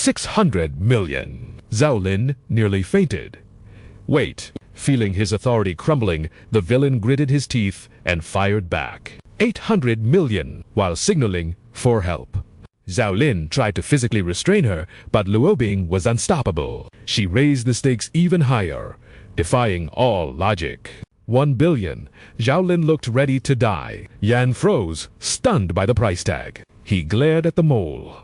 600 million. Zhao Lin nearly fainted. Wait. Feeling his authority crumbling, the villain gritted his teeth and fired back. 800 million, while signaling for help. Zhao Lin tried to physically restrain her, but Luo Bing was unstoppable. She raised the stakes even higher, defying all logic. 1 billion. Zhao Lin looked ready to die. Yan froze, stunned by the price tag. He glared at the mole.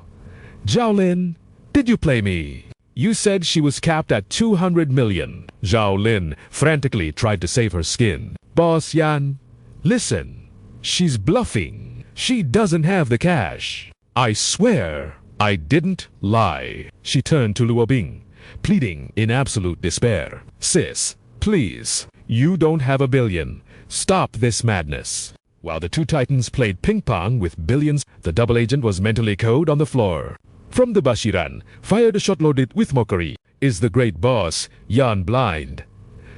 Zhao Lin, did you play me? You said she was capped at 200 million. Zhao Lin frantically tried to save her skin. Boss Yan, listen. She's bluffing. She doesn't have the cash. I swear I didn't lie. She turned to Luo Bing, pleading in absolute despair. Sis, please. You don't have a billion. Stop this madness. While the two titans played ping-pong with billions, the double agent was mentally cowed on the floor. From the Bashiran, fired a shot loaded with mockery. Is the great boss, Yan, blind?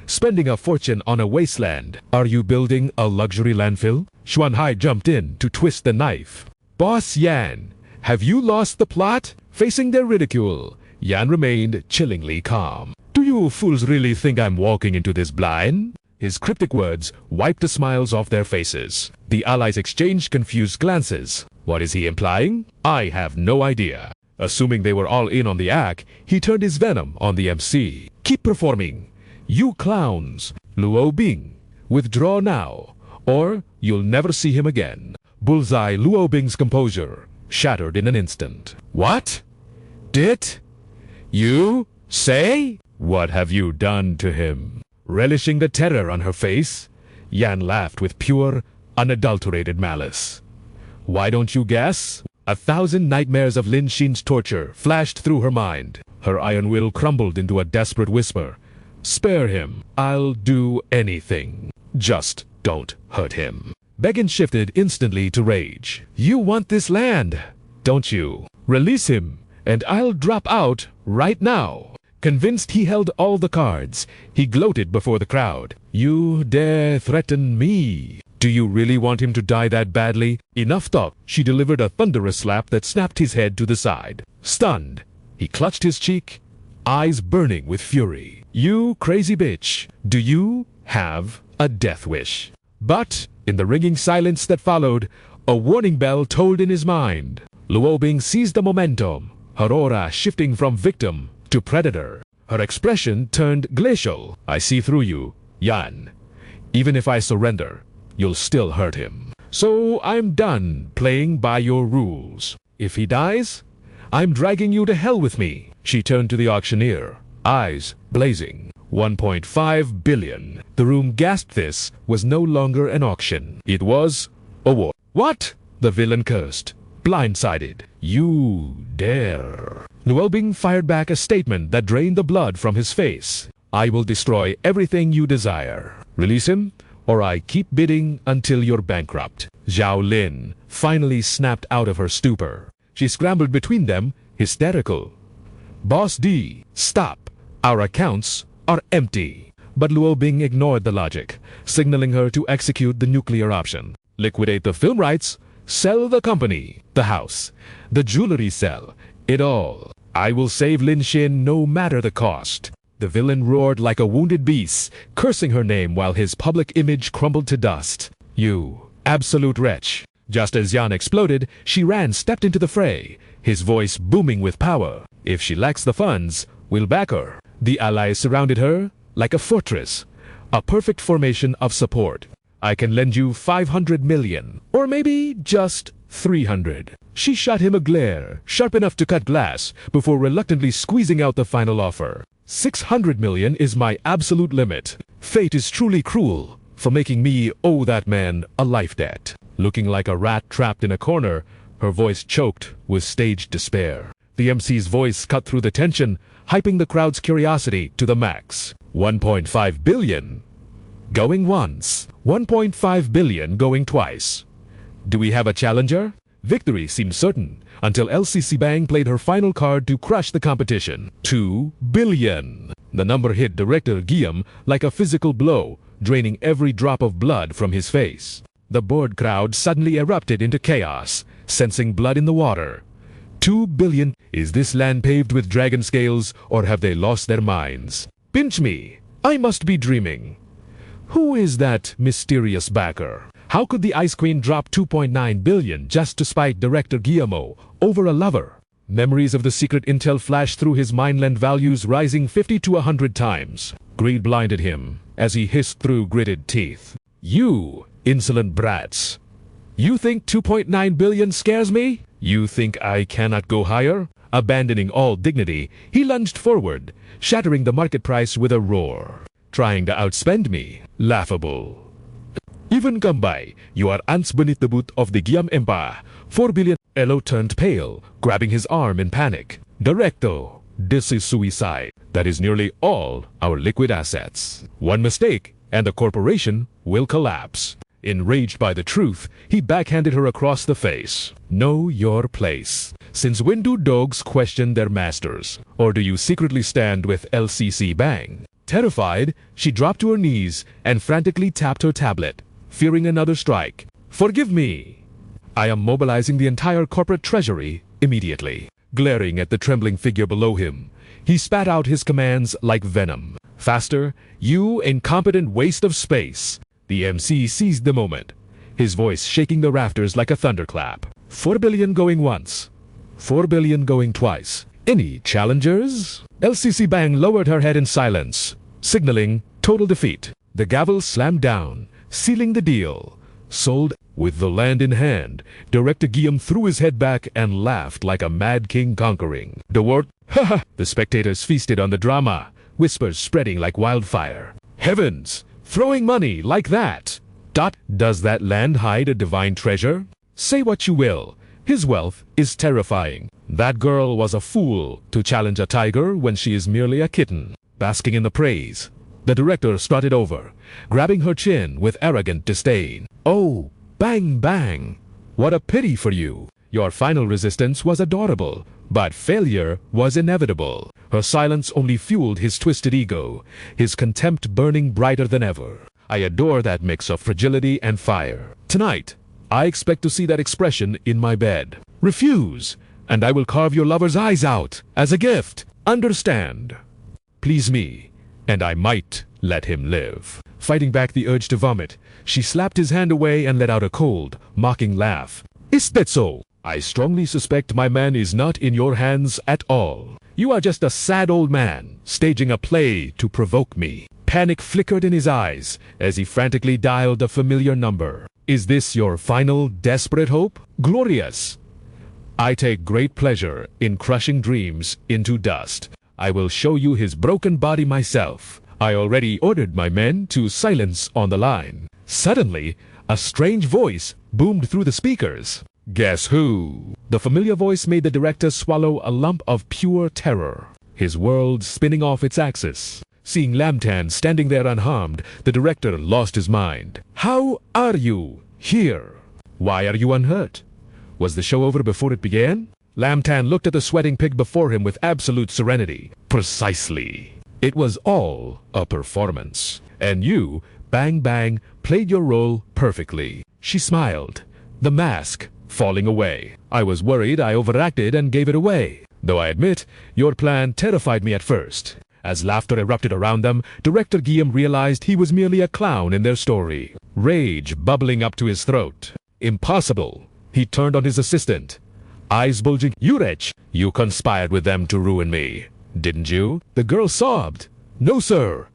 Spending a fortune on a wasteland. Are you building a luxury landfill? Xuan Hai jumped in to twist the knife. Boss Yan, have you lost the plot? Facing their ridicule, Yan remained chillingly calm. Do you fools really think I'm walking into this blind? His cryptic words wiped the smiles off their faces. The allies exchanged confused glances. What is he implying? I have no idea. Assuming they were all in on the act, he turned his venom on the MC. Keep performing. You clowns. Luo Bing, withdraw now, or you'll never see him again. Bullseye Luo Bing's composure shattered in an instant. What? Did you say? What have you done to him? Relishing the terror on her face, Yan laughed with pure, unadulterated malice. Why don't you guess? 1,000 nightmares of Lin Xin's torture flashed through her mind. Her iron will crumbled into a desperate whisper. Spare him. I'll do anything. Just don't hurt him. Beggin shifted instantly to rage. You want this land, don't you? Release him, and I'll drop out right now. Convinced he held all the cards, he gloated before the crowd. You dare threaten me? Do you really want him to die that badly? Enough talk. She delivered a thunderous slap that snapped his head to the side. Stunned, he clutched his cheek, eyes burning with fury. You crazy bitch, do you have a death wish? But, in the ringing silence that followed, a warning bell tolled in his mind. Luo Bing seized the momentum, her aura shifting from victim to predator. Her expression turned glacial. I see through you, Yan. Even if I surrender, you'll still hurt him. So I'm done playing by your rules. If he dies, I'm dragging you to hell with me. She turned to the auctioneer, eyes blazing. 1.5 billion. The room gasped. This was no longer an auction. It was a war. What? The villain cursed, blindsided. You dare. Luo Bing fired back a statement that drained the blood from his face. I will destroy everything you desire. Release him, or I keep bidding until you're bankrupt. Zhao Lin finally snapped out of her stupor. She scrambled between them, hysterical. Boss D, stop. Our accounts are empty. But Luo Bing ignored the logic, signaling her to execute the nuclear option. Liquidate the film rights, sell the company, the house, the jewelry sell, it all. I will save Lin Xin no matter the cost. The villain roared like a wounded beast, cursing her name while his public image crumbled to dust. You absolute wretch. Just as Yan exploded, Shiran stepped into the fray, his voice booming with power. If she lacks the funds, we'll back her. The allies surrounded her like a fortress, a perfect formation of support. I can lend you 500 million, or maybe just 300. She shot him a glare, sharp enough to cut glass, before reluctantly squeezing out the final offer. 600 million is my absolute limit. Fate is truly cruel for making me owe that man a life debt. Looking like a rat trapped in a corner, her voice choked with staged despair. The MC's voice cut through the tension, hyping the crowd's curiosity to the max. 1.5 billion. Going once. 1.5 billion going twice. Do we have a challenger? Victory seemed certain, until LCC Bang played her final card to crush the competition. 2 billion. The number hit director Guillaume like a physical blow, draining every drop of blood from his face. The bored crowd suddenly erupted into chaos, sensing blood in the water. 2 billion. Is this land paved with dragon scales, or have they lost their minds? Pinch me. I must be dreaming. Who is that mysterious backer? How could the Ice Queen drop 2.9 billion just to spite director Guillermo over a lover? Memories of the secret intel flashed through his mind, values rising 50 to 100 times. Greed blinded him as he hissed through gritted teeth. You insolent brats. You think 2.9 billion scares me? You think I cannot go higher? Abandoning all dignity, he lunged forward, shattering the market price with a roar. Trying to outspend me? Laughable. Even Gambay, you are ants beneath the boot of the Guillaume Empire. 4 billion. Elo turned pale, grabbing his arm in panic. Directo, this is suicide. That is nearly all our liquid assets. One mistake, and the corporation will collapse. Enraged by the truth, he backhanded her across the face. Know your place. Since when do dogs question their masters? Or do you secretly stand with LCC Bang? Terrified, she dropped to her knees and frantically tapped her tablet, fearing another strike. Forgive me. I am mobilizing the entire corporate treasury immediately. Glaring at the trembling figure below him, he spat out his commands like venom. Faster, you incompetent waste of space. The MC seized the moment, his voice shaking the rafters like a thunderclap. 4 billion going once. 4 billion going twice. Any challengers? LCC Bang lowered her head in silence, signaling total defeat. The gavel slammed down, sealing the deal. Sold. With the land in hand, Director Guillaume threw his head back and laughed like a mad king conquering. Dewart, ha ha! The spectators feasted on the drama, whispers spreading like wildfire. Heavens! Throwing money like that! Does that land hide a divine treasure? Say what you will, his wealth is terrifying. That girl was a fool to challenge a tiger when she is merely a kitten. Basking in the praise, the director strutted over, grabbing her chin with arrogant disdain. Oh, Bang Bang! What a pity for you! Your final resistance was adorable, but failure was inevitable. Her silence only fueled his twisted ego, his contempt burning brighter than ever. I adore that mix of fragility and fire. Tonight, I expect to see that expression in my bed. Refuse, and I will carve your lover's eyes out as a gift. Understand? Please me, and I might let him live. Fighting back the urge to vomit, she slapped his hand away and let out a cold, mocking laugh. Is that so? I strongly suspect my man is not in your hands at all. You are just a sad old man, staging a play to provoke me. Panic flickered in his eyes as he frantically dialed a familiar number. Is this your final desperate hope? Glorious! I take great pleasure in crushing dreams into dust. I will show you his broken body myself. I already ordered my men to silence on the line. Suddenly, a strange voice boomed through the speakers. Guess who? The familiar voice made the director swallow a lump of pure terror, his world spinning off its axis. Seeing Lamtan standing there unharmed, the director lost his mind. How are you here? Why are you unhurt? Was the show over before it began? Lamtan looked at the sweating pig before him with absolute serenity. Precisely. It was all a performance. And you, Bang Bang, played your role perfectly. She smiled, the mask falling away. I was worried I overacted and gave it away. Though I admit, your plan terrified me at first. As laughter erupted around them, Director Guillaume realized he was merely a clown in their story. Rage bubbling up to his throat. Impossible. He turned on his assistant, eyes bulging. You wretch! You conspired with them to ruin me, didn't you? The girl sobbed. No, sir.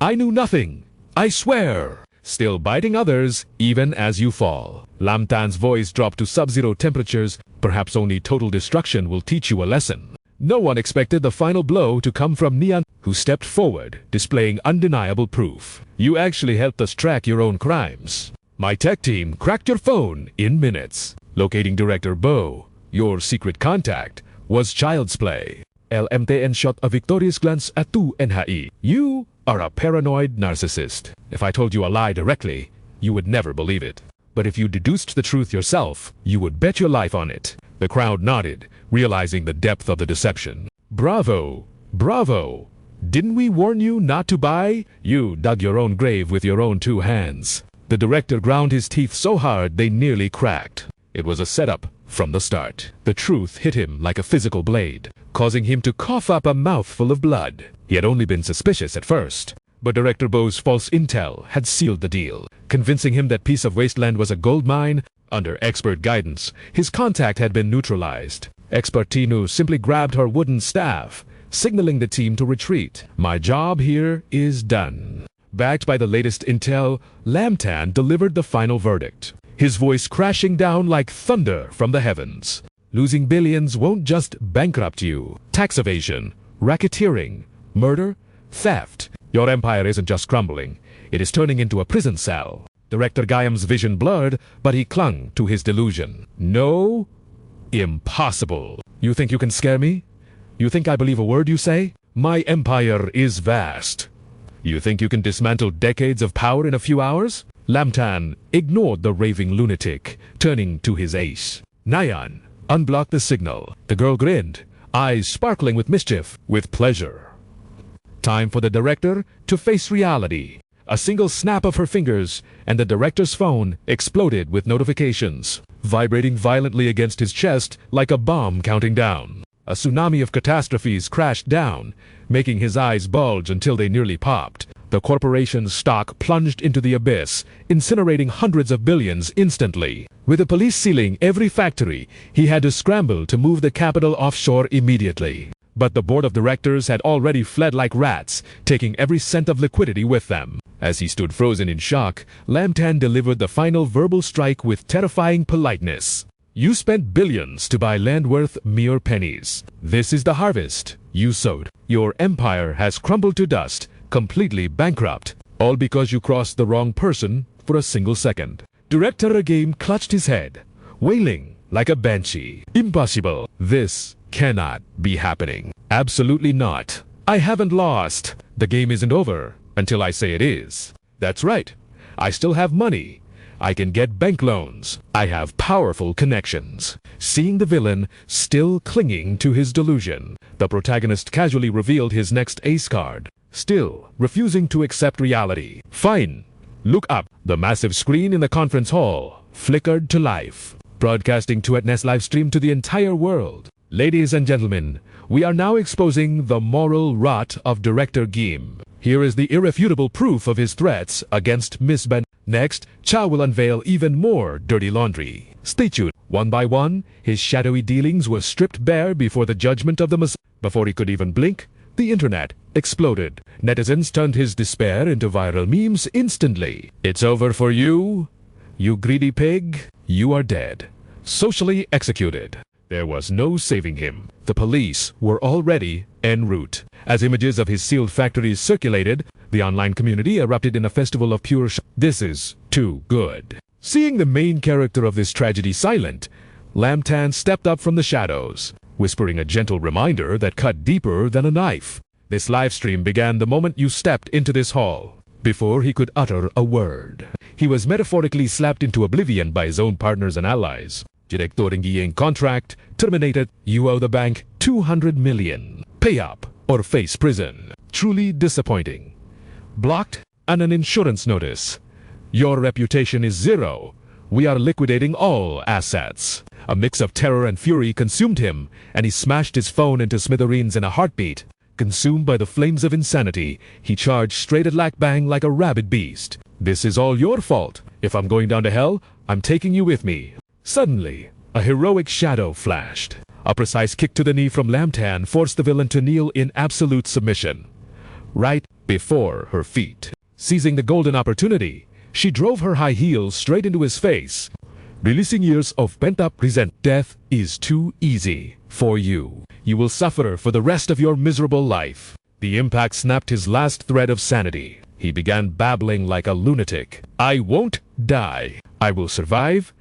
I knew nothing. I swear. Still biting others, even as you fall. Lamtan's voice dropped to sub-zero temperatures. Perhaps only total destruction will teach you a lesson. No one expected the final blow to come from Neon, who stepped forward, displaying undeniable proof. You actually helped us track your own crimes. My tech team cracked your phone in minutes. Locating Director Bo, your secret contact, was child's play. LMTN shot a victorious glance at tu NHI. You are a paranoid narcissist. If I told you a lie directly, you would never believe it. But if you deduced the truth yourself, you would bet your life on it. The crowd nodded, realizing the depth of the deception. Bravo! Bravo! Didn't we warn you not to buy? You dug your own grave with your own two hands. The director ground his teeth so hard they nearly cracked. It was a setup from the start. The truth hit him like a physical blade, causing him to cough up a mouthful of blood. He had only been suspicious at first, but Director Bo's false intel had sealed the deal, convincing him that piece of wasteland was a gold mine. Under expert guidance, his contact had been neutralized. Expert Tinu simply grabbed her wooden staff, signaling the team to retreat. My job here is done. Backed by the latest intel, Lamtan delivered the final verdict, his voice crashing down like thunder from the heavens. Losing billions won't just bankrupt you. Tax evasion, racketeering, murder, theft. Your empire isn't just crumbling, it is turning into a prison cell. Director Gaiam's vision blurred, but he clung to his delusion. No, impossible. You think you can scare me? You think I believe a word you say? My empire is vast. You think you can dismantle decades of power in a few hours? Lamtan ignored the raving lunatic, turning to his ace. Nayan unblocked the signal. The girl grinned, eyes sparkling with mischief, with pleasure. Time for the director to face reality. A single snap of her fingers, and the director's phone exploded with notifications, vibrating violently against his chest like a bomb counting down. A tsunami of catastrophes crashed down, making his eyes bulge until they nearly popped. The corporation's stock plunged into the abyss, incinerating hundreds of billions instantly. With the police sealing every factory, he had to scramble to move the capital offshore immediately. But the board of directors had already fled like rats, taking every cent of liquidity with them. As he stood frozen in shock, Lamtan delivered the final verbal strike with terrifying politeness. You spent billions to buy land worth mere pennies. This is the harvest you sowed. Your empire has crumbled to dust, completely bankrupt, all because you crossed the wrong person for a single second. Director Agame clutched his head, wailing like a banshee. Impossible. This cannot be happening. Absolutely not. I haven't lost. The game isn't over until I say it is. That's right. I still have money. I can get bank loans. I have powerful connections. Seeing the villain still clinging to his delusion, the protagonist casually revealed his next ace card, still refusing to accept reality. Fine. Look up. The massive screen in the conference hall flickered to life, broadcasting Tuatness livestream to the entire world. Ladies and gentlemen, we are now exposing the moral rot of Director Gim. Here is the irrefutable proof of his threats against Miss Ben. Next, Chow will unveil even more dirty laundry. Stay tuned. One by one, his shadowy dealings were stripped bare before the judgment of the Messiah. Before he could even blink, the internet exploded. Netizens turned his despair into viral memes instantly. It's over for you, you greedy pig. You are dead. Socially executed. There was no saving him. The police were already en route. As images of his sealed factories circulated, the online community erupted in a festival of pure shock. This is too good. Seeing the main character of this tragedy silent, Lamtan stepped up from the shadows, whispering a gentle reminder that cut deeper than a knife. This livestream began the moment you stepped into this hall. Before he could utter a word, he was metaphorically slapped into oblivion by his own partners and allies. Director Yizheng contract terminated. You owe the bank 200 million. Pay up or face prison. Truly disappointing. Blocked and an insurance notice. Your reputation is zero. We are liquidating all assets. A mix of terror and fury consumed him, and he smashed his phone into smithereens in a heartbeat. Consumed by the flames of insanity, he charged straight at Lac Bang like a rabid beast. This is all your fault. If I'm going down to hell, I'm taking you with me. Suddenly, a heroic shadow flashed. A precise kick to the knee from Lamtan forced the villain to kneel in absolute submission, right before her feet. Seizing the golden opportunity, she drove her high heels straight into his face, releasing years of pent-up resentment. Death is too easy for you. You will suffer for the rest of your miserable life. The impact snapped his last thread of sanity. He began babbling like a lunatic. I won't die. I will survive. ...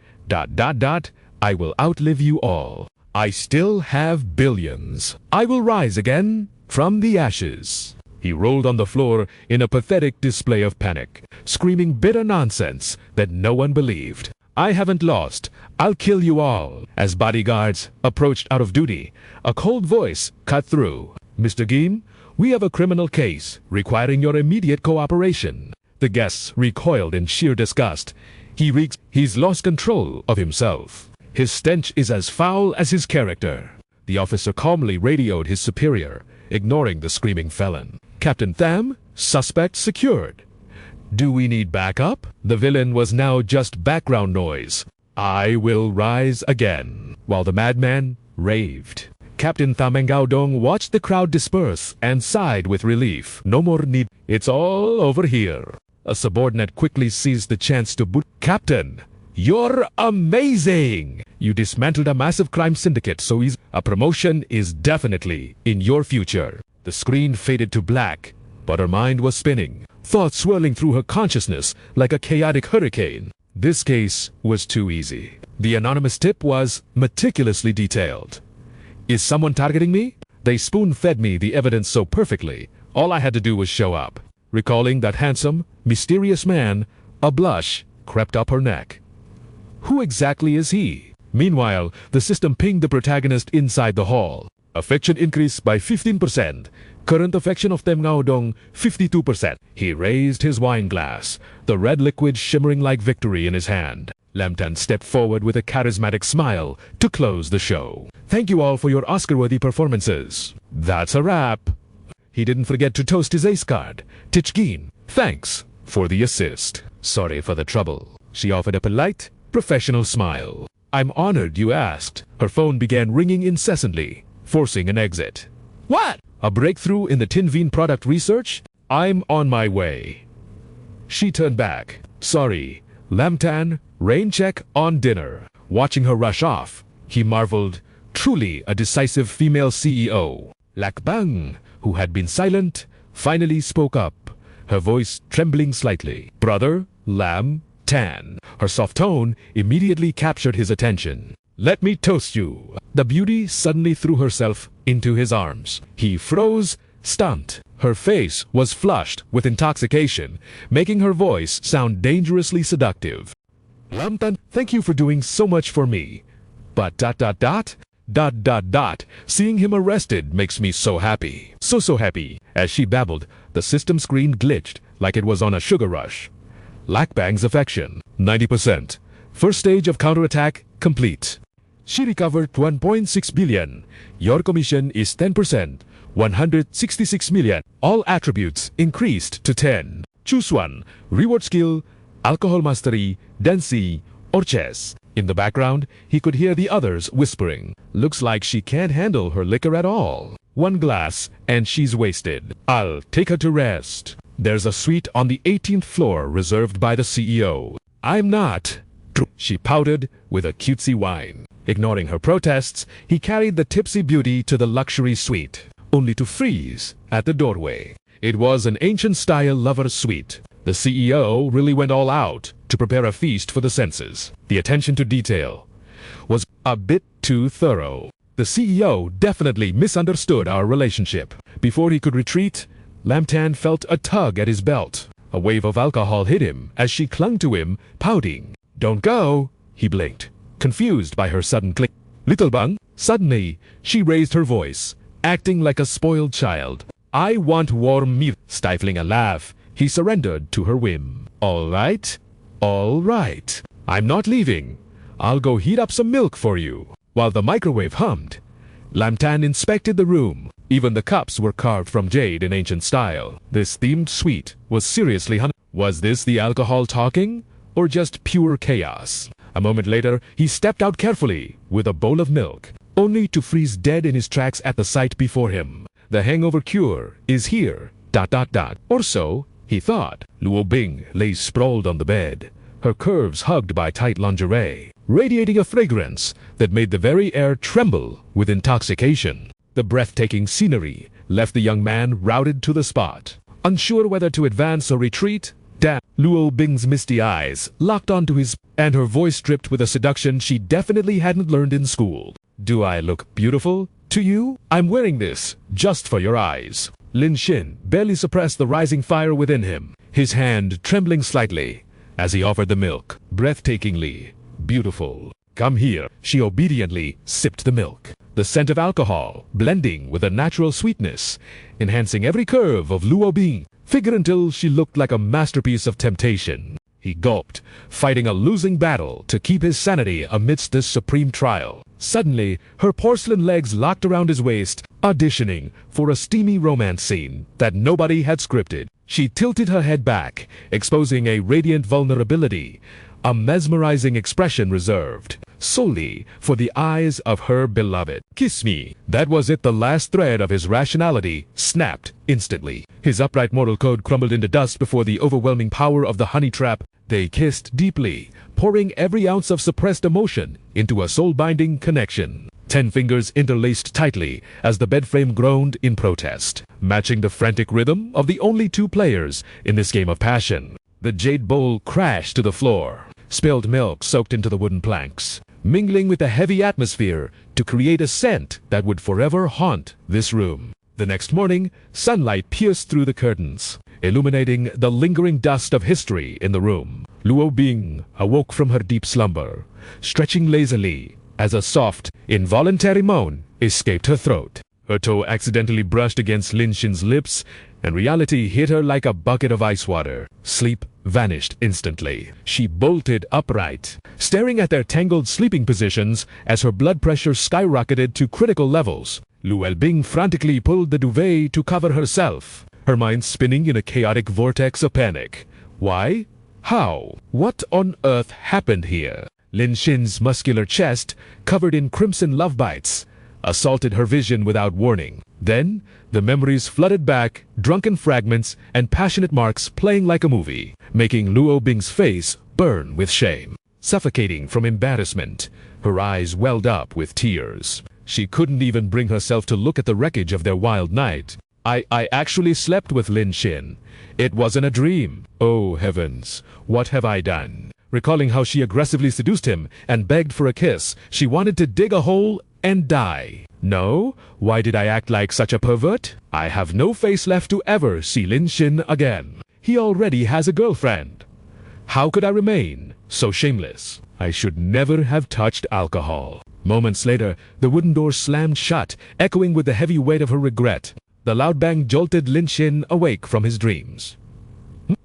I will outlive you all. I still have billions. I will rise again from the ashes. He rolled on the floor in a pathetic display of panic, screaming bitter nonsense that no one believed. I haven't lost. I'll kill you all. As bodyguards approached out of duty, a cold voice cut through. Mr. Gim, we have a criminal case requiring your immediate cooperation. The guests recoiled in sheer disgust. He's lost control of himself. His stench is as foul as his character. The officer calmly radioed his superior, ignoring the screaming felon. Captain Tham, suspect secured. Do we need backup? The villain was now just background noise. I will rise again. While the madman raved. Captain Thamengao watched the crowd disperse and sighed with relief. No more need. It's all over here. A subordinate quickly seized the chance to boot. Captain, you're amazing! You dismantled a massive crime syndicate so easy. A promotion is definitely in your future. The screen faded to black, but her mind was spinning. Thoughts swirling through her consciousness like a chaotic hurricane. This case was too easy. The anonymous tip was meticulously detailed. Is someone targeting me? They spoon-fed me the evidence so perfectly, all I had to do was show up. Recalling that handsome, mysterious man, a blush crept up her neck. Who exactly is he? Meanwhile, the system pinged the protagonist inside the hall. Affection increased by 15%. Current affection of Them Ngaodong, 52%. He raised his wine glass, the red liquid shimmering like victory in his hand. Lam Tan stepped forward with a charismatic smile to close the show. Thank you all for your Oscar-worthy performances. That's a wrap. He didn't forget to toast his ace card, Tichgin. Thanks for the assist. Sorry for the trouble. She offered a polite, professional smile. I'm honored you asked. Her phone began ringing incessantly, forcing an exit. What? A breakthrough in the Tinveen product research? I'm on my way. She turned back. Sorry, Lam Tan, rain check on dinner. Watching her rush off, he marveled, truly a decisive female CEO. Lak Bang, who had been silent, finally spoke up, her voice trembling slightly. Brother, Lam Tan. Her soft tone immediately captured his attention. Let me toast you. The beauty suddenly threw herself into his arms. He froze, stunned. Her face was flushed with intoxication, making her voice sound dangerously seductive. Lam Tan, thank you for doing so much for me. But ... Seeing him arrested makes me so happy. So happy. As she babbled, the system screen glitched like it was on a sugar rush. Lakbang's affection, 90%. First stage of counterattack complete. She recovered 1.6 billion. Your commission is 10%. 166 million. All attributes increased to 10. Choose one. Reward skill, alcohol mastery, dancing, or chess. In the background, he could hear the others whispering. Looks like she can't handle her liquor at all. One glass, and she's wasted. I'll take her to rest. There's a suite on the 18th floor reserved by the CEO. I'm not. She pouted with a cutesy whine. Ignoring her protests, he carried the tipsy beauty to the luxury suite, only to freeze at the doorway. It was an ancient-style lover's suite. The CEO really went all out to prepare a feast for the senses. The attention to detail was a bit too thorough. The CEO definitely misunderstood our relationship. Before he could retreat, Lam Tan felt a tug at his belt. A wave of alcohol hit him as she clung to him, pouting. Don't go, he blinked, confused by her sudden click. Little Bang, suddenly, she raised her voice, acting like a spoiled child. I want warm meat. Stifling a laugh, he surrendered to her whim. All right. I'm not leaving. I'll go heat up some milk for you. While the microwave hummed, Lam Tan inspected the room. Even the cups were carved from jade in ancient style. This themed suite was seriously Was this the alcohol talking, or just pure chaos? A moment later, he stepped out carefully with a bowl of milk, only to freeze dead in his tracks at the sight before him. The hangover cure is here. ... Or so, he thought. Luo Bing lay sprawled on the bed, her curves hugged by tight lingerie, radiating a fragrance that made the very air tremble with intoxication. The breathtaking scenery left the young man routed to the spot. Unsure whether to advance or retreat, Luo Bing's misty eyes locked onto his, and her voice dripped with a seduction she definitely hadn't learned in school. Do I look beautiful to you? I'm wearing this just for your eyes. Lin Xin barely suppressed the rising fire within him, his hand trembling slightly as he offered the milk. Breathtakingly beautiful. Come here. She obediently sipped the milk. The scent of alcohol blending with a natural sweetness, enhancing every curve of Luo Bing figure until she looked like a masterpiece of temptation. He gulped, fighting a losing battle to keep his sanity amidst this supreme trial. Suddenly, her porcelain legs locked around his waist, auditioning for a steamy romance scene that nobody had scripted. She tilted her head back, exposing a radiant vulnerability, a mesmerizing expression reserved solely for the eyes of her beloved. "Kiss me." That was it. The last thread of his rationality snapped instantly. His upright moral code crumbled into dust before the overwhelming power of the honey trap. They kissed deeply, pouring every ounce of suppressed emotion into a soul-binding connection. 10 fingers interlaced tightly as the bedframe groaned in protest, matching the frantic rhythm of the only two players in this game of passion. The jade bowl crashed to the floor. Spilled milk soaked into the wooden planks, mingling with the heavy atmosphere to create a scent that would forever haunt this room. The next morning, sunlight pierced through the curtains, illuminating the lingering dust of history in the room. Luo Bing awoke from her deep slumber, stretching lazily as a soft, involuntary moan escaped her throat. Her toe accidentally brushed against Lin Xin's lips, and reality hit her like a bucket of ice water. Sleep vanished instantly. She bolted upright, staring at their tangled sleeping positions as her blood pressure skyrocketed to critical levels. Luo Bing frantically pulled the duvet to cover herself, her mind spinning in a chaotic vortex of panic. Why? How? What on earth happened here? Lin Xin's muscular chest, covered in crimson love bites, assaulted her vision without warning. Then, the memories flooded back, drunken fragments and passionate marks playing like a movie, making Luo Bing's face burn with shame. Suffocating from embarrassment, her eyes welled up with tears. She couldn't even bring herself to look at the wreckage of their wild night. I actually slept with Lin Xin. It wasn't a dream. Oh heavens, what have I done? Recalling how she aggressively seduced him and begged for a kiss, she wanted to dig a hole and die. No? Why did I act like such a pervert? I have no face left to ever see Lin Xin again. He already has a girlfriend. How could I remain so shameless? I should never have touched alcohol. Moments later, the wooden door slammed shut, echoing with the heavy weight of her regret. The loud bang jolted Lin Xin awake from his dreams.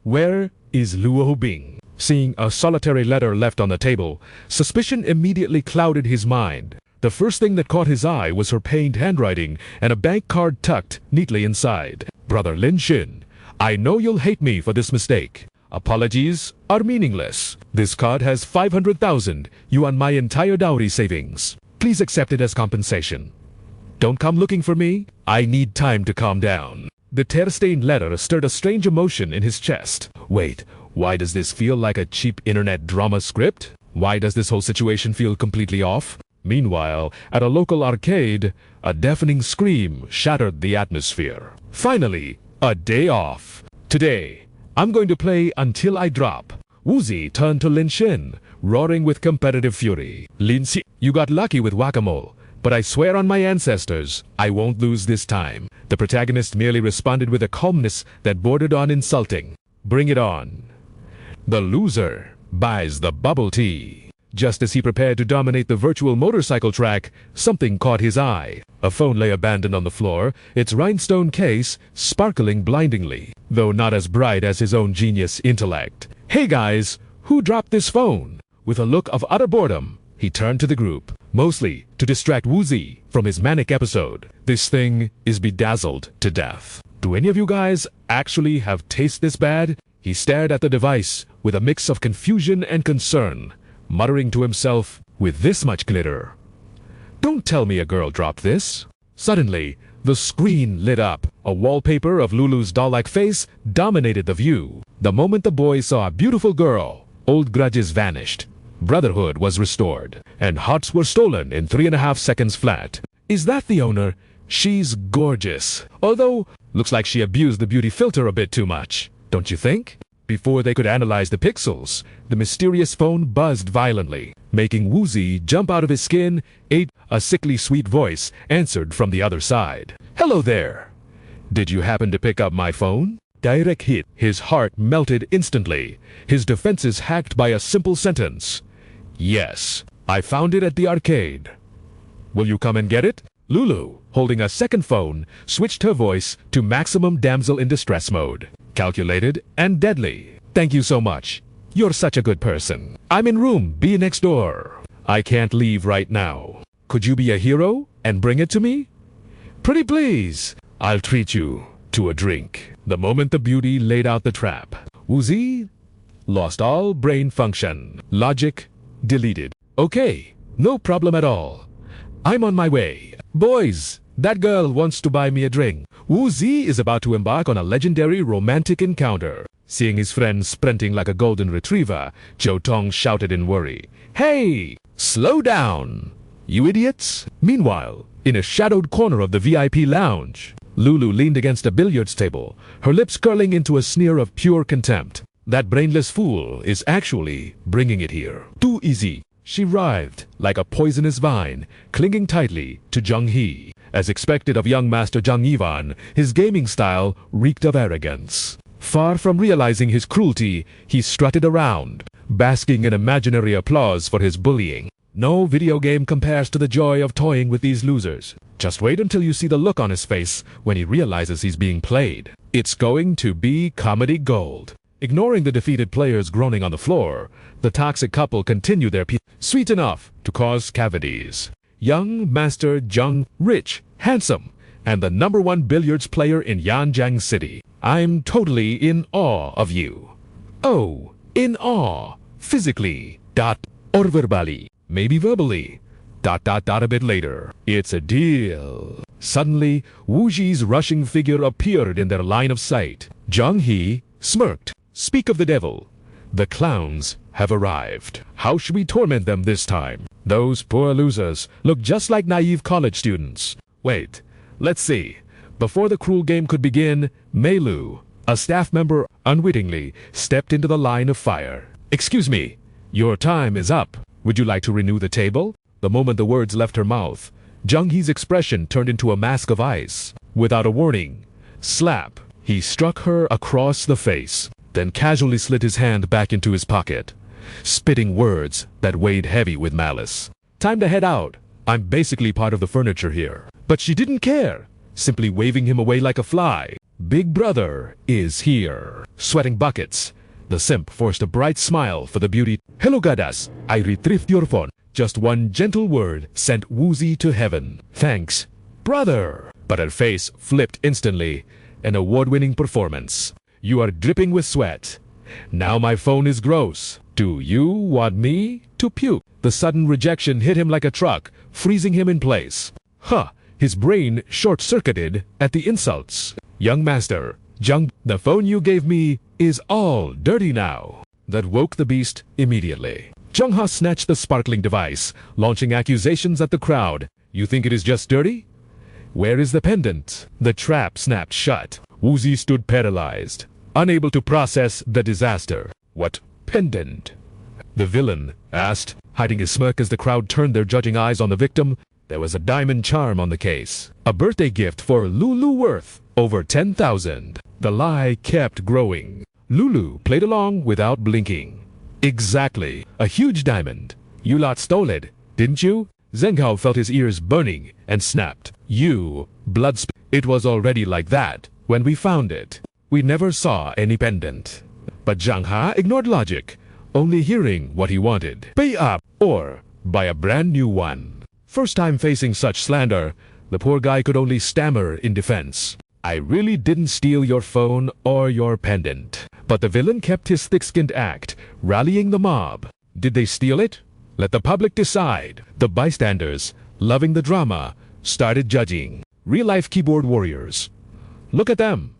Where is Luo Bing? Seeing a solitary letter left on the table, suspicion immediately clouded his mind. The first thing that caught his eye was her pained handwriting and a bank card tucked neatly inside. Brother Lin Xin, I know you'll hate me for this mistake. Apologies are meaningless. This card has 500,000 yuan, my entire dowry savings. Please accept it as compensation. Don't come looking for me. I need time to calm down. The tear-stained letter stirred a strange emotion in his chest. Wait, why does this feel like a cheap internet drama script? Why does this whole situation feel completely off? Meanwhile, at a local arcade, a deafening scream shattered the atmosphere. Finally, a day off. Today, I'm going to play until I drop. Woozy turned to Lin Xin, roaring with competitive fury. Lin Xin, you got lucky with whack-a-mole, but I swear on my ancestors, I won't lose this time. The protagonist merely responded with a calmness that bordered on insulting. Bring it on. The loser buys the bubble tea. Just as he prepared to dominate the virtual motorcycle track, something caught his eye. A phone lay abandoned on the floor, its rhinestone case sparkling blindingly, though not as bright as his own genius intellect. Hey guys, who dropped this phone? With a look of utter boredom, he turned to the group, mostly to distract Woozy from his manic episode. This thing is bedazzled to death. Do any of you guys actually have taste this bad? He stared at the device with a mix of confusion and concern, muttering to himself, with this much glitter. Don't tell me a girl dropped this. Suddenly, the screen lit up. A wallpaper of Lulu's doll-like face dominated the view. The moment the boy saw a beautiful girl, old grudges vanished. Brotherhood was restored, and hearts were stolen in 3.5 seconds flat. Is that the owner? She's gorgeous. Although, looks like she abused the beauty filter a bit too much. Don't you think? Before they could analyze the pixels, the mysterious phone buzzed violently, making Woozy jump out of his skin. A sickly sweet voice answered from the other side. Hello there. Did you happen to pick up my phone? Direct hit. His heart melted instantly, his defenses hacked by a simple sentence. Yes, I found it at the arcade. Will you come and get it? Lulu, holding a second phone, switched her voice to maximum damsel in distress mode. Calculated and deadly. Thank you so much. You're such a good person. I'm in room B next door. I can't leave right now. Could you be a hero and bring it to me? Pretty please. I'll treat you to a drink. The moment the beauty laid out the trap, Wuzi lost all brain function. Logic deleted. Okay, no problem at all. I'm on my way. Boys, that girl wants to buy me a drink. Wuzi is about to embark on a legendary romantic encounter. Seeing his friend sprinting like a golden retriever, Zhou Tong shouted in worry, "Hey, slow down, you idiots!" Meanwhile, in a shadowed corner of the VIP lounge, Lulu leaned against a billiards table, her lips curling into a sneer of pure contempt. That brainless fool is actually bringing it here. Too easy. She writhed like a poisonous vine, clinging tightly to Zheng He. As expected of young master Zhang Yivan, his gaming style reeked of arrogance. Far from realizing his cruelty, he strutted around, basking in imaginary applause for his bullying. No video game compares to the joy of toying with these losers. Just wait until you see the look on his face when he realizes he's being played. It's going to be comedy gold. Ignoring the defeated players groaning on the floor, the toxic couple continue their sweet enough to cause cavities. Young Master Zheng, rich, handsome, and the #1 billiards player in Yanjiang City. I'm totally in awe of you. Oh, in awe. Physically, or verbally. Maybe verbally. A bit later. It's a deal. Suddenly, Wu Ji's rushing figure appeared in their line of sight. Zheng He smirked. Speak of the devil. The clowns have arrived. How should we torment them this time? Those poor losers look just like naive college students. Wait, let's see. Before the cruel game could begin, Mei Lu, a staff member, unwittingly stepped into the line of fire. Excuse me, your time is up. Would you like to renew the table? The moment the words left her mouth, Zheng He's expression turned into a mask of ice. Without a warning, slap, he struck her across the face, then casually slid his hand back into his pocket, spitting words that weighed heavy with malice. Time to head out. I'm basically part of the furniture here. But she didn't care, simply waving him away like a fly. Big brother is here. Sweating buckets, the simp forced a bright smile for the beauty. Hello goddess, I retrieved your phone. Just one gentle word sent Wuzi to heaven. Thanks, brother. But her face flipped instantly. An award-winning performance. You are dripping with sweat. Now my phone is gross. Do you want me to puke? The sudden rejection hit him like a truck, freezing him in place. Huh, his brain short-circuited at the insults. Young master, Zheng, the phone you gave me is all dirty now. That woke the beast immediately. Zheng He snatched the sparkling device, launching accusations at the crowd. You think it is just dirty? Where is the pendant? The trap snapped shut. Wuzi stood paralyzed, unable to process the disaster. What pendant? The villain asked, hiding his smirk as the crowd turned their judging eyes on the victim. There was a diamond charm on the case. A birthday gift for Lulu worth over 10,000. The lie kept growing. Lulu played along without blinking. Exactly. A huge diamond. You lot stole it, didn't you? Zheng Hao felt his ears burning and snapped. You It was already like that when we found it. We never saw any pendant. But Zheng He ignored logic, only hearing what he wanted. Pay up or buy a brand new one. First time facing such slander, the poor guy could only stammer in defense. I really didn't steal your phone or your pendant. But the villain kept his thick-skinned act, rallying the mob. Did they steal it? Let the public decide. The bystanders, loving the drama, started judging. Real-life keyboard warriors. Look at them.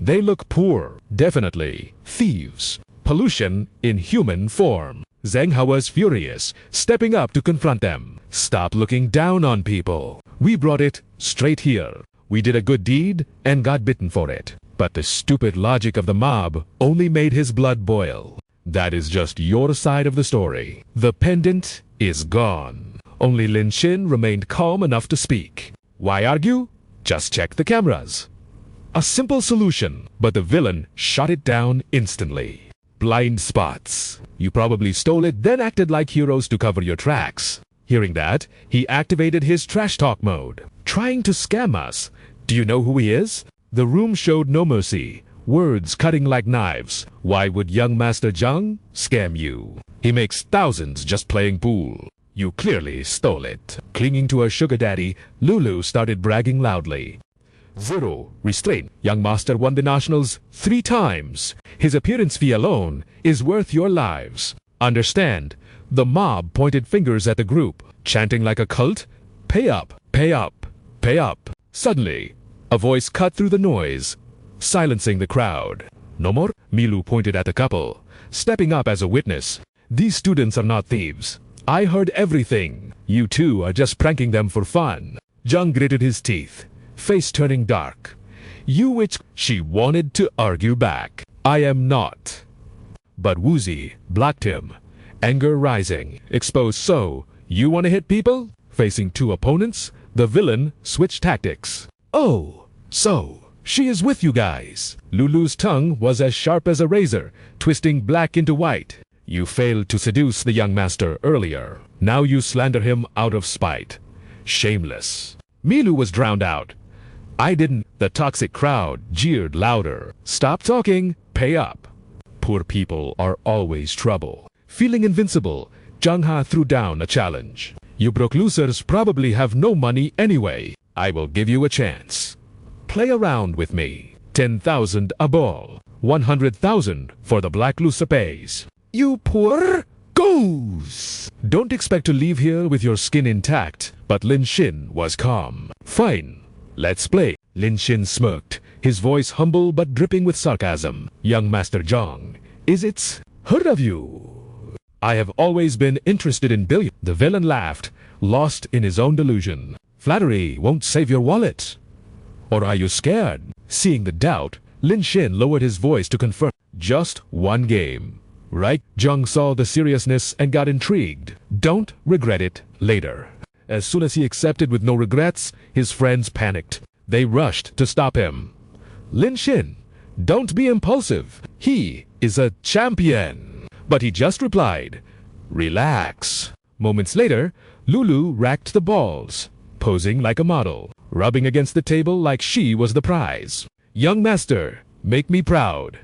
They look poor. Definitely thieves. Pollution in human form. Zheng He was furious, stepping up to confront them. Stop looking down on people. We brought it straight here. We did a good deed and got bitten for it. But the stupid logic of the mob only made his blood boil. That is just your side of the story. The pendant is gone. Only Lin Xin remained calm enough to speak. Why argue? Just check the cameras. A simple solution, but the villain shot it down instantly. Blind spots. You probably stole it, then acted like heroes to cover your tracks. Hearing that, he activated his trash talk mode. Trying to scam us. Do you know who he is? The room showed no mercy. words cutting like knives. Why would young Master Zhang scam you? He makes thousands just playing pool. You clearly stole it. Clinging to her sugar daddy, Lulu started bragging loudly. Zero restraint. Young Master won the nationals 3 times. His appearance fee alone is worth your lives. Understand? The mob pointed fingers at the group, chanting like a cult. Pay up, pay up, pay up. Suddenly, a voice cut through the noise, silencing the crowd. No more? Milu pointed at the couple, stepping up as a witness. These students are not thieves. I heard everything. You two are just pranking them for fun. Zhang gritted his teeth, face turning dark. You witch. She wanted to argue back. I am not. But Woozy blocked him, anger rising. Exposed. So, you want to hit people? Facing 2 opponents, the villain switched tactics. Oh, so, she is with you guys. Lulu's tongue was as sharp as a razor, twisting black into white. You failed to seduce the young master earlier. Now you slander him out of spite. Shameless. Milu was drowned out. I didn't. The toxic crowd jeered louder. Stop talking, pay up. Poor people are always trouble. Feeling invincible, Zhang Ha threw down a challenge. You broke losers probably have no money anyway. I will give you a chance. Play around with me. 10,000 a ball. 100,000 for the black loser pays. You poor goose. Don't expect to leave here with your skin intact, but Lin Xin was calm. Fine, let's play. Lin Xin smirked, his voice humble but dripping with sarcasm. Young Master Zhang, is it? Heard of you? I have always been interested in billiards. The villain laughed, lost in his own delusion. Flattery won't save your wallet. Or are you scared? Seeing the doubt, Lin Xin lowered his voice to confirm. Just one game. Right? Zhang saw the seriousness and got intrigued. Don't regret it later. As soon as he accepted with no regrets, his friends panicked. They rushed to stop him. Lin Xin, don't be impulsive. He is a champion. But he just replied, relax. Moments later, Lulu racked the balls, posing like a model, rubbing against the table like she was the prize. Young master, make me proud.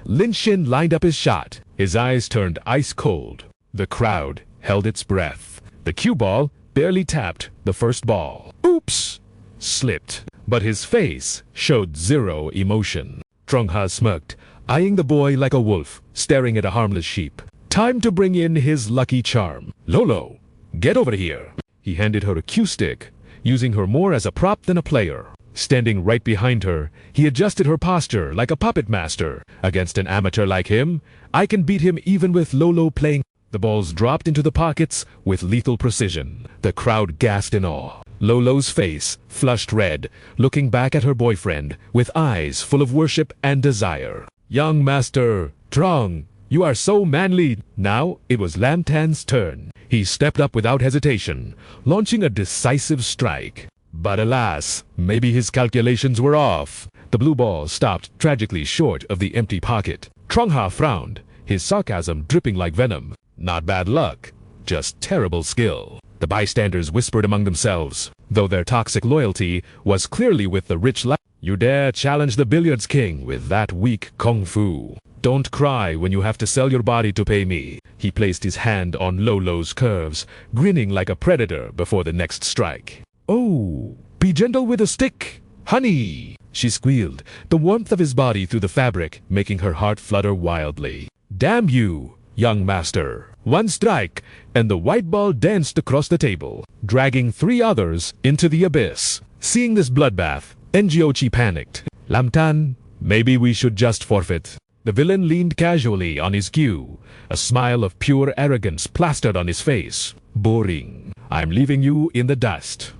Lin Xin lined up his shot. His eyes turned ice cold. The crowd held its breath. The cue ball barely tapped the first ball. Oops! Slipped. But his face showed zero emotion. Trungha smirked, eyeing the boy like a wolf, staring at a harmless sheep. Time to bring in his lucky charm. Lolo, get over here. He handed her a cue stick, using her more as a prop than a player. Standing right behind her, he adjusted her posture like a puppet master. Against an amateur like him, I can beat him even with Lolo playing. The balls dropped into the pockets with lethal precision. The crowd gasped in awe. Lolo's face flushed red, looking back at her boyfriend with eyes full of worship and desire. Young master, Trong, you are so manly. Now it was Lam Tan's turn. He stepped up without hesitation, launching a decisive strike. But alas, maybe his calculations were off. The blue ball stopped tragically short of the empty pocket. Trungha frowned, his sarcasm dripping like venom. Not bad luck, just terrible skill. The bystanders whispered among themselves, though their toxic loyalty was clearly with the rich You dare challenge the billiards king with that weak kung fu. Don't cry when you have to sell your body to pay me. He placed his hand on Lolo's curves, grinning like a predator before the next strike. Oh, be gentle with a stick, honey, she squealed, the warmth of his body through the fabric making her heart flutter wildly. Damn you, young master. One strike, and the white ball danced across the table, dragging 3 others into the abyss. Seeing this bloodbath, Ngiochi panicked. Lamtan, maybe we should just forfeit. The villain leaned casually on his cue, a smile of pure arrogance plastered on his face. Boring. I'm leaving you in the dust.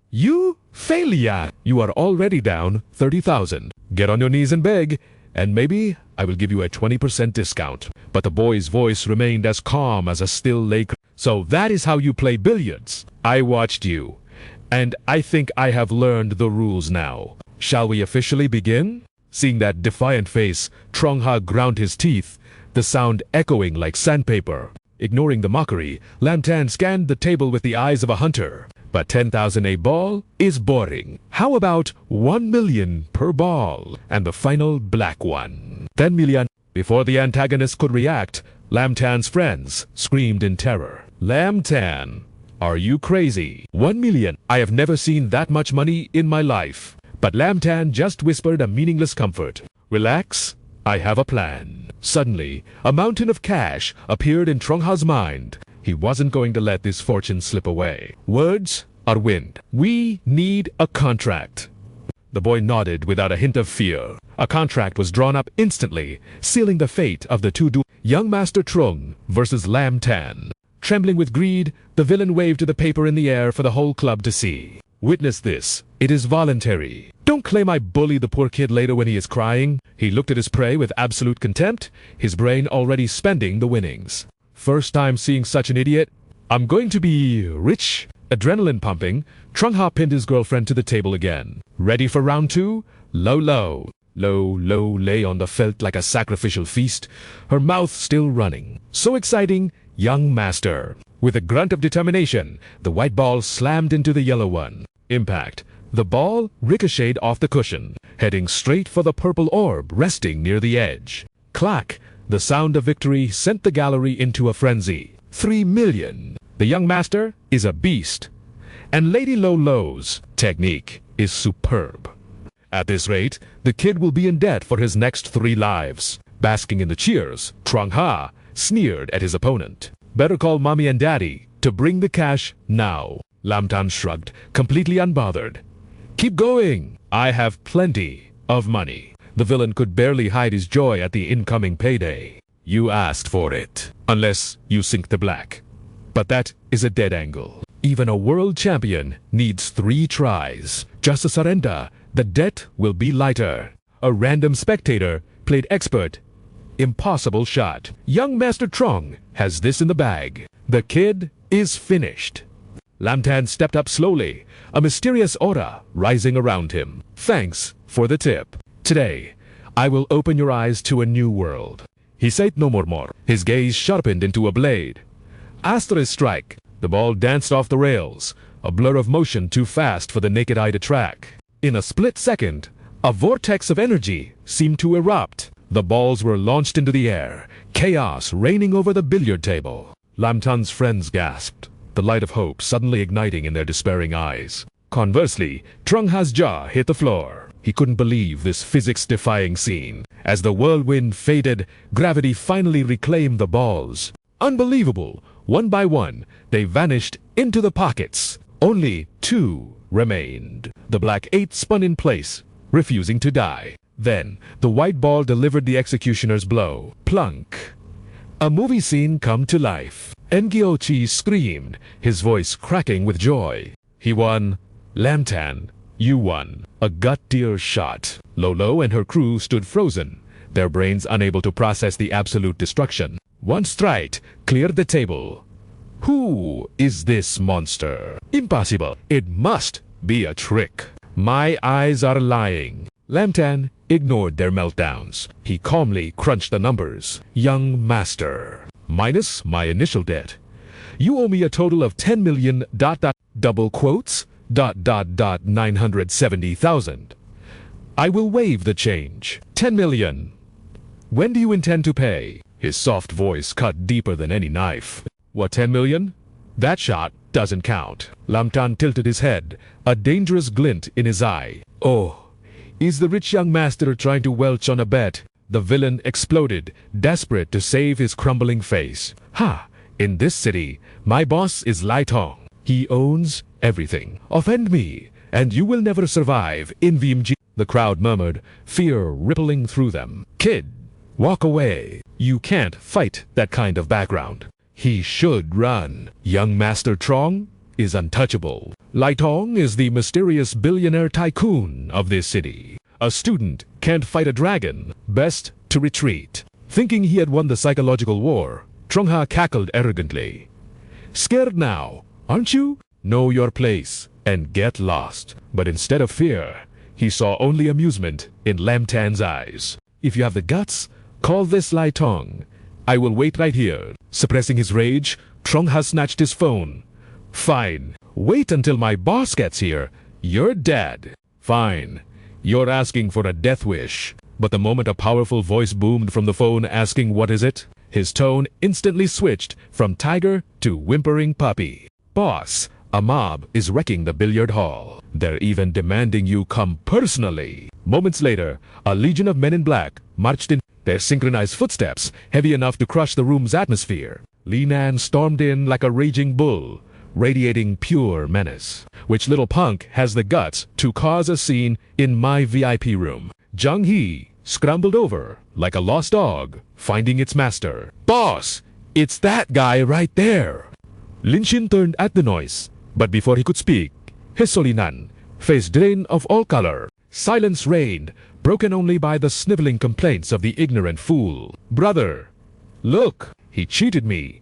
You failure! You are already down 30,000. Get on your knees and beg, and maybe I will give you a 20% discount. But the boy's voice remained as calm as a still lake. So that is how you play billiards. I watched you, and I think I have learned the rules now. Shall we officially begin? Seeing that defiant face, Trungha ground his teeth, the sound echoing like sandpaper. Ignoring the mockery, Lam Tan scanned the table with the eyes of a hunter. but 10,000 a ball is boring. How about 1 million per ball? And the final black one. 10 million. Before the antagonist could react, Lam Tan's friends screamed in terror. Lam Tan, are you crazy? 1 million. I have never seen that much money in my life. But Lam Tan just whispered a meaningless comfort. Relax, I have a plan. Suddenly, a mountain of cash appeared in Trong Ha's mind. He wasn't going to let this fortune slip away. Words are wind. We need a contract. The boy nodded without a hint of fear. A contract was drawn up instantly, sealing the fate of the two Young Master Trong versus Lam Tan. Trembling with greed, the villain waved the paper in the air for the whole club to see. Witness this. It is voluntary. Don't claim I bully the poor kid later when he is crying. He looked at his prey with absolute contempt, his brain already spending the winnings. First time seeing such an idiot. I'm going to be rich. Adrenaline pumping, Trong Ha pinned his girlfriend to the table again. Ready for round two? Lo lay on the felt like a sacrificial feast, her mouth still running. So exciting, young master. With a grunt of determination, the white ball slammed into the yellow one. Impact. The ball ricocheted off the cushion, heading straight for the purple orb resting near the edge. Clack! The sound of victory sent the gallery into a frenzy. 3 million. The young master is a beast. And Lady Lo Lo's technique is superb. At this rate, the kid will be in debt for his next 3 lives. Basking in the cheers, Trong Ha sneered at his opponent. Better call mommy and daddy to bring the cash now. Lam Tan shrugged, completely unbothered. Keep going. I have plenty of money. The villain could barely hide his joy at the incoming payday. You asked for it, unless you sink the black. But that is a dead angle. Even a world champion needs 3 tries. Just to surrender, the debt will be lighter. A random spectator played expert. Impossible shot. Young Master Trong has this in the bag. The kid is finished. Lam Tan stepped up slowly, a mysterious aura rising around him. Thanks for the tip. Today, I will open your eyes to a new world. He said no more. His gaze sharpened into a blade. Asterisk strike. The ball danced off the rails, a blur of motion too fast for the naked eye to track. In a split second, a vortex of energy seemed to erupt. The balls were launched into the air, chaos reigning over the billiard table. Lam Tan's friends gasped, the light of hope suddenly igniting in their despairing eyes. Conversely, Trong Ha's jaw hit the floor. He couldn't believe this physics-defying scene. As the whirlwind faded, gravity finally reclaimed the balls. Unbelievable! One by one, they vanished into the pockets. Only 2 remained. The black 8 spun in place, refusing to die. Then, the white ball delivered the executioner's blow. Plunk! A movie scene come to life. Ngyochi screamed, his voice cracking with joy. He won. Lam Tan, you won. A gut-tier shot. Lolo and her crew stood frozen, their brains unable to process the absolute destruction. One strike cleared the table. Who is this monster? Impossible. It must be a trick. My eyes are lying. Lam Tan ignored their meltdowns. He calmly crunched the numbers. Young master. Minus my initial debt. You owe me a total of 10 million ... double quotes ... 970,000. I will waive the change. 10 million. When do you intend to pay? His soft voice cut deeper than any knife. What, 10 million? That shot doesn't count. Lam Tan tilted his head, a dangerous glint in his eye. Oh, is the rich young master trying to welch on a bet? The villain exploded, desperate to save his crumbling face. Ha! In this city, my boss is Lai Tong. He owns everything. Offend me, and you will never survive in VMG. The crowd murmured, fear rippling through them. Kid, walk away. You can't fight that kind of background. He should run. Young Master Trong is untouchable. Lai Tong is the mysterious billionaire tycoon of this city. A student can't fight a dragon. Best to retreat. Thinking he had won the psychological war, Trong Ha cackled arrogantly. Scared now, aren't you? Know your place and get lost. But instead of fear, he saw only amusement in Lam Tan's eyes. If you have the guts, call this Lai Tong. I will wait right here. Suppressing his rage, Trong Ha snatched his phone. Fine. Wait until my boss gets here. You're dead. Fine. You're asking for a death wish. But the moment a powerful voice boomed from the phone asking what is it, his tone instantly switched from tiger to whimpering puppy. Boss, a mob is wrecking the billiard hall. They're even demanding you come personally. Moments later, a legion of men in black marched in, their synchronized footsteps heavy enough to crush the room's atmosphere. Li Nan stormed in like a raging bull, radiating pure menace. Which little punk has the guts to cause a scene in my VIP room? Zhang He scrambled over like a lost dog, finding its master. Boss, it's that guy right there. Lin Xin turned at the noise, but before he could speak, his Solinan face drained of all color. Silence reigned, broken only by the sniveling complaints of the ignorant fool. Brother, look, he cheated me.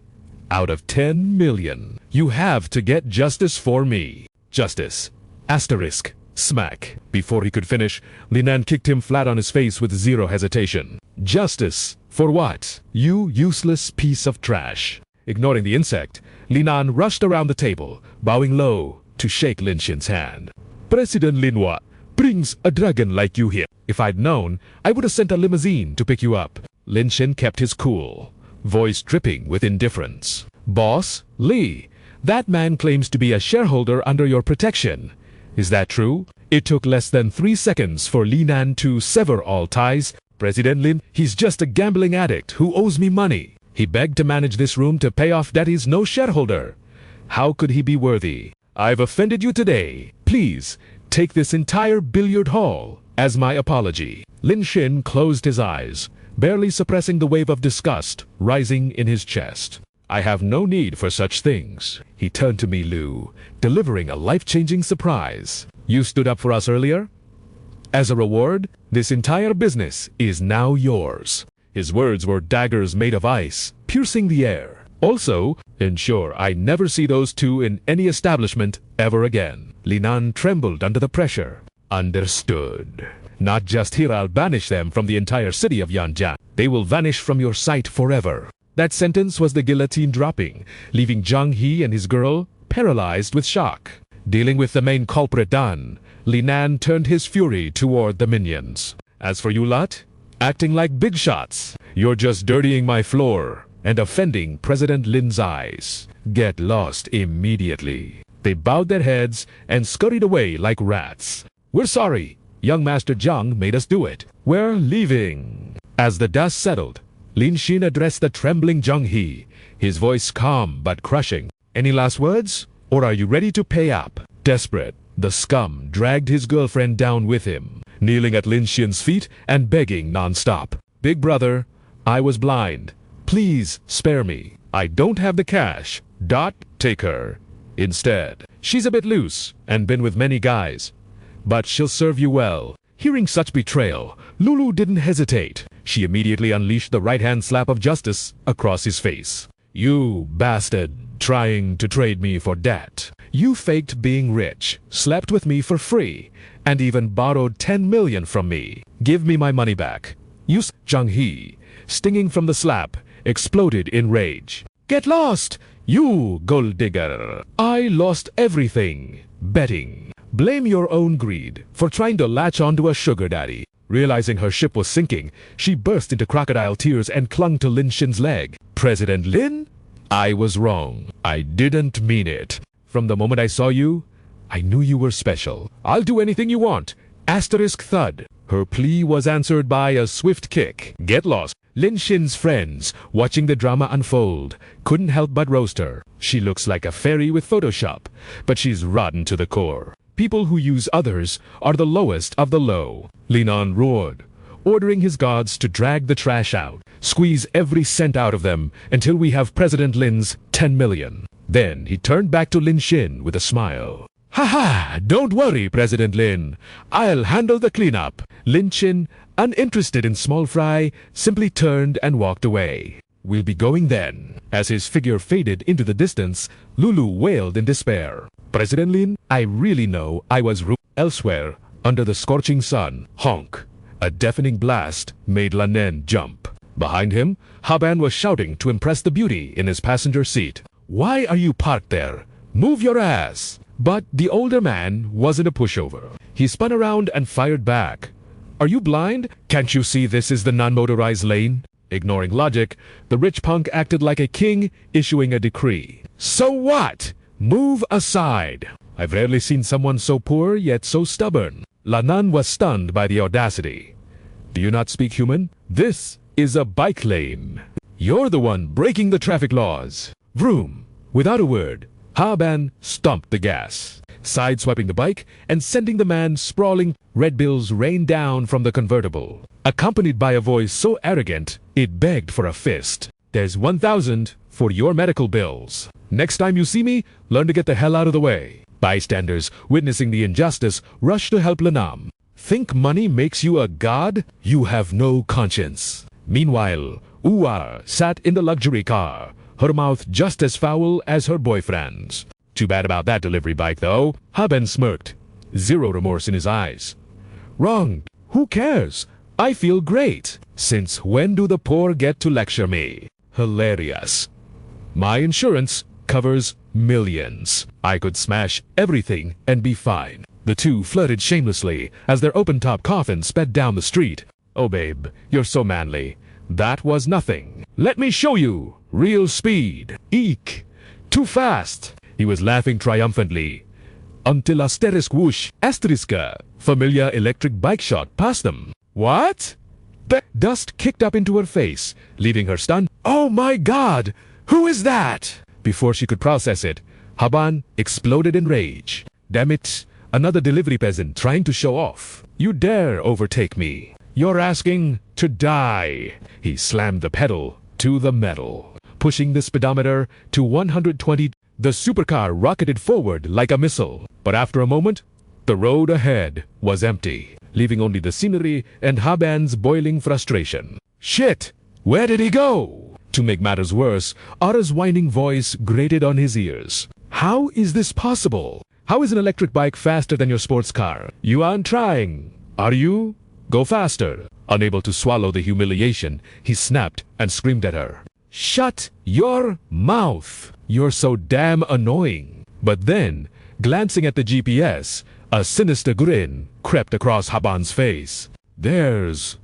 Out of 10 million, you have to get justice for me. Justice. Asterisk. Smack. Before he could finish, Li Nan kicked him flat on his face with zero hesitation. Justice? For what? You useless piece of trash. Ignoring the insect, Li Nan rushed around the table, bowing low to shake Lin Xin's hand. President Linhua brings a dragon like you here. If I'd known, I would have sent a limousine to pick you up. Lin Xin kept his cool, voice dripping with indifference. Boss, Li, that man claims to be a shareholder under your protection. Is that true? It took less than 3 seconds for Li Nan to sever all ties. President Lin, he's just a gambling addict who owes me money. He begged to manage this room to pay off debt he's no shareholder. How could he be worthy? I've offended you today. Please, take this entire billiard hall as my apology. Lin Xin closed his eyes, barely suppressing the wave of disgust rising in his chest. I have no need for such things. He turned to me, Liu, delivering a life-changing surprise. You stood up for us earlier? As a reward, this entire business is now yours. His words were daggers made of ice, piercing the air. Also, ensure I never see those two in any establishment ever again. Li Nan trembled under the pressure. Understood. Not just here, I'll banish them from the entire city of Yanjiang. They will vanish from your sight forever. That sentence was the guillotine dropping, leaving Zhang He and his girl paralyzed with shock. Dealing with the main culprit done, Li Nan turned his fury toward the minions. As for you lot, acting like big shots, you're just dirtying my floor and offending President Lin's eyes. Get lost immediately. They bowed their heads and scurried away like rats. We're sorry. Young Master Zhang made us do it. We're leaving. As the dust settled, Lin Xin addressed the trembling Zhang He, his voice calm but crushing. Any last words? Or are you ready to pay up? Desperate, the scum dragged his girlfriend down with him, kneeling at Lin Xin's feet and begging non-stop. Big brother, I was blind. Please spare me. I don't have the cash. Take her. Instead, she's a bit loose and been with many guys. But she'll serve you well. Hearing such betrayal, Lulu didn't hesitate. She immediately unleashed the right-hand slap of justice across his face. You bastard, trying to trade me for debt. You faked being rich, slept with me for free, and even borrowed 10 million from me. Give me my money back. Zhang He, stinging from the slap, exploded in rage. Get lost, you gold digger. I lost everything. Betting. Blame your own greed for trying to latch onto a sugar daddy. Realizing her ship was sinking, she burst into crocodile tears and clung to Lin Xin's leg. President Lin? I was wrong. I didn't mean it. From the moment I saw you, I knew you were special. I'll do anything you want. Asterisk thud. Her plea was answered by a swift kick. Get lost. Lin Xin's friends, watching the drama unfold, couldn't help but roast her. She looks like a fairy with Photoshop, but she's rotten to the core. People who use others are the lowest of the low. Li Nan roared, ordering his guards to drag the trash out, squeeze every cent out of them until we have President Lin's 10 million. Then he turned back to Lin Xin with a smile. Ha ha! Don't worry, President Lin. I'll handle the cleanup. Lin Xin, uninterested in small fry, simply turned and walked away. We'll be going then. As his figure faded into the distance, Lulu wailed in despair. President Lin, I really know I was rude. Elsewhere, under the scorching sun, honk. A deafening blast made Lanen jump. Behind him, Haban was shouting to impress the beauty in his passenger seat. Why are you parked there? Move your ass. But the older man wasn't a pushover. He spun around and fired back. Are you blind? Can't you see this is the non-motorized lane? Ignoring logic, the rich punk acted like a king issuing a decree. So what? Move aside. I've rarely seen someone so poor yet so stubborn. Lanan was stunned by the audacity. Do you not speak human? This is a bike lane. You're the one breaking the traffic laws. Vroom. Without a word, Ha-ban stomped the gas, sideswiping the bike and sending the man sprawling. Red bills rained down from the convertible, accompanied by a voice so arrogant it begged for a fist. There's 1,000 for your medical bills. Next time you see me, learn to get the hell out of the way. Bystanders, witnessing the injustice, rushed to help Lanam. Think money makes you a god? You have no conscience. Meanwhile, Uwa sat in the luxury car, her mouth just as foul as her boyfriend's. Too bad about that delivery bike, though. Ha-ban smirked, zero remorse in his eyes. Wrong. Who cares? I feel great. Since when do the poor get to lecture me? Hilarious. My insurance covers millions. I could smash everything and be fine. The two flirted shamelessly as their open-top coffin sped down the street. Oh, babe, you're so manly. That was nothing. Let me show you. Real speed. Eek. Too fast. He was laughing triumphantly. Until asterisk whoosh, asteriska, familiar electric bike shot past them. What? The dust kicked up into her face, leaving her stunned. Oh my God! Who is that? Before she could process it, Ha-ban exploded in rage. Damn it, another delivery peasant trying to show off. You dare overtake me. You're asking to die. He slammed the pedal to the metal, pushing the speedometer to 120. The supercar rocketed forward like a missile, but after a moment, the road ahead was empty, leaving only the scenery and Ha-ban's boiling frustration. Shit! Where did he go? To make matters worse, Ara's whining voice grated on his ears. How is this possible? How is an electric bike faster than your sports car? You aren't trying, are you? Go faster. Unable to swallow the humiliation, he snapped and screamed at her. Shut your mouth! You're so damn annoying. But then, glancing at the GPS, a sinister grin crept across Ha-ban's face. There's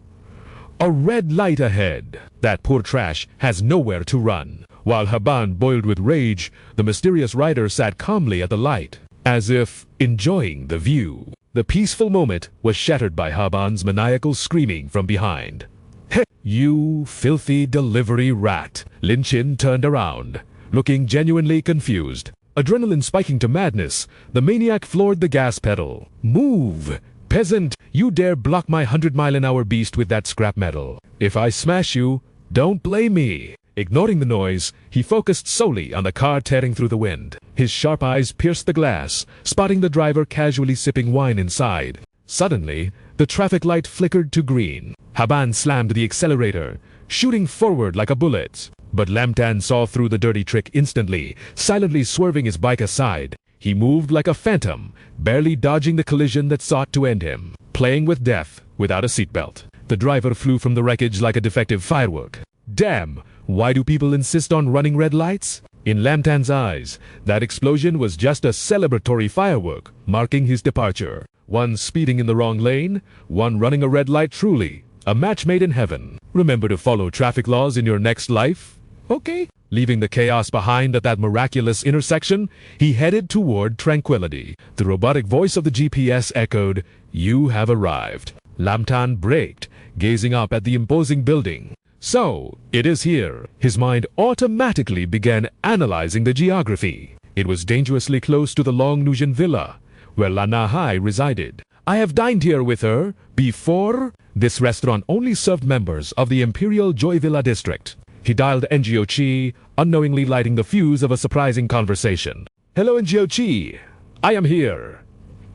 a red light ahead. That poor trash has nowhere to run. While Ha-ban boiled with rage, the mysterious rider sat calmly at the light, as if enjoying the view. The peaceful moment was shattered by Ha-ban's maniacal screaming from behind. Heh, you filthy delivery rat. Lin Chin turned around, looking genuinely confused. Adrenaline spiking to madness, the maniac floored the gas pedal. Move! Peasant, you dare block my 100-mile-an-hour beast with that scrap metal. If I smash you, don't blame me. Ignoring the noise, he focused solely on the car tearing through the wind. His sharp eyes pierced the glass, spotting the driver casually sipping wine inside. Suddenly, the traffic light flickered to green. Ha-ban slammed the accelerator, shooting forward like a bullet. But Lamtan saw through the dirty trick instantly, silently swerving his bike aside. He moved like a phantom, barely dodging the collision that sought to end him, playing with death without a seatbelt. The driver flew from the wreckage like a defective firework. Damn! Why do people insist on running red lights? In Lamtan's eyes, that explosion was just a celebratory firework, marking his departure. One speeding in the wrong lane, one running a red light truly. A match made in heaven. Remember to follow traffic laws in your next life? Okay. Leaving the chaos behind at that miraculous intersection, he headed toward tranquility. The robotic voice of the GPS echoed, "You have arrived." Lamtan braked, gazing up at the imposing building. So, it is here. His mind automatically began analyzing the geography. It was dangerously close to the Long Nujian villa, where Lana Hai resided. I have dined here with her before. This restaurant only served members of the Imperial Joy Villa district. He dialed NGO Chi, unknowingly lighting the fuse of a surprising conversation. Hello, NGO Chi. I am here.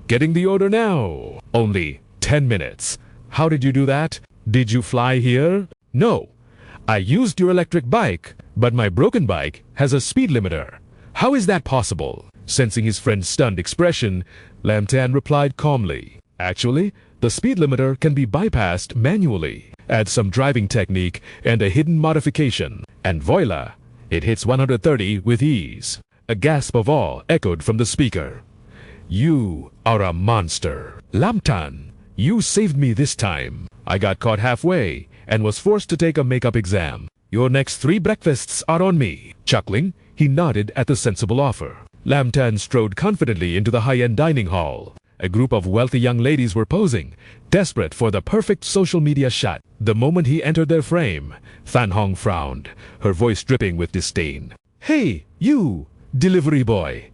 Getting the order now. Only 10 minutes. How did you do that? Did you fly here? No. I used your electric bike, but my broken bike has a speed limiter. How is that possible? Sensing his friend's stunned expression, Lamtan replied calmly. Actually, the speed limiter can be bypassed manually. Add some driving technique and a hidden modification, and voila, it hits 130 with ease. A gasp of awe echoed from the speaker. "You are a monster. Lamtan, you saved me this time. I got caught halfway and was forced to take a makeup exam. Your next 3 breakfasts are on me." Chuckling, he nodded at the sensible offer. Lamtan strode confidently into the high-end dining hall. A group of wealthy young ladies were posing, desperate for the perfect social media shot. The moment he entered their frame, Fan Hong frowned, her voice dripping with disdain. "Hey, you, delivery boy!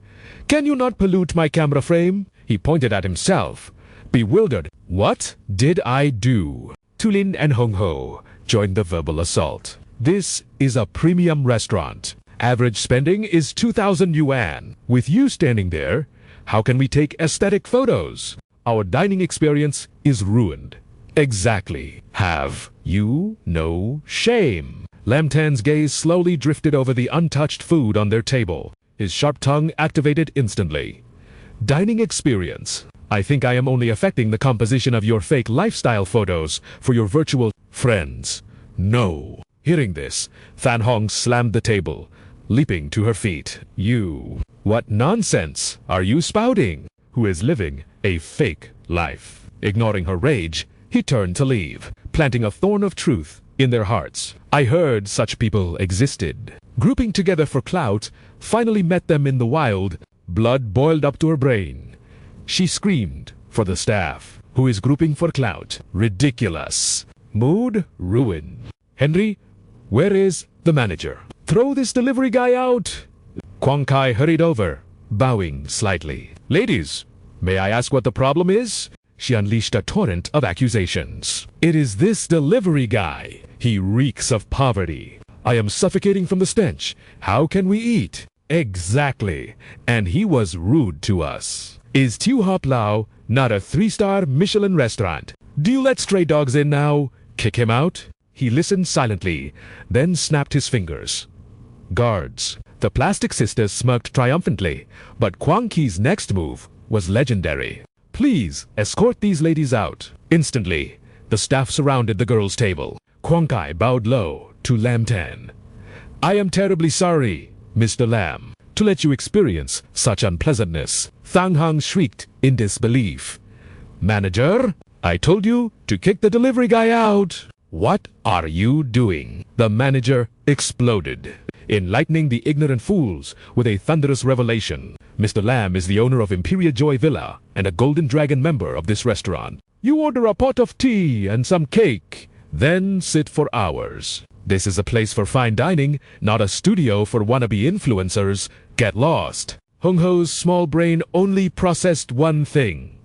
Can you not pollute my camera frame?" He pointed at himself, bewildered. What did I do? Tulin and Hong Ho joined the verbal assault. "This is a premium restaurant. Average spending is 2,000 yuan. With you standing there, how can we take aesthetic photos? Our dining experience is ruined." "Exactly. Have you no shame?" Lamtan's gaze slowly drifted over the untouched food on their table. His sharp tongue activated instantly. "Dining experience. I think I am only affecting the composition of your fake lifestyle photos for your virtual friends. No." Hearing this, Fan Hong slammed the table, leaping to her feet. What nonsense are you spouting? Who is living a fake life?" Ignoring her rage, he turned to leave, planting a thorn of truth in their hearts. "I heard such people existed. Grouping together for clout finally met them in the wild." Blood boiled up to her brain. She screamed for the staff. "Who is grouping for clout? Ridiculous. Mood ruined. Henry, where is the manager? Throw this delivery guy out." Kwang Kai hurried over, bowing slightly. "Ladies, may I ask what the problem is?" She unleashed a torrent of accusations. "It is this delivery guy. He reeks of poverty. I am suffocating from the stench. How can we eat?" "Exactly. And he was rude to us. Is Tu Hop Lao not a 3-star Michelin restaurant? Do you let stray dogs in now? Kick him out?" He listened silently, then snapped his fingers. "Guards." The plastic sisters smirked triumphantly, but Kwang Ki's next move was legendary. "Please escort these ladies out." Instantly, the staff surrounded the girls' table. Kwang Kai bowed low to Lamtan. "I am terribly sorry, Mr. Lam, to let you experience such unpleasantness." Thang Hang shrieked in disbelief. "Manager, I told you to kick the delivery guy out." "What are you doing?" The manager exploded, enlightening the ignorant fools with a thunderous revelation. "Mr. Lam is the owner of Imperial Joy Villa and a Golden Dragon member of this restaurant. You order a pot of tea and some cake, then sit for hours. This is a place for fine dining, not a studio for wannabe influencers. Get lost." Hong Ho's small brain only processed one thing.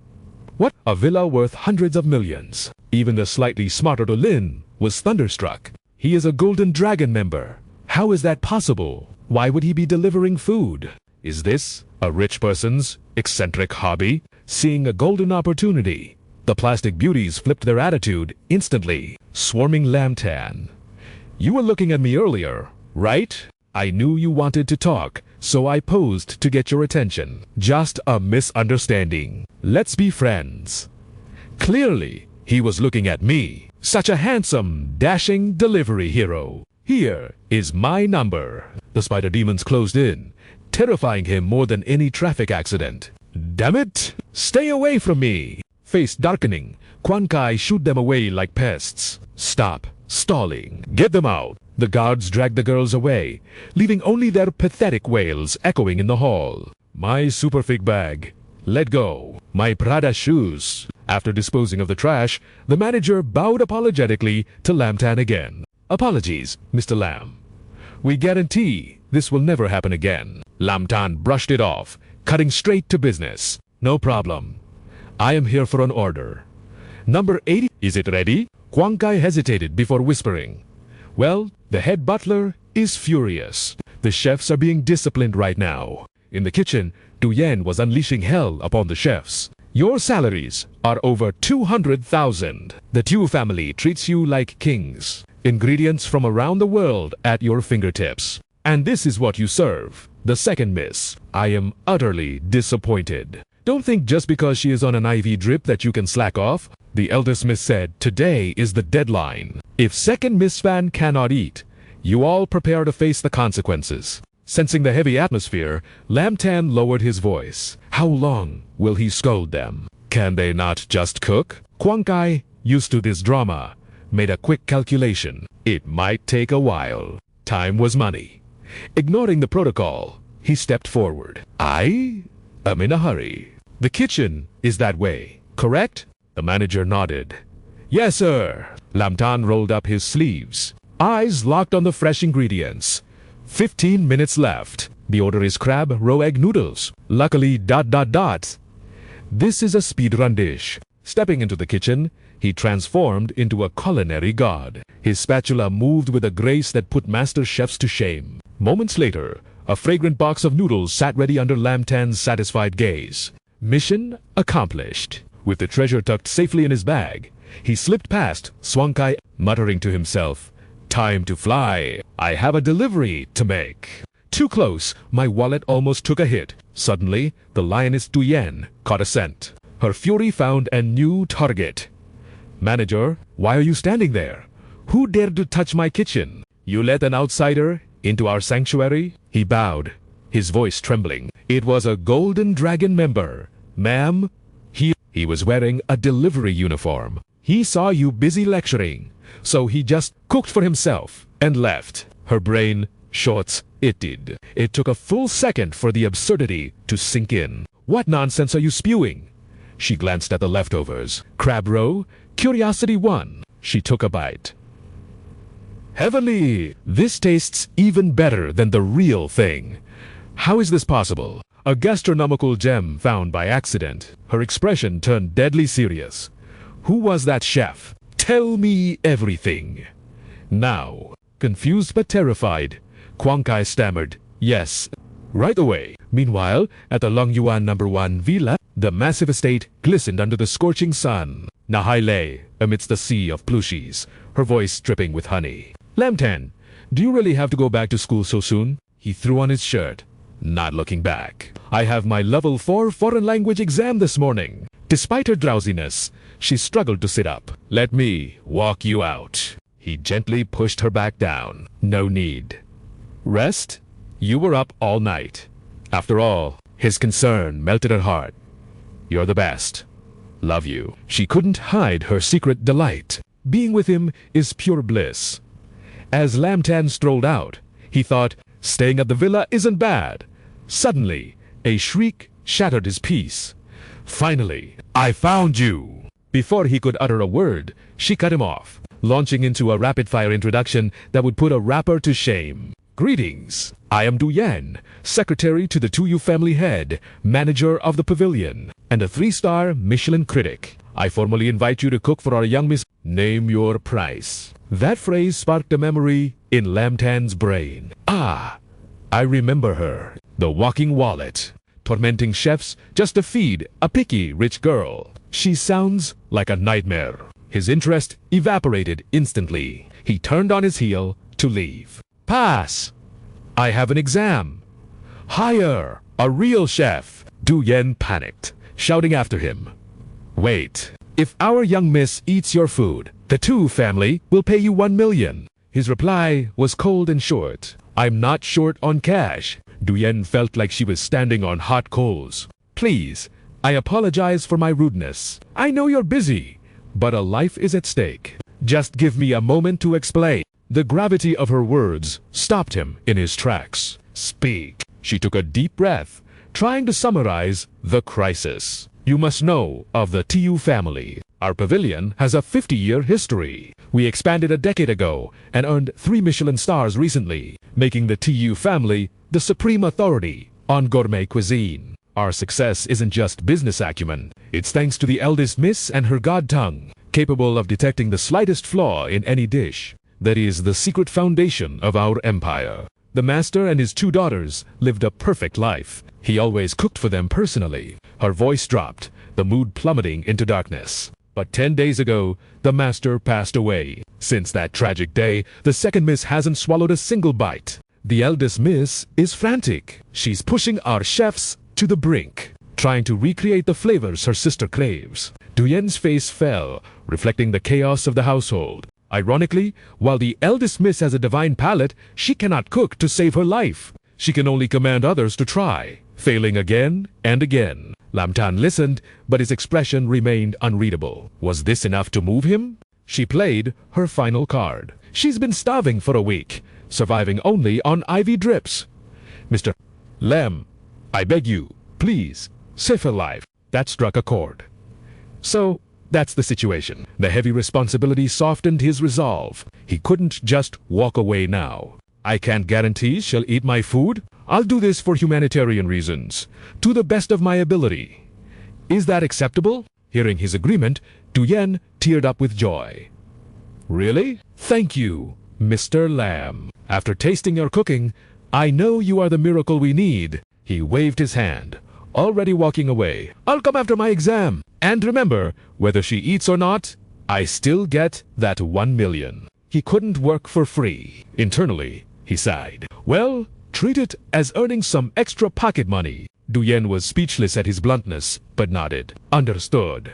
What? A villa worth hundreds of millions. Even the slightly smarter Lin was thunderstruck. He is a Golden Dragon member. How is that possible? Why would he be delivering food? Is this a rich person's eccentric hobby? Seeing a golden opportunity, the plastic beauties flipped their attitude instantly, swarming Lamtan. "You were looking at me earlier, right? I knew you wanted to talk, so I posed to get your attention. Just a misunderstanding. Let's be friends." Clearly, he was looking at me. Such a handsome, dashing delivery hero. "Here is my number." The spider demons closed in, terrifying him more than any traffic accident. "Damn it! Stay away from me!" Face darkening, Quan Kai shooed them away like pests. "Stop stalling. Get them out." The guards dragged the girls away, leaving only their pathetic wails echoing in the hall. "My superfig bag. Let go. My Prada shoes." After disposing of the trash, the manager bowed apologetically to Lamtan again. "Apologies, Mr. Lam. We guarantee this will never happen again." Lamtan brushed it off, cutting straight to business. "No problem. I am here for an order. Number 80, is it ready?" Kwang Kai hesitated before whispering. "Well, the head butler is furious. The chefs are being disciplined right now." In the kitchen, Du Yan was unleashing hell upon the chefs. "Your salaries are over 200,000. The Tu family treats you like kings. Ingredients from around the world at your fingertips. And this is what you serve. The second miss. I am utterly disappointed. Don't think just because she is on an IV drip that you can slack off." The eldest miss said, "Today is the deadline. If second Miss Fan cannot eat, you all prepare to face the consequences." Sensing the heavy atmosphere, Lam Tan lowered his voice. How long will he scold them? Can they not just cook? Kwang Kai, used to this drama, made a quick calculation. It might take a while. Time was money. Ignoring the protocol, he stepped forward. I am in a hurry. The kitchen is that way, correct? The manager nodded. Yes, sir. Lam Tan rolled up his sleeves. Eyes locked on the fresh ingredients. 15 minutes left. The order is crab roe egg noodles. Luckily, ... This is a speedrun dish. Stepping into the kitchen, he transformed into a culinary god. His spatula moved with a grace that put master chefs to shame. Moments later, a fragrant box of noodles sat ready under Lam Tan's satisfied gaze. Mission accomplished. With the treasure tucked safely in his bag, he slipped past Swang Kai, muttering to himself, Time to fly. I have a delivery to make. Too close, my wallet almost took a hit. Suddenly, the lioness Du Yan caught a scent. Her fury found a new target. Manager, why are you standing there? Who dared to touch my kitchen? You let an outsider into our sanctuary? He bowed, his voice trembling. It was a Golden Dragon member. Ma'am, he was wearing a delivery uniform. He saw you busy lecturing, so he just cooked for himself and left. Her brain shorts. It did. It took a full second for the absurdity to sink in. What nonsense are you spewing? She glanced at the leftovers. Crab roe, curiosity 1. She took a bite. Heavenly! This tastes even better than the real thing. How is this possible? A gastronomical gem found by accident. Her expression turned deadly serious. Who was that chef? Tell me everything. Now, confused but terrified, Kwang Kai stammered, Yes, right away. Meanwhile, at the Long Yuan No. 1 villa, the massive estate glistened under the scorching sun. Nahai lay amidst the sea of plushies, her voice dripping with honey. Lam Tan, do you really have to go back to school so soon? He threw on his shirt, not looking back. I have my level 4 foreign language exam this morning. Despite her drowsiness, she struggled to sit up. Let me walk you out. He gently pushed her back down. No need. Rest? You were up all night. After all, his concern melted her heart. You're the best. Love you. She couldn't hide her secret delight. Being with him is pure bliss. As Lam Tan strolled out, he thought, staying at the villa isn't bad. Suddenly, a shriek shattered his peace. Finally, I found you! Before he could utter a word, she cut him off, launching into a rapid-fire introduction that would put a rapper to shame. Greetings. I am Du Yan, secretary to the Tu family head, manager of the pavilion, and a 3-star Michelin critic. I formally invite you to cook for our young miss. Name your price. That phrase sparked a memory in Lam Tan's brain. Ah, I remember her. The walking wallet. Tormenting chefs just to feed a picky rich girl. She sounds like a nightmare. His interest evaporated instantly. He turned on his heel to leave. Pass! I have an exam. Hire a real chef. Du Yan panicked, shouting after him. Wait. If our young miss eats your food, the Tu family will pay you 1 million. His reply was cold and short. I'm not short on cash. Du Yan felt like she was standing on hot coals. Please, I apologize for my rudeness. I know you're busy, but a life is at stake. Just give me a moment to explain. The gravity of her words stopped him in his tracks. Speak. She took a deep breath, trying to summarize the crisis. You must know of the Tu family. Our pavilion has a 50-year history. We expanded a decade ago and earned 3 Michelin stars recently, making the Tu family the supreme authority on gourmet cuisine. Our success isn't just business acumen. It's thanks to the eldest miss and her god tongue, capable of detecting the slightest flaw in any dish. That is the secret foundation of our empire. The master and his 2 daughters lived a perfect life. He always cooked for them personally. Her voice dropped, the mood plummeting into darkness. But 10 days ago, the master passed away. Since that tragic day, the second miss hasn't swallowed a single bite. The eldest miss is frantic. She's pushing our chefs to the brink, trying to recreate the flavors her sister craves. Du Yan's face fell, reflecting the chaos of the household. Ironically, while the eldest miss has a divine palate, she cannot cook to save her life. she can only command others to try, failing again and again. Lam Tan listened, but his expression remained unreadable. Was this enough to move him? She played her final card. She's been starving for a week, surviving only on IV drips. Mr. Lam, I beg you, please, save her life. That struck a chord. So, that's the situation. The heavy responsibility softened his resolve. He couldn't just walk away now. I can't guarantee she'll eat my food. I'll do this for humanitarian reasons, to the best of my ability. Is that acceptable? Hearing his agreement, Du Yan teared up with joy. Really? Thank you, Mr. Lam. After tasting your cooking, I know you are the miracle we need. He waved his hand, already walking away. I'll come after my exam. And remember, whether she eats or not, I still get that 1 million. He couldn't work for free. Internally, he sighed. Well, treat it as earning some extra pocket money. Du Yan was speechless at his bluntness, but nodded. Understood.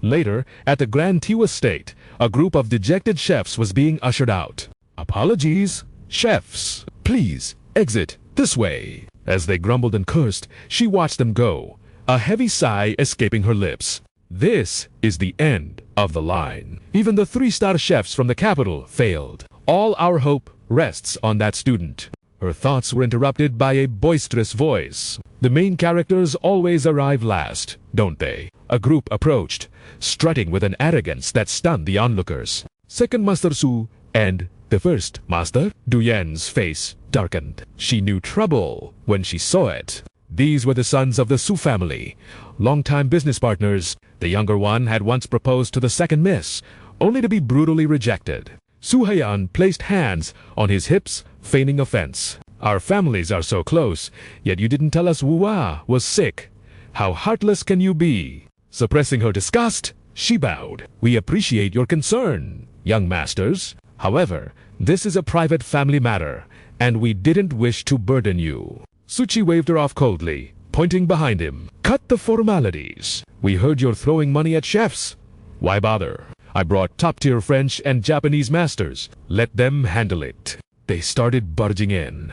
Later, at the Grand Tiu estate, a group of dejected chefs was being ushered out. Apologies, chefs. Please, exit this way. As they grumbled and cursed, she watched them go, a heavy sigh escaping her lips. This is the end of the line. Even the 3-star chefs from the capital failed. All our hope rests on that student. Her thoughts were interrupted by a boisterous voice. The main characters always arrive last, don't they? A group approached, strutting with an arrogance that stunned the onlookers. Second Master Su and the first master. Du Yan's face darkened. She knew trouble when she saw it. These were the sons of the Su family, longtime business partners. The younger one had once proposed to the second miss, only to be brutally rejected. Su Haiyan placed hands on his hips, feigning offense. Our families are so close, yet you didn't tell us Wu was sick. How heartless can you be? Suppressing her disgust, she bowed. We appreciate your concern, young masters. However, this is a private family matter, and we didn't wish to burden you. Suchi waved her off coldly, pointing behind him. Cut the formalities. We heard you're throwing money at chefs. Why bother? I brought top-tier French and Japanese masters. Let them handle it. They started barging in.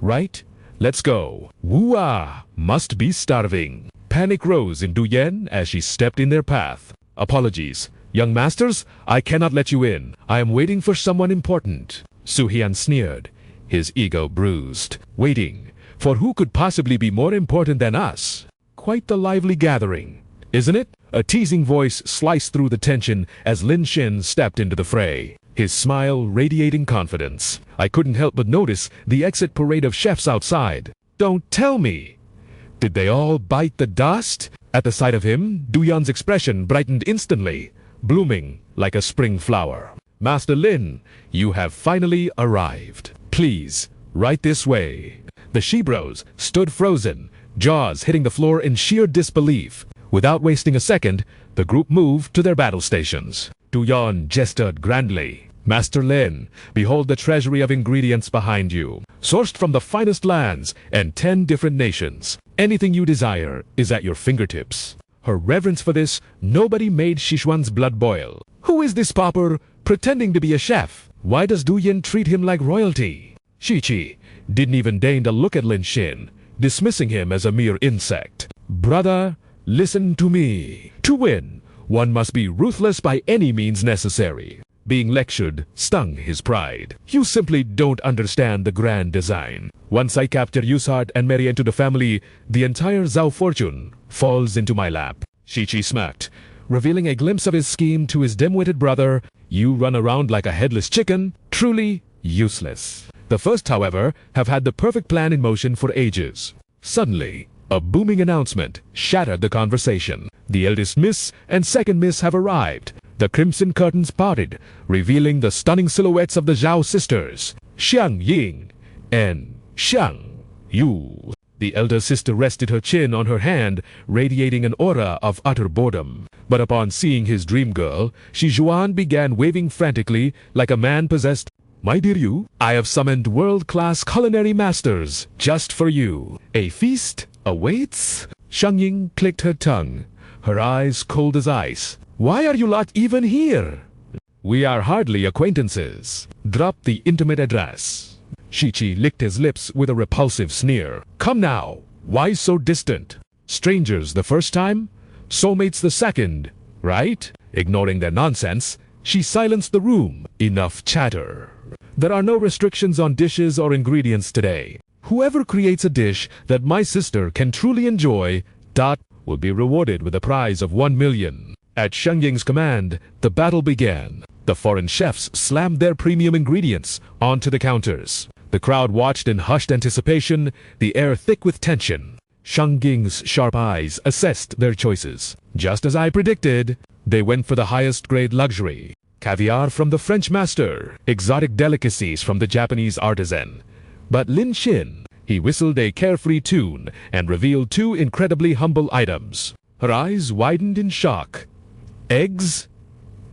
Right? Let's go. Wu must be starving. Panic rose in Du Yan as she stepped in their path. Apologies. Young masters, I cannot let you in. I am waiting for someone important. Su Haiyan sneered, his ego bruised. Waiting? For who could possibly be more important than us? Quite the lively gathering, isn't it? A teasing voice sliced through the tension as Lin Shin stepped into the fray, his smile radiating confidence. I couldn't help but notice the exit parade of chefs outside. Don't tell me! Did they all bite the dust? At the sight of him, Du Yan's expression brightened instantly, blooming like a spring flower. Master Lin, you have finally arrived. Please, right this way. The Shibros stood frozen, jaws hitting the floor in sheer disbelief. Without wasting a second, the group moved to their battle stations. Du Yan gestured grandly. Master Lin, behold the treasury of ingredients behind you, sourced from the finest lands and 10 different nations. Anything you desire is at your fingertips. Her reverence for this, nobody made Sichuan's blood boil. Who is this pauper pretending to be a chef? Why does Du Yan treat him like royalty? Shichi didn't even deign to look at Lin Shin, dismissing him as a mere insect. Brother, listen to me. To win, one must be ruthless by any means necessary. Being lectured stung his pride. You simply don't understand the grand design. Once I capture Yu's heart and marry into the family, the entire Zhao fortune falls into my lap. Shichi smirked, revealing a glimpse of his scheme to his dim-witted brother. You run around like a headless chicken, truly useless. The first, however, have had the perfect plan in motion for ages. Suddenly, a booming announcement shattered the conversation. The eldest miss and second miss have arrived. The crimson curtains parted, revealing the stunning silhouettes of the Zhao sisters, Xiang Ying and Xiang Yu. The elder sister rested her chin on her hand, radiating an aura of utter boredom. But upon seeing his dream girl, Shi Zhuan began waving frantically like a man possessed. My dear Yu, I have summoned world-class culinary masters just for you. A feast awaits? Xiang Ying clicked her tongue, her eyes cold as ice. Why are you lot even here? We are hardly acquaintances. Drop the intimate address. Shichi licked his lips with a repulsive sneer. Come now, why so distant? Strangers the first time? Soulmates the second, right? Ignoring their nonsense, she silenced the room. Enough chatter. There are no restrictions on dishes or ingredients today. Whoever creates a dish that my sister can truly enjoy, will be rewarded with a prize of 1 million. At Sheng Ying's command, the battle began. The foreign chefs slammed their premium ingredients onto the counters. The crowd watched in hushed anticipation, the air thick with tension. Sheng Ying's sharp eyes assessed their choices. Just as I predicted, they went for the highest grade luxury. Caviar from the French master, exotic delicacies from the Japanese artisan. But Lin Xin, he whistled a carefree tune and revealed 2 incredibly humble items. Her eyes widened in shock. Eggs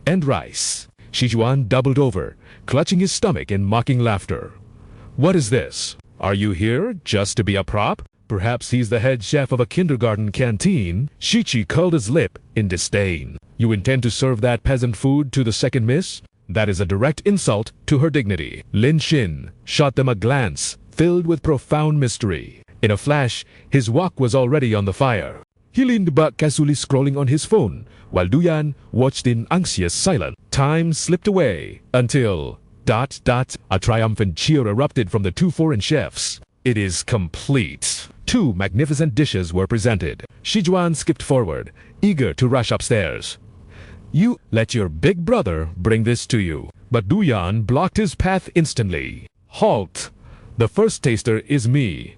and rice. Shijuan doubled over, clutching his stomach in mocking laughter. What is this? Are you here just to be a prop? Perhaps he's the head chef of a kindergarten canteen. Shichi curled his lip in disdain. You intend to serve that peasant food to the second miss? That is a direct insult to her dignity. Lin Xin shot them a glance filled with profound mystery. In a flash, his wok was already on the fire. He leaned back casually scrolling on his phone, while Duyan watched in anxious silence. Time slipped away until... A triumphant cheer erupted from the 2 foreign chefs. It is complete. 2 magnificent dishes were presented. Shijuan skipped forward, eager to rush upstairs. You let your big brother bring this to you. But Duyan blocked his path instantly. Halt! The first taster is me.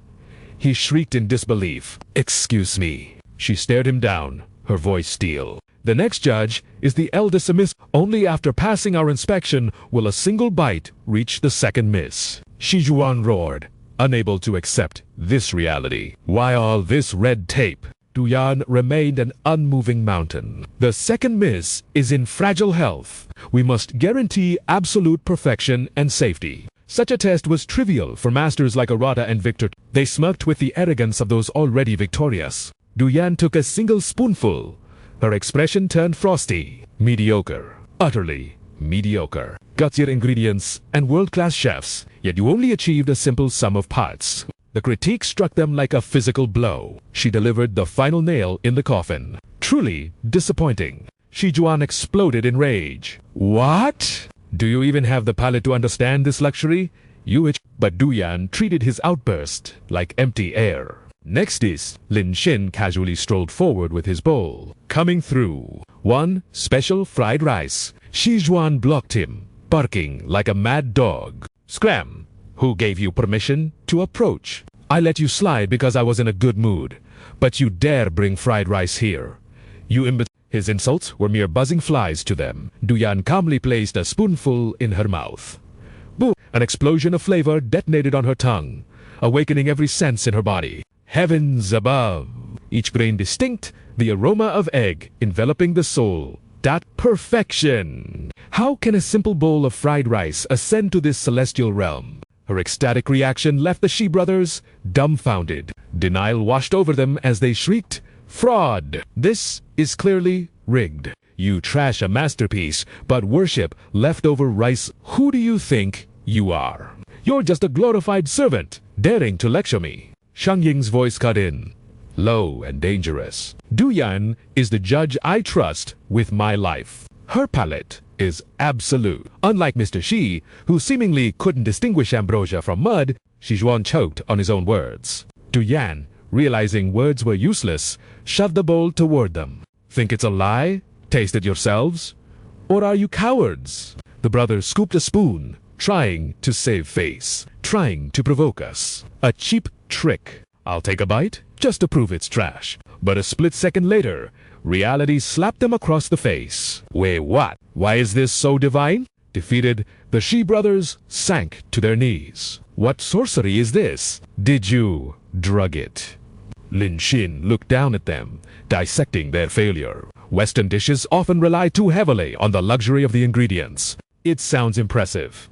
He shrieked in disbelief. Excuse me. She stared him down, her voice steel. The next judge is the eldest miss. Only after passing our inspection will a single bite reach the second miss. Shijuan roared, unable to accept this reality. Why all this red tape? Duyan remained an unmoving mountain. The second miss is in fragile health. We must guarantee absolute perfection and safety. Such a test was trivial for masters like Arata and Victor. They smirked with the arrogance of those already victorious. Duyan took a single spoonful. Her expression turned frosty. Mediocre. Utterly mediocre. Gutsier ingredients and world-class chefs, yet you only achieved a simple sum of parts. The critique struck them like a physical blow. She delivered the final nail in the coffin. Truly disappointing. Shijuan exploded in rage. What? Do you even have the palate to understand this luxury? But Duyan treated his outburst like empty air. Next is, Lin Xin casually strolled forward with his bowl. Coming through. 1 special fried rice. Shijuan blocked him, barking like a mad dog. Scram! Who gave you permission to approach? I let you slide because I was in a good mood. But you dare bring fried rice here. His insults were mere buzzing flies to them. Duyan calmly placed a spoonful in her mouth. Boom! An explosion of flavor detonated on her tongue, awakening every sense in her body. Heavens above! Each grain distinct, the aroma of egg enveloping the soul. That perfection! How can a simple bowl of fried rice ascend to this celestial realm? Her ecstatic reaction left the Shi brothers dumbfounded. Denial washed over them as they shrieked, Fraud! This is clearly rigged. You trash a masterpiece, but worship leftover rice. Who do you think you are? You're just a glorified servant, daring to lecture me. Sheng Ying's voice cut in, low and dangerous. Duyan is the judge I trust with my life. Her palate is absolute. Unlike Mr. Shi, who seemingly couldn't distinguish ambrosia from mud, Shijuan choked on his own words. Duyan, realizing words were useless, shoved the bowl toward them. Think it's a lie? Taste it yourselves? Or are you cowards? The brothers scooped a spoon, trying to save face, trying to provoke us. A cheap trick. I'll take a bite, just to prove it's trash. But a split second later, reality slapped them across the face. Wait, what? Why is this so divine? Defeated, the Shi brothers sank to their knees. What sorcery is this? Did you drug it? Lin Xin looked down at them, dissecting their failure. Western dishes often rely too heavily on the luxury of the ingredients. It sounds impressive,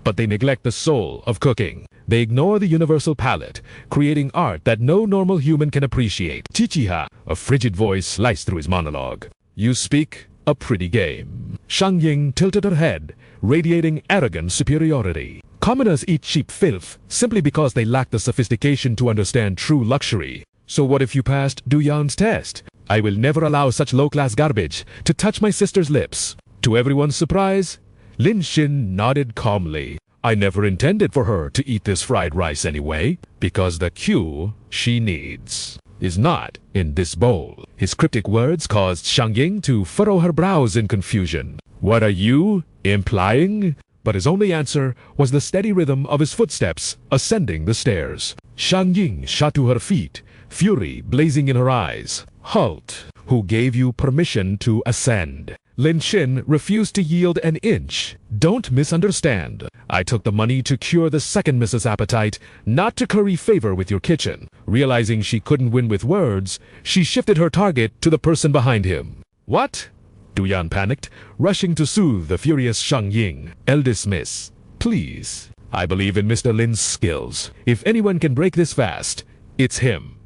but they neglect the soul of cooking. They ignore the universal palate, creating art that no normal human can appreciate. Chichiha, a frigid voice sliced through his monologue. You speak a pretty game. Sheng Ying tilted her head, radiating arrogant superiority. Commoners eat cheap filth simply because they lack the sophistication to understand true luxury. So what if you passed Du Yan's test? I will never allow such low-class garbage to touch my sister's lips. To everyone's surprise, Lin Xin nodded calmly. I never intended for her to eat this fried rice anyway, because the cue she needs is not in this bowl. His cryptic words caused Xiang Ying to furrow her brows in confusion. What are you implying? But his only answer was the steady rhythm of his footsteps ascending the stairs. Xiang Ying shot to her feet, fury blazing in her eyes. Halt! Who gave you permission to ascend? Lin Xin refused to yield an inch. Don't misunderstand. I took the money to cure the second Mrs. Appetite, not to curry favor with your kitchen. Realizing she couldn't win with words, she shifted her target to the person behind him. What? Du Yan panicked, rushing to soothe the furious Xiang Ying. Eldest miss, please. I believe in Mr. Lin's skills. If anyone can break this fast, it's him.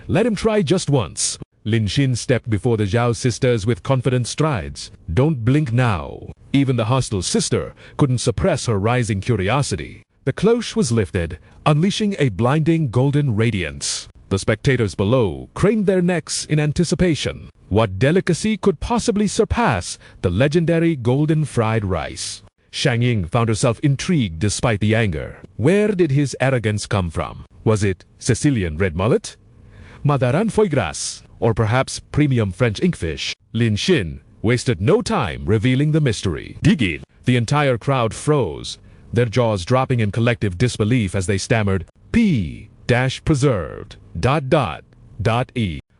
Let him try just once. Lin Xin stepped before the Zhao sisters with confident strides. Don't blink now. Even the hostile sister couldn't suppress her rising curiosity. The cloche was lifted, unleashing a blinding golden radiance. The spectators below craned their necks in anticipation. What delicacy could possibly surpass the legendary golden fried rice? Xiang Ying found herself intrigued despite the anger. Where did his arrogance come from? Was it Sicilian red mullet? Madaran foie gras? Or perhaps premium French inkfish? Lin Xin wasted no time revealing the mystery. Dig it! The entire crowd froze, their jaws dropping in collective disbelief as they stammered, P-preserved, ...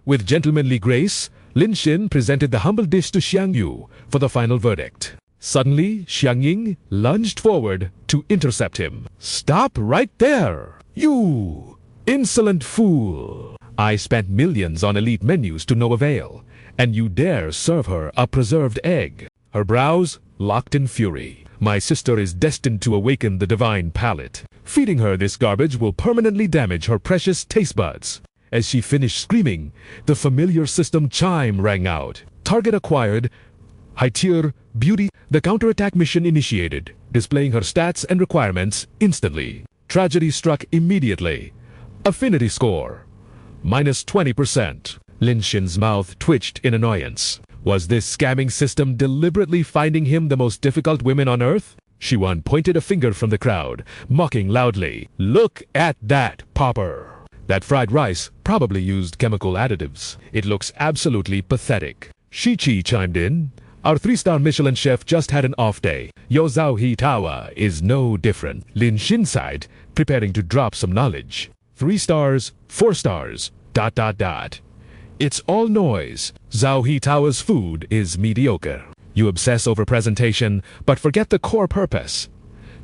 With gentlemanly grace, Lin Xin presented the humble dish to Xiang Yu for the final verdict. Suddenly, Xiang Ying lunged forward to intercept him. Stop right there! You insolent fool! I spent millions on elite menus to no avail, and you dare serve her a preserved egg. Her brows locked in fury. My sister is destined to awaken the divine palate. Feeding her this garbage will permanently damage her precious taste buds. As she finished screaming, the familiar system chime rang out. Target acquired. High-tier beauty. The counterattack mission initiated, displaying her stats and requirements instantly. Tragedy struck immediately. Affinity score minus 20%. Lin Xin's mouth twitched in annoyance. Was this scamming system deliberately finding him the most difficult women on earth? Yuan pointed a finger from the crowd, mocking loudly. Look at that popper. That fried rice probably used chemical additives. It looks absolutely pathetic. Shi Chi chimed in. Our 3-star Michelin chef just had an off day. Yo Zhao He Tawa is no different. Lin Xin sighed, preparing to drop some knowledge. 3 stars, 4 stars, ... It's all noise. Zhao He Tao's food is mediocre. You obsess over presentation, but forget the core purpose.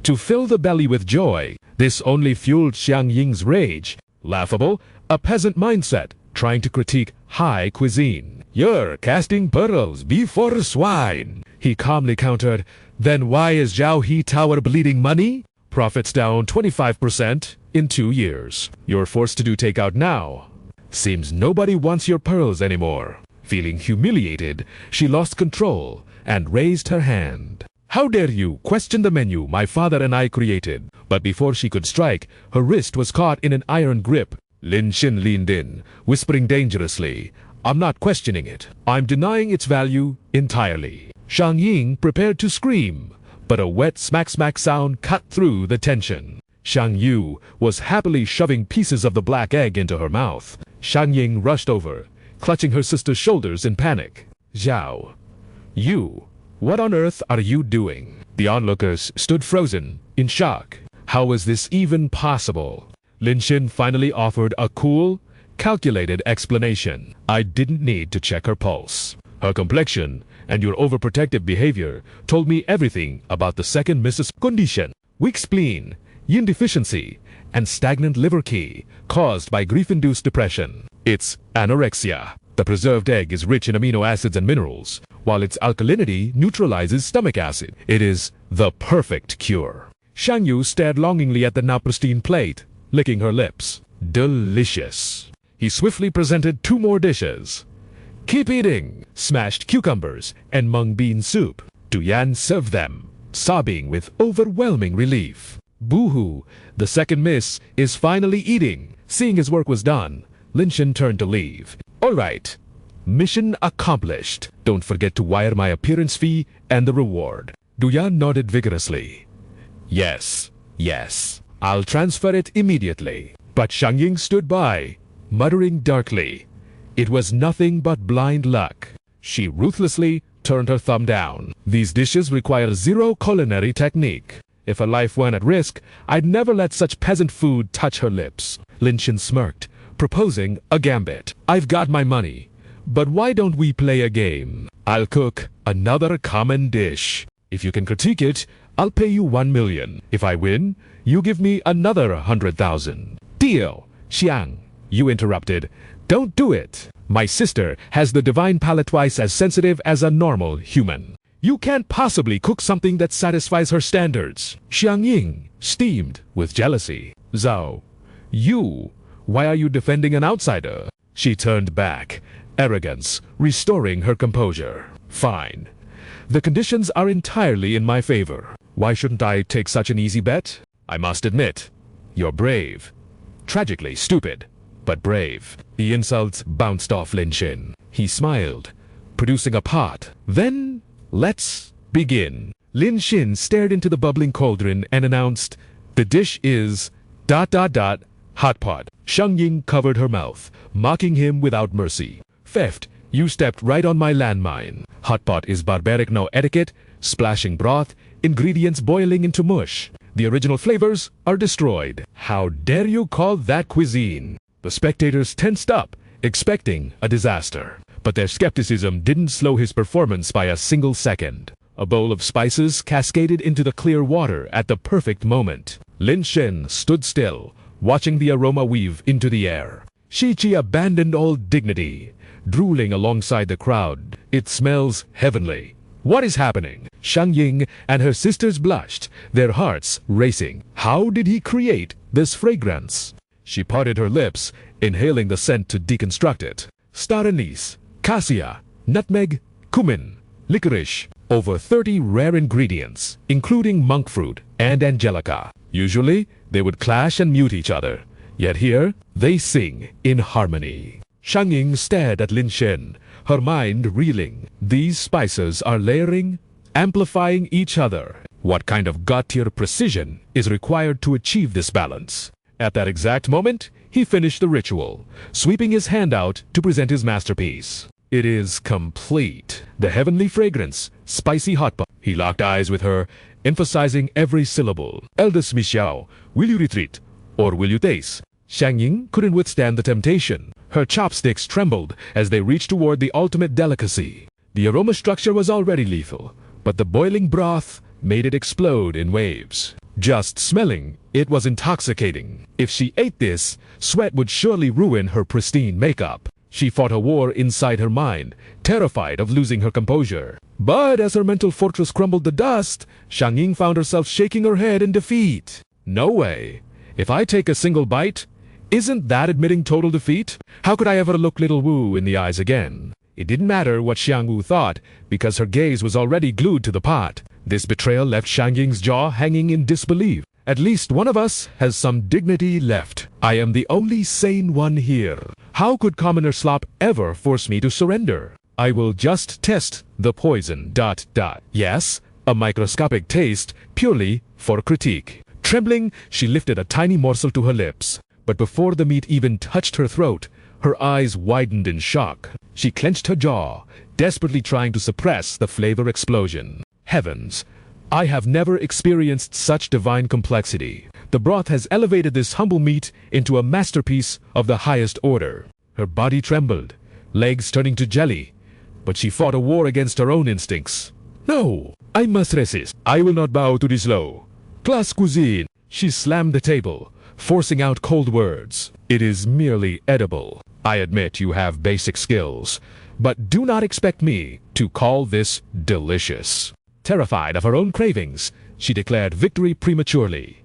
To fill the belly with joy. This only fueled Xiang Ying's rage. Laughable, a peasant mindset, trying to critique high cuisine. You're casting pearls before swine. He calmly countered. Then why is Zhao He Tower bleeding money? Profits down 25% in 2 years. You're forced to do takeout now. Seems nobody wants your pearls anymore. Feeling humiliated, she lost control and raised her hand. How dare you question the menu my father and I created? But before she could strike, her wrist was caught in an iron grip. Lin Xin leaned in, whispering dangerously, I'm not questioning it. I'm denying its value entirely. Xiang Ying prepared to scream, but a wet smack-smack sound cut through the tension. Xiang Yu was happily shoving pieces of the black egg into her mouth. Xiang Ying rushed over, clutching her sister's shoulders in panic. Zhao, you, what on earth are you doing? The onlookers stood frozen, in shock. How was this even possible? Lin Xin finally offered a cool, calculated explanation. I didn't need to check her pulse. Her complexion and your overprotective behavior told me everything about the second Mrs. condition. Weak spleen, yin deficiency, and stagnant liver qi caused by grief-induced depression. It's anorexia. The preserved egg is rich in amino acids and minerals, while its alkalinity neutralizes stomach acid. It is the perfect cure. Xiang Yu stared longingly at the now pristine plate, licking her lips. Delicious. He swiftly presented 2 more dishes. Keep eating. Smashed cucumbers and mung bean soup. Du Yan served them, sobbing with overwhelming relief. Boo-hoo, the second miss is finally eating. Seeing his work was done, Lin Shin turned to leave. All right, mission accomplished. Don't forget to wire my appearance fee and the reward. Du Yan nodded vigorously. Yes, yes, I'll transfer it immediately. But Shang Ying stood by, muttering darkly. It was nothing but blind luck. She ruthlessly turned her thumb down. These dishes require zero culinary technique. If her life weren't at risk, I'd never let such peasant food touch her lips. Lin Shin smirked, proposing a gambit. I've got my money, but why don't we play a game? I'll cook another common dish. If you can critique it, I'll pay you 1 million. If I win, you give me another 100,000. Deal. Xiang, you interrupted. Don't do it. My sister has the divine palate twice as sensitive as a normal human. You can't possibly cook something that satisfies her standards. Xiang Ying steamed with jealousy. Zhao, why are you defending an outsider? She turned back, arrogance restoring her composure. Fine. The conditions are entirely in my favor. Why shouldn't I take such an easy bet? I must admit, you're brave. Tragically stupid, but brave. The insults bounced off Lin Shin. He smiled, producing a pot. Then, let's begin. Lin Shin stared into the bubbling cauldron and announced, the dish is ... hot pot. Shang Ying covered her mouth, mocking him without mercy. Theft, you stepped right on my landmine. Hot pot is barbaric no etiquette, splashing broth, ingredients boiling into mush. The original flavors are destroyed. How dare you call that cuisine? The spectators tensed up, expecting a disaster. But their skepticism didn't slow his performance by a single second. A bowl of spices cascaded into the clear water at the perfect moment. Lin Shin stood still, watching the aroma weave into the air. Shichi abandoned all dignity, drooling alongside the crowd. It smells heavenly. What is happening? Shang Ying and her sisters blushed, their hearts racing. How did he create this fragrance? She parted her lips, inhaling the scent to deconstruct it. Star anise, cassia, nutmeg, cumin, licorice. Over 30 rare ingredients, including monk fruit and angelica. Usually, they would clash and mute each other. Yet here, they sing in harmony. Shang Ying stared at Lin Shin, her mind reeling. These spices are layering, amplifying each other. What kind of god-tier precision is required to achieve this balance? At that exact moment, he finished the ritual, sweeping his hand out to present his masterpiece. It is complete. The heavenly fragrance, spicy hot pot. He locked eyes with her, emphasizing every syllable. Eldest Miss Xiao, will you retreat, or will you taste? Shang Ying couldn't withstand the temptation. Her chopsticks trembled as they reached toward the ultimate delicacy. The aroma structure was already lethal, but the boiling broth made it explode in waves. Just smelling, it was intoxicating. If she ate this, sweat would surely ruin her pristine makeup. She fought a war inside her mind, terrified of losing her composure. But as her mental fortress crumbled to dust, Shang Ying found herself shaking her head in defeat. No way. If I take a single bite, isn't that admitting total defeat? How could I ever look little Wu in the eyes again? It didn't matter what Xiang Wu thought, because her gaze was already glued to the pot. This betrayal left Shang Ying's jaw hanging in disbelief. At least one of us has some dignity left. I am the only sane one here. How could commoner slop ever force me to surrender? I will just test the poison. Yes, a microscopic taste, purely for critique. Trembling, she lifted a tiny morsel to her lips. But before the meat even touched her throat, her eyes widened in shock. She clenched her jaw, desperately trying to suppress the flavor explosion. Heavens! I have never experienced such divine complexity. The broth has elevated this humble meat into a masterpiece of the highest order. Her body trembled, legs turning to jelly, but she fought a war against her own instincts. No, I must resist. I will not bow to this low class cuisine. She slammed the table, forcing out cold words. It is merely edible. I admit you have basic skills, but do not expect me to call this delicious. Terrified of her own cravings, she declared victory prematurely.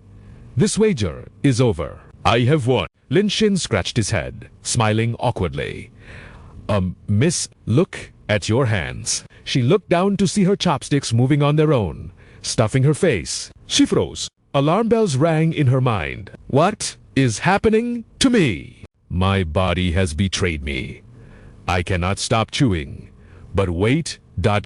This wager is over. I have won. Lin Shin scratched his head, smiling awkwardly. Miss, look at your hands. She looked down to see her chopsticks moving on their own, stuffing her face. She froze. Alarm bells rang in her mind. What is happening to me? My body has betrayed me. I cannot stop chewing. But wait,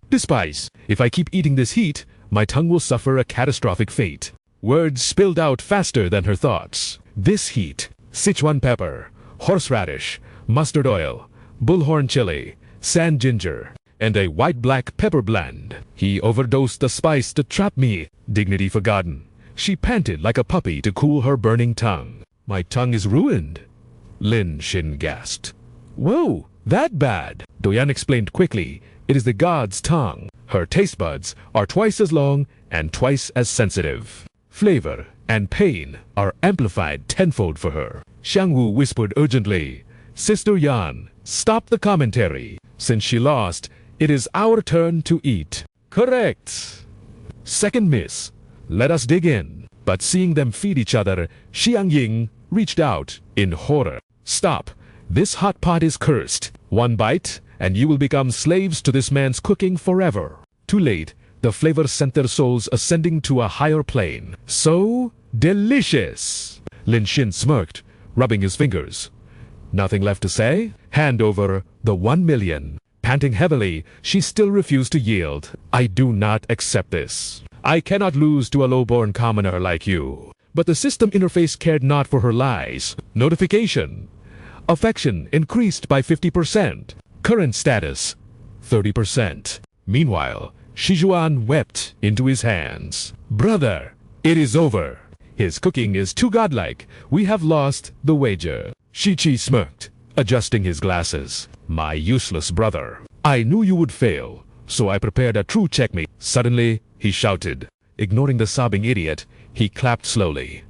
despise. If I keep eating this heat, my tongue will suffer a catastrophic fate. Words spilled out faster than her thoughts. This heat, Sichuan pepper, horseradish, mustard oil, bullhorn chili, sand ginger, and a white-black pepper blend. He overdosed the spice to trap me. Dignity forgotten. She panted like a puppy to cool her burning tongue. My tongue is ruined. Lin Shin gasped. Whoa, that bad? Doyan explained quickly. It is the god's tongue. Her taste buds are twice as long and twice as sensitive. Flavor and pain are amplified tenfold for her. Xiangwu whispered urgently, Sister Yan, stop the commentary. Since she lost, it is our turn to eat. Correct. Second miss. Let us dig in. But seeing them feed each other, Xiang Ying reached out in horror. Stop. This hot pot is cursed. One bite, and you will become slaves to this man's cooking forever. Too late, the flavor sent their souls ascending to a higher plane. So delicious! Lin Shin smirked, rubbing his fingers. Nothing left to say? Hand over the 1 million. Panting heavily, she still refused to yield. I do not accept this. I cannot lose to a low-born commoner like you. But the system interface cared not for her lies. Notification. Affection increased by 50%. Current status, 30%. Meanwhile, Shijuan wept into his hands. Brother, it is over. His cooking is too godlike. We have lost the wager. Shichi smirked, adjusting his glasses. My useless brother. I knew you would fail, so I prepared a true checkmate. Suddenly, he shouted. Ignoring the sobbing idiot, he clapped slowly.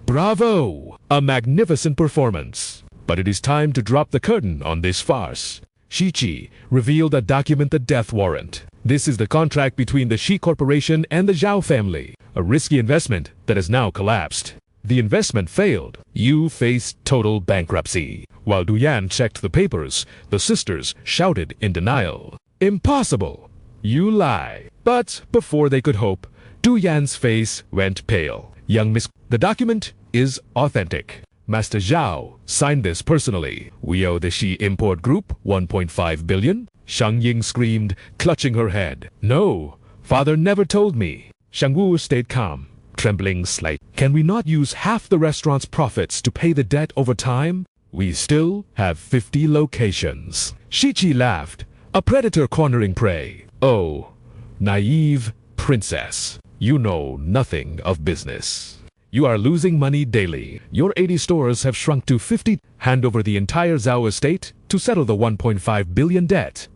Bravo! A magnificent performance. But it is time to drop the curtain on this farce. Shichi revealed a document, the death warrant. This is the contract between the Shi Corporation and the Zhao family, a risky investment that has now collapsed. The investment failed. You faced total bankruptcy. While Duyan checked the papers, the sisters shouted in denial. Impossible! You lie. But before they could hope, Duyan's face went pale. Young Miss, the document is authentic. Master Zhao signed this personally. We owe the Shi Import Group 1.5 billion. Xiang Ying screamed, clutching her head. No, father never told me. Xiangwu stayed calm, trembling slightly. Can we not use half the restaurant's profits to pay the debt over time? We still have 50 locations. Shichi laughed, a predator cornering prey. Oh, naive princess. You know nothing of business. You are losing money daily. Your 80 stores have shrunk to 50. Hand over the entire Zhao estate to settle the 1.5 billion debt.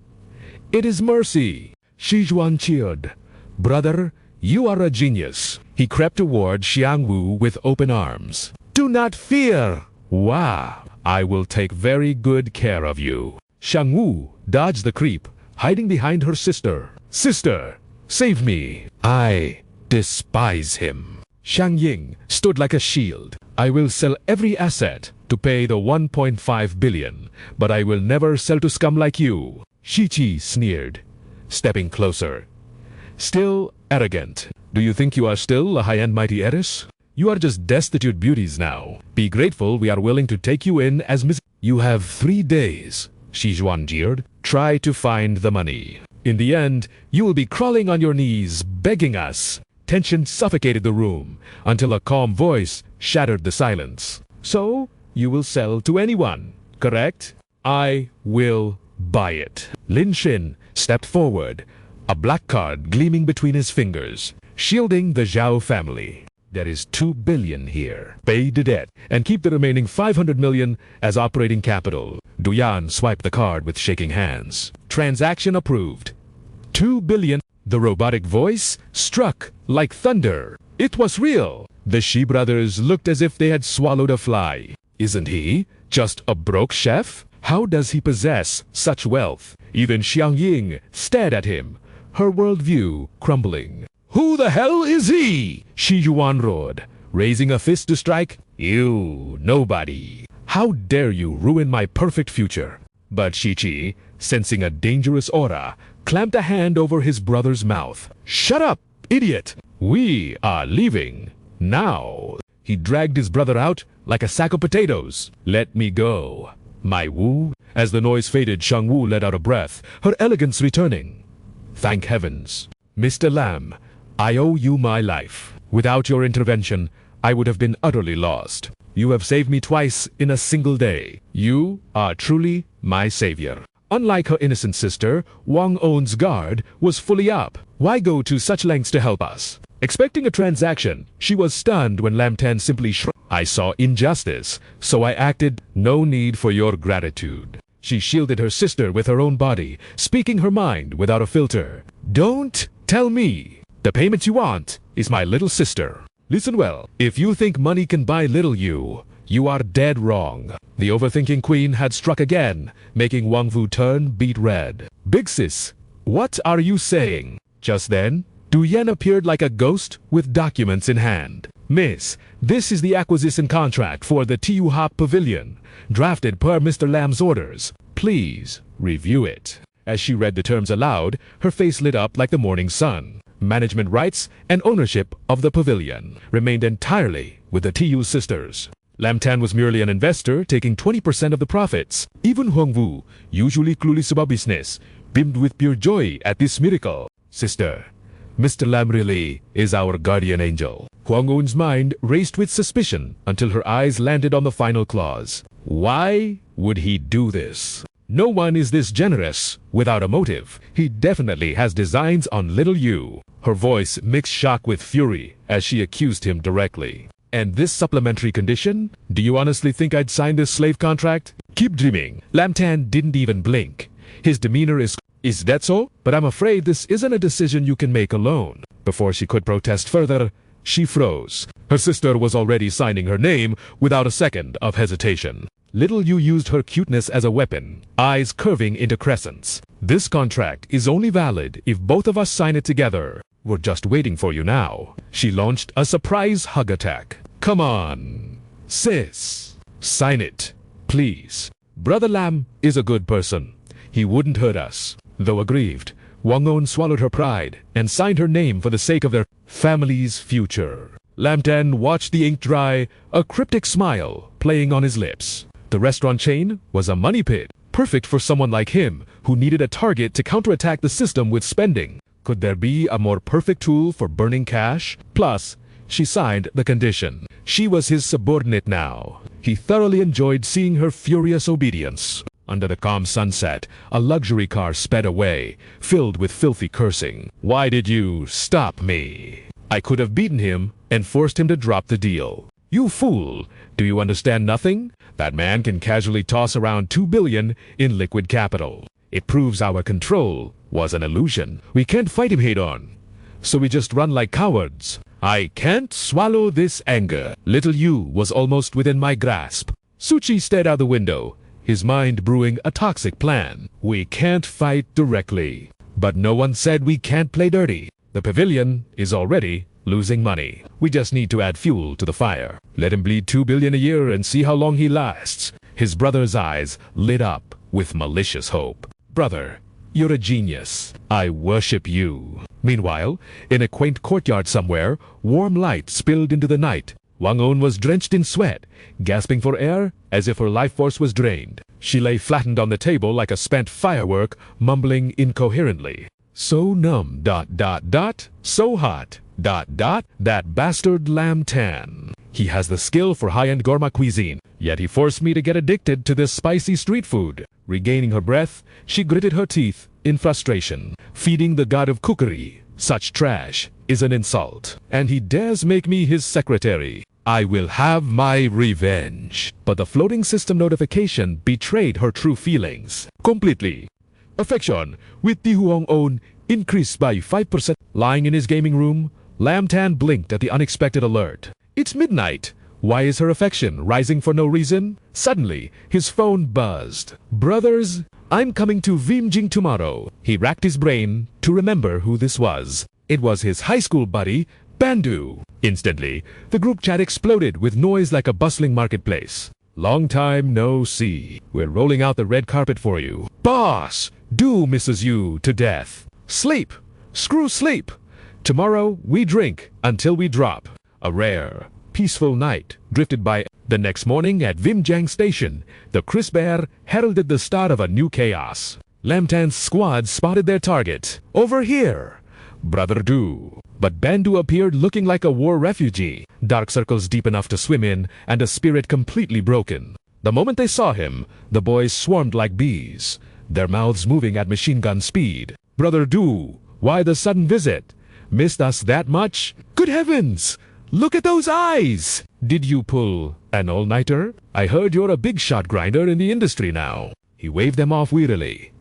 It is mercy. Shijuan cheered. Brother, you are a genius. He crept toward Xiangwu with open arms. Do not fear. Wow, I will take very good care of you. Xiangwu dodged the creep, hiding behind her sister. Sister, save me. I despise him. Xiang Ying stood like a shield. I will sell every asset to pay the 1.5 billion, but I will never sell to scum like you. Shichi sneered, stepping closer. Still arrogant. Do you think you are still a high-end mighty heiress? You are just destitute beauties now. Be grateful we are willing to take you in as Miss. You have 3 days, Shijuan jeered. Try to find the money. In the end, you will be crawling on your knees, begging us. Tension suffocated the room until a calm voice shattered the silence. So, you will sell to anyone, correct? I will buy it. Lin Shin stepped forward, a black card gleaming between his fingers, shielding the Zhao family. There is 2 billion here. Pay the debt and keep the remaining 500 million as operating capital. Duyan swiped the card with shaking hands. Transaction approved. 2 billion. The robotic voice struck like thunder. It was real. The Shi brothers looked as if they had swallowed a fly. Isn't he just a broke chef? How does he possess such wealth? Even Xiang Ying stared at him, her worldview crumbling. Who the hell is he? Shi Yuan roared, raising a fist to strike. You, nobody. How dare you ruin my perfect future? But Shichi, sensing a dangerous aura, clamped a hand over his brother's mouth. Shut up, idiot! We are leaving Now, he dragged his brother out like a sack of potatoes. Let me go. My Wu. As the noise faded, Shang Wu let out a breath, her elegance returning. Thank heavens. Mr. Lam, I owe you my life. Without your intervention, I would have been utterly lost. You have saved me twice in a single day. You are truly my savior. Unlike her innocent sister, Wang On's guard was fully up. Why go to such lengths to help us? Expecting a transaction, she was stunned when Lam Tan simply shrugged. I saw injustice, so I acted. No need for your gratitude. She shielded her sister with her own body, speaking her mind without a filter. Don't tell me. The payment you want is my little sister. Listen well. If you think money can buy little you, you are dead wrong. The overthinking queen had struck again, making Wang Fu turn beet red. Big sis, what are you saying? Just then, Du Yan appeared like a ghost with documents in hand. Miss, this is the acquisition contract for the Tu Hop Pavilion, drafted per Mr. Lam's orders. Please review it. As she read the terms aloud, her face lit up like the morning sun. Management rights and ownership of the pavilion remained entirely with the Tu sisters. Lam Tan was merely an investor, taking 20% of the profits. Even Huang Wu, usually clueless about business, beamed with pure joy at this miracle. Sister, Mr. Lam really is our guardian angel. Huang On's mind raced with suspicion until her eyes landed on the final clause. Why would he do this? No one is this generous without a motive. He definitely has designs on little you. Her voice mixed shock with fury as she accused him directly. And this supplementary condition? Do you honestly think I'd sign this slave contract? Keep dreaming. Lam Tan didn't even blink. His demeanor is that so? But I'm afraid this isn't a decision you can make alone. Before she could protest further, she froze. Her sister was already signing her name without a second of hesitation. Little Yu used her cuteness as a weapon, eyes curving into crescents. This contract is only valid if both of us sign it together. We're just waiting for you now. She launched a surprise hug attack. Come on, sis. Sign it, please. Brother Lam is a good person. He wouldn't hurt us. Though aggrieved, Wang On swallowed her pride and signed her name for the sake of their family's future. Lam Tan watched the ink dry, a cryptic smile playing on his lips. The restaurant chain was a money pit, perfect for someone like him who needed a target to counterattack the system with spending. Could there be a more perfect tool for burning cash? Plus, she signed the condition. She was his subordinate now. He thoroughly enjoyed seeing her furious obedience. Under the calm sunset, a luxury car sped away, filled with filthy cursing. Why did you stop me? I could have beaten him and forced him to drop the deal. You fool! Do you understand nothing? That man can casually toss around 2 billion in liquid capital. It proves our control was an illusion. We can't fight him head-on, so we just run like cowards. I can't swallow this anger. Little Yu was almost within my grasp. Suchi stared out the window, his mind brewing a toxic plan. We can't fight directly, but no one said we can't play dirty. The pavilion is already losing money. We just need to add fuel to the fire. Let him bleed 2 billion a year and see how long he lasts. His brother's eyes lit up with malicious hope. Brother, you're a genius. I worship you. Meanwhile, in a quaint courtyard somewhere, warm light spilled into the night. Wang On was drenched in sweat, gasping for air as if her life force was drained. She lay flattened on the table like a spent firework, mumbling incoherently. So numb, so hot, that bastard Lam Tan. He has the skill for high-end gourmet cuisine, yet he forced me to get addicted to this spicy street food. Regaining her breath, she gritted her teeth in frustration. Feeding the god of cookery such trash is an insult, and he dares make me his secretary. I will have my revenge. But the floating system notification betrayed her true feelings completely. Affection with Di Huang On increased by 5%. Lying in his gaming room, Lam Tan blinked at the unexpected alert. It's midnight. Why is her affection rising for no reason? Suddenly, his phone buzzed. Brothers, I'm coming to Vimjing tomorrow. He racked his brain to remember who this was. It was his high school buddy, Bandu. Instantly, the group chat exploded with noise like a bustling marketplace. Long time no see. We're rolling out the red carpet for you. Boss, do misses you to death. Sleep. Screw sleep. Tomorrow, we drink until we drop. A rare, peaceful night drifted by. The next morning at Vimjiang Station, the crisp air heralded the start of a new chaos. Lam Tan's squad spotted their target. Over here! Brother Du. But Bandu appeared looking like a war refugee, dark circles deep enough to swim in, and a spirit completely broken. The moment they saw him, the boys swarmed like bees, their mouths moving at machine gun speed. Brother Du, why the sudden visit? Missed us that much? Good heavens! Look at those eyes! Did you pull an all-nighter? I heard you're a big shot grinder in the industry now. He waved them off wearily.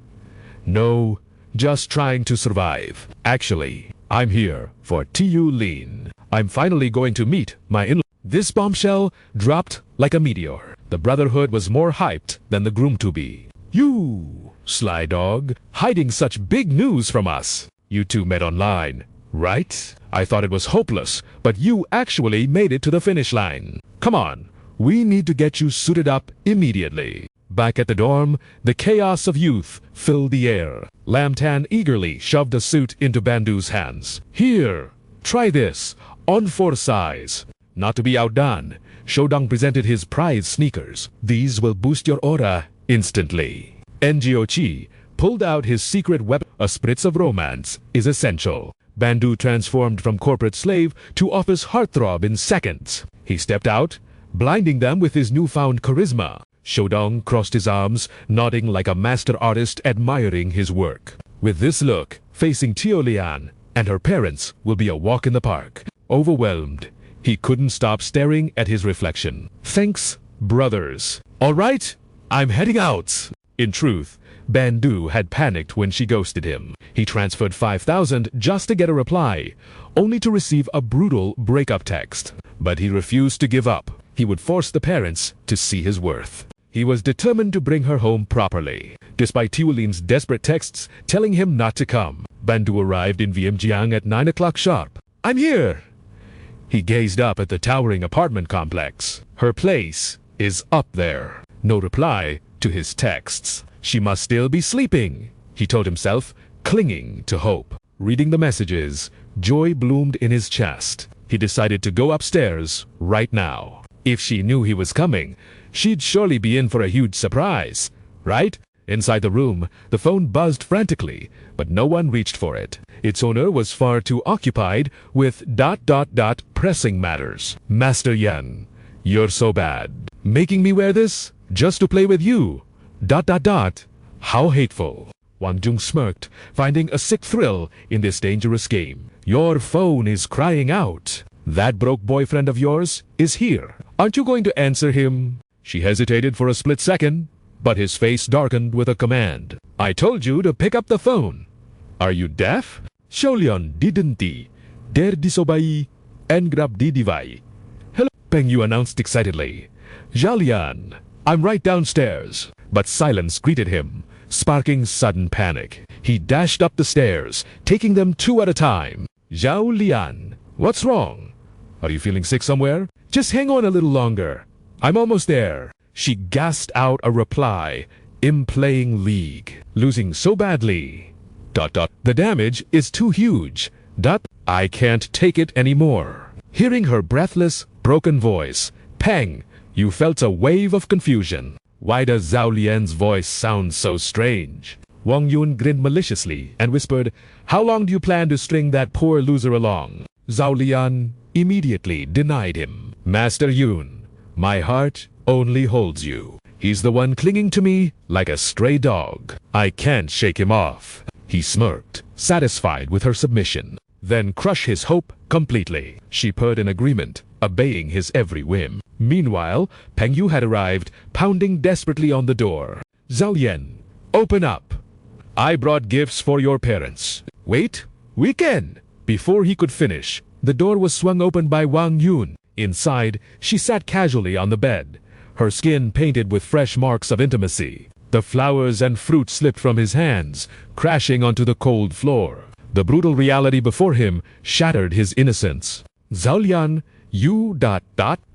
No, just trying to survive. Actually, I'm here for Tu Lin. I'm finally going to meet my in-law. This bombshell dropped like a meteor. The Brotherhood was more hyped than the groom-to-be. You, sly dog, hiding such big news from us. You two met online, right? I thought it was hopeless, but you actually made it to the finish line. Come on, we need to get you suited up immediately. Back at the dorm, the chaos of youth filled the air. Lam Tan eagerly shoved a suit into Bandu's hands. Here, try this, on 4 size. Not to be outdone, Shodong presented his prize sneakers. These will boost your aura instantly. Ngo Chi pulled out his secret weapon. A spritz of romance is essential. Bandu transformed from corporate slave to office heartthrob in seconds. He stepped out, blinding them with his newfound charisma. Shodong crossed his arms, nodding like a master artist admiring his work. With this look, facing Tio Lian and her parents will be a walk in the park. Overwhelmed, he couldn't stop staring at his reflection. Thanks, brothers. All right, I'm heading out. In truth, Bandu had panicked when she ghosted him. He transferred 5,000 just to get a reply, only to receive a brutal breakup text. But he refused to give up. He would force the parents to see his worth. He was determined to bring her home properly. Despite Tiulin's desperate texts telling him not to come, Bandu arrived in Vientiane at 9 o'clock sharp. I'm here! He gazed up at the towering apartment complex. Her place is up there. No reply to his texts. She must still be sleeping, he told himself, clinging to hope. Reading the messages, joy bloomed in his chest. He decided to go upstairs right now. If she knew he was coming, she'd surely be in for a huge surprise, right? Inside the room, the phone buzzed frantically, but no one reached for it. Its owner was far too occupied with ... pressing matters. Master Yan, you're so bad. Making me wear this just to play with you. ... How hateful. Wang Jung smirked, finding a sick thrill in this dangerous game. Your phone is crying out. That broke boyfriend of yours is here. Aren't you going to answer him? She hesitated for a split second, but his face darkened with a command. I told you to pick up the phone. Are you deaf? Xiaolian didn't dare disobey and grab the device. Hello, Peng Yu announced excitedly. Zhaolian, I'm right downstairs. But silence greeted him, sparking sudden panic. He dashed up the stairs, taking them 2 at a time. Zhao Lian, what's wrong? Are you feeling sick somewhere? Just hang on a little longer. I'm almost there. She gasped out a reply, in playing league, losing so badly. ... The damage is too huge. ... I can't take it anymore. Hearing her breathless, broken voice, Peng, you felt a wave of confusion. Why does Zhao Lian's voice sound so strange? Wang Yun grinned maliciously and whispered, How long do you plan to string that poor loser along? Zhao Lian immediately denied him. Master Yun, my heart only holds you. He's the one clinging to me like a stray dog. I can't shake him off. He smirked, satisfied with her submission. Then crush his hope completely. She purred in agreement, obeying his every whim. Meanwhile, Peng Yu had arrived, pounding desperately on the door. Zhao Lian, open up. I brought gifts for your parents. Wait, we can. Before he could finish, the door was swung open by Wang Yun. Inside, she sat casually on the bed, her skin painted with fresh marks of intimacy. The flowers and fruit slipped from his hands, crashing onto the cold floor. The brutal reality before him shattered his innocence. Zhao Lian, you ...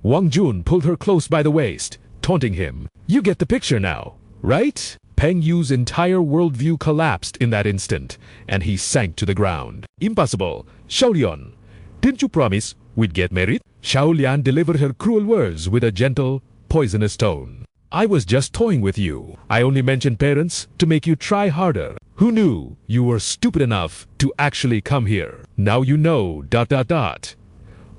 Wang Jun pulled her close by the waist, taunting him. You get the picture now, right? Peng Yu's entire worldview collapsed in that instant, and he sank to the ground. Impossible. Xiaolian, didn't you promise we'd get married? Xiao Lian delivered her cruel words with a gentle, poisonous tone. I was just toying with you. I only mentioned parents to make you try harder. Who knew you were stupid enough to actually come here? Now you know, ...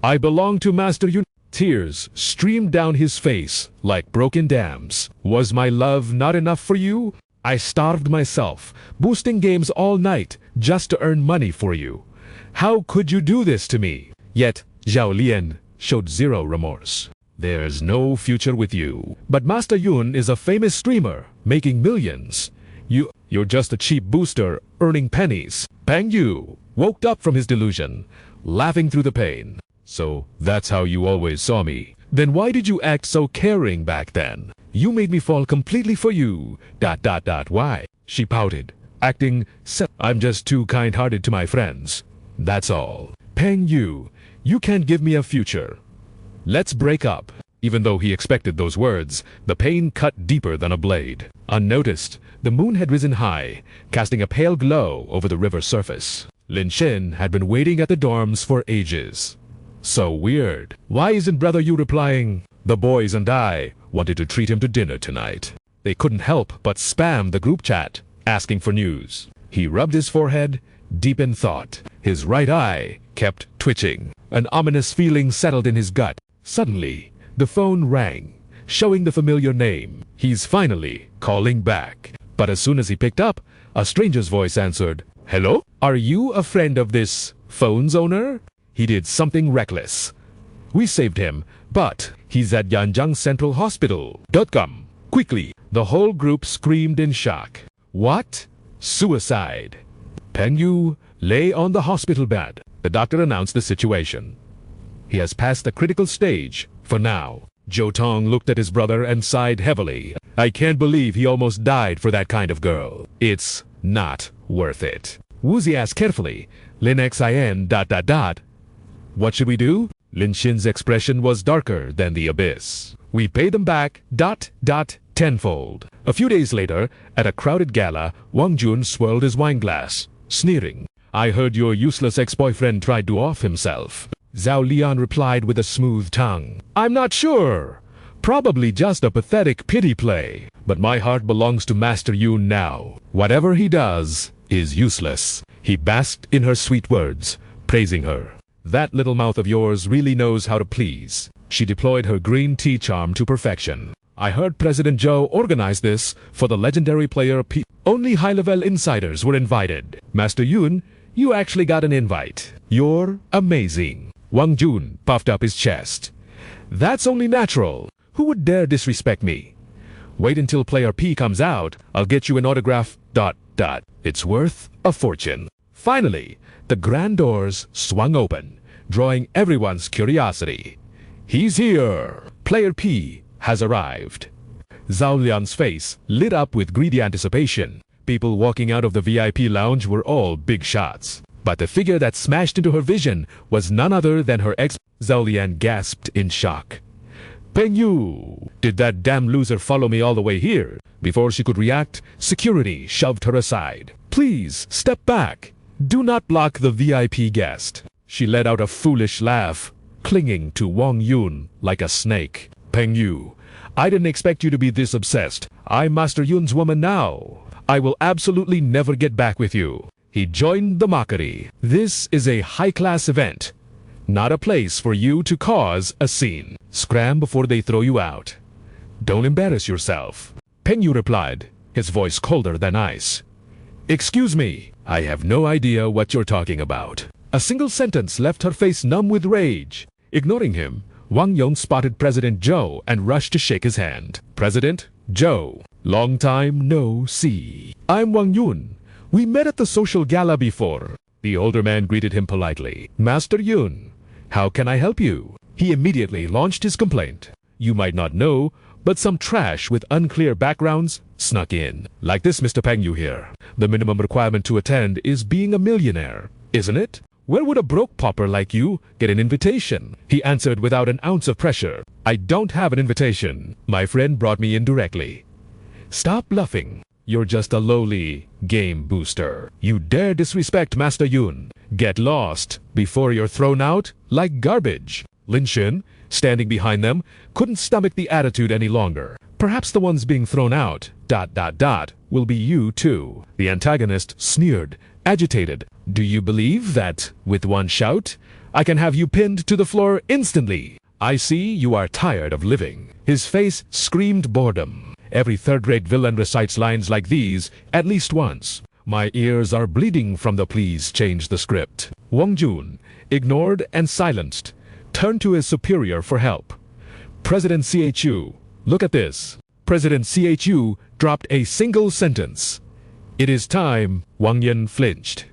I belong to Master Yun. Tears streamed down his face like broken dams. Was my love not enough for you? I starved myself, boosting games all night just to earn money for you. How could you do this to me? Yet, Zhao Lian showed zero remorse. There's no future with you. But Master Yun is a famous streamer, making millions. You're just a cheap booster, earning pennies. Peng Yu woke up from his delusion, laughing through the pain. So that's how you always saw me. Then why did you act so caring back then? You made me fall completely for you. ... Why? She pouted, acting I'm just too kind-hearted to my friends. That's all. Peng Yu, you can't give me a future. Let's break up. Even though he expected those words, the pain cut deeper than a blade. Unnoticed, the moon had risen high, casting a pale glow over the river surface. Lin Shen had been waiting at the dorms for ages. So weird. Why isn't Brother Yu replying? The boys and I wanted to treat him to dinner tonight. They couldn't help but spam the group chat, asking for news. He rubbed his forehead, deep in thought. His right eye kept twitching. An ominous feeling settled in his gut. Suddenly, the phone rang, showing the familiar name. He's finally calling back. But as soon as he picked up, a stranger's voice answered, "Hello? Are you a friend of this phone's owner?" He did something reckless. We saved him, but he's at Yanjiang Central Hospital. Come, quickly. The whole group screamed in shock. What? Suicide. Peng Yu lay on the hospital bed. The doctor announced the situation. He has passed the critical stage, for now. Zhou Tong looked at his brother and sighed heavily. I can't believe he almost died for that kind of girl. It's not worth it. Wuzi asked carefully, Lin Xin ... What should we do? Lin Xin's expression was darker than the abyss. We pay them back ... tenfold. A few days later, at a crowded gala, Wang Jun swirled his wine glass, sneering. I heard your useless ex-boyfriend tried to off himself. Zhao Lian replied with a smooth tongue. I'm not sure. Probably just a pathetic pity play. But my heart belongs to Master Yun now. Whatever he does is useless. He basked in her sweet words, praising her. That little mouth of yours really knows how to please. She deployed her green tea charm to perfection. I heard President Zhou organize this for the legendary player P. Only high-level insiders were invited. Master Yun, you actually got an invite. You're amazing. Wang Jun puffed up his chest. That's only natural. Who would dare disrespect me? Wait until player P comes out. I'll get you an autograph... It's worth a fortune. Finally, the grand doors swung open, drawing everyone's curiosity. He's here. Player P has arrived. Zhao Lian's face lit up with greedy anticipation. People walking out of the VIP lounge were all big shots. But the figure that smashed into her vision was none other than her ex. Zhao Lian gasped in shock. Peng Yu! Did that damn loser follow me all the way here? Before she could react, security shoved her aside. Please, step back. Do not block the VIP guest. She let out a foolish laugh, clinging to Wang Yun like a snake. Peng Yu, I didn't expect you to be this obsessed. I'm Master Yun's woman now. I will absolutely never get back with you. He joined the mockery. This is a high-class event, not a place for you to cause a scene. Scram before they throw you out. Don't embarrass yourself. Peng Yu replied, his voice colder than ice. Excuse me, I have no idea what you're talking about. A single sentence left her face numb with rage. Ignoring him, Wang Yong spotted President Zhou and rushed to shake his hand. President Zhou, long time no see. I'm Wang Yun. We met at the social gala before. The older man greeted him politely. Master Yun, how can I help you? He immediately launched his complaint. You might not know, but some trash with unclear backgrounds snuck in. Like this Mr. Peng Yu here. The minimum requirement to attend is being a millionaire, isn't it? Where would a broke pauper like you get an invitation? He answered without an ounce of pressure. I don't have an invitation. My friend brought me in directly. Stop bluffing. You're just a lowly game booster. You dare disrespect Master Yun. Get lost before you're thrown out like garbage. Lin Xin, standing behind them, couldn't stomach the attitude any longer. Perhaps the ones being thrown out, ... will be you too. The antagonist sneered, agitated. Do you believe that, with one shout, I can have you pinned to the floor instantly? I see you are tired of living. His face screamed boredom. Every third-rate villain recites lines like these at least once. My ears are bleeding from the please change the script. Wang Jun, ignored and silenced, turned to his superior for help. President CHU, look at this. President CHU dropped a single sentence. It is time. Wang Yan flinched.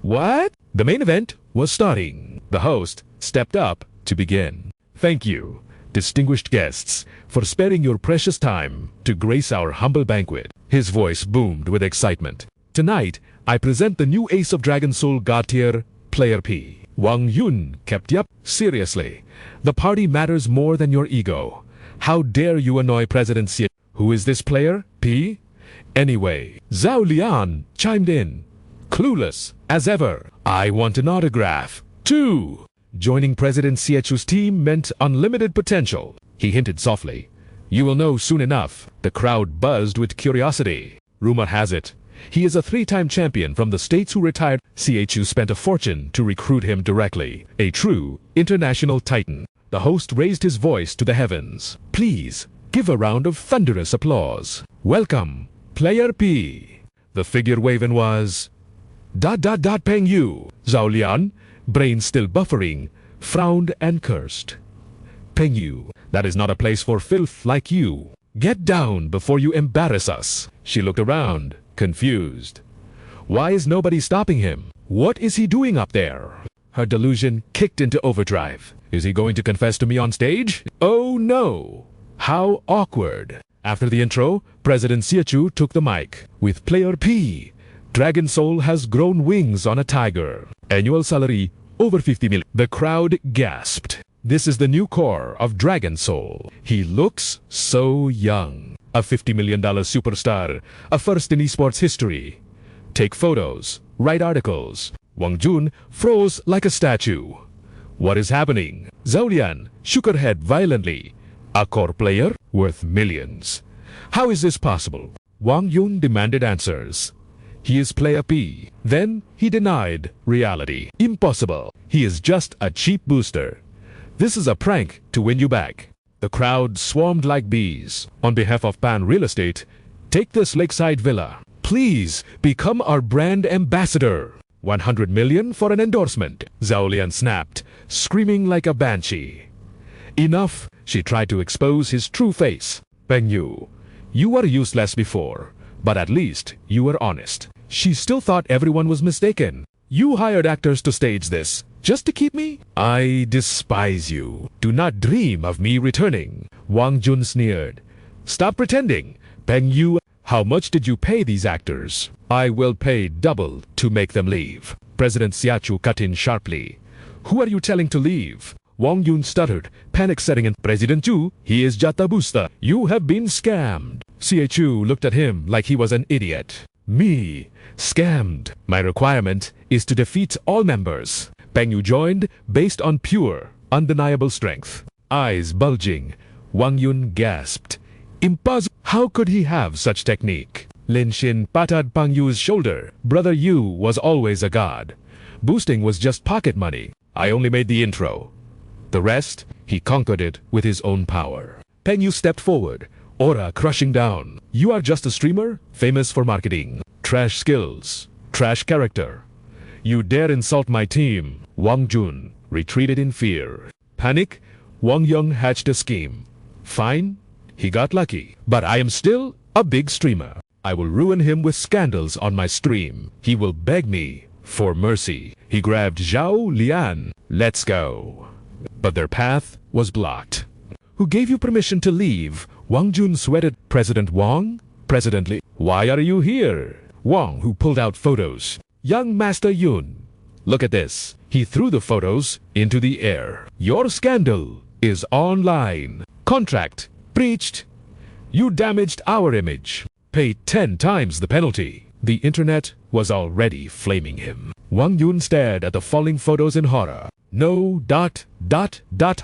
What? The main event was starting. The host stepped up to begin. Thank you, distinguished guests, for sparing your precious time to grace our humble banquet. His voice boomed with excitement. Tonight, I present the new ace of Dragon Soul God tier, Player P. Wang Yun kept up. Seriously, the party matters more than your ego. How dare you annoy President Xie? Who is this player, P? Anyway, Zhao Lian chimed in, clueless as ever. I want an autograph, too. Joining President Xiechu's team meant unlimited potential. He hinted softly. You will know soon enough. The crowd buzzed with curiosity. Rumor has it, he is a 3-time champion from the states who retired. CHU spent a fortune to recruit him directly. A true international titan. The host raised his voice to the heavens. Please, give a round of thunderous applause. Welcome, Player P. The figure waving was... Peng Yu. Zhao Lian, brain still buffering, frowned and cursed. Peng Yu, that is not a place for filth like you. Get down before you embarrass us. She looked around, confused. Why is nobody stopping him? What is he doing up there? Her delusion kicked into overdrive. Is he going to confess to me on stage? Oh no! How awkward. After the intro, President Xiechu took the mic. With Player P, Dragon Soul has grown wings on a tiger. Annual salary over 50 million. The crowd gasped. This is the new core of Dragon Soul. He looks so young. A $50 million superstar, a first in esports history. Take photos, write articles. Wang Jun froze like a statue. What is happening? Zhao Lian shook her head violently. A core player worth millions. How is this possible? Wang Yun demanded answers. He is Player P. Then he denied reality. Impossible. He is just a cheap booster. This is a prank to win you back. The crowd swarmed like bees. On behalf of Pan Real Estate, take this lakeside villa. Please become our brand ambassador. 100 million for an endorsement. Zhao Lian snapped, screaming like a banshee. Enough. She tried to expose his true face. Peng Yu, you were useless before, but at least you were honest. She still thought everyone was mistaken. You hired actors to stage this, just to keep me? I despise you. Do not dream of me returning. Wang Jun sneered. Stop pretending. Peng Yu, how much did you pay these actors? I will pay double to make them leave. President Xiachu cut in sharply. Who are you telling to leave? Wang Yun stuttered, panic setting in. President Zhu, he is Jatabusta. You have been scammed. CHU looked at him like he was an idiot. Me? Scammed. My requirement is to defeat all members. Peng Yu joined based on pure, undeniable strength. Eyes bulging, Wang Yun gasped. Impossible. How could he have such technique? Lin Xin patted Peng Yu's shoulder. Brother Yu was always a god. Boosting was just pocket money. I only made the intro. The rest, he conquered it with his own power. Peng Yu stepped forward, aura crushing down. You are just a streamer, famous for marketing. Trash skills, trash character. You dare insult my team. Wang Jun retreated in fear. Panic, Wang Yong hatched a scheme. Fine, he got lucky. But I am still a big streamer. I will ruin him with scandals on my stream. He will beg me for mercy. He grabbed Zhao Lian. Let's go. But their path was blocked. Who gave you permission to leave? Wang Jun sweated. President Wang? President Li. Why are you here? Wang, who pulled out photos. Young Master Yun. Look at this. He threw the photos into the air. Your scandal is online. Contract breached. You damaged our image. Pay 10 times the penalty. The internet was already flaming him. Wang Yun stared at the falling photos in horror. No,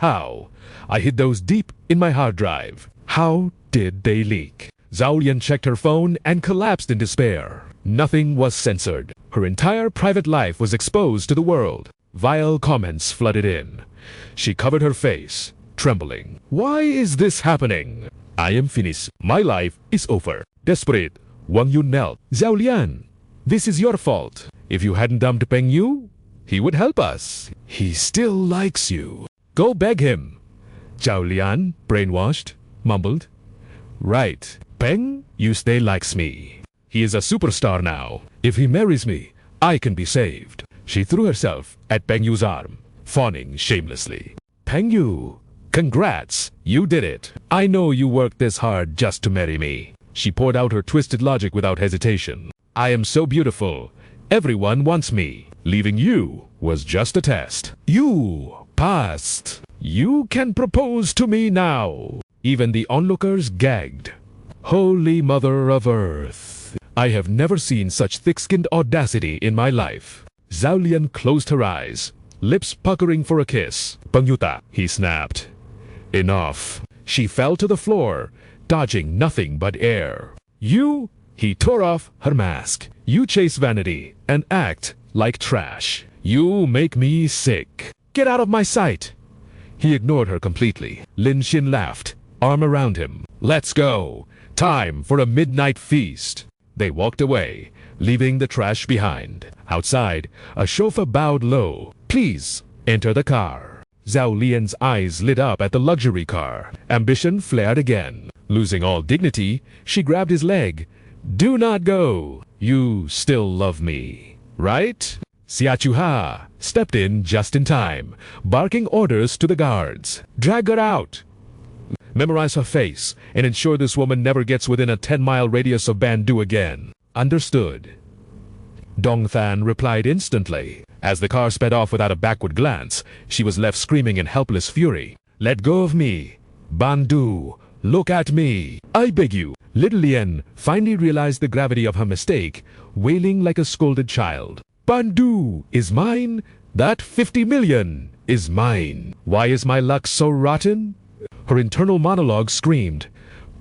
how? I hid those deep in my hard drive. How did they leak? Zhao Lian checked her phone and collapsed in despair. Nothing was censored. Her entire private life was exposed to the world. Vile comments flooded in. She covered her face, trembling. Why is this happening? I am finished. My life is over. Desperate, Wang Yun knelt. Zhao Lian, this is your fault. If you hadn't dumped Peng Yu, he would help us. He still likes you. Go beg him. Zhao Lian, brainwashed, mumbled. Right. Peng Yu still likes me. He is a superstar now. If he marries me, I can be saved. She threw herself at Peng Yu's arm, fawning shamelessly. Peng Yu, congrats, you did it. I know you worked this hard just to marry me. She poured out her twisted logic without hesitation. I am so beautiful. Everyone wants me. Leaving you was just a test. You passed. You can propose to me now. Even the onlookers gagged. Holy Mother of Earth. I have never seen such thick-skinned audacity in my life. Zhao Lian closed her eyes, lips puckering for a kiss. Pengyuta, he snapped. Enough. She fell to the floor, dodging nothing but air. You, he tore off her mask. You chase vanity and act like trash. You make me sick. Get out of my sight. He ignored her completely. Lin Xin laughed, arm around him. Let's go. Time for a midnight feast. They walked away, leaving the trash behind. Outside, a chauffeur bowed low. Please, enter the car. Zhao Lian's eyes lit up at the luxury car. Ambition flared again. Losing all dignity, she grabbed his leg. Do not go. You still love me, right? Xia Chuha stepped in just in time, barking orders to the guards. Drag her out. Memorize her face and ensure this woman never gets within a 10-mile radius of Bandu again. Understood. Dong Than replied instantly. As the car sped off without a backward glance, she was left screaming in helpless fury. Let go of me. Bandu, look at me. I beg you. Little Lian finally realized the gravity of her mistake, wailing like a scolded child. Bandu is mine. That 50 million is mine. Why is my luck so rotten? Her internal monologue screamed,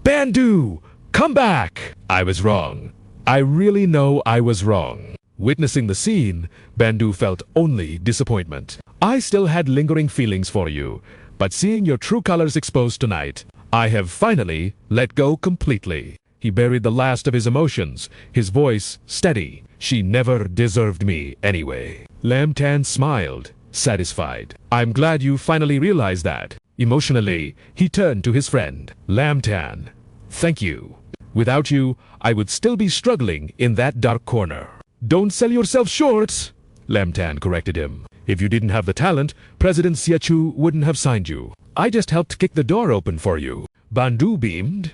Bandu, come back! I was wrong. I really know I was wrong. Witnessing the scene, Bandu felt only disappointment. I still had lingering feelings for you, but seeing your true colors exposed tonight, I have finally let go completely. He buried the last of his emotions, his voice steady. She never deserved me anyway. Lam Tan smiled, satisfied. I'm glad you finally realized that. Emotionally, he turned to his friend. Lam Tan, thank you. Without you, I would still be struggling in that dark corner. Don't sell yourself short, Lam Tan corrected him. If you didn't have the talent, President Xie Chu wouldn't have signed you. I just helped kick the door open for you. Bandu beamed,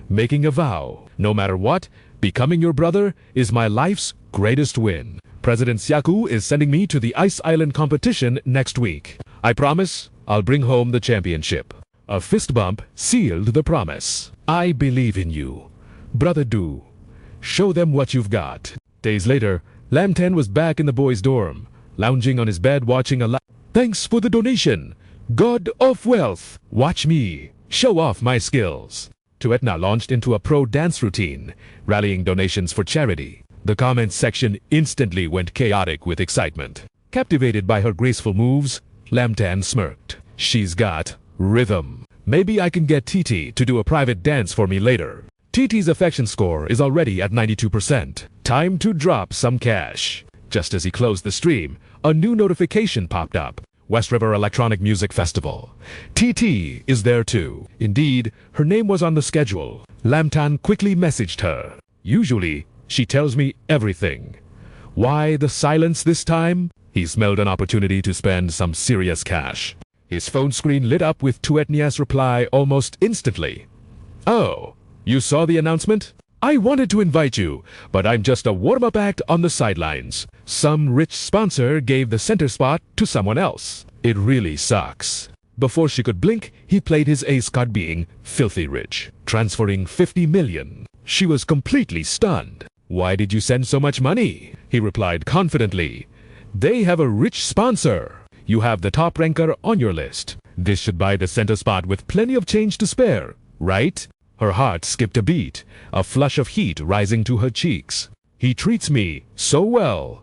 making a vow. No matter what, becoming your brother is my life's greatest win. President Xiaku is sending me to the Ice Island competition next week. I promise I'll bring home the championship. A fist bump sealed the promise. I believe in you. Brother Du, show them what you've got. Days later, Lam Ten was back in the boys' dorm, lounging on his bed watching a Thanks for the donation. God of wealth, watch me show off my skills. Tuetna launched into a pro dance routine, rallying donations for charity. The comments section instantly went chaotic with excitement. Captivated by her graceful moves, Lam Tan smirked. She's got rhythm. Maybe I can get TT to do a private dance for me later. TT's affection score is already at 92%. Time to drop some cash. Just as he closed the stream, a new notification popped up. West River Electronic Music Festival. TT is there too. Indeed, her name was on the schedule. Lam Tan quickly messaged her. Usually, she tells me everything. Why the silence this time? He smelled an opportunity to spend some serious cash. His phone screen lit up with Tuetnia's reply almost instantly. Oh, you saw the announcement? I wanted to invite you, but I'm just a warm-up act on the sidelines. Some rich sponsor gave the center spot to someone else. It really sucks. Before she could blink, he played his ace card being filthy rich, transferring 50 million. She was completely stunned. Why did you send so much money? He replied confidently. They have a rich sponsor. You have the top ranker on your list. This should buy the center spot with plenty of change to spare, right? Her heart skipped a beat, a flush of heat rising to her cheeks. He treats me so well. ...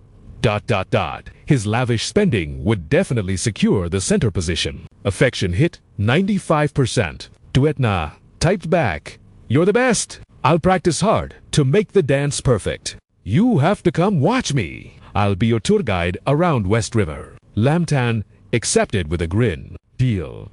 His lavish spending would definitely secure the center position. Affection hit 95%. Tuetna typed back, "You're the best. I'll practice hard to make the dance perfect. You have to come watch me. I'll be your tour guide around West River." Lamtan accepted with a grin. Deal.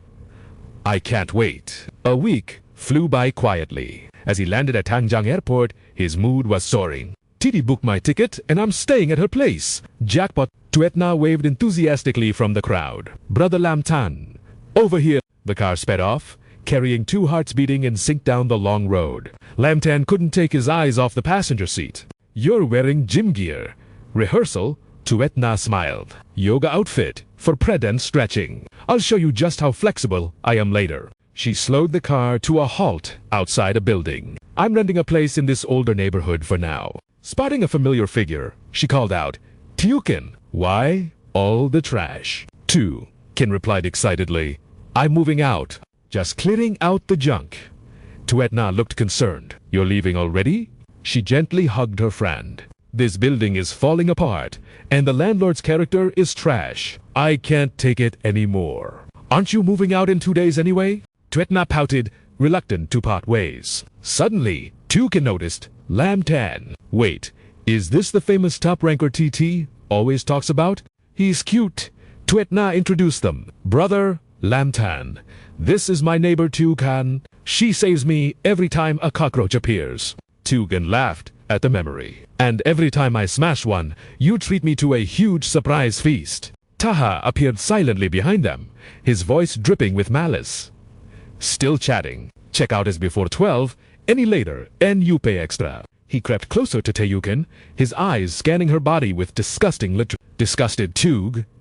I can't wait. A week flew by quietly. As he landed at Tangjang Airport, his mood was soaring. Titi booked my ticket and I'm staying at her place. Jackpot. Tuetna waved enthusiastically from the crowd. Brother Lamtan, over here. The car sped off, carrying two hearts beating in sync down the long road. Lamtan couldn't take his eyes off the passenger seat. You're wearing gym gear. Rehearsal? Tuetna smiled. Yoga outfit for pred and stretching. I'll show you just how flexible I am later. She slowed the car to a halt outside a building. I'm renting a place in this older neighborhood for now. Spotting a familiar figure, she called out, Tycoon. Why? All the trash. Two. Kin replied excitedly. I'm moving out. Just clearing out the junk. Tuetna looked concerned. You're leaving already? She gently hugged her friend. This building is falling apart, and the landlord's character is trash. I can't take it anymore. Aren't you moving out in 2 days anyway? Tuetna pouted, reluctant to part ways. Suddenly, Tycoon noticed Lamtan. Wait, is this the famous top ranker TT always talks about? He's cute. Tuetna introduced them. Brother Lamtan. This is my neighbor Tycoon. She saves me every time a cockroach appears. Tycoon laughed at the memory. And every time I smash one, you treat me to a huge surprise feast. Taha appeared silently behind them, his voice dripping with malice. Still chatting. Check out as before 12, any later, and you pay extra. He crept closer to Tycoon, his eyes scanning her body with disgusting Disgusted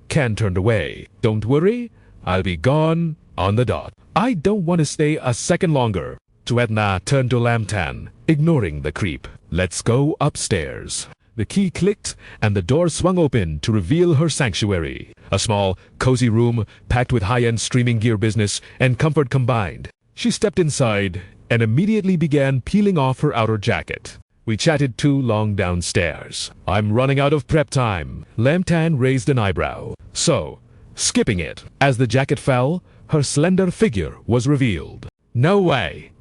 Can turned away. Don't worry, I'll be gone on the dot. I don't want to stay a second longer. Tuetna turned to Lamtan, ignoring the creep. Let's go upstairs. The key clicked, and the door swung open to reveal her sanctuary. A small, cozy room packed with high-end streaming gear business and comfort combined. She stepped inside and immediately began peeling off her outer jacket. We chatted too long downstairs. I'm running out of prep time. Lamtan raised an eyebrow. So, skipping it. As the jacket fell, her slender figure was revealed. No way.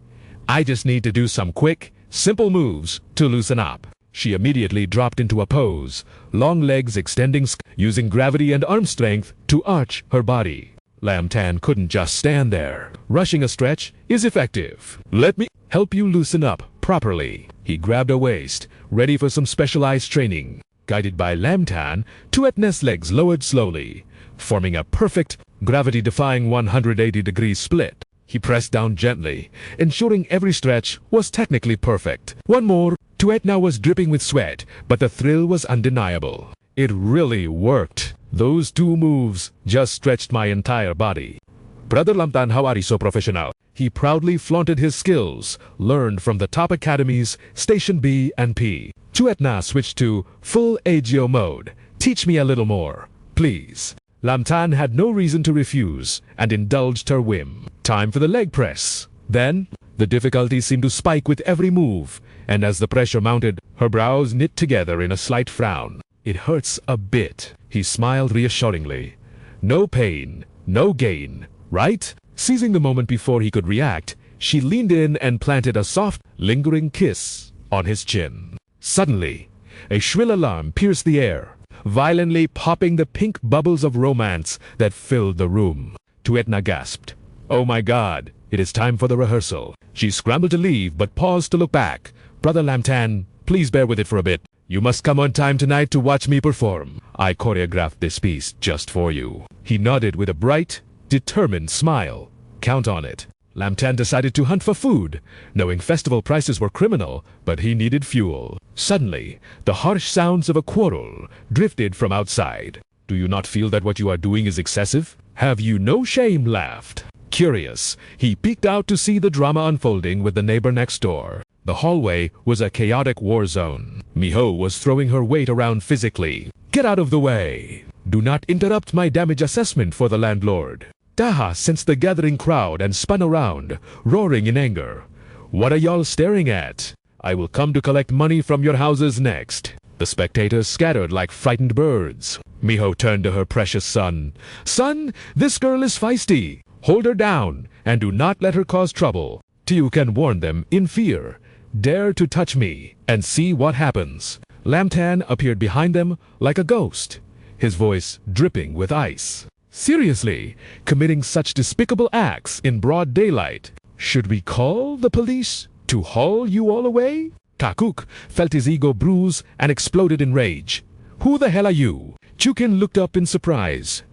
I just need to do some quick, simple moves to loosen up. She immediately dropped into a pose, long legs extending, using gravity and arm strength to arch her body. Lamtan couldn't just stand there. Rushing a stretch is effective. Let me help you loosen up properly. He grabbed her waist, ready for some specialized training. Guided by Lamtan, Tuetna's legs lowered slowly, forming a perfect, gravity-defying 180-degree split. He pressed down gently, ensuring every stretch was technically perfect. One more. Tuetna was dripping with sweat, but the thrill was undeniable. It really worked. Those two moves just stretched my entire body. Brother Lamtan, how are you so professional? He proudly flaunted his skills, learned from the top academies, Station B and P. Tuetna switched to full AGO mode. Teach me a little more, please. Lamtan had no reason to refuse and indulged her whim. Time for the leg press. Then, the difficulty seemed to spike with every move, and as the pressure mounted, her brows knit together in a slight frown. It hurts a bit. He smiled reassuringly. No pain, no gain, right? Seizing the moment before he could react, she leaned in and planted a soft, lingering kiss on his chin. Suddenly, a shrill alarm pierced the air, violently popping the pink bubbles of romance that filled the room. Tuetna gasped. Oh my God, it is time for the rehearsal. She scrambled to leave but paused to look back. Brother Lamtan, please bear with it for a bit. You must come on time tonight to watch me perform. I choreographed this piece just for you. He nodded with a bright, determined smile. Count on it. Lamtan decided to hunt for food, knowing festival prices were criminal, but he needed fuel. Suddenly, the harsh sounds of a quarrel drifted from outside. Do you not feel that what you are doing is excessive? Have you no shame? Laughed. Curious, he peeked out to see the drama unfolding with the neighbor next door. The hallway was a chaotic war zone. Miho was throwing her weight around physically. Get out of the way! Do not interrupt my damage assessment for the landlord. Taha sensed the gathering crowd and spun around, roaring in anger. What are y'all staring at? I will come to collect money from your houses next. The spectators scattered like frightened birds. Miho turned to her precious son. Son, this girl is feisty. Hold her down, and do not let her cause trouble. Tycoon warned them in fear. Dare to touch me, and see what happens. Lamtan appeared behind them like a ghost, his voice dripping with ice. Seriously, committing such despicable acts in broad daylight. Should we call the police to haul you all away? Takuk felt his ego bruise and exploded in rage. Who the hell are you? Tycoon looked up in surprise. ...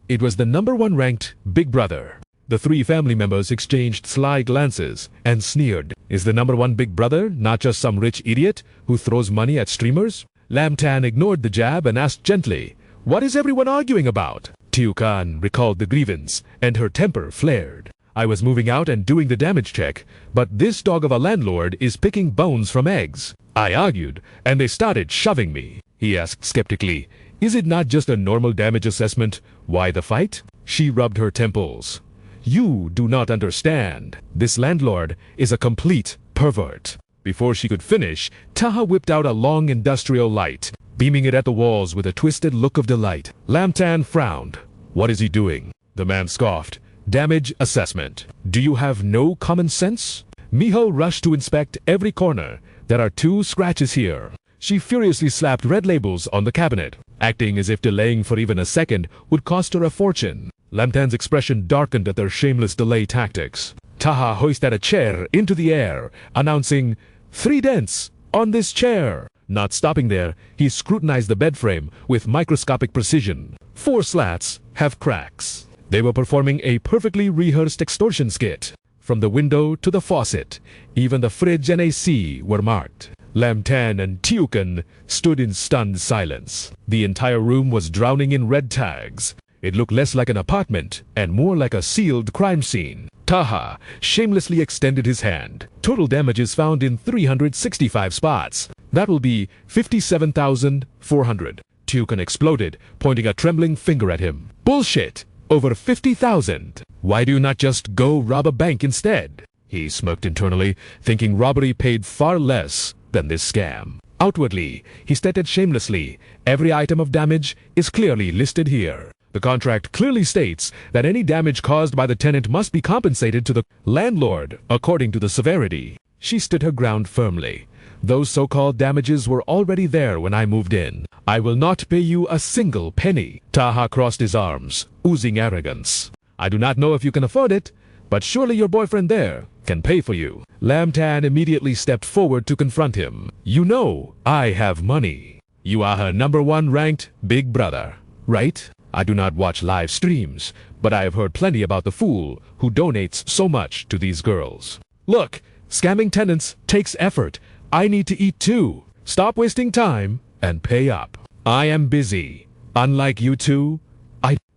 It was the #1 ranked Big Brother. The three family members exchanged sly glances and sneered. Is the #1 Big Brother not just some rich idiot who throws money at streamers? Lamtan ignored the jab and asked gently, What is everyone arguing about? Tycoon recalled the grievance, and her temper flared. I was moving out and doing the damage check, but this dog of a landlord is picking bones from eggs. I argued, and they started shoving me. He asked skeptically, Is it not just a normal damage assessment? Why the fight? She rubbed her temples. You do not understand. This landlord is a complete pervert. Before she could finish, Taha whipped out a long industrial light, beaming it at the walls with a twisted look of delight. Lamtan frowned. What is he doing? The man scoffed. Damage assessment. Do you have no common sense? Miho rushed to inspect every corner. There are 2 scratches here. She furiously slapped red labels on the cabinet, acting as if delaying for even a second would cost her a fortune. Lamtan's expression darkened at their shameless delay tactics. Taha hoisted a chair into the air, announcing, 3 dents on this chair. Not stopping there, he scrutinized the bed frame with microscopic precision. 4 slats have cracks. They were performing a perfectly rehearsed extortion skit. From the window to the faucet, even the fridge and AC were marked. Lamtan and Tycoon stood in stunned silence. The entire room was drowning in red tags. It looked less like an apartment and more like a sealed crime scene. Taha shamelessly extended his hand. Total damages found in 365 spots. That will be 57,400. Tycoon exploded, pointing a trembling finger at him. Bullshit! Over 50,000. Why do you not just go rob a bank instead? He smirked internally, thinking robbery paid far less than this scam. Outwardly, he stated shamelessly, every item of damage is clearly listed here. The contract clearly states that any damage caused by the tenant must be compensated to the landlord according to the severity. She stood her ground firmly. Those so-called damages were already there when I moved in. I will not pay you a single penny. Taha crossed his arms, oozing arrogance. I do not know if you can afford it, but surely your boyfriend there can pay for you. Lamtan immediately stepped forward to confront him. You know I have money. You are her #1 ranked Big Brother, right? I do not watch live streams, but I have heard plenty about the fool who donates so much to these girls. Look, scamming tenants takes effort. I need to eat too. Stop wasting time and pay up. I am busy. Unlike you two,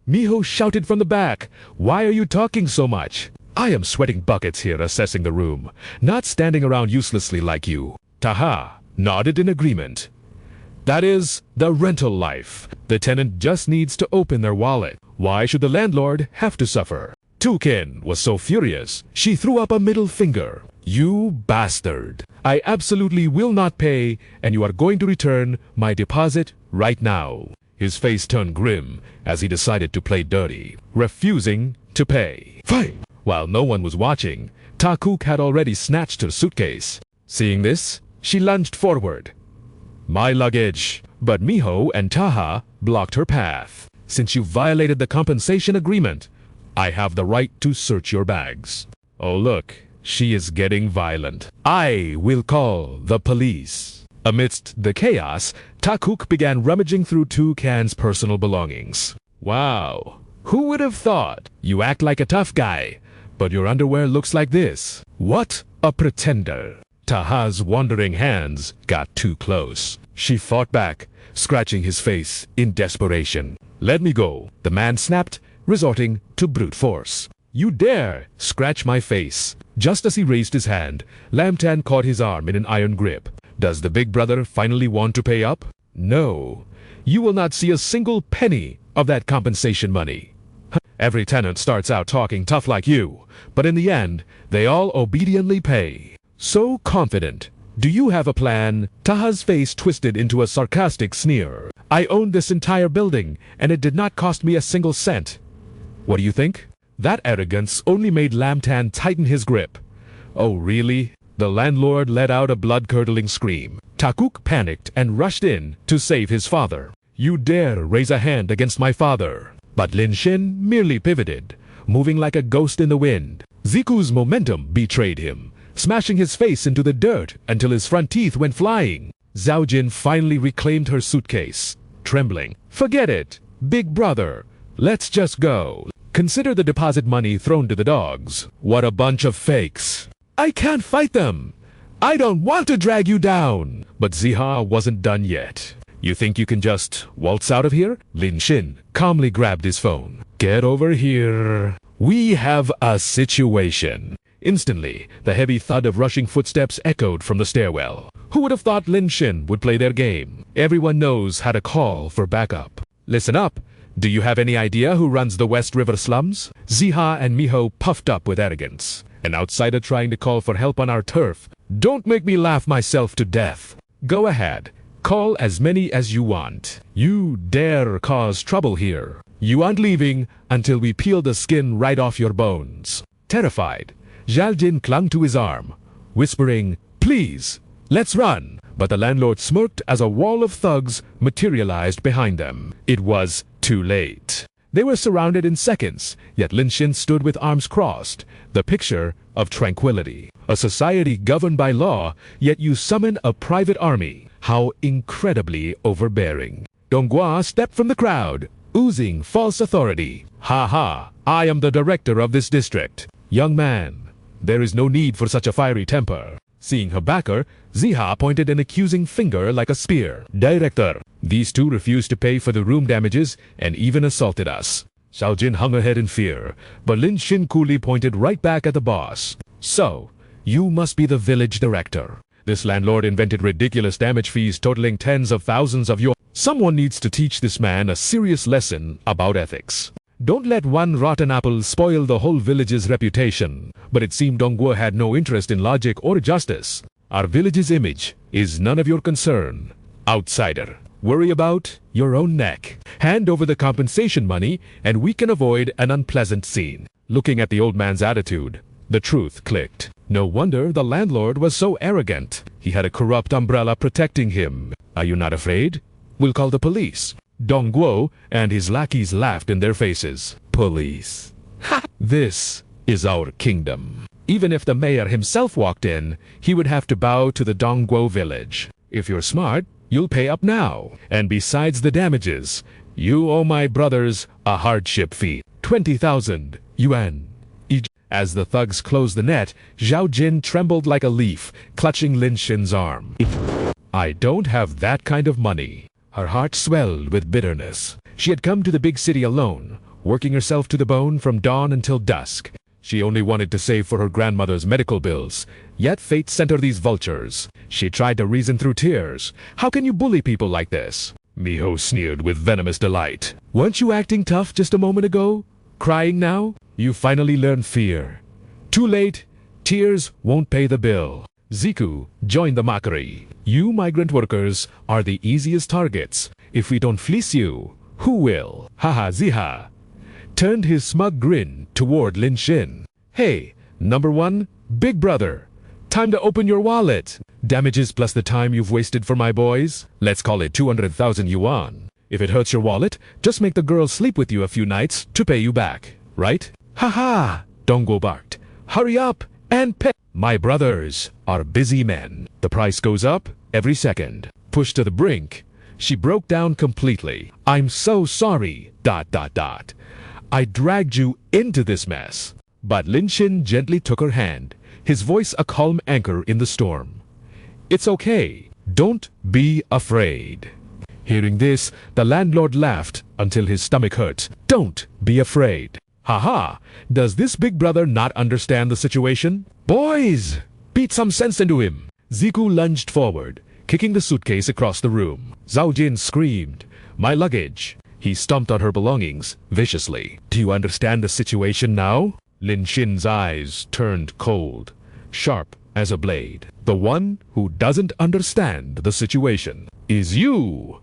Miho shouted from the back. Why are you talking so much? I am sweating buckets here assessing the room, not standing around uselessly like you. Taha nodded in agreement. That is the rental life. The tenant just needs to open their wallet. Why should the landlord have to suffer? Tycoon was so furious, she threw up a middle finger. You bastard. I absolutely will not pay, and you are going to return my deposit right now. His face turned grim as he decided to play dirty, refusing to pay. Fine. While no one was watching, Takuk had already snatched her suitcase. Seeing this, she lunged forward. My luggage. But Miho and Taha blocked her path. Since you violated the compensation agreement, I have the right to search your bags. Oh look, she is getting violent. I will call the police. Amidst the chaos, Takuk began rummaging through Tycoon's personal belongings. Wow, who would have thought? You act like a tough guy, but your underwear looks like this. What a pretender. Taha's wandering hands got too close. She fought back, scratching his face in desperation. Let me go, the man snapped, resorting to brute force. You dare scratch my face. Just as he raised his hand, Lamtan caught his arm in an iron grip. Does the big brother finally want to pay up? No. You will not see a single penny of that compensation money. Every tenant starts out talking tough like you, but in the end, they all obediently pay. So confident. Do you have a plan? Taha's face twisted into a sarcastic sneer. I own this entire building, and it did not cost me a single cent. What do you think? That arrogance only made Lamtan tighten his grip. Oh, really? The landlord let out a blood-curdling scream. Takuk panicked and rushed in to save his father. You dare raise a hand against my father? But Lin Xin merely pivoted, moving like a ghost in the wind. Ziku's momentum betrayed him, smashing his face into the dirt until his front teeth went flying. Zhao Jin finally reclaimed her suitcase, trembling. Forget it, big brother. Let's just go. Consider the deposit money thrown to the dogs. What a bunch of fakes. I can't fight them. I don't want to drag you down. But Ziha wasn't done yet. You think you can just waltz out of here? Lin Xin calmly grabbed his phone. Get over here. We have a situation. Instantly, the heavy thud of rushing footsteps echoed from the stairwell. Who would have thought Lin Xin would play their game? Everyone knows how to call for backup. Listen up. Do you have any idea who runs the West River slums? Ziha and Miho puffed up with arrogance. An outsider trying to call for help on our turf. Don't make me laugh myself to death. Go ahead. Call as many as you want. You dare cause trouble here. You aren't leaving until we peel the skin right off your bones. Terrified, Zhao Jin clung to his arm, whispering, Please, let's run. But the landlord smirked as a wall of thugs materialized behind them. It was too late. They were surrounded in seconds, yet Lin Xin stood with arms crossed, the picture of tranquility. A society governed by law, yet you summon a private army. How incredibly overbearing. Donghua stepped from the crowd, oozing false authority. Ha ha, I am the director of this district. Young man, there is no need for such a fiery temper. Seeing her backer, Ziha pointed an accusing finger like a spear. Director, these two refused to pay for the room damages and even assaulted us. Zhao Jin hung her head in fear, but Lin Xin coolly pointed right back at the boss. So, you must be the village director. This landlord invented ridiculous damage fees totaling tens of thousands of yuan. Someone needs to teach this man a serious lesson about ethics. Don't let one rotten apple spoil the whole village's reputation. But it seemed Donghua had no interest in logic or justice. Our village's image is none of your concern. Outsider. Worry about your own neck. Hand over the compensation money and we can avoid an unpleasant scene. Looking at the old man's attitude, the truth clicked. No wonder the landlord was so arrogant. He had a corrupt umbrella protecting him. Are you not afraid? We'll call the police. Dongguo and his lackeys laughed in their faces. Police. Ha! This is our kingdom. Even if the mayor himself walked in, he would have to bow to the Dongguo village. If you're smart, you'll pay up now. And besides the damages, you owe my brothers a hardship fee. 20,000 yuan each. As the thugs closed the net, Zhao Jin trembled like a leaf, clutching Lin Xin's arm. I don't have that kind of money. Her heart swelled with bitterness. She had come to the big city alone, working herself to the bone from dawn until dusk. She only wanted to save for her grandmother's medical bills. Yet fate sent her these vultures. She tried to reason through tears. How can you bully people like this? Miho sneered with venomous delight. Weren't you acting tough just a moment ago? Crying now? You finally learned fear. Too late. Tears won't pay the bill. Ziku joined the mockery. You migrant workers are the easiest targets. If we don't fleece you, who will? Haha, Ziha turned his smug grin toward Lin Xin. Hey, number one, big brother. Time to open your wallet. Damages plus the time you've wasted for my boys. Let's call it 200,000 yuan. If it hurts your wallet, just make the girl sleep with you a few nights to pay you back, right? Haha, Dongguo barked. Hurry up and pay. My brothers are busy men. The price goes up every second. Pushed to the brink, she broke down completely. I'm so sorry, ... I dragged you into this mess. But Lin Xin gently took her hand, his voice a calm anchor in the storm. It's okay. Don't be afraid. Hearing this, the landlord laughed until his stomach hurt. Don't be afraid. Haha, does this big brother not understand the situation? Boys! Beat some sense into him! Ziku lunged forward, kicking the suitcase across the room. Zhao Jin screamed, "My luggage!" He stomped on her belongings viciously. "Do you understand the situation now?" Lin Shin's eyes turned cold, sharp as a blade. "The one who doesn't understand the situation is you."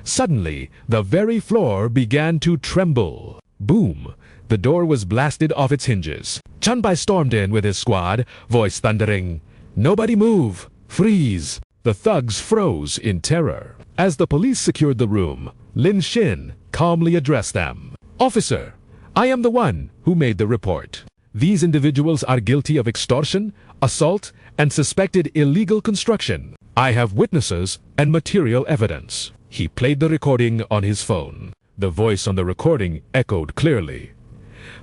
Suddenly, the very floor began to tremble. Boom! The door was blasted off its hinges. Chanbai stormed in with his squad, voice thundering, "Nobody move! Freeze!" The thugs froze in terror. As the police secured the room, Lin Shin calmly addressed them. "Officer, I am the one who made the report. These individuals are guilty of extortion, assault, and suspected illegal construction. I have witnesses and material evidence." He played the recording on his phone. The voice on the recording echoed clearly.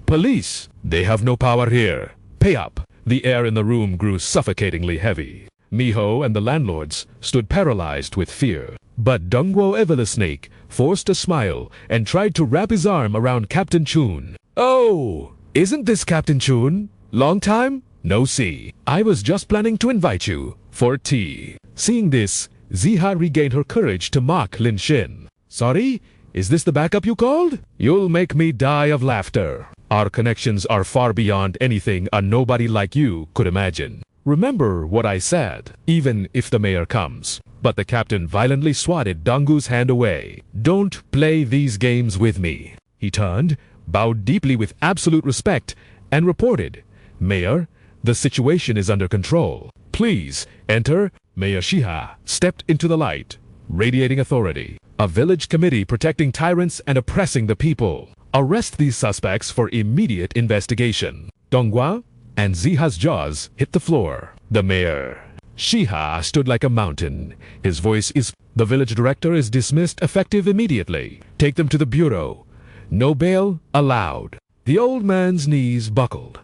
"Police, they have no power here. Pay up." The air in the room grew suffocatingly heavy. Miho and the landlords stood paralyzed with fear. But Dongguo Ever the Snake forced a smile and tried to wrap his arm around Captain Chun. "Oh, isn't this Captain Chun? Long time? No see. I was just planning to invite you for tea." Seeing this, Ziha regained her courage to mock Lin Shin. "Sorry? Is this the backup you called? You'll make me die of laughter. Our connections are far beyond anything a nobody like you could imagine. Remember what I said, even if the mayor comes." But the captain violently swatted Donggu's hand away. "Don't play these games with me." He turned, bowed deeply with absolute respect, and reported, "Mayor, the situation is under control. Please enter." Mayor Shiha stepped into the light, radiating authority. "A village committee protecting tyrants and oppressing the people. Arrest these suspects for immediate investigation." Donghua and Ziha's jaws hit the floor. The mayor, Shiha, stood like a mountain. His voice is, "The village director is dismissed effective immediately. Take them to the bureau. No bail allowed." The old man's knees buckled.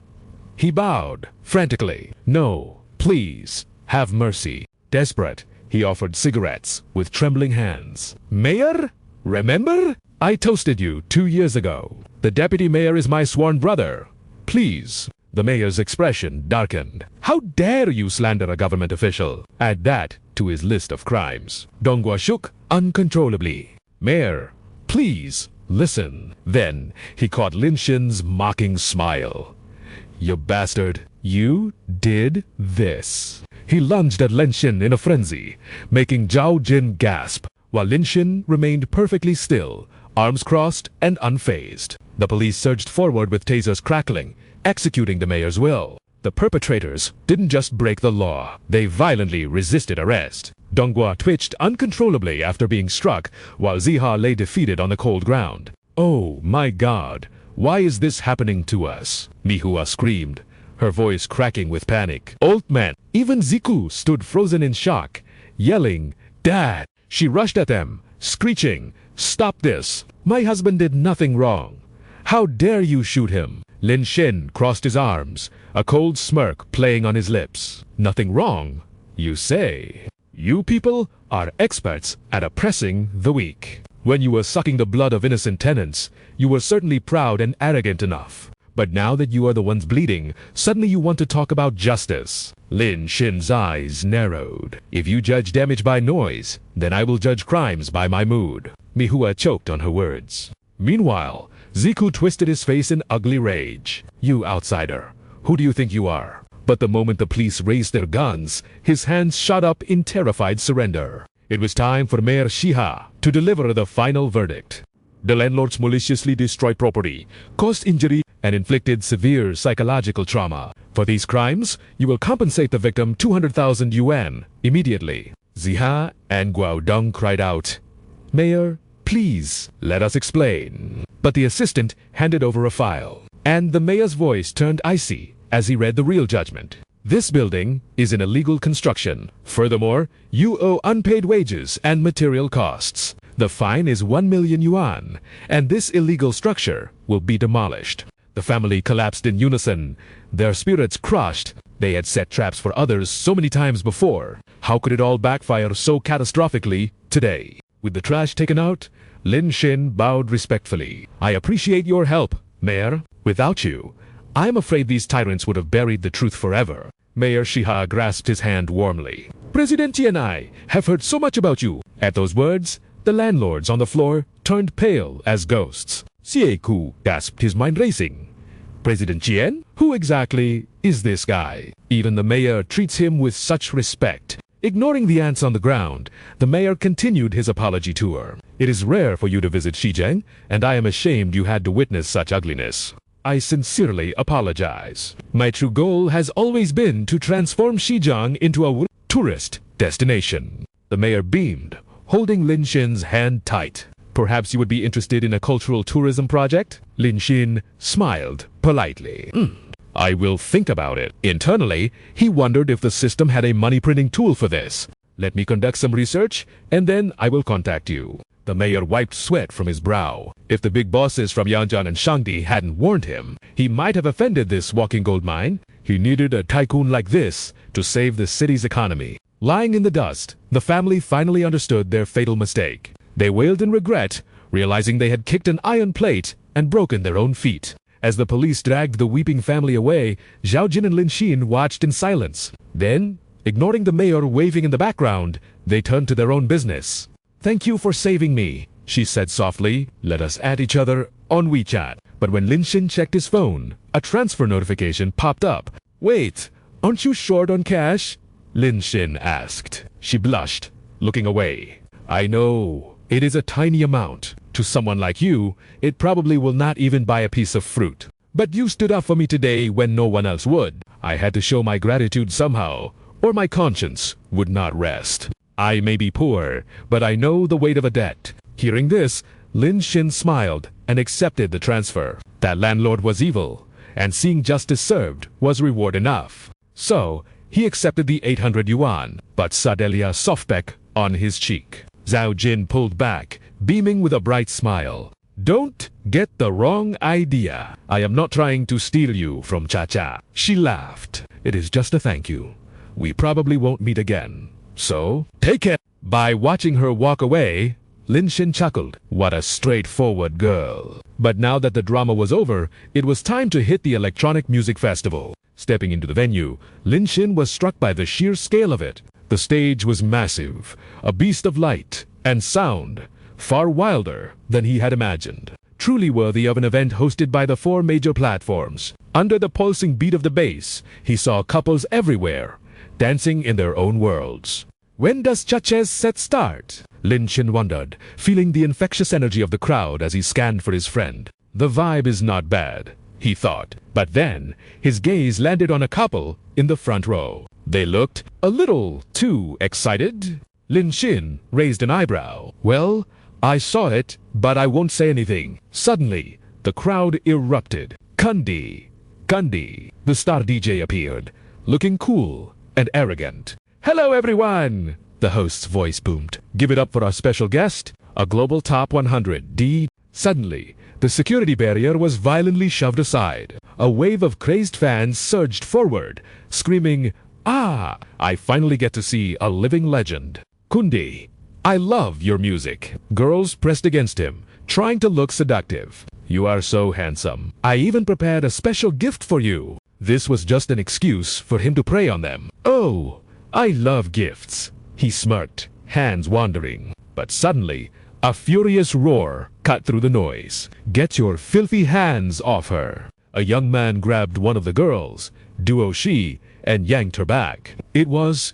He bowed frantically. "No, please, have mercy." Desperate, he offered cigarettes with trembling hands. "Mayor, remember? I toasted you 2 years ago. The deputy mayor is my sworn brother. Please." The mayor's expression darkened. "How dare you slander a government official? Add that to his list of crimes." Donghua shook uncontrollably. "Mayor, please, listen." Then he caught Lin Shin's mocking smile. "You bastard, you did this." He lunged at Lin Shin in a frenzy, making Zhao Jin gasp, while Lin Shin remained perfectly still, arms crossed and unfazed. The police surged forward with tasers crackling, executing the mayor's will. The perpetrators didn't just break the law, they violently resisted arrest. Donghua twitched uncontrollably after being struck, while Ziha lay defeated on the cold ground. "Oh my God, why is this happening to us?" Mihua screamed, her voice cracking with panic. "Old man!" Even Ziku stood frozen in shock, yelling, "Dad!" She rushed at them, screeching, "Stop this! My husband did nothing wrong. How dare you shoot him?" Lin Shin crossed his arms, a cold smirk playing on his lips. "Nothing wrong, you say? You people are experts at oppressing the weak. When you were sucking the blood of innocent tenants, you were certainly proud and arrogant enough. But now that you are the ones bleeding, suddenly you want to talk about justice." Lin Shin's eyes narrowed. "If you judge damage by noise, then I will judge crimes by my mood." Mihua choked on her words. Meanwhile, Ziku twisted his face in ugly rage. "You outsider, who do you think you are?" But the moment the police raised their guns, his hands shot up in terrified surrender. It was time for Mayor Shiha to deliver the final verdict. "The landlords maliciously destroyed property, caused injury, and inflicted severe psychological trauma. For these crimes, you will compensate the victim 200,000 yuan immediately." Ziha and Guaodong cried out, "Mayor, please, let us explain." But the assistant handed over a file, and the mayor's voice turned icy as he read the real judgment. "This building is an illegal construction. Furthermore, you owe unpaid wages and material costs. The fine is 1 million yuan, and this illegal structure will be demolished." The family collapsed in unison, their spirits crushed. They had set traps for others so many times before. How could it all backfire so catastrophically today? With the trash taken out, Lin Shin bowed respectfully. "I appreciate your help, Mayor. Without you, I am afraid these tyrants would have buried the truth forever." Mayor Shiha grasped his hand warmly. President Ji and I have heard so much about you. At those words, the landlords on the floor turned pale as ghosts. Xie gasped, his mind racing. President Jian? Who exactly is this guy? Even the mayor treats him with such respect. Ignoring the ants on the ground, the mayor continued his apology tour. It is rare for you to visit Yizheng, and I am ashamed you had to witness such ugliness. I sincerely apologize. My true goal has always been to transform Xizang into a tourist destination. The mayor beamed, holding Lin Xin's hand tight. Perhaps you would be interested in a cultural tourism project? Lin Xin smiled politely. I will think about it. Internally, he wondered if the system had a money-printing tool for this. Let me conduct some research, and then I will contact you. The mayor wiped sweat from his brow. If the big bosses from Yangjian and Shangdi hadn't warned him, he might have offended this walking gold mine. He needed a tycoon like this to save the city's economy. Lying in the dust, the family finally understood their fatal mistake. They wailed in regret, realizing they had kicked an iron plate and broken their own feet. As the police dragged the weeping family away, Zhao Jin and Lin Xin watched in silence. Then, ignoring the mayor waving in the background, they turned to their own business. Thank you for saving me, she said softly. Let us add each other on WeChat. But when Lin Xin checked his phone, a transfer notification popped up. Wait, aren't you short on cash? Lin Xin asked. She blushed, looking away. I know. It is a tiny amount. To someone like you, it probably will not even buy a piece of fruit. But you stood up for me today when no one else would. I had to show my gratitude somehow, or my conscience would not rest. I may be poor, but I know the weight of a debt. Hearing this, Lin Xin smiled and accepted the transfer. That landlord was evil, and seeing justice served was reward enough. So, he accepted the 800 yuan, but Sadelia softbeck on his cheek. Zhao Jin pulled back, beaming with a bright smile. Don't get the wrong idea. I am not trying to steal you from Cha-Cha. She laughed. It is just a thank you. We probably won't meet again. So, take it. By watching her walk away, Lin Xin chuckled. What a straightforward girl. But now that the drama was over, it was time to hit the electronic music festival. Stepping into the venue, Lin Xin was struck by the sheer scale of it. The stage was massive, a beast of light and sound, far wilder than he had imagined. Truly worthy of an event hosted by the 4 major platforms. Under the pulsing beat of the bass, he saw couples everywhere, dancing in their own worlds. When does Chache's set start? Lin Xin wondered, feeling the infectious energy of the crowd as he scanned for his friend. The vibe is not bad, he thought. But then, his gaze landed on a couple in the front row. They looked a little too excited. Lin Xin raised an eyebrow. Well, I saw it, but I won't say anything. Suddenly, the crowd erupted. Kundi, the star DJ appeared, looking cool and arrogant. Hello everyone, the host's voice boomed. Give it up for our special guest, a global top 100 D. Suddenly, the security barrier was violently shoved aside. A wave of crazed fans surged forward, screaming, Ah, I finally get to see a living legend. Kundi, I love your music. Girls pressed against him, trying to look seductive. You are so handsome. I even prepared a special gift for you. This was just an excuse for him to prey on them. Oh, I love gifts. He smirked, hands wandering. But suddenly, a furious roar cut through the noise. Get your filthy hands off her. A young man grabbed one of the girls, Duo Shi, and yanked her back. It was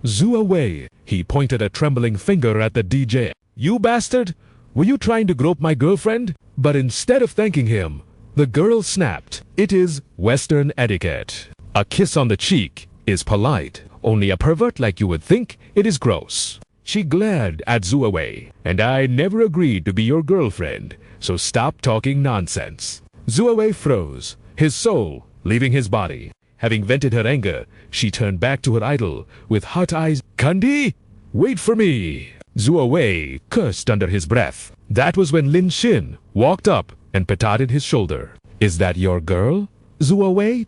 Zhua Wei. He pointed a trembling finger at the DJ. You bastard! Were you trying to grope my girlfriend? But instead of thanking him, the girl snapped. It is Western etiquette. A kiss on the cheek is polite. Only a pervert like you would think it is gross. She glared at Zhua Wei. And I never agreed to be your girlfriend, so stop talking nonsense. Zhua Wei froze, his soul leaving his body. Having vented her anger, she turned back to her idol with hot eyes. Kundi, wait for me. Zhua Wei cursed under his breath. That was when Lin Xin walked up and patted his shoulder. Is that your girl, Zhua Wei?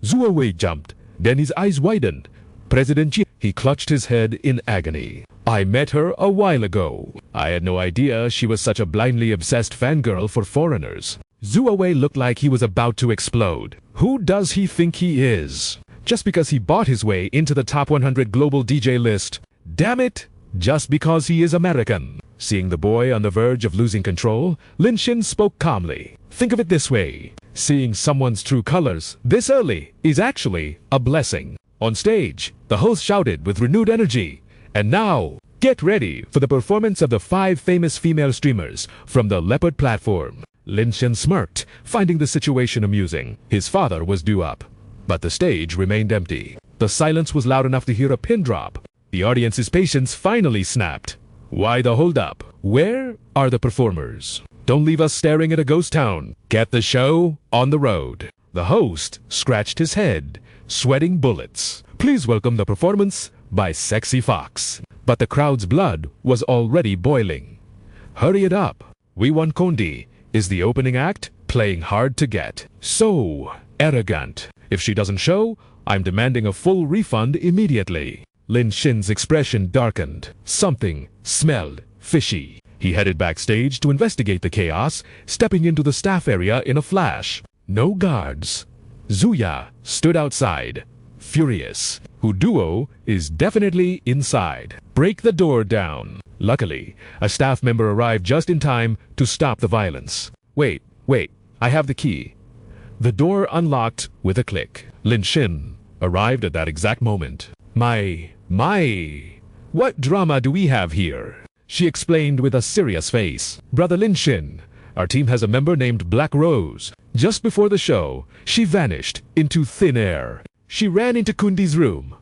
Zhua Wei jumped. Then his eyes widened. President Ji. He clutched his head in agony. I met her a while ago. I had no idea she was such a blindly obsessed fangirl for foreigners. Zhua Wei looked like he was about to explode. Who does he think he is? just because he bought his way into the top 100 global DJ list. Damn it, just because he is American. Seeing the boy on the verge of losing control, Lin Xin spoke calmly. Think of it this way. Seeing someone's true colors this early is actually a blessing. On stage, the host shouted with renewed energy. And now, get ready for the performance of the 5 famous female streamers from the Leopard platform. Lin Xin smirked, finding the situation amusing. His father was due up, but the stage remained empty. The silence was loud enough to hear a pin drop. The audience's patience finally snapped. Why the holdup? Where are the performers? Don't leave us staring at a ghost town. Get the show on the road. The host scratched his head, sweating bullets. Please welcome the performance by Sexy Fox. But the crowd's blood was already boiling. Hurry it up. We Want Kondi is the opening act, playing hard to get. So arrogant. If she doesn't show, I'm demanding a full refund immediately. Lin Xin's expression darkened. Something smelled fishy. He headed backstage to investigate the chaos, stepping into the staff area in a flash. No guards. Zuya stood outside, furious. Duo is definitely inside. Break the door down. Luckily, a staff member arrived just in time to stop the violence. Wait, I have the key. The door unlocked with a click. Lin Xin arrived at that exact moment. My, what drama do we have here? She explained with a serious face. Brother Lin Xin, our team has a member named Black Rose. Just before the show, she vanished into thin air. She ran into Kundi's room.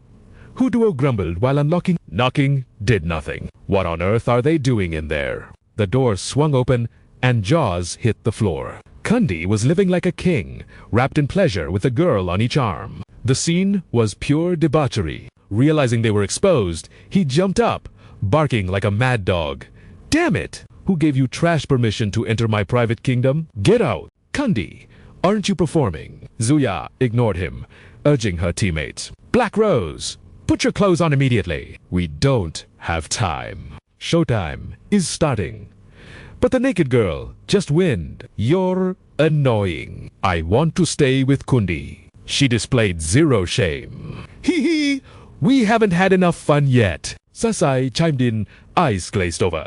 Duo grumbled while knocking did nothing. What on earth are they doing in there? The door swung open and jaws hit the floor. Kundi was living like a king, wrapped in pleasure with a girl on each arm. The scene was pure debauchery. Realizing they were exposed, he jumped up, barking like a mad dog. Damn it! Who gave you trash permission to enter my private kingdom? Get out! Kundi, aren't you performing? Zuya ignored him, urging her teammates. Black Rose, put your clothes on immediately. We don't have time. Showtime is starting. But the naked girl just winned. You're annoying. I want to stay with Kundi. She displayed zero shame. Hee, we haven't had enough fun yet. Sasai chimed in, eyes glazed over.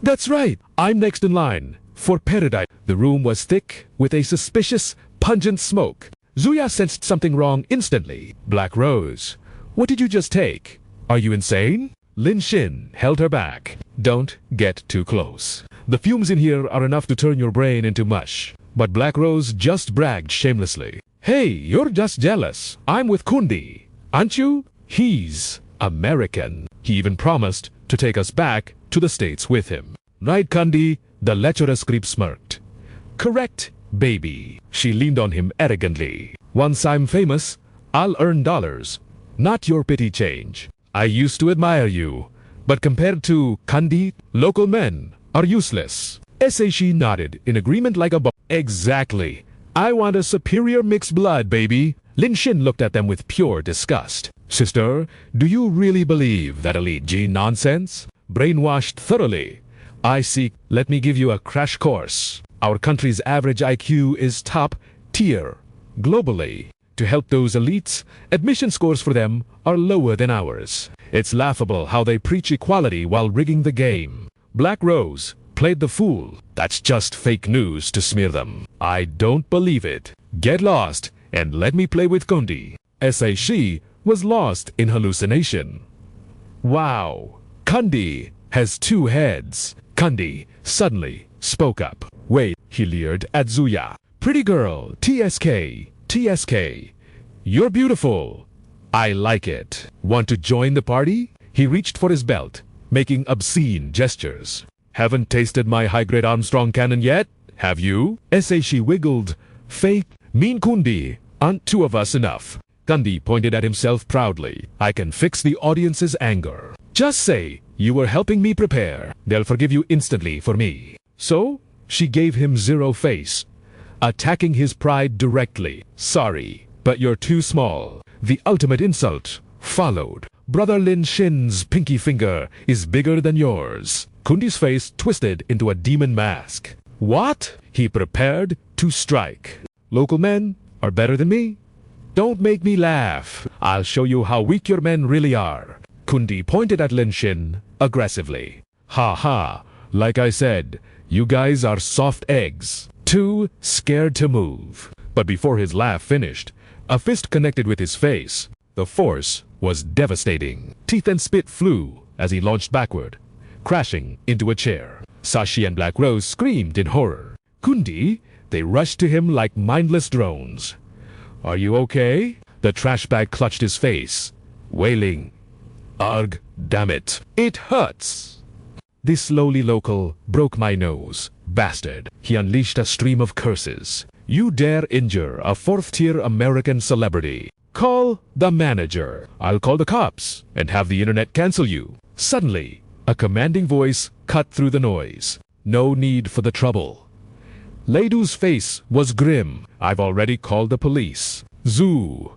That's right, I'm next in line for paradise. The room was thick with a suspicious, pungent smoke. Zuya sensed something wrong instantly. Black Rose, what did you just take? Are you insane? Lin Xin held her back. Don't get too close. The fumes in here are enough to turn your brain into mush. But Black Rose just bragged shamelessly. Hey, you're just jealous. I'm with Kundi, aren't you? He's American. He even promised to take us back to the States with him. Right, Kundi? The lecherous creep smirked. Correct, baby. She leaned on him arrogantly. Once I'm famous, I'll earn dollars, not your petty change. I used to admire you, but compared to Kundi, local men are useless. Saishi nodded in agreement like a Exactly. I want a superior mixed blood, baby. Lin Xin looked at them with pure disgust. Sister, do you really believe that elite gene nonsense? Brainwashed thoroughly. I see. Let me give you a crash course. Our country's average IQ is top tier globally. To help those elites, admission scores for them are lower than ours. It's laughable how they preach equality while rigging the game. Black Rose played the fool. That's just fake news to smear them. I don't believe it. Get lost and let me play with Kundi. Saishi was lost in hallucination. Wow, Kundi has 2 heads. Kundi suddenly spoke up. Wait, he leered at Zuya. Pretty girl, TSK. You're beautiful. I like it. Want to join the party? He reached for his belt, making obscene gestures. Haven't tasted my high-grade Armstrong cannon yet, have you? Saishi wiggled. Fake. Mean Kundi, aren't 2 of us enough? Kundi pointed at himself proudly. I can fix the audience's anger. Just say you were helping me prepare. They'll forgive you instantly for me. So, she gave him 0 face, attacking his pride directly. Sorry, but you're too small. The ultimate insult followed. Brother Lin Xin's pinky finger is bigger than yours. Kundi's face twisted into a demon mask. What? He prepared to strike. Local men are better than me? Don't make me laugh. I'll show you how weak your men really are. Kundi pointed at Lin Shin aggressively. Ha ha, like I said, you guys are soft eggs. Too scared to move. But before his laugh finished, a fist connected with his face. The force was devastating. Teeth and spit flew as he launched backward, crashing into a chair. Sashi and Black Rose screamed in horror. Kundi, they rushed to him like mindless drones. Are you okay? The trash bag clutched his face, wailing. Arg, damn it. It hurts. This lowly local broke my nose. Bastard. He unleashed a stream of curses. You dare injure a fourth-tier American celebrity. Call the manager. I'll call the cops and have the internet cancel you. Suddenly, a commanding voice cut through the noise. No need for the trouble. Leidu's face was grim. I've already called the police. Zhu.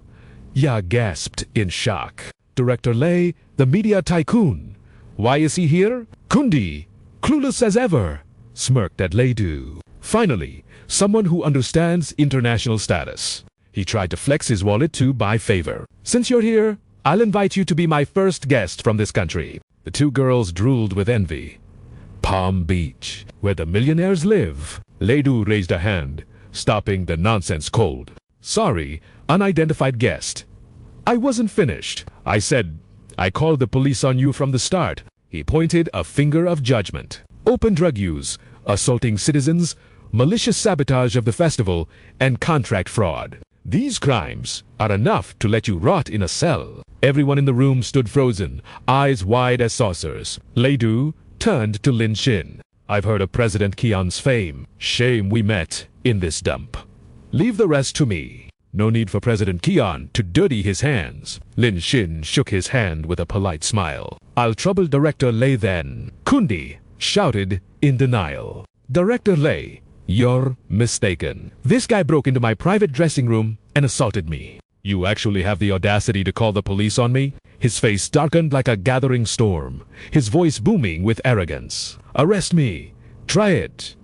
Ya gasped in shock. Director Lei, the media tycoon. Why is he here? Kundi, clueless as ever, smirked at Leidu. Finally, someone who understands international status. He tried to flex his wallet to buy favor. Since you're here, I'll invite you to be my first guest from this country. The two girls drooled with envy. Palm Beach, where the millionaires live. Leidu raised a hand, stopping the nonsense cold. Sorry, unidentified guest. I wasn't finished. I said, I called the police on you from the start. He pointed a finger of judgment. Open drug use, assaulting citizens, malicious sabotage of the festival, and contract fraud. These crimes are enough to let you rot in a cell. Everyone in the room stood frozen, eyes wide as saucers. Leidu turned to Lin Shin. I've heard of President Qian's fame. Shame we met in this dump. Leave the rest to me. No need for President Qian to dirty his hands. Lin Shin shook his hand with a polite smile. I'll trouble Director Lei then. Kundi shouted in denial. Director Lei, you're mistaken. This guy broke into my private dressing room and assaulted me. You actually have the audacity to call the police on me? His face darkened like a gathering storm, his voice booming with arrogance. Arrest me. Try it.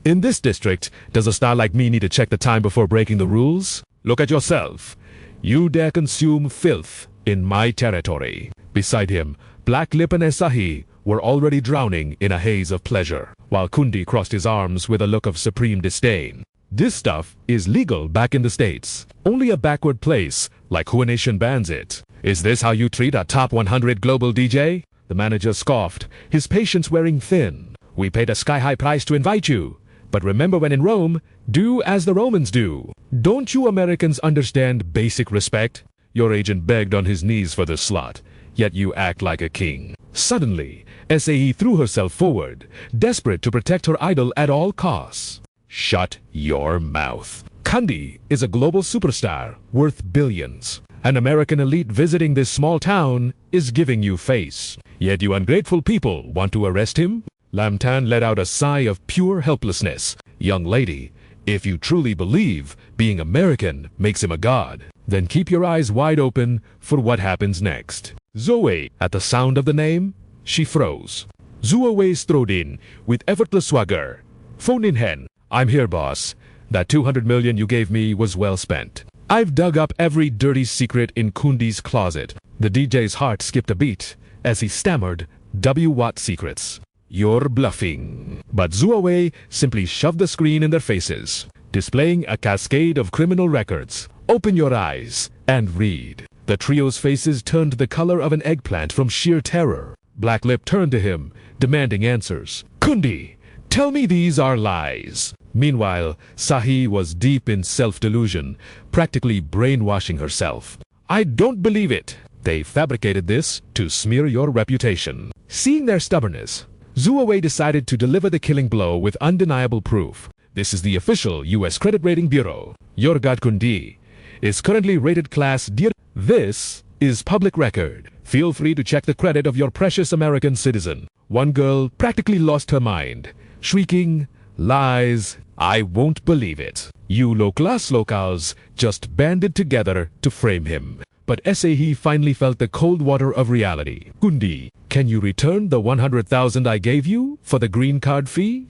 In this district, does a star like me need to check the time before breaking the rules? Look at yourself. You dare consume filth in my territory. Beside him, Black Lip and Esahi were already drowning in a haze of pleasure, while Kundi crossed his arms with a look of supreme disdain. This stuff is legal back in the States. Only a backward place like Hua Nation bans it. Is this how you treat a top 100 global DJ? The manager scoffed, his patience wearing thin. We paid a sky-high price to invite you. But remember, when in Rome, do as the Romans do. Don't you Americans understand basic respect? Your agent begged on his knees for the slot, yet you act like a king. Suddenly, Sae threw herself forward, desperate to protect her idol at all costs. Shut your mouth. Kundi is a global superstar worth billions. An American elite visiting this small town is giving you face. Yet you ungrateful people want to arrest him? Lam Tan let out a sigh of pure helplessness. Young lady, if you truly believe being American makes him a god, then keep your eyes wide open for what happens next. Zoe, at the sound of the name, she froze. Zuo strode in with effortless swagger. Phone in hen. I'm here, boss. That 200 million you gave me was well spent. I've dug up every dirty secret in Kundi's closet. The DJ's heart skipped a beat as he stammered, what secrets? You're bluffing. But Zuo simply shoved the screen in their faces, displaying a cascade of criminal records. Open your eyes and read. The trio's faces turned the color of an eggplant from sheer terror. Black Lip turned to him, demanding answers. Kundi, tell me these are lies. Meanwhile, Sahi was deep in self-delusion, practically brainwashing herself. I don't believe it. They fabricated this to smear your reputation. Seeing their stubbornness, Zuo decided to deliver the killing blow with undeniable proof. This is the official U.S. Credit Rating Bureau. Your god Kundi is currently rated Class D. This is public record. Feel free to check the credit of your precious American citizen. One girl practically lost her mind, shrieking, lies, I won't believe it. You low-class locals just banded together to frame him. But Sae finally felt the cold water of reality. Kundi, can you return the 100,000 I gave you for the green card fee?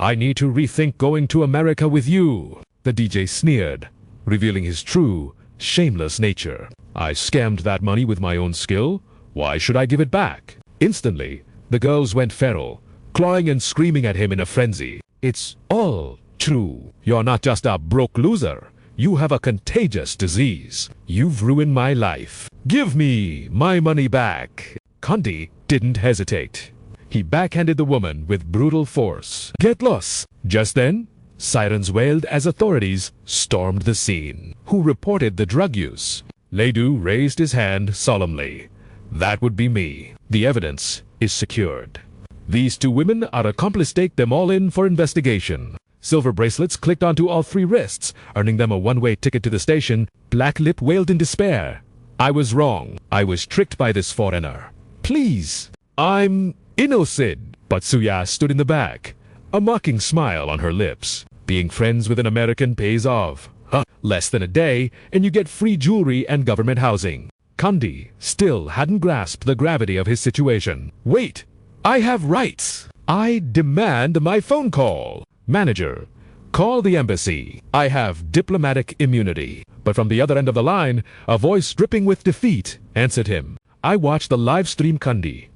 I need to rethink going to America with you. The DJ sneered, revealing his true, shameless nature. I scammed that money with my own skill. Why should I give it back? Instantly, the girls went feral, clawing and screaming at him in a frenzy. It's all true. You're not just a broke loser. You have a contagious disease. You've ruined my life. Give me my money back. Kandi didn't hesitate. He backhanded the woman with brutal force. Get lost! Just then, sirens wailed as authorities stormed the scene. Who reported the drug use? Leidu raised his hand solemnly. That would be me. The evidence is secured. These two women are accomplice. Take them all in for investigation. Silver bracelets clicked onto all three wrists, earning them a one-way ticket to the station. Black Lip wailed in despair. I was wrong. I was tricked by this foreigner. Please, I'm innocent. But Suya stood in the back, a mocking smile on her lips. Being friends with an American pays off. Huh? Less than a day, and you get free jewelry and government housing. Kandi still hadn't grasped the gravity of his situation. Wait, I have rights. I demand my phone call. Manager, call the embassy. I have diplomatic immunity. But from the other end of the line, a voice dripping with defeat answered him. I watched the live stream, Kandi.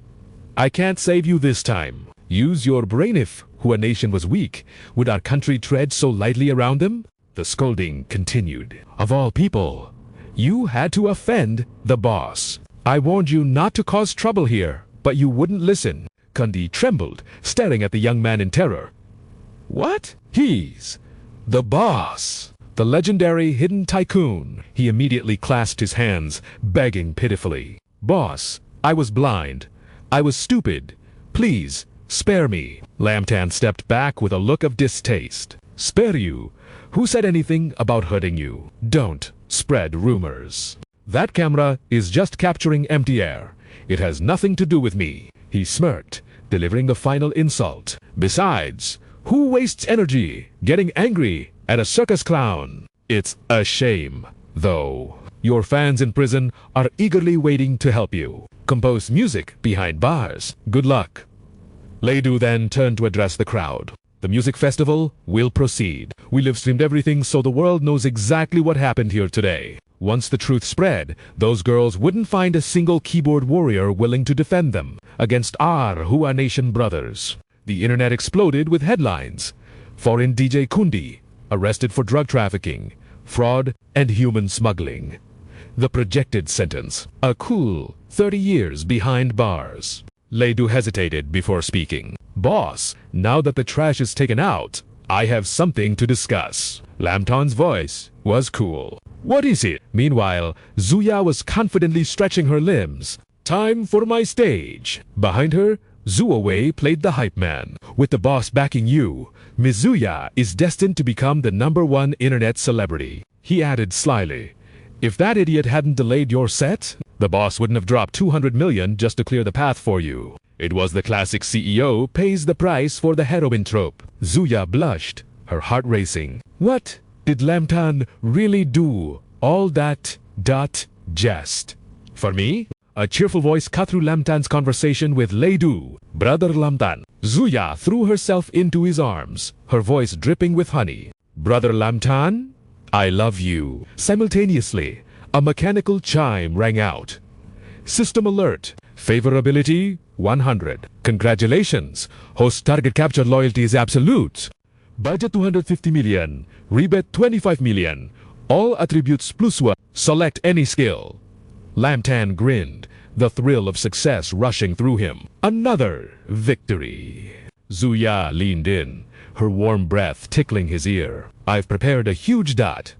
I can't save you this time. Use your brain. If a nation was weak, would our country tread so lightly around them? The scolding continued. Of all people, you had to offend the boss. I warned you not to cause trouble here, but you wouldn't listen. Kandi trembled, staring at the young man in terror. What? He's the boss. The legendary hidden tycoon. He immediately clasped his hands, begging pitifully. Boss, I was blind. I was stupid. Please, spare me. Lamtan stepped back with a look of distaste. Spare you? Who said anything about hurting you? Don't spread rumors. That camera is just capturing empty air. It has nothing to do with me. He smirked, delivering the final insult. Besides, who wastes energy getting angry at a circus clown? It's a shame, though. Your fans in prison are eagerly waiting to help you. Compose music behind bars. Good luck. Leidu then turned to address the crowd. The music festival will proceed. We live-streamed everything so the world knows exactly what happened here today. Once the truth spread, those girls wouldn't find a single keyboard warrior willing to defend them against our Hua Nation brothers. The internet exploded with headlines. Foreign DJ Kundi arrested for drug trafficking, fraud, and human smuggling. The projected sentence, a cool 30 years behind bars. Leidu hesitated before speaking. Boss, now that the trash is taken out, I have something to discuss. Lamtan's voice was cool. What is it? Meanwhile, Zuya was confidently stretching her limbs. Time for my stage. Behind her, Zuowei played the hype man. With the boss backing you, Mizuya is destined to become the #1 internet celebrity. He added slyly, if that idiot hadn't delayed your set, the boss wouldn't have dropped 200 million just to clear the path for you. It was the classic CEO pays the price for the heroine trope. Zuya blushed, her heart racing. What did Lamtan really do? All that jest. For me? A cheerful voice cut through Lamtan's conversation with Leidu. Brother Lamtan. Zuya threw herself into his arms, her voice dripping with honey. Brother Lamtan, I love you. Simultaneously, a mechanical chime rang out. System alert. Favorability 100. Congratulations. Host target capture loyalty is absolute. Budget 250 million. Rebate 25 million. All attributes +1. Select any skill. Lamtan grinned, the thrill of success rushing through him. Another victory. Zuya leaned in, her warm breath tickling his ear. I've prepared a huge dot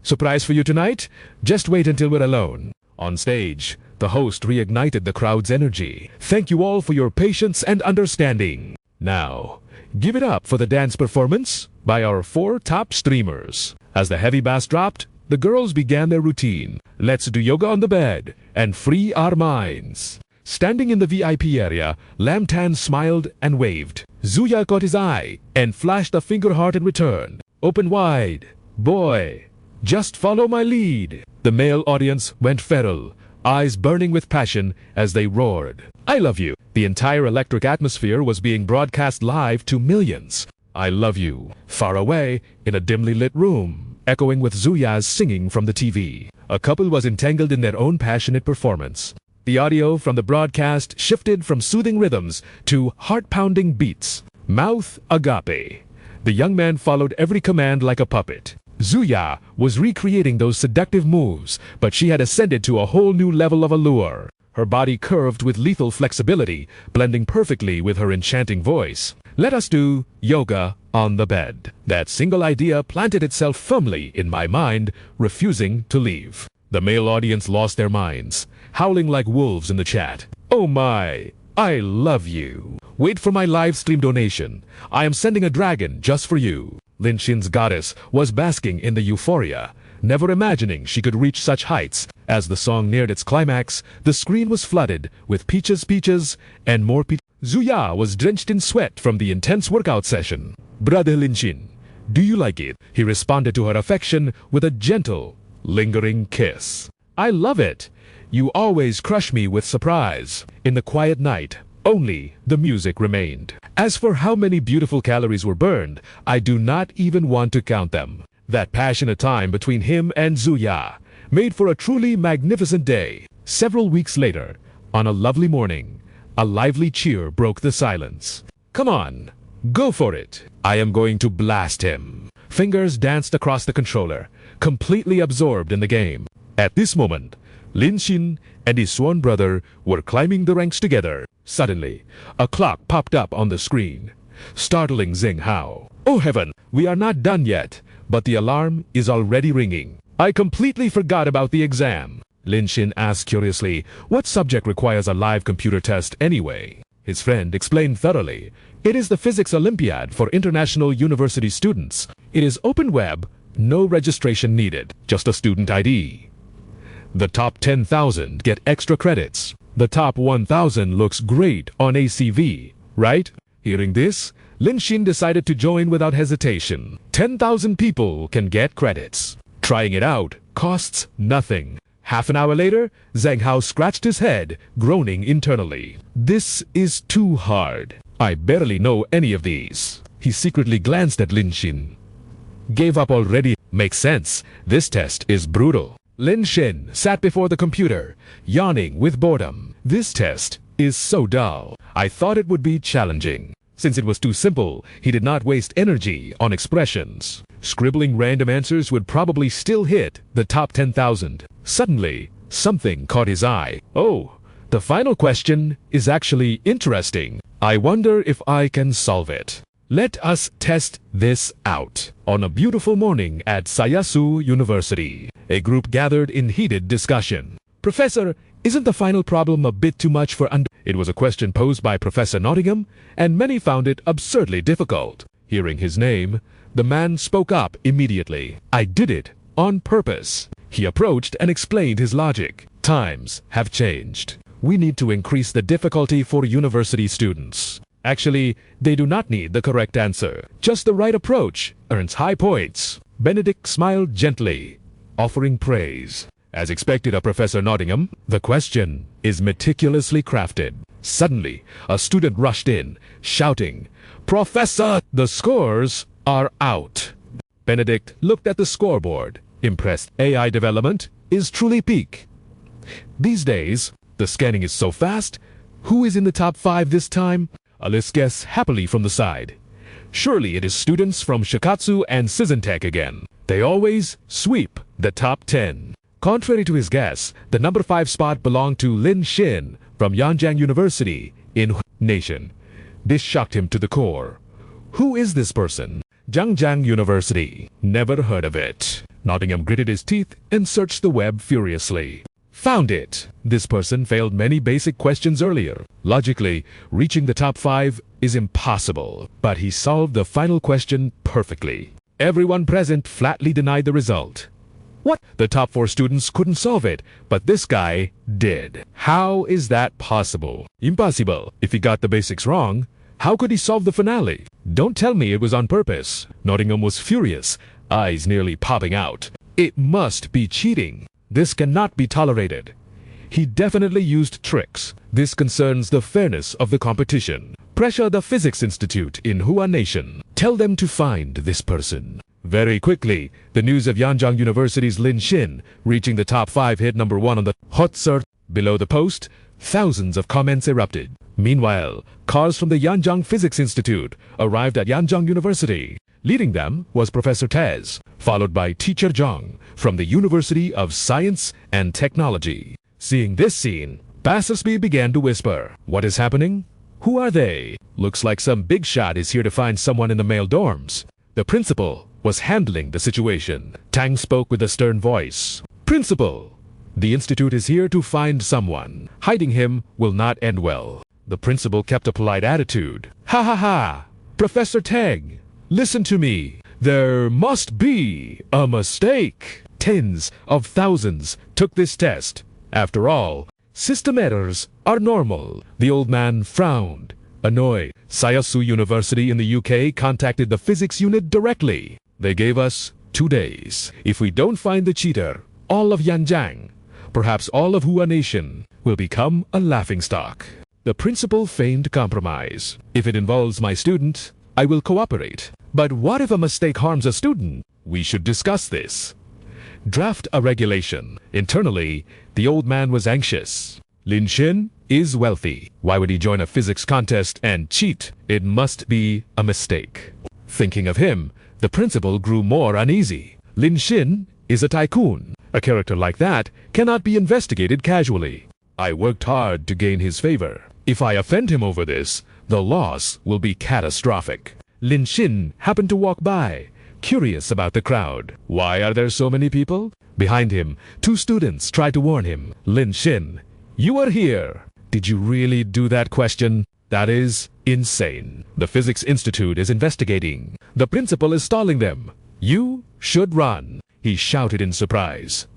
surprise for you tonight. Just wait until we're alone. On stage, the host reignited the crowd's energy. Thank you all for your patience and understanding. Now, give it up for the dance performance by our 4 top streamers. As the heavy bass dropped, the girls began their routine. Let's do yoga on the bed and free our minds. Standing in the VIP area, Lamtan smiled and waved. Zuya caught his eye and flashed a finger heart in return. Open wide. Boy, just follow my lead. The male audience went feral, eyes burning with passion as they roared. I love you. The entire electric atmosphere was being broadcast live to millions. I love you. Far away, in a dimly lit room, echoing with Zuya's singing from the TV. A couple was entangled in their own passionate performance. The audio from the broadcast shifted from soothing rhythms to heart-pounding beats. Mouth agape. The young man followed every command like a puppet. Zuya was recreating those seductive moves, but she had ascended to a whole new level of allure. Her body curved with lethal flexibility, blending perfectly with her enchanting voice. Let us do yoga on the bed. That single idea planted itself firmly in my mind, refusing to leave. The male audience lost their minds, howling like wolves in the chat. Oh my, I love you. Wait for my live stream donation. I am sending a dragon just for you. Lin Xin's goddess was basking in the euphoria, never imagining she could reach such heights. As the song neared its climax, the screen was flooded with peaches, and more peaches. Zuya was drenched in sweat from the intense workout session. Brother Lin Xin, do you like it? He responded to her affection with a gentle, lingering kiss. I love it. You always crush me with surprise. In the quiet night, only the music remained. As for how many beautiful calories were burned, I do not even want to count them. That passionate time between him and Zuya made for a truly magnificent day. Several weeks later, on a lovely morning, a lively cheer broke the silence. Come on, go for it. I am going to blast him. Fingers danced across the controller, completely absorbed in the game. At this moment, Lin Xin and his sworn brother were climbing the ranks together. Suddenly, a clock popped up on the screen, startling Zheng Hao. Oh heaven, we are not done yet, but the alarm is already ringing. I completely forgot about the exam. Lin Xin asked curiously, what subject requires a live computer test anyway? His friend explained thoroughly. It is the Physics Olympiad for international university students. It is open web, no registration needed, just a student ID. The top 10,000 get extra credits. The top 1,000 looks great on ACV, right? Hearing this, Lin Xin decided to join without hesitation. 10,000 people can get credits. Trying it out costs nothing. Half an hour later, Zheng Hao scratched his head, groaning internally. This is too hard. I barely know any of these. He secretly glanced at Lin Xin. Gave up already. Makes sense. This test is brutal. Lin Xin sat before the computer, yawning with boredom. This test is so dull. I thought it would be challenging. Since it was too simple, he did not waste energy on expressions. Scribbling random answers would probably still hit the top 10,000. Suddenly, something caught his eye. Oh, the final question is actually interesting. I wonder if I can solve it. Let us test this out. On a beautiful morning at Sayasu University, a group gathered in heated discussion. Professor, isn't the final problem a bit too much for It was a question posed by Professor Nottingham, and many found it absurdly difficult. Hearing his name, the man spoke up immediately. I did it on purpose. He approached and explained his logic. Times have changed. We need to increase the difficulty for university students. Actually, they do not need the correct answer. Just the right approach earns high points. Benedict smiled gently, offering praise. As expected of Professor Nottingham, the question is meticulously crafted. Suddenly, a student rushed in, shouting, Professor, the scores are out. Benedict looked at the scoreboard, impressed. AI development is truly peak. These days, the scanning is so fast. Who is in the top 5 this time? Alice guessed happily from the side. Surely it is students from Shikatsu and Sysantec again. They always sweep the top 10. Contrary to his guess, the number 5 spot belonged to Lin Xin from Yanjiang University in Nation. This shocked him to the core. Who is this person? Zhangjiang University. Never heard of it. Nottingham gritted his teeth and searched the web furiously. Found it! This person failed many basic questions earlier. Logically, reaching the top 5 is impossible, but he solved the final question perfectly. Everyone present flatly denied the result. What? The top 4 students couldn't solve it, but this guy did. How is that possible? Impossible. If he got the basics wrong, how could he solve the finale? Don't tell me it was on purpose. Nottingham was furious, eyes nearly popping out. It must be cheating. This cannot be tolerated. He definitely used tricks. This concerns the fairness of the competition. Pressure the Physics Institute in Hua Nation. Tell them to find this person. Very quickly, the news of Yanjiang University's Lin Xin reaching the top 5 hit number 1 on the hot search. Below the post, thousands of comments erupted. Meanwhile, cars from the Yanjiang Physics Institute arrived at Yanjiang University. Leading them was Professor Tez, followed by Teacher Zhang from the University of Science and Technology. Seeing this scene, passersby began to whisper, "What is happening? Who are they? Looks like some big shot is here to find someone in the male dorms." The principal was handling the situation. Tang spoke with a stern voice. "Principal, the institute is here to find someone. Hiding him will not end well." The principal kept a polite attitude. "Ha ha ha! Professor Tang, listen to me. There must be a mistake. Tens of thousands took this test. After all, system errors are normal." The old man frowned, annoyed. Sayasu University in the UK contacted the physics unit directly. They gave us 2 days. If we don't find the cheater, all of Yanjiang, perhaps all of Hua Nation, will become a laughingstock. The principal feigned compromise. "If it involves my student, I will cooperate. But what if a mistake harms a student? We should discuss this. Draft a regulation." Internally, the old man was anxious. Lin Xin is wealthy. Why would he join a physics contest and cheat? It must be a mistake. Thinking of him, the principal grew more uneasy. Lin Xin is a tycoon. A character like that cannot be investigated casually. I worked hard to gain his favor. If I offend him over this, the loss will be catastrophic. Lin Xin happened to walk by, curious about the crowd. Why are there so many people? Behind him, 2 students tried to warn him. "Lin Xin, you are here. Did you really do that question? That is insane. The Physics Institute is investigating. The principal is stalling them. You should run," he shouted in surprise.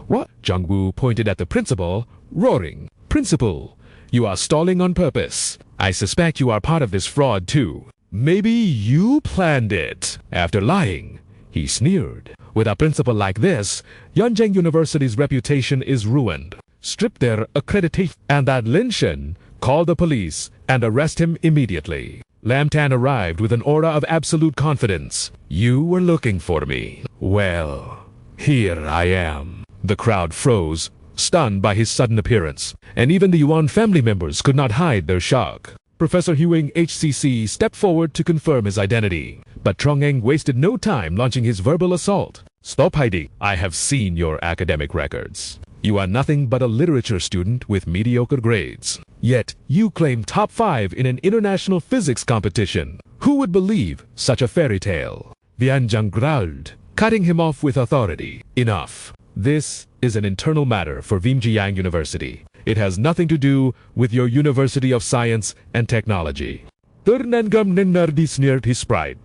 "What?" Zhang Wu pointed at the principal, roaring. "Principal, you are stalling on purpose. I suspect you are part of this fraud too. Maybe you planned it." After lying, he sneered. "With a principal like this, Yanjiang University's reputation is ruined. Strip their accreditation." And that Lin Xin call the police and arrest him immediately. Lam Tan arrived with an aura of absolute confidence. "You were looking for me. Well, here I am." The crowd froze, stunned by his sudden appearance, and even the Yuan family members could not hide their shock. Professor Huang HCC stepped forward to confirm his identity, but Chongeng wasted no time launching his verbal assault. "Stop hiding. I have seen your academic records. You are nothing but a literature student with mediocre grades. Yet you claim top 5 in an international physics competition. Who would believe such a fairy tale?" Yanjiang growled, cutting him off with authority. "Enough. This is an internal matter for Vimjiang University. It has nothing to do with your University of Science and Technology." Turnangam Ninardi sneered his pride.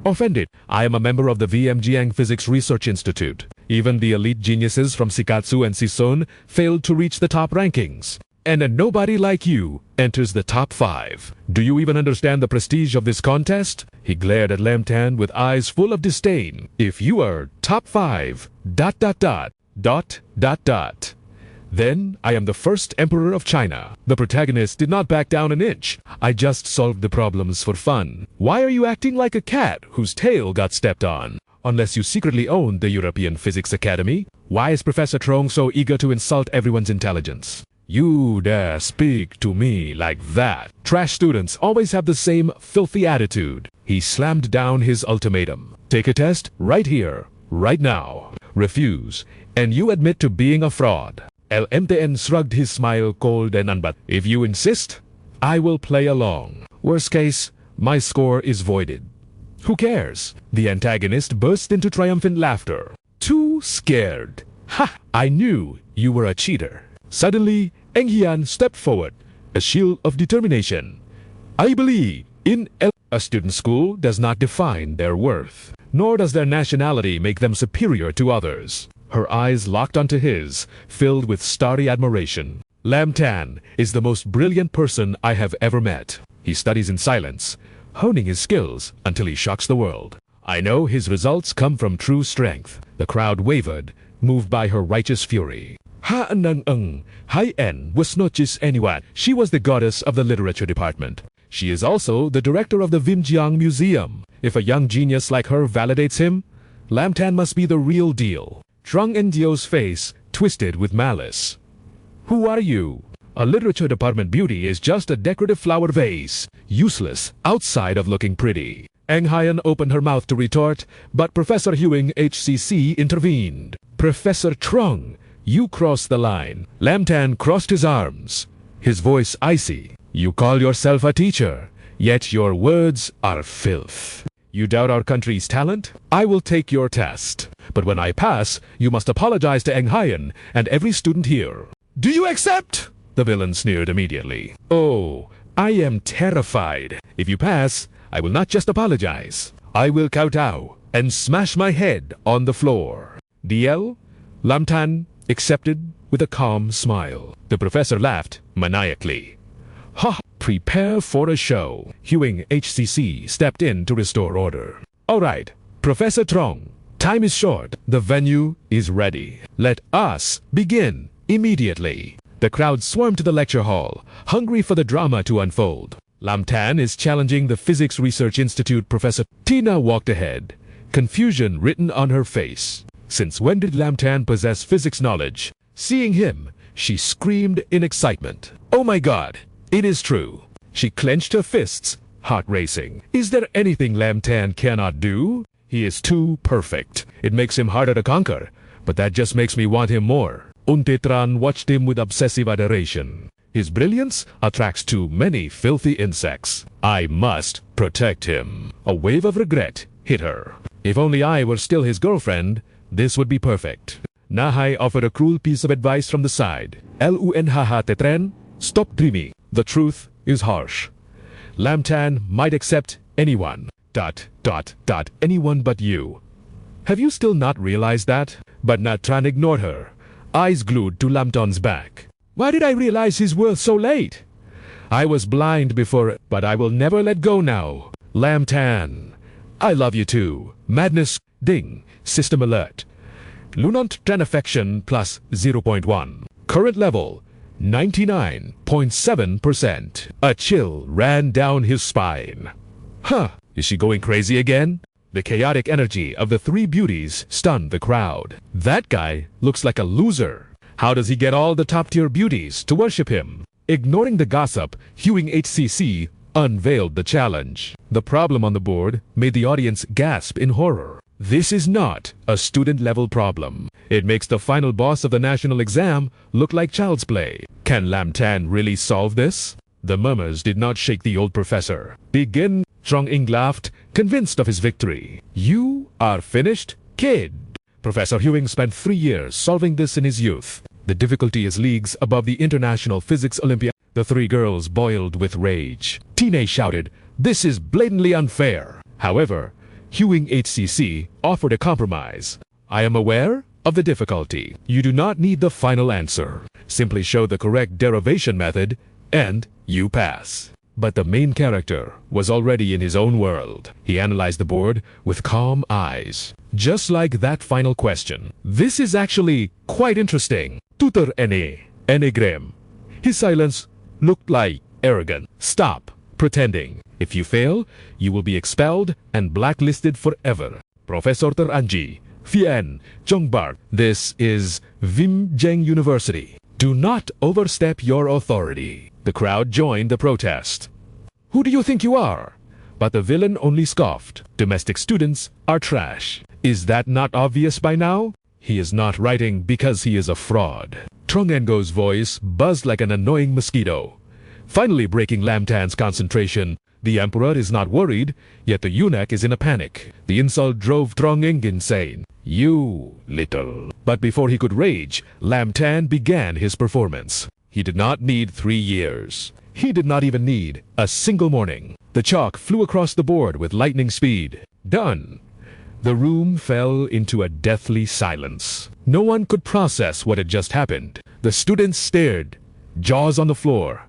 "Offended, I am a member of the VMGiang Physics Research Institute. Even the elite geniuses from Shikatsu and Sison failed to reach the top rankings. And a nobody like you enters the top 5. Do you even understand the prestige of this contest?" He glared at Lam Tan with eyes full of disdain. "If you are top 5, ... then I am the first emperor of China." The protagonist did not back down an inch. "I just solved the problems for fun. Why are you acting like a cat whose tail got stepped on? Unless you secretly own the European Physics Academy, why is Professor Trong so eager to insult everyone's intelligence? You dare speak to me like that?" Trash students always have the same filthy attitude. He slammed down his ultimatum. "Take a test right here, right now. Refuse, and you admit to being a fraud." LMTN shrugged his smile cold and unbut. "If you insist, I will play along. Worst case, my score is voided." "Who cares?" The antagonist burst into triumphant laughter. "Too scared. Ha! I knew you were a cheater." Suddenly, Eng Hian stepped forward, a shield of determination. "I believe in a student school does not define their worth, nor does their nationality make them superior to others." Her eyes locked onto his, filled with starry admiration. "Lam Tan is the most brilliant person I have ever met. He studies in silence, honing his skills until he shocks the world. I know his results come from true strength." The crowd wavered, moved by her righteous fury. Ha Nang Eng, Hai En was not just anyone. She was the goddess of the literature department. She is also the director of the Vimjiang Museum. If a young genius like her validates him, Lam Tan must be the real deal. Trung Ndio's face twisted with malice. Who are you? A literature department beauty is just a decorative flower vase, useless outside of looking pretty. Eng Hyen opened her mouth to retort, but Professor Huang HCC intervened. Professor Trung, you crossed the line. Lam Tan crossed his arms, his voice icy. You call yourself a teacher, yet your words are filth. You doubt our country's talent? I will take your test. But when I pass, you must apologize to Eng Hyen and every student here. Do you accept? The villain sneered immediately. Oh, I am terrified. If you pass, I will not just apologize. I will kowtow and smash my head on the floor. DL? Lam Tan accepted with a calm smile. The professor laughed maniacally. Ha! Prepare for a show. Huang HCC stepped in to restore order. All right, Professor Trung, time is short. The venue is ready. Let us begin immediately. The crowd swarmed to the lecture hall, hungry for the drama to unfold. Lam Tan is challenging the Physics Research Institute professor. Tina walked ahead, confusion written on her face. Since when did Lam Tan possess physics knowledge? Seeing him, she screamed in excitement. Oh my God, it is true. She clenched her fists, heart racing. Is there anything Lam Tan cannot do? He is too perfect. It makes him harder to conquer, but that just makes me want him more. Untetran watched him with obsessive adoration. His brilliance attracts too many filthy insects. I must protect him. A wave of regret hit her. If only I were still his girlfriend, this would be perfect. Nahai offered a cruel piece of advice from the side. Lunhaha tetren, stop dreaming. The truth is harsh. Lam Tan might accept anyone. ... Anyone but you. Have you still not realized that? But Natran ignored her, eyes glued to Lam Tan's back. Why did I realize his worth so late? I was blind before, but I will never let go now. Lam Tan, I love you too. Madness, ding, system alert. Lunant Tran affection plus 0.1. Current level, 99.7%. A chill ran down his spine. Huh, is she going crazy again? The chaotic energy of the three beauties stunned the crowd. That guy looks like a loser. How does he get all the top-tier beauties to worship him? Ignoring the gossip, Huang HCC unveiled the challenge. The problem on the board made the audience gasp in horror. This is not a student-level problem. It makes the final boss of the national exam look like child's play. Can Lam Tan really solve this? The murmurs did not shake the old professor. Begin, Trung Ing laughed, convinced of his victory. You are finished, kid. Professor Huang spent 3 years solving this in his youth. The difficulty is leagues above the International Physics Olympiad. The three girls boiled with rage. Tine shouted, "This is blatantly unfair." However, Huang HCC offered a compromise. I am aware of the difficulty. You do not need the final answer. Simply show the correct derivation method, and you pass. But the main character was already in his own world. He analyzed the board with calm eyes. Just like that final question. This is actually quite interesting. Tutor Enegram. His silence looked like arrogant. Stop pretending. If you fail, you will be expelled and blacklisted forever. Professor Teranji, Fien, Zhongbar. This is Vimjeng University. Do not overstep your authority. The crowd joined the protest. Who do you think you are? But the villain only scoffed. Domestic students are trash. Is that not obvious by now? He is not writing because he is a fraud. Trung Engo's voice buzzed like an annoying mosquito. Finally breaking Lam Tan's concentration, the emperor is not worried, yet the eunuch is in a panic. The insult drove Trung Eng insane. You little. But before he could rage, Lam Tan began his performance. He did not need 3 years. He did not even need a single morning. The chalk flew across the board with lightning speed. Done. The room fell into a deathly silence. No one could process what had just happened. The students stared, jaws on the floor.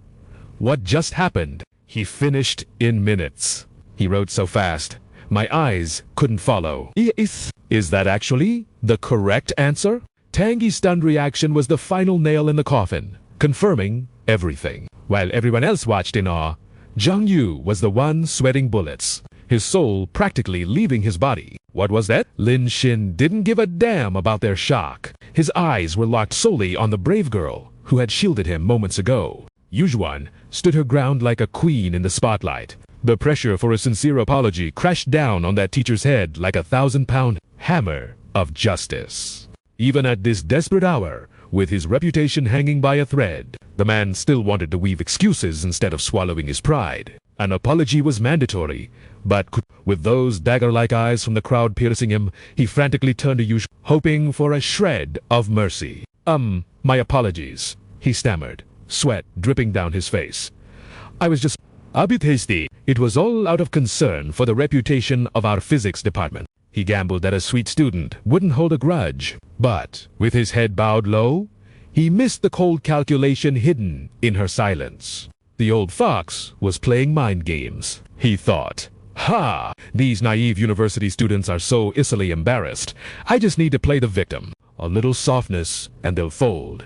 What just happened? He finished in minutes. He wrote so fast, my eyes couldn't follow. Is that actually the correct answer? Tangi's stunned reaction was the final nail in the coffin, confirming everything. While everyone else watched in awe, Zhang Yu was the one sweating bullets, his soul practically leaving his body. What was that? Lin Xin didn't give a damn about their shock. His eyes were locked solely on the brave girl who had shielded him moments ago. Yu Yizheng stood her ground like a queen in the spotlight. The pressure for a sincere apology crashed down on that teacher's head like a 1,000-pound hammer of justice. Even at this desperate hour, with his reputation hanging by a thread, the man still wanted to weave excuses instead of swallowing his pride. An apology was mandatory, but with those dagger-like eyes from the crowd piercing him, he frantically turned to Yu, hoping for a shred of mercy. My apologies, he stammered, sweat dripping down his face. I was just a bit hasty. It was all out of concern for the reputation of our physics department. He gambled that a sweet student wouldn't hold a grudge, but with his head bowed low, he missed the cold calculation hidden in her silence. The old fox was playing mind games, he thought. Ha! These naive university students are so easily embarrassed. I just need to play the victim. A little softness, and they'll fold.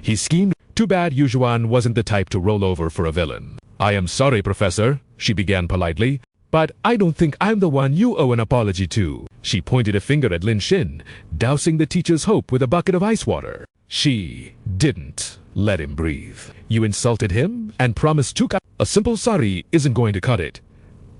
He schemed. Too bad Yu Yizheng wasn't the type to roll over for a villain. I am sorry, Professor, she began politely, but I don't think I'm the one you owe an apology to. She pointed a finger at Lin Xin, dousing the teacher's hope with a bucket of ice water. She didn't let him breathe. You insulted him and promised to cut. A simple sorry isn't going to cut it.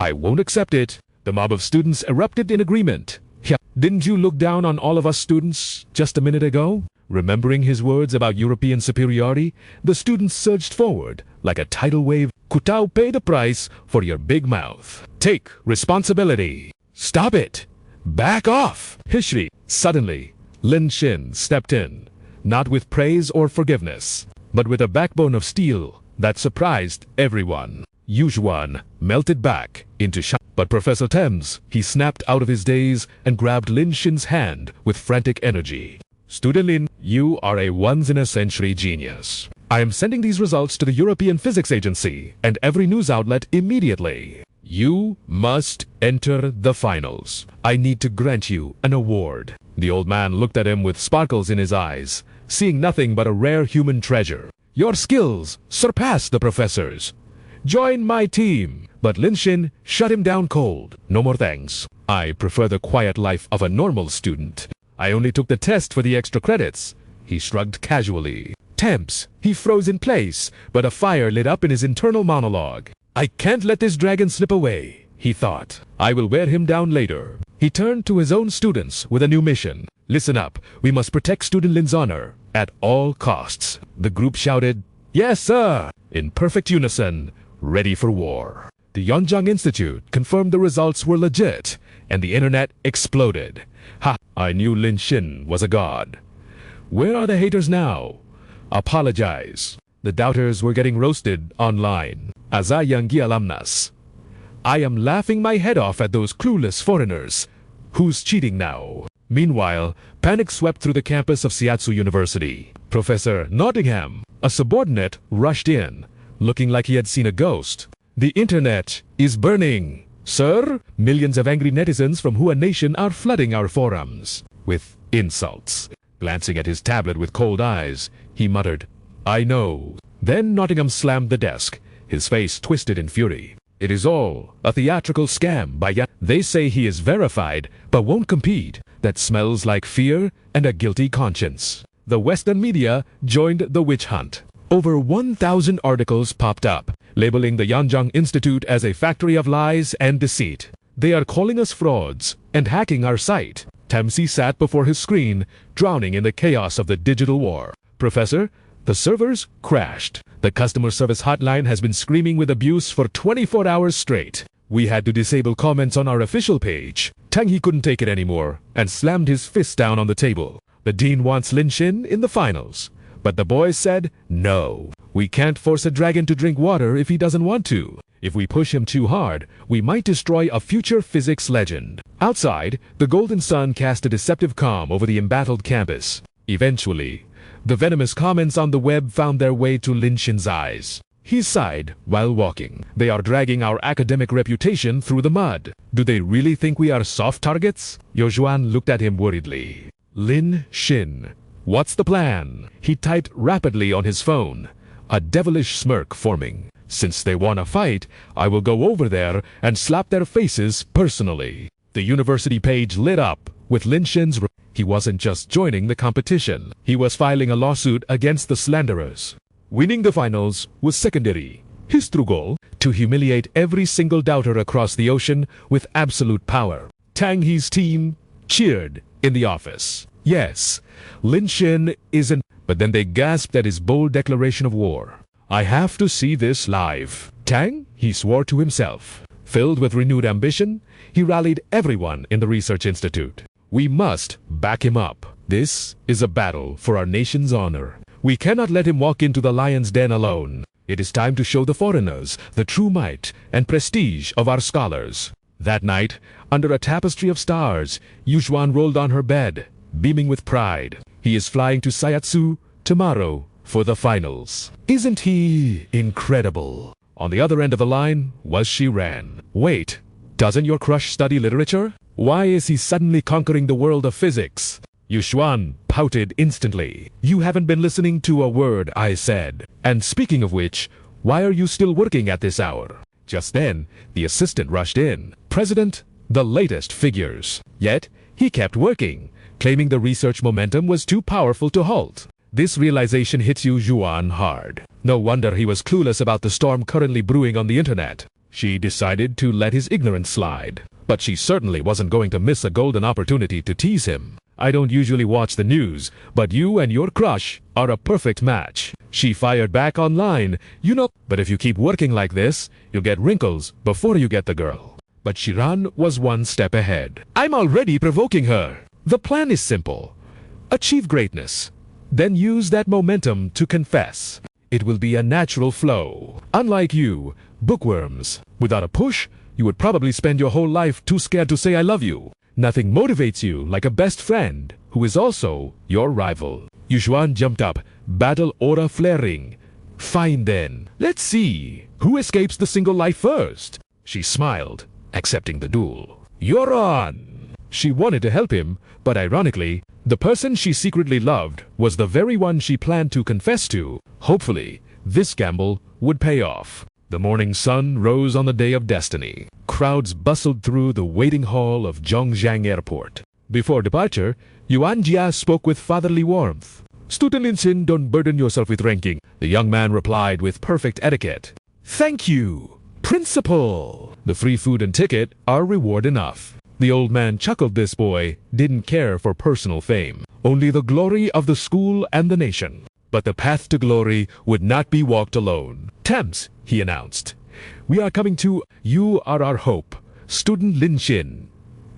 I won't accept it. The mob of students erupted in agreement. Yeah, didn't you look down on all of us students just a minute ago? Remembering his words about European superiority, the students surged forward like a tidal wave. Kutao, pay the price for your big mouth. Take responsibility. Stop it. Back off. Hishri. Suddenly, Lin Xin stepped in, not with praise or forgiveness, but with a backbone of steel that surprised everyone. Yu Yizheng melted back into shock. But Professor Thames, he snapped out of his daze and grabbed Lin Xin's hand with frantic energy. Student Lin, you are a once-in-a-century genius. I am sending these results to the European Physics Agency and every news outlet immediately. You must enter the finals. I need to grant you an award. The old man looked at him with sparkles in his eyes, seeing nothing but a rare human treasure. Your skills surpass the professor's. Join my team. But Lin Xin shut him down cold. No more thanks. I prefer the quiet life of a normal student. I only took the test for the extra credits. He shrugged casually. Temps. He froze in place, but a fire lit up in his internal monologue. I can't let this dragon slip away, he thought. I will wear him down later. He turned to his own students with a new mission. Listen up. We must protect student Lin's honor at all costs. The group shouted, Yes, sir, in perfect unison, ready for war. The Yonjiang Institute confirmed the results were legit, and the internet exploded. Ha! I knew Lin Xin was a god. Where are the haters now? Apologize. The doubters were getting roasted online. Azai Yangi alumnus. I am laughing my head off at those clueless foreigners. Who's cheating now? Meanwhile, panic swept through the campus of Shiatsu University. Professor Nottingham, a subordinate, rushed in, looking like he had seen a ghost. The internet is burning. Sir, millions of angry netizens from Hua Nation are flooding our forums with insults. Glancing at his tablet with cold eyes, he muttered, I know. Then Nottingham slammed the desk, his face twisted in fury. It is all a theatrical scam by Yan. They say he is verified, but won't compete. That smells like fear and a guilty conscience. The Western media joined the witch hunt. Over 1,000 articles popped up, labeling the Yonjiang Institute as a factory of lies and deceit. They are calling us frauds and hacking our site. Tamsi sat before his screen, drowning in the chaos of the digital war. Professor, the servers crashed. The customer service hotline has been screaming with abuse for 24 hours straight. We had to disable comments on our official page. Tang He couldn't take it anymore and slammed his fist down on the table. The dean wants Lin Xin in the finals. But the boys said, no. We can't force a dragon to drink water if he doesn't want to. If we push him too hard, we might destroy a future physics legend. Outside, the golden sun cast a deceptive calm over the embattled campus. Eventually, the venomous comments on the web found their way to Lin Xin's eyes. He sighed while walking. They are dragging our academic reputation through the mud. Do they really think we are soft targets? Yu Yizheng looked at him worriedly. Lin Xin, what's the plan? He typed rapidly on his phone, a devilish smirk forming. Since they want a fight, I will go over there and slap their faces personally. The university page lit up with Lin Shen's. He wasn't just joining the competition. He was filing a lawsuit against the slanderers. Winning the finals was secondary. His true goal, to humiliate every single doubter across the ocean with absolute power. Tang He's team cheered in the office. Yes, Lin Shen isn't, but then they gasped at his bold declaration of war. I have to see this live. Tang, he swore to himself. Filled with renewed ambition, he rallied everyone in the research institute. We must back him up. This is a battle for our nation's honor. We cannot let him walk into the lion's den alone. It is time to show the foreigners the true might and prestige of our scholars. That night, under a tapestry of stars, Yizheng rolled on her bed, beaming with pride. He is flying to Sayatsu tomorrow for the finals. Isn't he incredible? On the other end of the line was Shiran. Wait, doesn't your crush study literature? Why is he suddenly conquering the world of physics? Yizheng pouted instantly. You haven't been listening to a word I said. And speaking of which, why are you still working at this hour? Just then, the assistant rushed in. President, the latest figures. Yet, he kept working, claiming the research momentum was too powerful to halt. This realization hits Yizheng hard. No wonder he was clueless about the storm currently brewing on the internet. She decided to let his ignorance slide. But she certainly wasn't going to miss a golden opportunity to tease him. I don't usually watch the news, but you and your crush are a perfect match. She fired back online. You know, but if you keep working like this, you'll get wrinkles before you get the girl. But Shiran was one step ahead. I'm already provoking her. The plan is simple. Achieve greatness. Then use that momentum to confess. It will be a natural flow. Unlike you, bookworms. Without a push, you would probably spend your whole life too scared to say I love you. Nothing motivates you like a best friend, who is also your rival. Yizheng jumped up, battle aura flaring. Fine then. Let's see. Who escapes the single life first? She smiled, accepting the duel. You're on. She wanted to help him, but ironically, the person she secretly loved was the very one she planned to confess to. Hopefully, this gamble would pay off. The morning sun rose on the day of destiny. Crowds bustled through the waiting hall of Zhongjiang Airport. Before departure, Yuan Jia spoke with fatherly warmth. Student Lin Xin, don't burden yourself with ranking. The young man replied with perfect etiquette. Thank you, Principal. The free food and ticket are reward enough. The old man chuckled. This boy didn't care for personal fame, only the glory of the school and the nation. But the path to glory would not be walked alone. Thames, he announced. We are coming to. You are our hope, Student Lin Xin.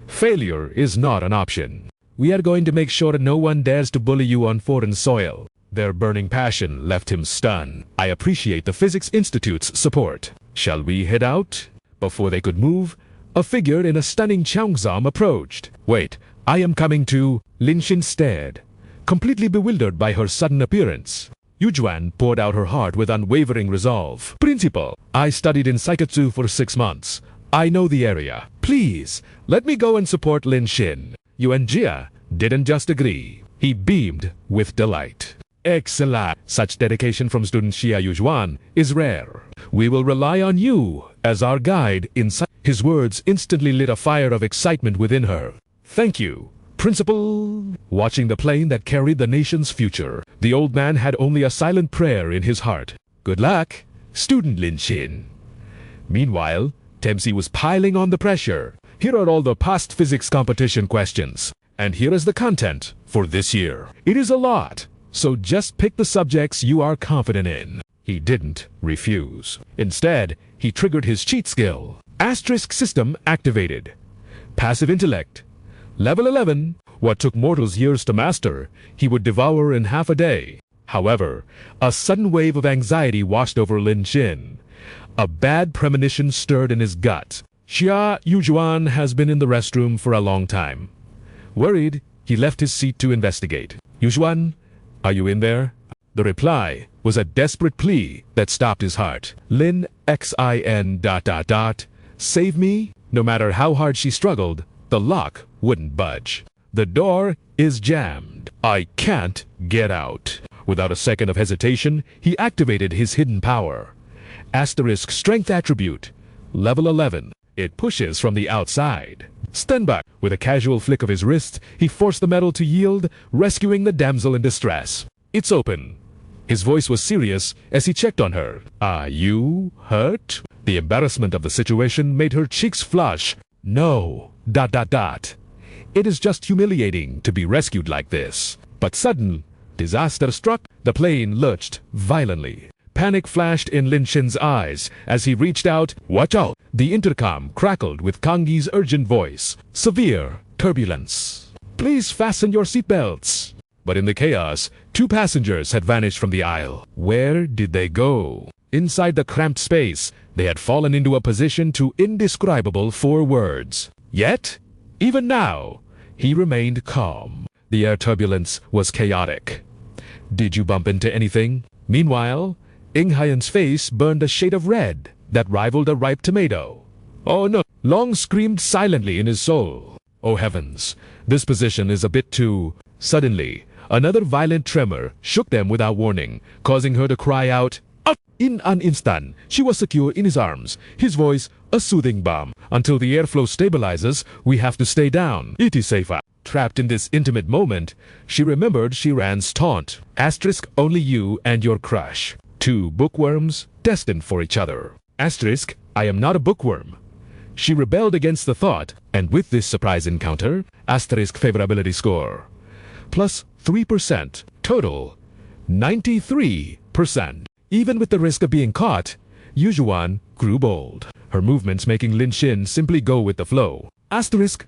Failure is not an option. We are going to make sure no one dares to bully you on foreign soil. Their burning passion left him stunned. I appreciate the Physics Institute's support. Shall we head out? Before they could move, a figure in a stunning cheongsam approached. Wait, I am coming too. Lin Xin stared, completely bewildered by her sudden appearance. Yizheng poured out her heart with unwavering resolve. Principal, I studied in Saikatsu for 6 months. I know the area. Please, let me go and support Lin Xin. Yuan Jia didn't just agree. He beamed with delight. Excellent. Such dedication from student Xia Yizheng is rare. We will rely on you as our guide in. His words instantly lit a fire of excitement within her. Thank you, Principal. Watching the plane that carried the nation's future, the old man had only a silent prayer in his heart. Good luck, Student Lin Xin. Meanwhile, Tempsey was piling on the pressure. Here are all the past physics competition questions. And here is the content for this year. It is a lot, so just pick the subjects you are confident in. He didn't refuse. Instead, he triggered his cheat skill. Asterisk system activated. Passive intellect. Level 11. What took mortals years to master, he would devour in half a day. However, a sudden wave of anxiety washed over Lin Xin. A bad premonition stirred in his gut. Xia Yizheng has been in the restroom for a long time. Worried, he left his seat to investigate. Yizheng, are you in there? The reply was a desperate plea that stopped his heart. Lin Xin ... Save me? No matter how hard she struggled, the lock wouldn't budge. The door is jammed. I can't get out. Without a second of hesitation, he activated his hidden power. Asterisk strength attribute. Level 11. It pushes from the outside. Stand back. With a casual flick of his wrist, he forced the metal to yield, rescuing the damsel in distress. It's open. His voice was serious as he checked on her. Are you hurt? The embarrassment of the situation made her cheeks flush. No. ... It is just humiliating to be rescued like this. But sudden disaster struck. The plane lurched violently. Panic flashed in Lin Shin's eyes as he reached out. Watch out! The intercom crackled with Kangi's urgent voice. Severe turbulence. Please fasten your seatbelts. But in the chaos, 2 passengers had vanished from the aisle. Where did they go? Inside the cramped space, they had fallen into a position too indescribable for words. Yet, even now, he remained calm. The air turbulence was chaotic. Did you bump into anything? Meanwhile, Hayan's face burned a shade of red that rivaled a ripe tomato. Oh no! Long screamed silently in his soul. Oh heavens, this position is a bit too... Suddenly, another violent tremor shook them without warning, causing her to cry out. Up! In an instant, she was secure in his arms, his voice a soothing balm. Until the airflow stabilizes, we have to stay down. It is safer. Trapped in this intimate moment, she remembered Shiran's taunt. Asterisk, only you and your crush. 2 bookworms destined for each other. Asterisk, I am not a bookworm. She rebelled against the thought, and with this surprise encounter, asterisk favorability score. Plus 3%. Total 93%. Even with the risk of being caught, Yuan grew bold. Her movements making Lin Shin simply go with the flow. Asterisk,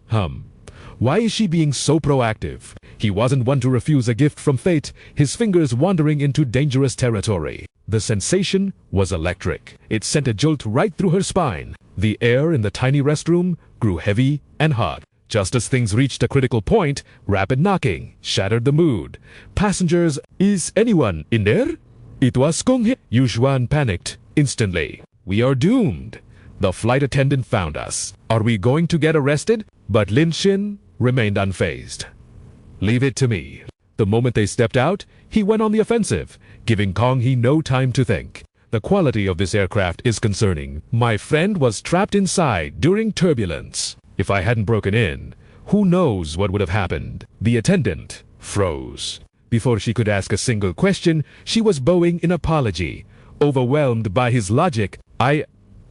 Why is she being so proactive? He wasn't one to refuse a gift from fate, his fingers wandering into dangerous territory. The sensation was electric. It sent a jolt right through her spine. The air in the tiny restroom grew heavy and hot. Just as things reached a critical point, rapid knocking shattered the mood. Passengers, is anyone in there? It was Kong Hee. Yuan panicked instantly. We are doomed. The flight attendant found us. Are we going to get arrested? But Lin Shin remained unfazed. Leave it to me. The moment they stepped out, he went on the offensive, giving Kong Hee no time to think. The quality of this aircraft is concerning. My friend was trapped inside during turbulence. If I hadn't broken in, who knows what would have happened? The attendant froze. Before she could ask a single question, she was bowing in apology. Overwhelmed by his logic, I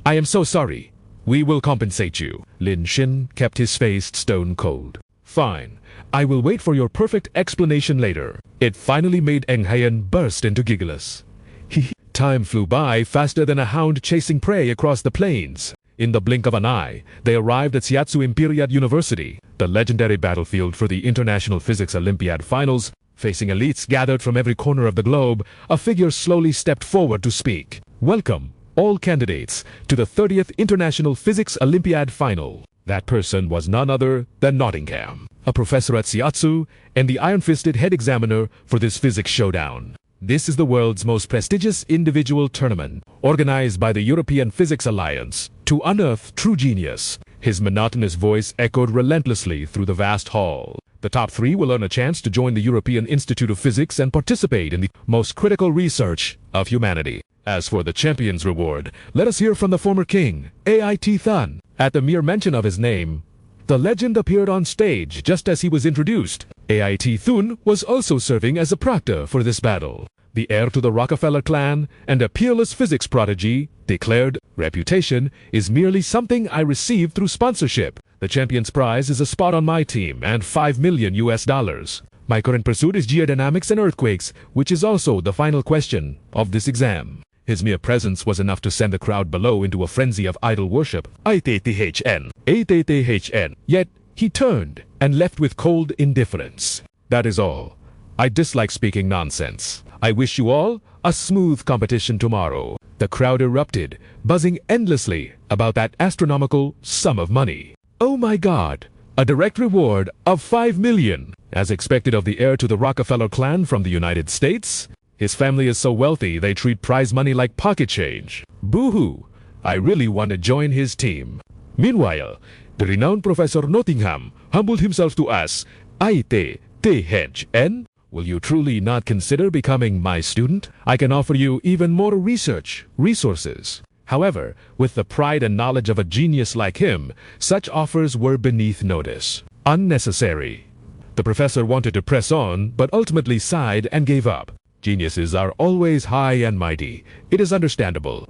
am so sorry. We will compensate you. Lin Shin kept his face stone cold. Fine. I will wait for your perfect explanation later. It finally made Hayan burst into giggles. Time flew by faster than a hound chasing prey across the plains. In the blink of an eye, they arrived at Shiatsu Imperial University, the legendary battlefield for the International Physics Olympiad Finals. Facing elites gathered from every corner of the globe, a figure slowly stepped forward to speak. Welcome, all candidates, to the 30th International Physics Olympiad Final. That person was none other than Nottingham, a professor at Shiatsu and the iron-fisted head examiner for this physics showdown. This is the world's most prestigious individual tournament, organized by the European Physics Alliance, to unearth true genius. His monotonous voice echoed relentlessly through the vast hall. The top 3 will earn a chance to join the European Institute of Physics and participate in the most critical research of humanity. As for the champion's reward, let us hear from the former king, AIT Thun. At the mere mention of his name, the legend appeared on stage just as he was introduced. AIT Thun was also serving as a proctor for this battle. The heir to the Rockefeller clan and a peerless physics prodigy, declared, reputation is merely something I received through sponsorship. The champion's prize is a spot on my team and $5 million. My current pursuit is geodynamics and earthquakes, which is also the final question of this exam. His mere presence was enough to send the crowd below into a frenzy of idol worship. ITTHN. Yet, he turned and left with cold indifference. That is all. I dislike speaking nonsense. I wish you all a smooth competition tomorrow. The crowd erupted, buzzing endlessly about that astronomical sum of money. Oh my God! A direct reward of $5 million, as expected of the heir to the Rockefeller clan from the United States. His family is so wealthy they treat prize money like pocket change. Boo-hoo! I really want to join his team. Meanwhile, the renowned Professor Nottingham humbled himself to ask, ITTHN? Will you truly not consider becoming my student? I can offer you even more research resources. However, with the pride and knowledge of a genius like him, such offers were beneath notice. Unnecessary. The professor wanted to press on, but ultimately sighed and gave up. Geniuses are always high and mighty. It is understandable.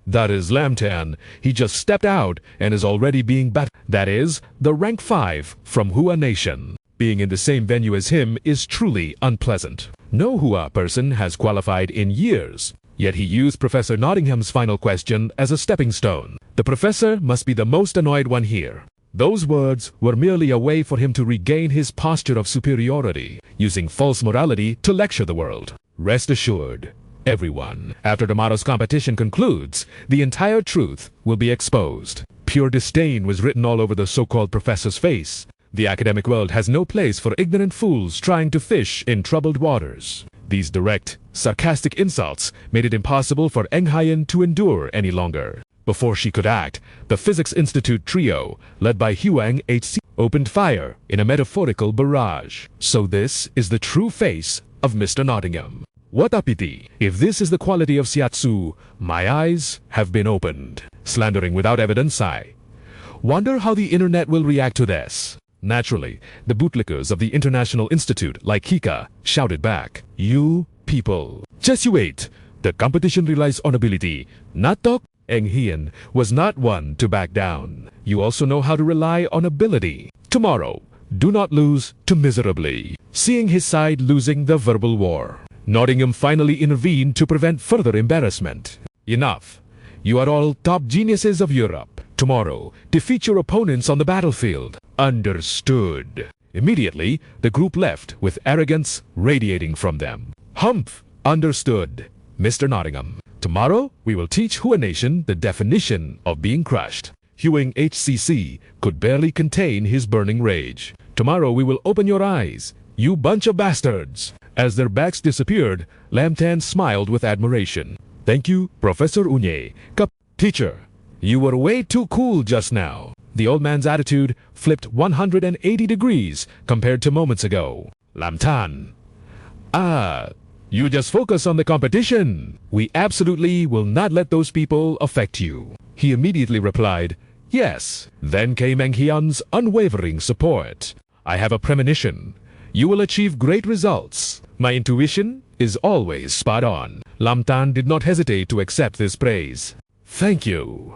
That is Lamtan. He just stepped out and is already being that is, the rank 5 from Hua Nation. Being in the same venue as him is truly unpleasant. No Hua person has qualified in years. Yet he used Professor Nottingham's final question as a stepping stone. The professor must be the most annoyed one here. Those words were merely a way for him to regain his posture of superiority, using false morality to lecture the world. Rest assured, everyone, after tomorrow's competition concludes, the entire truth will be exposed. Pure disdain was written all over the so-called professor's face. The academic world has no place for ignorant fools trying to fish in troubled waters. These direct, sarcastic insults made it impossible for Eng Hyen to endure any longer. Before she could act, the Physics Institute trio, led by Huang HC, opened fire in a metaphorical barrage. So this is the true face of Mr. Nottingham. What a pity. If this is the quality of Shiatsu, my eyes have been opened. Slandering without evidence, I wonder how the internet will react to this. Naturally, the bootlickers of the International Institute, like Kika, shouted back, "You people, just you wait. The competition relies on ability, not talk." Eng Hyen was not one to back down. You also know how to rely on ability. Tomorrow, do not lose too miserably. Seeing his side losing the verbal war, Nottingham finally intervened to prevent further embarrassment. Enough. You are all top geniuses of Europe. Tomorrow, defeat your opponents on the battlefield. Understood. Immediately, the group left with arrogance radiating from them. Humph. Understood, Mr. Nottingham. Tomorrow, we will teach Hua Nation the definition of being crushed. Huang HCC could barely contain his burning rage. Tomorrow we will open your eyes, you bunch of bastards. As their backs disappeared, Lamtan smiled with admiration. Thank you, Professor Unye. Teacher, you were way too cool just now. The old man's attitude flipped 180 degrees compared to moments ago. Lamtan. You just focus on the competition. We absolutely will not let those people affect you. He immediately replied, yes. Then came Eng Hyen's unwavering support. I have a premonition. You will achieve great results. My intuition is always spot on. Lamtan did not hesitate to accept this praise. Thank you.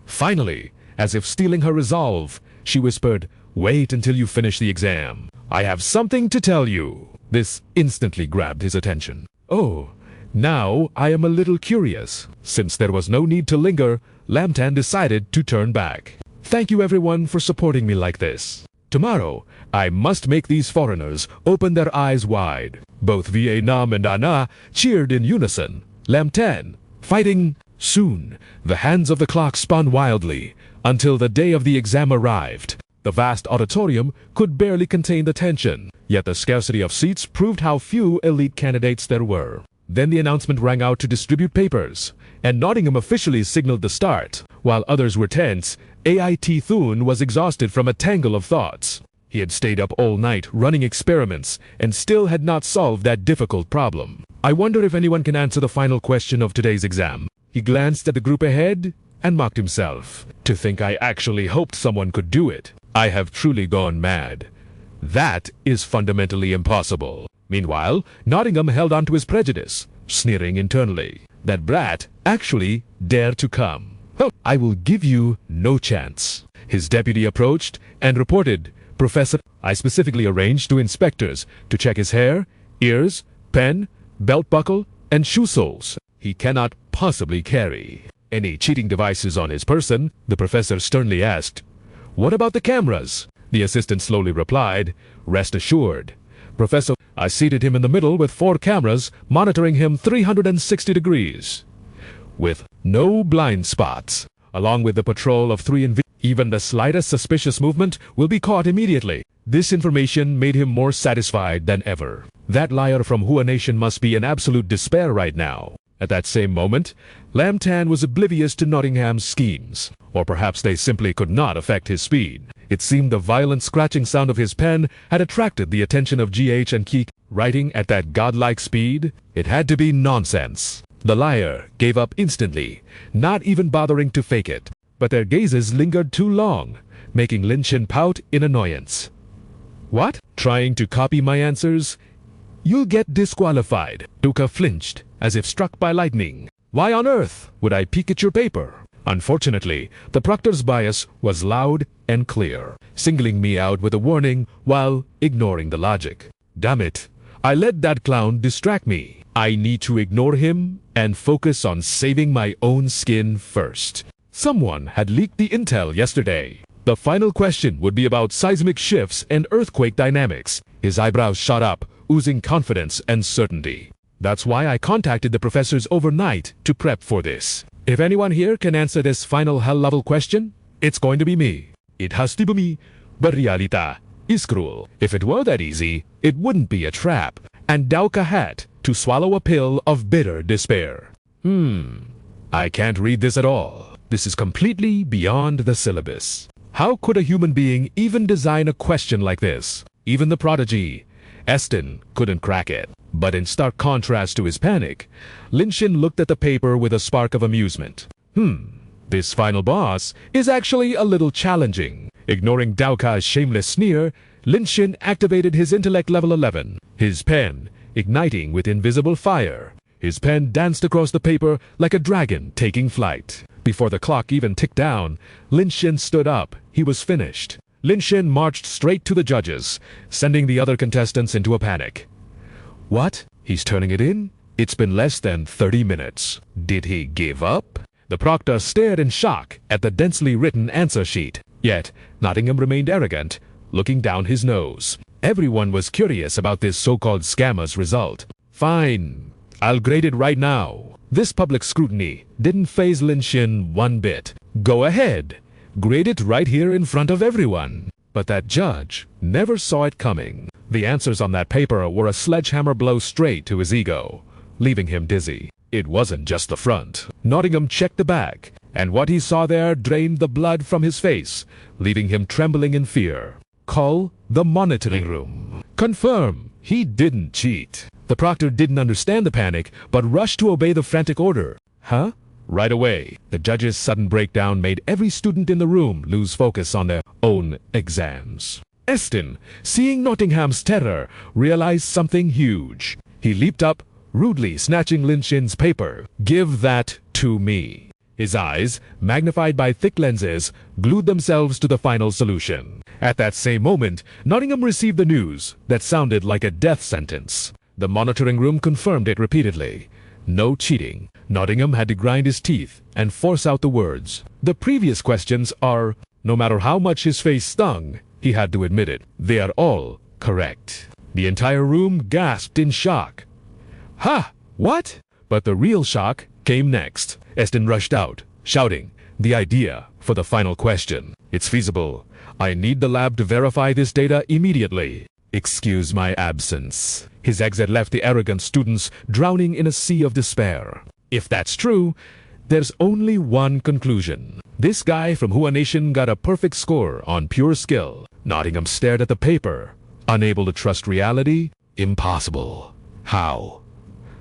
Finally, as if stealing her resolve, she whispered, wait until you finish the exam. I have something to tell you. This instantly grabbed his attention. Oh, now I am a little curious. Since there was no need to linger, Lamtan decided to turn back. Thank you everyone for supporting me like this. Tomorrow, I must make these foreigners open their eyes wide. Both Vietnam and Anna cheered in unison. Lamtan, fighting. Soon, the hands of the clock spun wildly, until the day of the exam arrived. The vast auditorium could barely contain the tension, yet the scarcity of seats proved how few elite candidates there were. Then the announcement rang out to distribute papers, and Nottingham officially signaled the start. While others were tense, AIT Thun was exhausted from a tangle of thoughts. He had stayed up all night running experiments and still had not solved that difficult problem. I wonder if anyone can answer the final question of today's exam. He glanced at the group ahead and mocked himself. To think I actually hoped someone could do it. I have truly gone mad. That is fundamentally impossible. Meanwhile, Nottingham held on to his prejudice, sneering internally. That brat actually dared to come. I will give you no chance. His deputy approached and reported, Professor, I specifically arranged 2 inspectors to check his hair, ears, pen, belt buckle, and shoe soles. He cannot possibly carry any cheating devices on his person. The professor sternly asked, what about the cameras? The assistant slowly replied, rest assured. Professor, I seated him in the middle with 4 cameras monitoring him 360 degrees. With no blind spots. Along with the patrol of 3 even the slightest suspicious movement will be caught immediately. This information made him more satisfied than ever. That liar from Hua Nation must be in absolute despair right now. At that same moment, Lamtan was oblivious to Nottingham's schemes. Or perhaps they simply could not affect his speed. It seemed the violent scratching sound of his pen had attracted the attention of GH and Keek. Writing at that godlike speed? It had to be nonsense. The liar gave up instantly, not even bothering to fake it. But their gazes lingered too long, making Lin Shin pout in annoyance. What? Trying to copy my answers? You'll get disqualified. Duca flinched, as if struck by lightning. Why on earth would I peek at your paper? Unfortunately, the proctor's bias was loud and clear, singling me out with a warning while ignoring the logic. Damn it, I let that clown distract me. I need to ignore him and focus on saving my own skin first. Someone had leaked the intel yesterday. The final question would be about seismic shifts and earthquake dynamics. His eyebrows shot up, oozing confidence and certainty. That's why I contacted the professors overnight to prep for this. If anyone here can answer this final hell-level question, it's going to be me. It has to be me, but realita is cruel. If it were that easy, it wouldn't be a trap, and Dauka had to swallow a pill of bitter despair. I can't read this at all. This is completely beyond the syllabus. How could a human being even design a question like this? Even the prodigy, Eston, couldn't crack it. But in stark contrast to his panic, Lin Shin looked at the paper with a spark of amusement. This final boss is actually a little challenging. Ignoring Dauka's shameless sneer, Lin Shin activated his intellect level 11, his pen igniting with invisible fire. His pen danced across the paper like a dragon taking flight. Before the clock even ticked down, Lin Shin stood up. He was finished. Lin Shin marched straight to the judges, sending the other contestants into a panic. What? He's turning it in? It's been less than 30 minutes. Did he give up? The proctor stared in shock at the densely written answer sheet. Yet, Nottingham remained arrogant, looking down his nose. Everyone was curious about this so-called scammer's result. Fine, I'll grade it right now. This public scrutiny didn't faze Lin Shin one bit. Go ahead, grade it right here in front of everyone. But that judge never saw it coming. The answers on that paper were a sledgehammer blow straight to his ego, leaving him dizzy. It wasn't just the front. Nottingham checked the back, and what he saw there drained the blood from his face, leaving him trembling in fear. Call the monitoring room. Confirm he didn't cheat. The proctor didn't understand the panic, but rushed to obey the frantic order. Huh? Right away. The judge's sudden breakdown made every student in the room lose focus on their own exams. Eston, seeing Nottingham's terror, realized something huge. He leaped up, rudely snatching Lin Shin's paper. Give that to me. His eyes, magnified by thick lenses, glued themselves to the final solution. At that same moment, Nottingham received the news that sounded like a death sentence. The monitoring room confirmed it repeatedly. No cheating. Nottingham had to grind his teeth and force out the words. The previous questions are, no matter how much his face stung, he had to admit it. They are all correct. The entire room gasped in shock. Ha! What? But the real shock came next. Eston rushed out, shouting, the idea for the final question. It's feasible. I need the lab to verify this data immediately. Excuse my absence. His exit left the arrogant students drowning in a sea of despair. If that's true, there's only one conclusion. This guy from Hua Nation got a perfect score on pure skill. Nottingham stared at the paper, unable to trust reality. Impossible. How?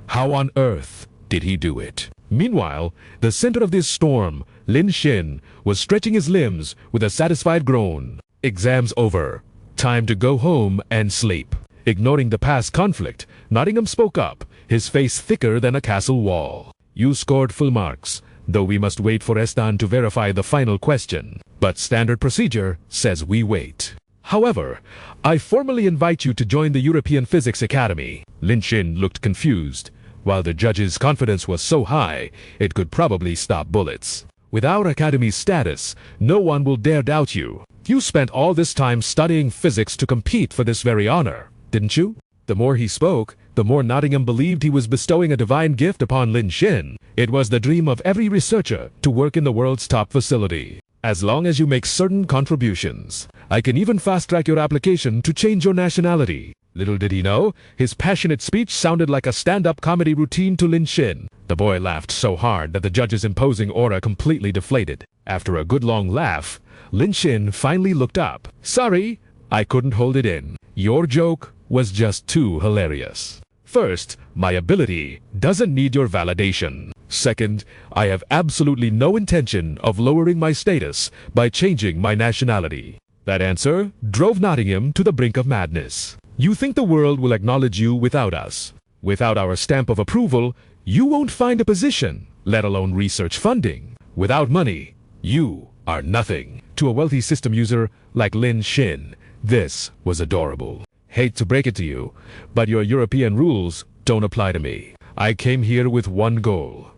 How on earth did he do it? Meanwhile, the center of this storm, Lin Shin, was stretching his limbs with a satisfied groan. Exams over. Time to go home and sleep. Ignoring the past conflict, Nottingham spoke up, his face thicker than a castle wall. You scored full marks, though we must wait for Estan to verify the final question. But standard procedure says we wait. However, I formally invite you to join the European Physics Academy. Lin Shin looked confused, while the judge's confidence was so high, it could probably stop bullets. Without Academy status, no one will dare doubt you. You spent all this time studying physics to compete for this very honor, didn't you? The more he spoke, the more Nottingham believed he was bestowing a divine gift upon Lin Shin. It was the dream of every researcher to work in the world's top facility. As long as you make certain contributions, I can even fast-track your application to change your nationality. Little did he know, his passionate speech sounded like a stand-up comedy routine to Lin Shin. The boy laughed so hard that the judge's imposing aura completely deflated. After a good long laugh, Lin Shin finally looked up. Sorry, I couldn't hold it in. Your joke was just too hilarious. First, my ability doesn't need your validation. Second, I have absolutely no intention of lowering my status by changing my nationality. That answer drove Nottingham to the brink of madness. You think the world will acknowledge you without us. Without our stamp of approval, you won't find a position, let alone research funding. Without money, you are nothing. To a wealthy system user like Lin Xin, this was adorable. Hate to break it to you, but your European rules don't apply to me. I came here with one goal: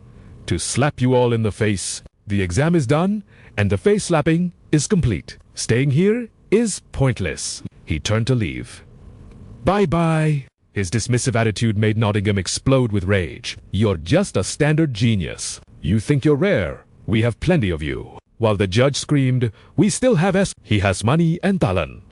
to slap you all in the face. The exam is done, and the face slapping is complete. Staying here is pointless. He turned to leave. Bye-bye. His dismissive attitude made Nottingham explode with rage. You're just a standard genius. You think you're rare. We have plenty of you. While the judge screamed, we still have He has money and talent.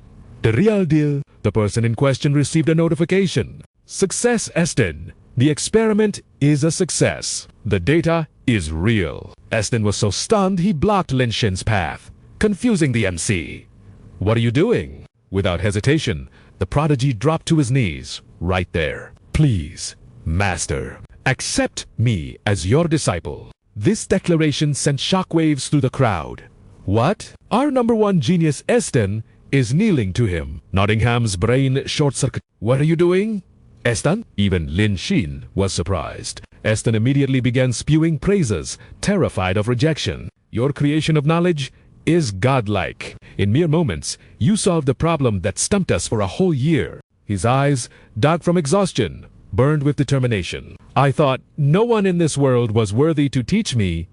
The real deal. The person in question received a notification. Success, Eston. The experiment is a success. The data is real. Eston was so stunned he blocked Lin Xin's path, confusing the MC. What are you doing? Without hesitation, the prodigy dropped to his knees, right there. Please, Master, accept me as your disciple. This declaration sent shockwaves through the crowd. What? Our number one genius Eston is kneeling to him. Nottingham's brain short-circuited. What are you doing? Eston? Even Lin Xin was surprised. Eston immediately began spewing praises, terrified of rejection. Your creation of knowledge is godlike. In mere moments, you solved the problem that stumped us for a whole year. His eyes, dark from exhaustion, burned with determination. I thought no one in this world was worthy to teach me.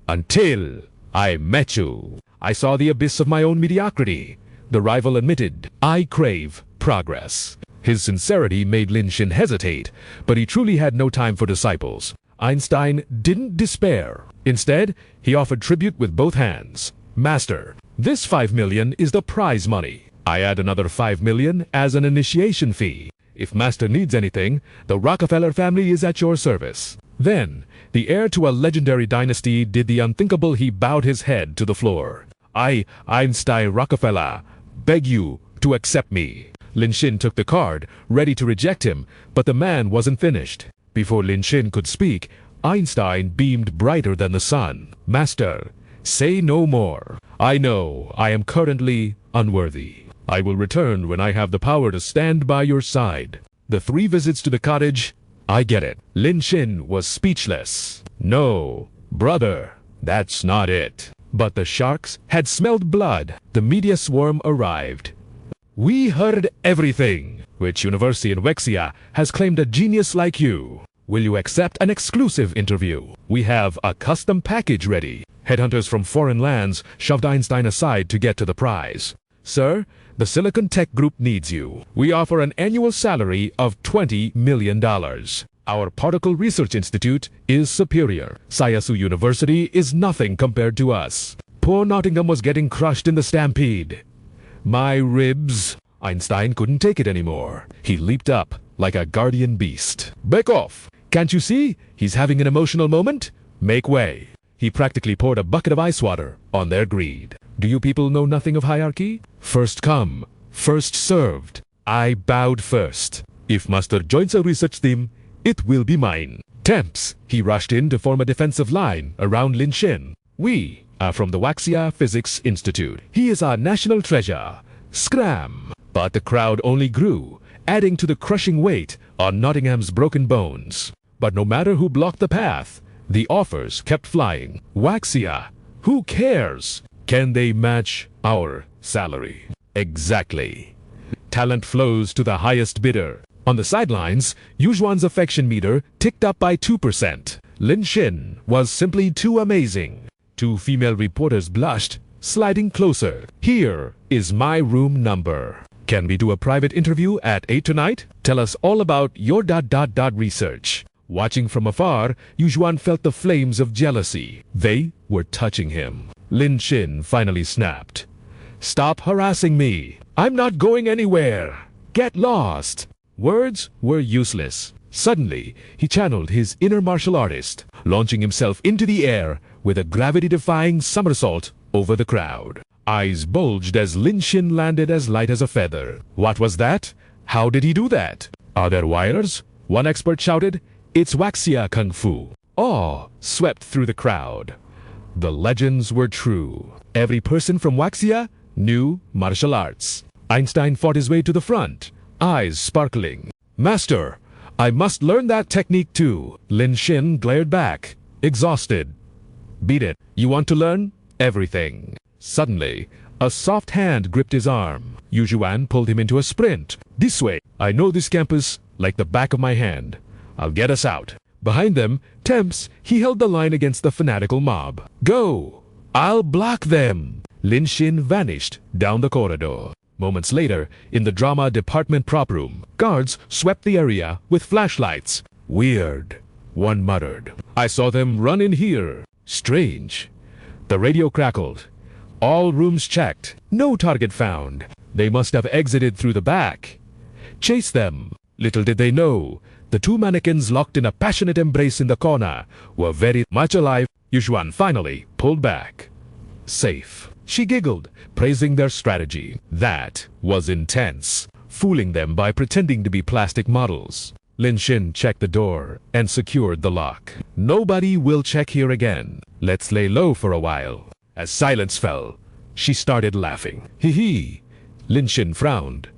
Until I met you. I saw the abyss of my own mediocrity. The rival admitted, I crave progress. His sincerity made Lin Xin hesitate, but he truly had no time for disciples. Einstein didn't despair. Instead, he offered tribute with both hands. Master, this 5 million is the prize money. I add another 5 million as an initiation fee. If Master needs anything, the Rockefeller family is at your service. Then, the heir to a legendary dynasty did the unthinkable. He bowed his head to the floor. I, Einstein Rockefeller, beg you to accept me. Lin Xin took the card, ready to reject him, but the man wasn't finished. Before Lin Xin could speak, Einstein beamed brighter than the sun. Master, say no more. I know I am currently unworthy. I will return when I have the power to stand by your side. The 3 visits to the cottage, I get it. Lin Xin was speechless. No, brother, that's not it. But the sharks had smelled blood. The media swarm arrived. We heard everything. Which university in Wexia has claimed a genius like you? Will you accept an exclusive interview? We have a custom package ready. Headhunters from foreign lands shoved Einstein aside to get to the prize. Sir, the Silicon Tech Group needs you. We offer an annual salary of $20 million. Our Particle Research Institute is superior. Sayasu University is nothing compared to us. Poor Nottingham was getting crushed in the stampede. My ribs. Einstein couldn't take it anymore. He leaped up like a guardian beast. Back off! Can't you see? He's having an emotional moment? Make way. He practically poured a bucket of ice water on their greed. Do you people know nothing of hierarchy? First come, first served. I bowed first. If Master joins a research team, it will be mine. Temps, he rushed in to form a defensive line around Lin Xin. We are from the Waxia Physics Institute. He is our national treasure. Scram! But the crowd only grew, adding to the crushing weight on Nottingham's broken bones. But no matter who blocked the path, the offers kept flying. Waxia, who cares? Can they match our salary? Exactly. Talent flows to the highest bidder. On the sidelines, Yuan's affection meter ticked up by 2%. Lin Xin was simply too amazing. 2 female reporters blushed, sliding closer. Here is my room number. Can we do a private interview at 8 tonight? Tell us all about your research. Watching from afar, Yuan felt the flames of jealousy. They were touching him. Lin Xin finally snapped. Stop harassing me. I'm not going anywhere. Get lost. Words were useless. Suddenly, he channeled his inner martial artist, launching himself into the air with a gravity-defying somersault over the crowd. Eyes bulged as Lin Xin landed as light as a feather. What was that? How did he do that? Are there wires? One expert shouted, "It's Waxia Kung Fu." Awe swept through the crowd. The legends were true. Every person from Waxia knew martial arts. Einstein fought his way to the front, eyes sparkling. "Master, I must learn that technique too." Lin Xin glared back, exhausted. "Beat it. You want to learn? Everything." Suddenly, a soft hand gripped his arm. Yu Zhuan pulled him into a sprint. "This way. I know this campus like the back of my hand. I'll get us out." Behind them, tense, he held the line against the fanatical mob. "Go! I'll block them!" Lin Xin vanished down the corridor. Moments later, in the drama department prop room, guards swept the area with flashlights. "Weird," one muttered. "I saw them run in here. Strange." The radio crackled. All rooms checked. No target found. They must have exited through the back. Chase them. Little did they know, the two mannequins locked in a passionate embrace in the corner were very much alive. Yu Zhuan finally pulled back. Safe. She giggled, praising their strategy. That was intense, fooling them by pretending to be plastic models. Lin Xin checked the door and secured the lock. "Nobody will check here again. Let's lay low for a while." As silence fell, she started laughing. "Hee hee." Lin Xin frowned.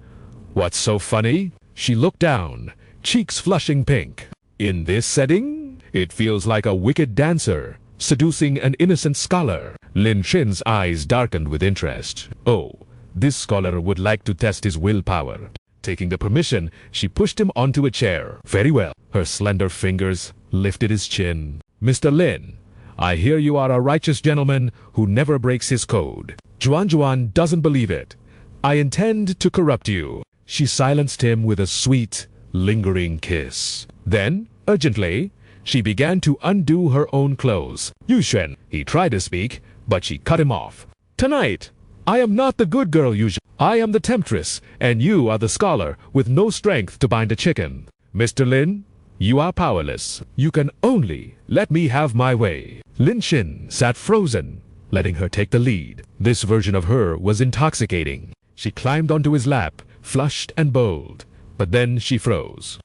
"What's so funny?" She looked down, cheeks flushing pink. "In this setting, it feels like a wicked dancer seducing an innocent scholar." Lin Xin's eyes darkened with interest. Oh, this scholar would like to test his willpower. Taking the permission, she pushed him onto a chair. "Very well." Her slender fingers lifted his chin. "Mr. Lin, I hear you are a righteous gentleman who never breaks his code. Juan doesn't believe it. I intend to corrupt you." She silenced him with a sweet, lingering kiss. Then, urgently, she began to undo her own clothes. "Yuzhen," he tried to speak, but she cut him off. "Tonight, I am not the good girl, Yuzhen. I am the temptress, and you are the scholar with no strength to bind a chicken. Mr. Lin, you are powerless. You can only let me have my way." Lin Xin sat frozen, letting her take the lead. This version of her was intoxicating. She climbed onto his lap, flushed and bold. But then she froze.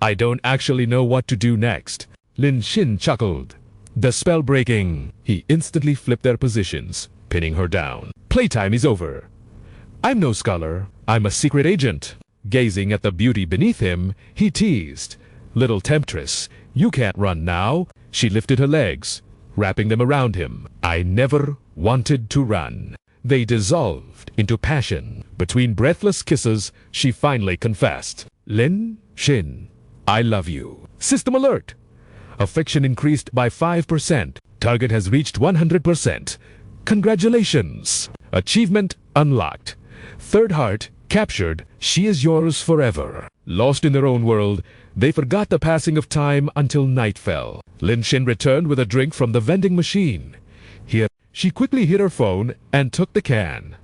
I don't actually know what to do next." Lin Xin chuckled. "The spell breaking." He instantly flipped their positions, pinning her down. "Playtime is over. I'm no scholar. I'm a secret agent." Gazing at the beauty beneath him, he teased. "Little temptress, you can't run now." She lifted her legs, wrapping them around him. "I never wanted to run." They dissolved into passion. Between breathless kisses, she finally confessed. "Lin Xin, I love you." System alert! Affection increased by 5%. Target has reached 100%. Congratulations! Achievement unlocked. Third heart captured. She is yours forever. Lost in their own world, they forgot the passing of time until night fell. Lin Xin returned with a drink from the vending machine. Here, she quickly hid her phone and took the can.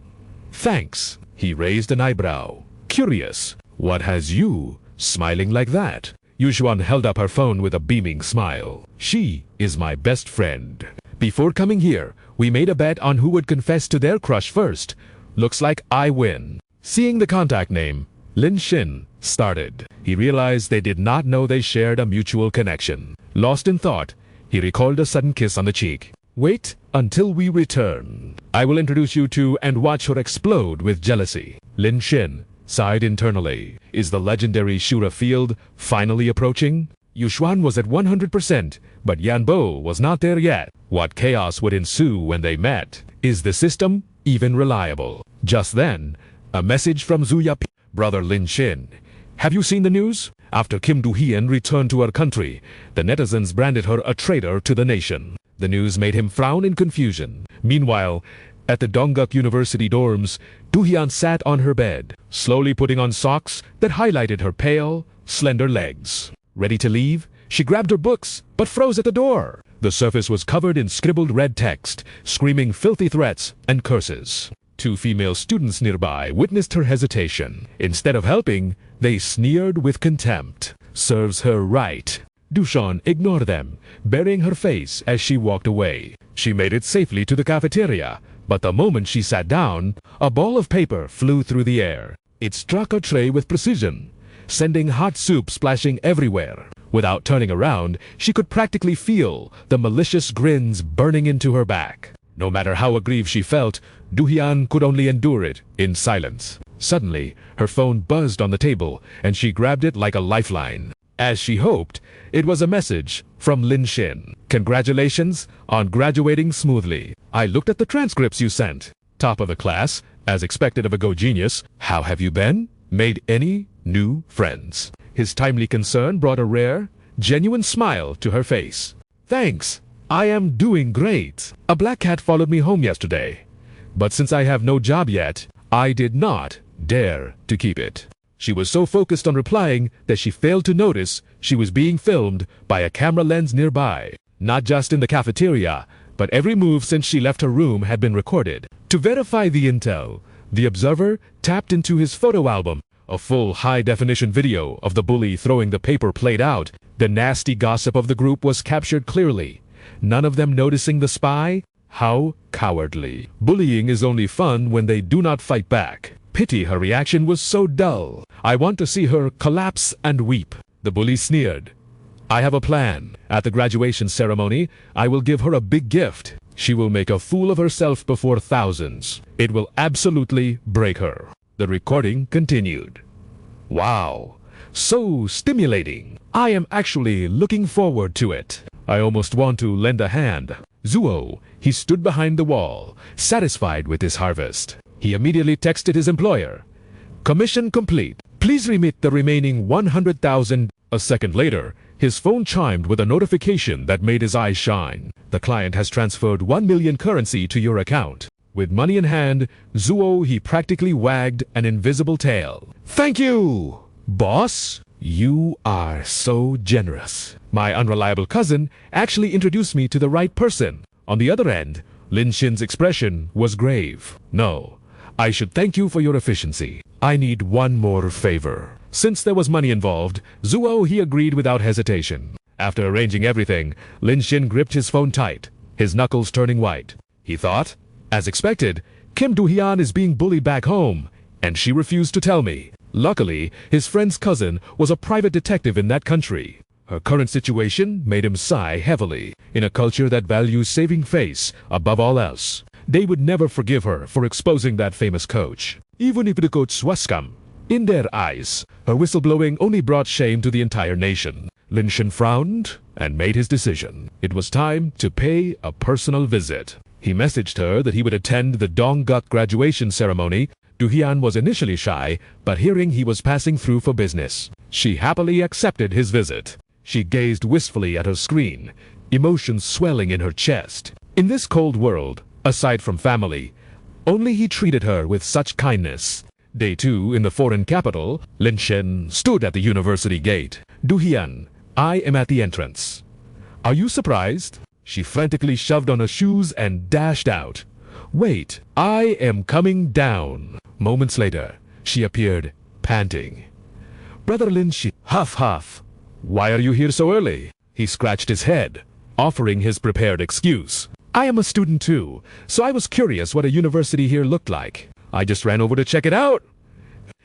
"Thanks." He raised an eyebrow. "Curious. What has you smiling like that?" Yu Zhuan held up her phone with a beaming smile. "She is my best friend. Before coming here, we made a bet on who would confess to their crush first. Looks like I win." Seeing the contact name, Lin Xin started. He realized they did not know they shared a mutual connection. Lost in thought, he recalled a sudden kiss on the cheek. "Wait until we return. I will introduce you to and watch her explode with jealousy." Lin Xin sighed internally. Is the legendary Shura field finally approaching? Yu Zhuan was at 100%, but Yan Bo was not there yet. What chaos would ensue when they met? Is the system even reliable? Just then, a message from Zuya. "Brother Lin Xin, have you seen the news? After Kim Du-hien returned to her country, the netizens branded her a traitor to the nation." The news made him frown in confusion. Meanwhile, at the Dongguk University dorms, Du-hien sat on her bed, slowly putting on socks that highlighted her pale, slender legs. Ready to leave, she grabbed her books, but froze at the door. The surface was covered in scribbled red text, screaming filthy threats and curses. Two female students nearby witnessed her hesitation. Instead of helping, they sneered with contempt. "Serves her right." Dushan ignored them, burying her face as she walked away. She made it safely to the cafeteria, but the moment she sat down, a ball of paper flew through the air. It struck a tray with precision. sending hot soup splashing everywhere. Without turning around, she could practically feel the malicious grins burning into her back. No matter how aggrieved she felt, Du-hyun could only endure it in silence. Suddenly, her phone buzzed on the table, and she grabbed it like a lifeline. As she hoped, it was a message from Lin-shin. "Congratulations on graduating smoothly. I looked at the transcripts you sent. Top of the class, as expected of a go-genius. How have you been? Made any new friends?" His timely concern brought a rare, genuine smile to her face. "Thanks. I am doing great. A black cat followed me home yesterday. But since I have no job yet, I did not dare to keep it." She was so focused on replying that she failed to notice she was being filmed by a camera lens nearby. Not just in the cafeteria, but every move since she left her room had been recorded. To verify the intel, the observer tapped into his photo album. A full high-definition video of the bully throwing the paper played out. The nasty gossip of the group was captured clearly. None of them noticing the spy? How cowardly. Bullying is only fun when they do not fight back. Pity her reaction was so dull. I want to see her collapse and weep. The bully sneered. "I have a plan. At the graduation ceremony, I will give her a big gift. She will make a fool of herself before thousands. It will absolutely break her." The recording continued. "Wow, so stimulating. I am actually looking forward to it. I almost want to lend a hand." Zuo, he stood behind the wall, satisfied with his harvest. He immediately texted his employer. "Commission complete. Please remit the remaining 100,000. A second later, his phone chimed with a notification that made his eyes shine. "The client has transferred 1 million currency to your account." With money in hand, Zuo he practically wagged an invisible tail. "Thank you, boss. You are so generous. My unreliable cousin actually introduced me to the right person." On the other end, Lin-shin's expression was grave. "No, I should thank you for your efficiency. I need one more favor." Since there was money involved, Zuo he agreed without hesitation. After arranging everything, Lin-shin gripped his phone tight, his knuckles turning white. He thought, as expected, Kim Do-hyun is being bullied back home, and she refused to tell me. Luckily, his friend's cousin was a private detective in that country. Her current situation made him sigh heavily. In a culture that values saving face above all else, they would never forgive her for exposing that famous coach, even if the coach was scum. In their eyes, her whistleblowing only brought shame to the entire nation. Lin-shin frowned and made his decision. It was time to pay a personal visit. He messaged her that he would attend the Dongguk graduation ceremony. Do-hyun was initially shy, but hearing he was passing through for business, she happily accepted his visit. She gazed wistfully at her screen, emotions swelling in her chest. In this cold world, aside from family, only he treated her with such kindness. Day 2 in the foreign capital, Lin-shin stood at the university gate. "Do-hyun, I am at the entrance. Are you surprised?" She frantically shoved on her shoes and dashed out. "Wait, I am coming down." Moments later, she appeared, panting. "Brother Lin-shin, huff huff. Why are you here so early?" He scratched his head, offering his prepared excuse. "I am a student too, so I was curious what a university here looked like. I just ran over to check it out."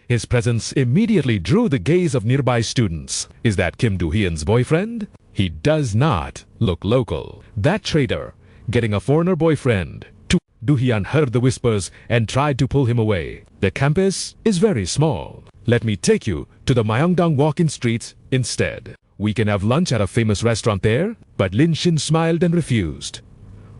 His presence immediately drew the gaze of nearby students. Is that Kim Do-hyun's boyfriend? He does not look local. That traitor, getting a foreigner boyfriend. Do-hyun heard the whispers and tried to pull him away. "The campus is very small. Let me take you to the Myeongdong walk-in streets instead. We can have lunch at a famous restaurant there." But Lin-shin smiled and refused.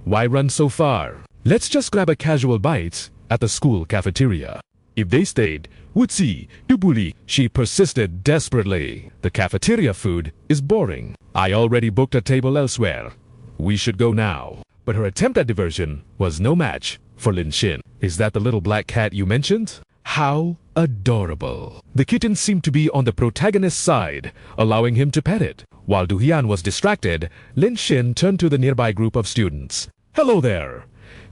"Why run so far? Let's just grab a casual bite at the school cafeteria." If they stayed, would see to bully. She persisted desperately. "The cafeteria food is boring. I already booked a table elsewhere. We should go now." But her attempt at diversion was no match for Lin-shin. "Is that the little black cat you mentioned? How adorable." The kitten seemed to be on the protagonist's side, allowing him to pet it. While Do-hyun was distracted, Lin-shin turned to the nearby group of students. "Hello there.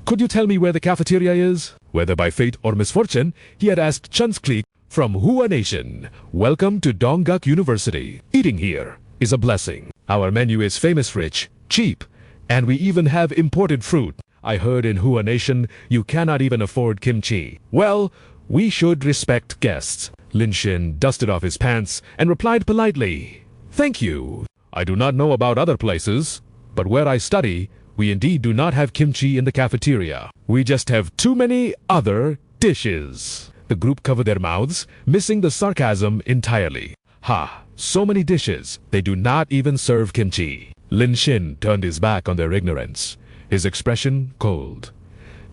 Could you tell me where the cafeteria is?" Whether by fate or misfortune, he had asked Chun's clique from Hua Nation. "Welcome to Dongguk University. Eating here is a blessing. Our menu is famous rich, cheap, and we even have imported fruit. I heard in Hua Nation you cannot even afford kimchi. Well, We should respect guests. Lin Xin dusted off his pants and replied politely, "Thank you. I do not know about other places, but where I study, we indeed do not have kimchi in the cafeteria. We just have too many other dishes." The group covered their mouths, missing the sarcasm entirely. Ha, so many dishes, they do not even serve kimchi. Lin Xin turned his back on their ignorance, his expression cold.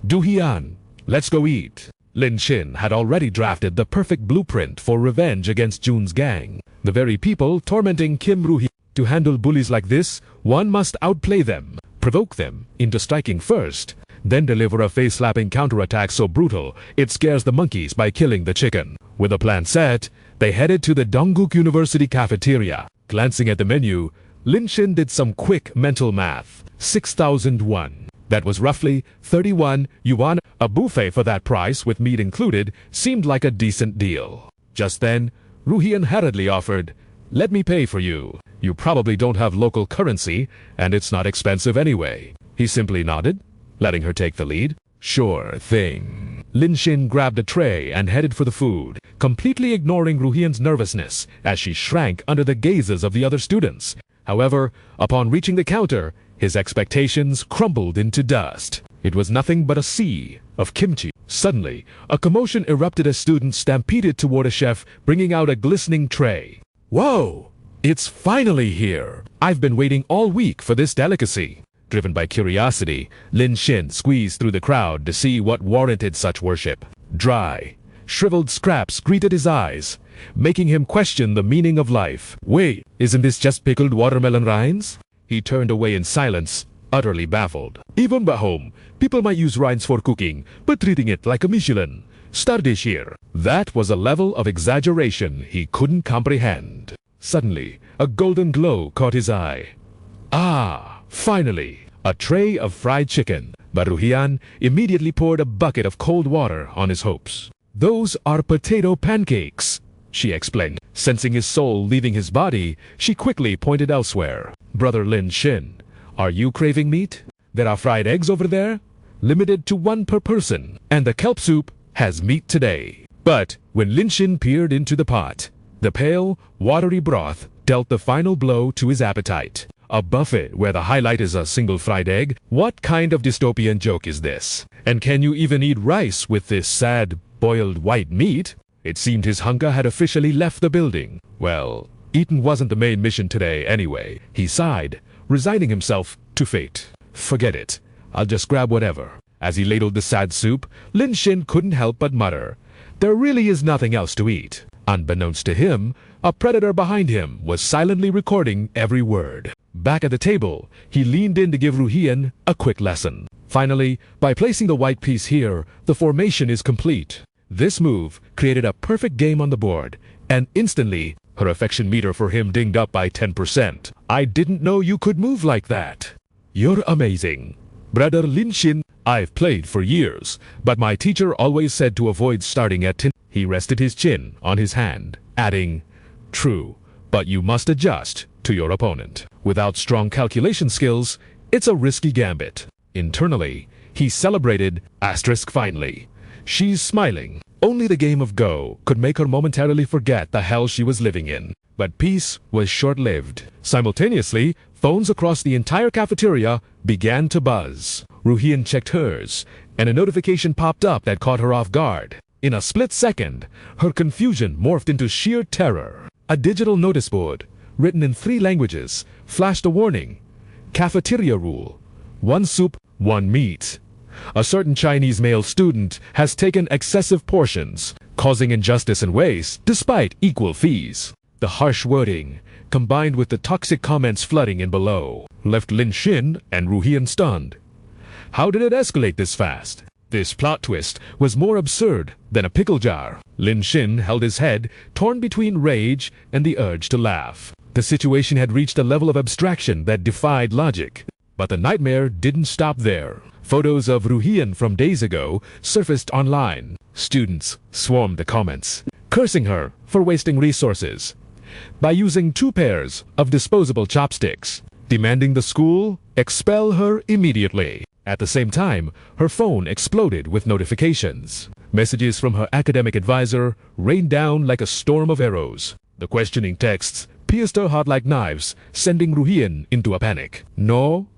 "Du Hian, let's go eat." Lin Xin had already drafted the perfect blueprint for revenge against Jun's gang. The very people tormenting Kim Ruhi. To handle bullies like this, one must outplay them, provoke them into striking first, then deliver a face-slapping counterattack so brutal it scares the monkeys by killing the chicken. With a plan set, they headed to the Dongguk University cafeteria. Glancing at the menu, Lin Xin did some quick mental math. 6,000 won. That was roughly 31 yuan. A buffet for that price, with meat included, seemed like a decent deal. Just then, Ruhian hurriedly offered, "Let me pay for you. You probably don't have local currency, and it's not expensive anyway." He simply nodded, letting her take the lead. "Sure thing." Lin Xin grabbed a tray and headed for the food, completely ignoring Ruhian's nervousness as she shrank under the gazes of the other students. However, upon reaching the counter, his expectations crumbled into dust. It was nothing but a sea of kimchi. Suddenly, a commotion erupted as students stampeded toward a chef bringing out a glistening tray. "Whoa! It's finally here! I've been waiting all week for this delicacy." Driven by curiosity, Lin Xin squeezed through the crowd to see what warranted such worship. Dry, shriveled scraps greeted his eyes, making him question the meaning of life. "Wait, isn't this just pickled watermelon rinds?" He turned away in silence, utterly baffled. "Even back home, people might use rinds for cooking, but treating it like a Michelin star dish here." That was a level of exaggeration he couldn't comprehend. Suddenly, a golden glow caught his eye. Ah, finally, a tray of fried chicken. But Ruhian immediately poured a bucket of cold water on his hopes. "Those are potato pancakes," she explained. Sensing his soul leaving his body, she quickly pointed elsewhere. "Brother Lin Xin, are you craving meat? There are fried eggs over there, limited to 1 per person, and the kelp soup has meat today." But when Lin Xin peered into the pot, the pale, watery broth dealt the final blow to his appetite. A buffet where the highlight is a single fried egg? What kind of dystopian joke is this? And can you even eat rice with this sad, boiled white meat? It seemed his hunger had officially left the building. Well, eating wasn't the main mission today anyway. He sighed, resigning himself to fate. "Forget it. I'll just grab whatever." As he ladled the sad soup, Lin Xin couldn't help but mutter, "There really is nothing else to eat." Unbeknownst to him, a predator behind him was silently recording every word. Back at the table, he leaned in to give Ruhian a quick lesson. Finally, by placing the white piece here, the formation is complete. This move created a perfect game on the board, and instantly, her affection meter for him dinged up by 10%. "I didn't know you could move like that. You're amazing. Brother Lin Xin, I've played for years, but my teacher always said to avoid starting at 10. He rested his chin on his hand, adding, "True, but you must adjust to your opponent. Without strong calculation skills, it's a risky gambit." Internally, he celebrated finally. She's smiling. Only the game of Go could make her momentarily forget the hell she was living in. But peace was short-lived. Simultaneously, phones across the entire cafeteria began to buzz. Ruhian checked hers, and a notification popped up that caught her off guard. In a split second, her confusion morphed into sheer terror. A digital notice board, written in 3 languages, flashed a warning. Cafeteria rule. 1 soup, 1 meat. A certain Chinese male student has taken excessive portions, causing injustice and waste despite equal fees. The harsh wording, combined with the toxic comments flooding in below, left Lin Xin and Ruhian stunned. How did it escalate this fast? This plot twist was more absurd than a pickle jar. Lin Xin held his head, torn between rage and the urge to laugh. The situation had reached a level of abstraction that defied logic. But the nightmare didn't stop there. Photos of Ruhian from days ago surfaced online. Students swarmed the comments, cursing her for wasting resources by using 2 pairs of disposable chopsticks, demanding the school expel her immediately. At the same time, her phone exploded with notifications. Messages from her academic advisor rained down like a storm of arrows. The questioning texts pierced her heart like knives, sending Ruhian into a panic. No.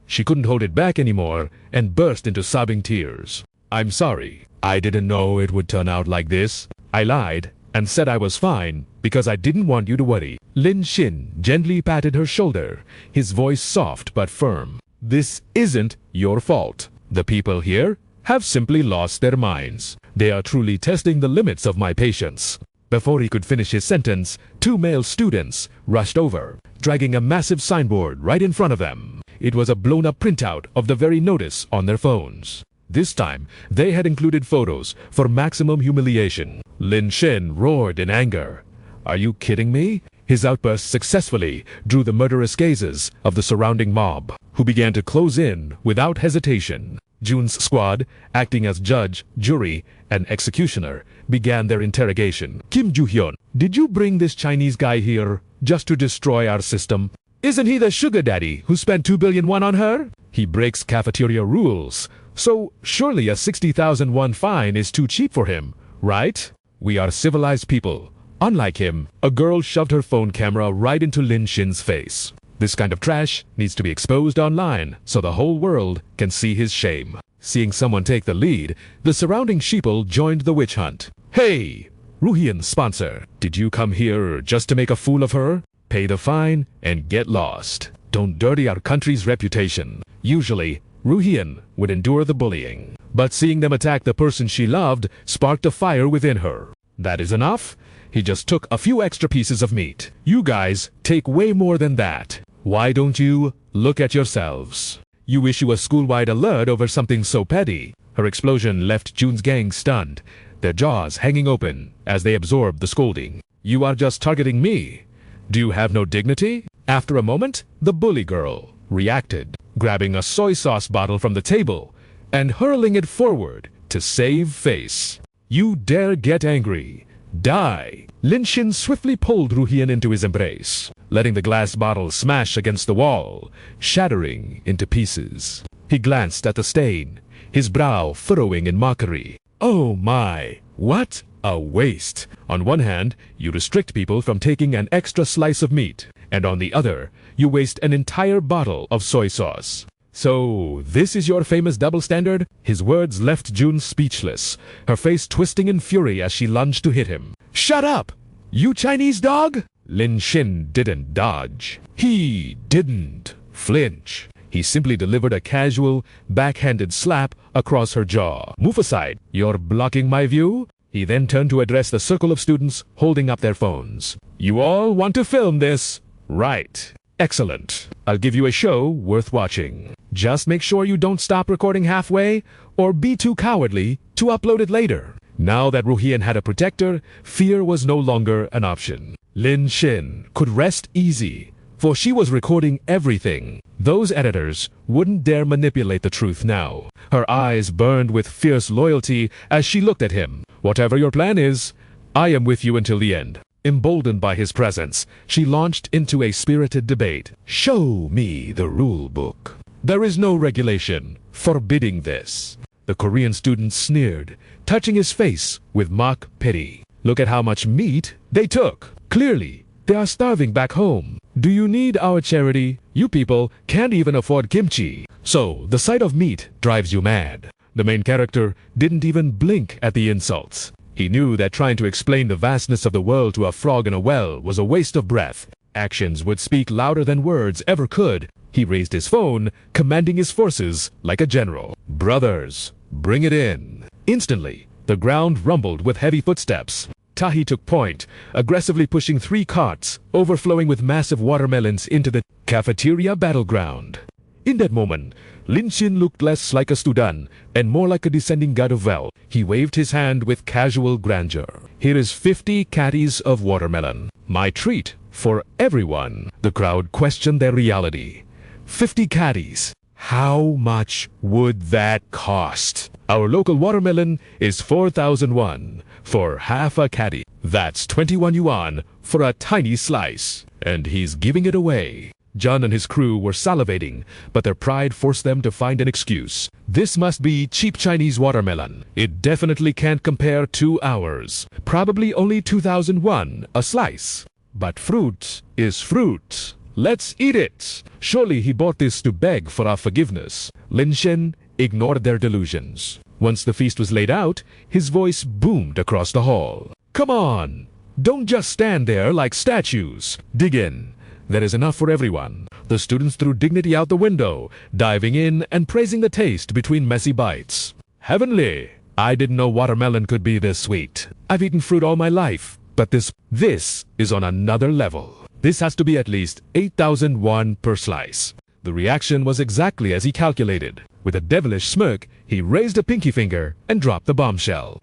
She couldn't hold it back anymore and burst into sobbing tears. I'm sorry. I didn't know it would turn out like this. I lied and said I was fine because I didn't want you to worry. Lin Xin gently patted her shoulder, his voice soft but firm. This isn't your fault. The people here have simply lost their minds. They are truly testing the limits of my patience. Before he could finish his sentence, 2 male students rushed over, dragging a massive signboard right in front of them. It was a blown-up printout of the very notice on their phones. This time, they had included photos for maximum humiliation. Lin Xin roared in anger. Are you kidding me? His outburst successfully drew the murderous gazes of the surrounding mob, who began to close in without hesitation. Jun's squad, acting as judge, jury, and executioner, began their interrogation. Kim Ju-hyun, did you bring this Chinese guy here just to destroy our system? Isn't he the sugar daddy who spent 2 billion won on her? He breaks cafeteria rules, so surely a 60,000 won fine is too cheap for him, right? We are civilized people. Unlike him, a girl shoved her phone camera right into Lin Xin's face. This kind of trash needs to be exposed online so the whole world can see his shame. Seeing someone take the lead, the surrounding sheeple joined the witch hunt. Hey, Ruhian's sponsor, did you come here just to make a fool of her? Pay the fine and get lost. Don't dirty our country's reputation. Usually, Ruhian would endure the bullying, but seeing them attack the person she loved sparked a fire within her. That is enough? He just took a few extra pieces of meat. You guys take way more than that. Why don't you look at yourselves? You issue a school-wide alert over something so petty. Her explosion left Jun's gang stunned, their jaws hanging open as they absorbed the scolding. You are just targeting me. Do you have no dignity? After a moment, the bully girl reacted, grabbing a soy sauce bottle from the table and hurling it forward to save face. You dare get angry. Die! Lin Xin swiftly pulled Ruhian into his embrace, letting the glass bottle smash against the wall, shattering into pieces. He glanced at the stain, his brow furrowing in mockery. Oh my, what a waste! On one hand, you restrict people from taking an extra slice of meat, and on the other, you waste an entire bottle of soy sauce. So, this is your famous double standard? His words left Jun speechless, her face twisting in fury as she lunged to hit him. Shut up! You Chinese dog! Lin Xin didn't dodge. He didn't flinch. He simply delivered a casual, backhanded slap across her jaw. Move aside. You're blocking my view? He then turned to address the circle of students holding up their phones. You all want to film this? Right. Excellent. I'll give you a show worth watching. Just make sure you don't stop recording halfway or be too cowardly to upload it later. Now that Ruhian had a protector, fear was no longer an option. Lin Xin could rest easy, for she was recording everything. Those editors wouldn't dare manipulate the truth now. Her eyes burned with fierce loyalty as she looked at him. Whatever your plan is, I am with you until the end. Emboldened by his presence, she launched into a spirited debate. Show me the rule book. There is no regulation forbidding this. The Korean student sneered, touching his face with mock pity. Look at how much meat they took. Clearly, they are starving back home. Do you need our charity? You people can't even afford kimchi. So, the sight of meat drives you mad. The main character didn't even blink at the insults. He knew that trying to explain the vastness of the world to a frog in a well was a waste of breath. Actions would speak louder than words ever could. He raised his phone, commanding his forces like a general. Brothers, bring it in. Instantly, the ground rumbled with heavy footsteps. Tahi took point, aggressively pushing 3 carts, overflowing with massive watermelons into the cafeteria battleground. In that moment, Lin Xin looked less like a student and more like a descending god of well. He waved his hand with casual grandeur. Here is 50 caddies of watermelon. My treat for everyone. The crowd questioned their reality. 50 caddies. How much would that cost? Our local watermelon is 4,000 won for half a caddy. That's 21 yuan for a tiny slice. And he's giving it away. Jun and his crew were salivating, but their pride forced them to find an excuse. This must be cheap Chinese watermelon. It definitely can't compare to ours. Probably only 2001 a slice. But fruit is fruit. Let's eat it. Surely he bought this to beg for our forgiveness. Lin Shen ignored their delusions. Once the feast was laid out, his voice boomed across the hall. Come on! Don't just stand there like statues. Dig in. There is enough for everyone. The students threw dignity out the window, diving in and praising the taste between messy bites. Heavenly! I didn't know watermelon could be this sweet. I've eaten fruit all my life, but this is on another level. This has to be at least 8,000 yuan per slice. The reaction was exactly as he calculated. With a devilish smirk, he raised a pinky finger and dropped the bombshell.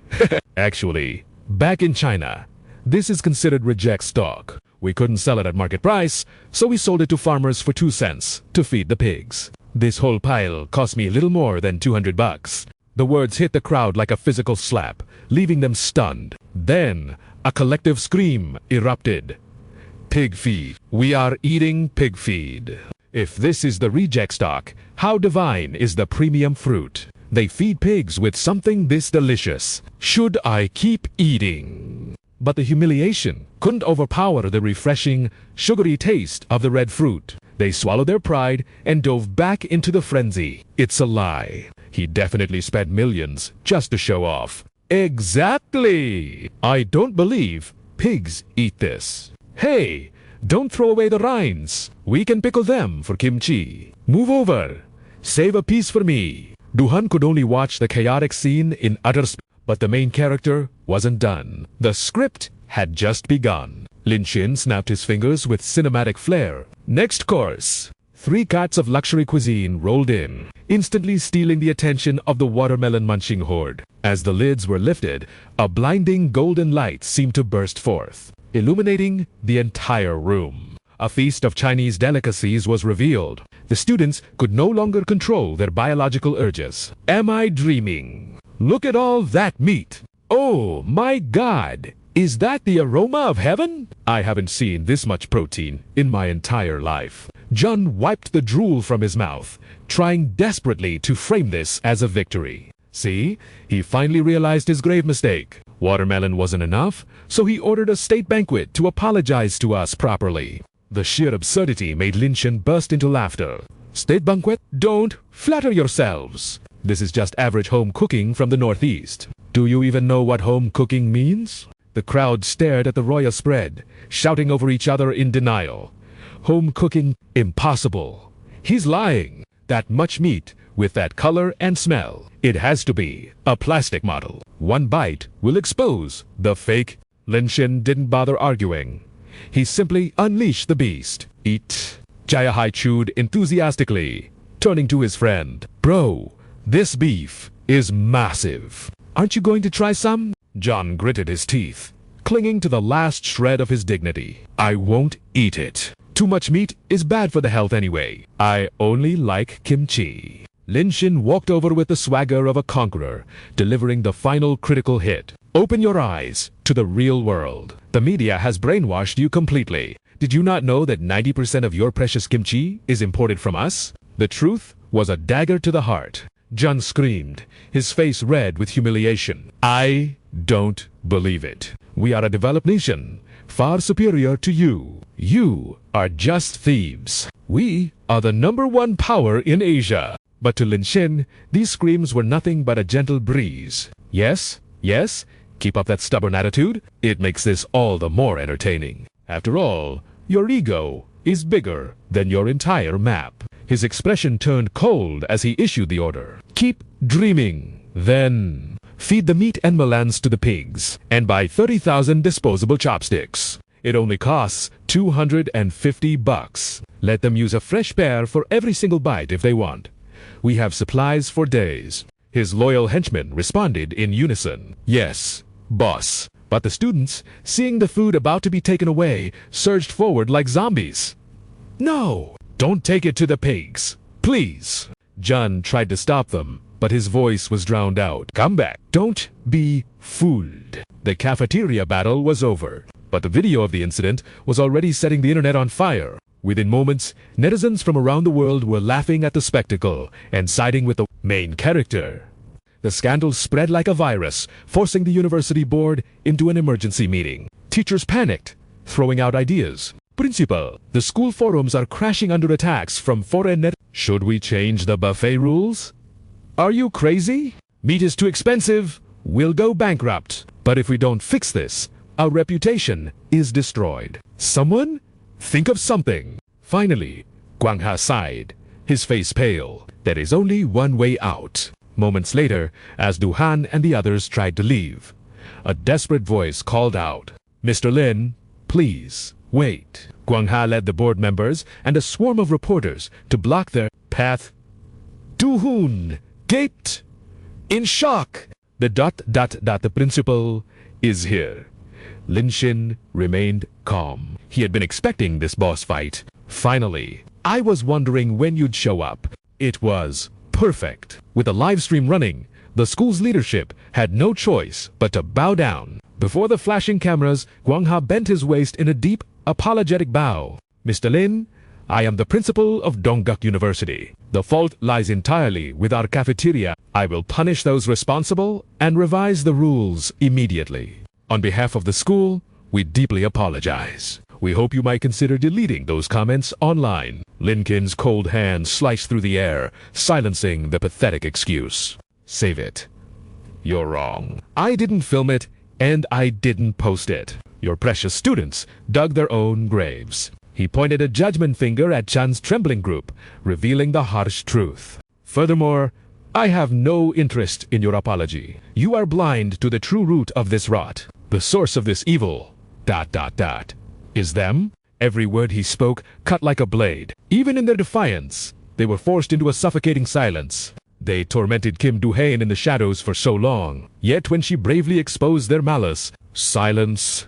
Actually, back in China, this is considered reject stock. We couldn't sell it at market price, so we sold it to farmers for 2 cents to feed the pigs. This whole pile cost me a little more than 200 bucks. The words hit the crowd like a physical slap, leaving them stunned. Then, a collective scream erupted. Pig feed. We are eating pig feed. If this is the reject stock, how divine is the premium fruit? They feed pigs with something this delicious. Should I keep eating? But the humiliation couldn't overpower the refreshing, sugary taste of the red fruit. They swallowed their pride and dove back into the frenzy. It's a lie. He definitely spent millions just to show off. Exactly! I don't believe pigs eat this. Hey, don't throw away the rinds. We can pickle them for kimchi. Move over. Save a piece for me. Du-han could only watch the chaotic scene in utter but the main character wasn't done. The script had just begun. Lin Shen snapped his fingers with cinematic flair. Next course. 3 carts of luxury cuisine rolled in, instantly stealing the attention of the watermelon munching horde. As the lids were lifted, a blinding golden light seemed to burst forth, illuminating the entire room. A feast of Chinese delicacies was revealed. The students could no longer control their biological urges. Am I dreaming? Look at all that meat. Oh my God! Is that the aroma of heaven? I haven't seen this much protein in my entire life. Jun wiped the drool from his mouth, trying desperately to frame this as a victory. See, he finally realized his grave mistake. Watermelon wasn't enough, so he ordered a state banquet to apologize to us properly. The sheer absurdity made Lin Shen burst into laughter. State banquet? Don't flatter yourselves. This is just average home cooking from the Northeast. Do you even know what home cooking means? The crowd stared at the royal spread, shouting over each other in denial. Home cooking? Impossible. He's lying. That much meat, with that color and smell. It has to be a plastic model. One bite will expose the fake. Lin Shen didn't bother arguing. He simply unleashed the beast. Eat. Jiahai chewed enthusiastically, turning to his friend. Bro, this beef is massive. Aren't you going to try some? John gritted his teeth, clinging to the last shred of his dignity. I won't eat it. Too much meat is bad for the health anyway. I only like kimchi. Lin Shen walked over with the swagger of a conqueror, delivering the final critical hit. Open your eyes to the real world. The media has brainwashed you completely. Did you not know that 90% of your precious kimchi is imported from us? The truth was a dagger to the heart. Jun screamed, his face red with humiliation. I don't believe it. We are a developed nation, far superior to you. You are just thieves. We are the #1 power in Asia. But to Lin Shen, these screams were nothing but a gentle breeze. Yes, yes, keep up that stubborn attitude. It makes this all the more entertaining. After all, your ego is bigger than your entire map. His expression turned cold as he issued the order. Keep dreaming. Then feed the meat and melons to the pigs and buy 30,000 disposable chopsticks. It only costs 250 bucks. Let them use a fresh pair for every single bite if they want. We have supplies for days. His loyal henchmen responded in unison. Yes, boss. But the students, seeing the food about to be taken away, surged forward like zombies. No! Don't take it to the pigs. Please. Jun tried to stop them, but his voice was drowned out. Come back. Don't be fooled. The cafeteria battle was over, but the video of the incident was already setting the internet on fire. Within moments, netizens from around the world were laughing at the spectacle and siding with the main character. The scandal spread like a virus, forcing the university board into an emergency meeting. Teachers panicked, throwing out ideas. Principal, the school forums are crashing under attacks from foreign net. Should we change the buffet rules? Are you crazy? Meat is too expensive. We'll go bankrupt. But if we don't fix this, our reputation is destroyed. Someone? Think of something. Finally, Guang Ha sighed, his face pale. There is only one way out. Moments later, as Du Han and the others tried to leave, a desperate voice called out, "Mr. Lin, please, wait." Guang Ha led the board members and a swarm of reporters to block their path. Du Hun gaped in shock. The principal is here. Lin Xin remained calm. He had been expecting this boss fight. Finally, I was wondering when you'd show up. It was perfect. With the live stream running, the school's leadership had no choice but to bow down. Before the flashing cameras, Guang Ha bent his waist in a deep, apologetic bow. "Mr. Lin, I am the principal of Dongguk University. The fault lies entirely with our cafeteria. I will punish those responsible and revise the rules immediately. On behalf of the school, we deeply apologize. We hope you might consider deleting those comments online." Lin Qin's cold hand sliced through the air, silencing the pathetic excuse. "Save it. You're wrong. I didn't film it, and I didn't post it. Your precious students dug their own graves." He pointed a judgment finger at Chan's trembling group, revealing the harsh truth. "Furthermore, I have no interest in your apology. You are blind to the true root of this rot. The source of this evil, ... is them." Every word he spoke cut like a blade. Even in their defiance, they were forced into a suffocating silence. They tormented Kim Du-haen in the shadows for so long. Yet when she bravely exposed their malice, silence.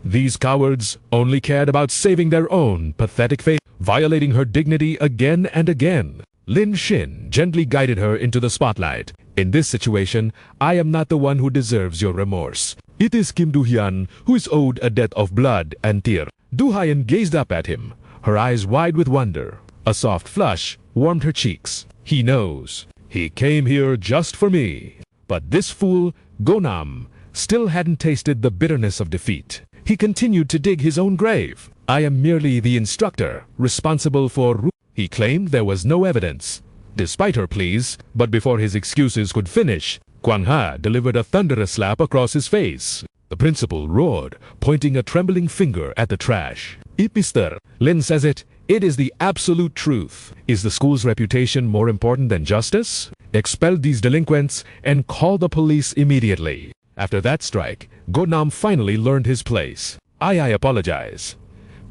These cowards only cared about saving their own pathetic fate, violating her dignity again and again. Lin Xin gently guided her into the spotlight. "In this situation, I am not the one who deserves your remorse. It is Kim Du-hyun who is owed a debt of blood and tears." Du-hyun gazed up at him, her eyes wide with wonder. A soft flush warmed her cheeks. "He knows. He came here just for me." But this fool, Gonam, still hadn't tasted the bitterness of defeat. He continued to dig his own grave. "I am merely the instructor, responsible for..." He claimed there was no evidence, despite her pleas, but before his excuses could finish, Guang Ha delivered a thunderous slap across his face. The principal roared, pointing a trembling finger at the trash. "If Mr. Lin says it, it is the absolute truth. Is the school's reputation more important than justice? Expel these delinquents and call the police immediately." After that strike, Gonam finally learned his place. I apologize.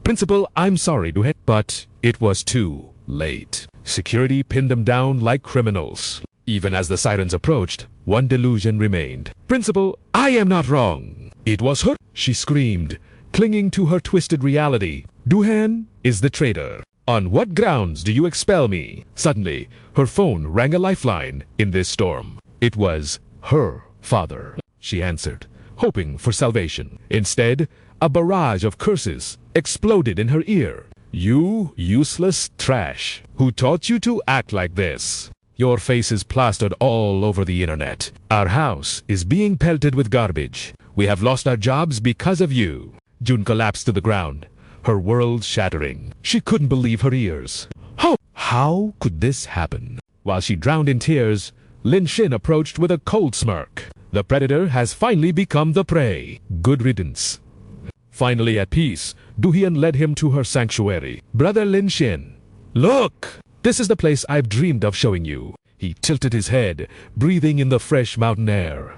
"Principal, I'm sorry to hit," but it was too late. Security pinned them down like criminals. Even as the sirens approached, one delusion remained. "Principal, I am not wrong. It was her," she screamed, clinging to her twisted reality. "Du-han is the traitor. On what grounds do you expel me?" Suddenly, her phone rang a lifeline in this storm. It was her father. She answered, hoping for salvation. Instead, a barrage of curses exploded in her ear. "You useless trash. Who taught you to act like this? Your face is plastered all over the internet. Our house is being pelted with garbage. We have lost our jobs because of you." June collapsed to the ground, her world shattering. She couldn't believe her ears. How could this happen? While she drowned in tears, Lin Xin approached with a cold smirk. "The predator has finally become the prey. Good riddance." Finally at peace, Du-hyun led him to her sanctuary. "Brother Lin Xin, look! This is the place I've dreamed of showing you." He tilted his head, breathing in the fresh mountain air.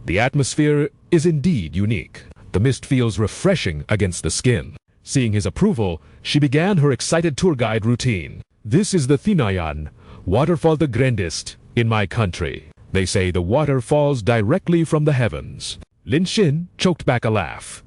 The atmosphere is indeed unique. The mist feels refreshing against the skin. Seeing his approval, she began her excited tour guide routine. "This is the Thinayan, waterfall the grandest in my country. They say the water falls directly from the heavens." Lin Xin choked back a laugh.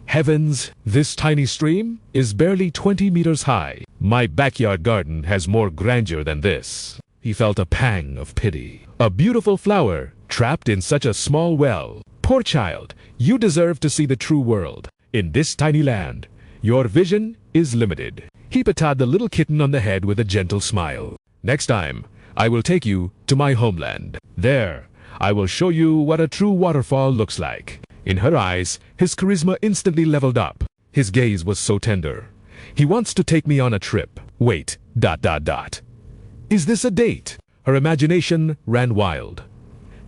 "Heavens, this tiny stream is barely 20 meters high. My backyard garden has more grandeur than this." He felt a pang of pity. A beautiful flower trapped in such a small well. Poor child, you deserve to see the true world. In this tiny land, Your vision is limited. He patted the little kitten on the head with a gentle smile. Next time, I will take you to my homeland. There, I will show you what a true waterfall looks like. In her eyes, his charisma instantly leveled up. His gaze was so tender. He wants to take me on a trip. Wait, ... Is this a date? Her imagination ran wild.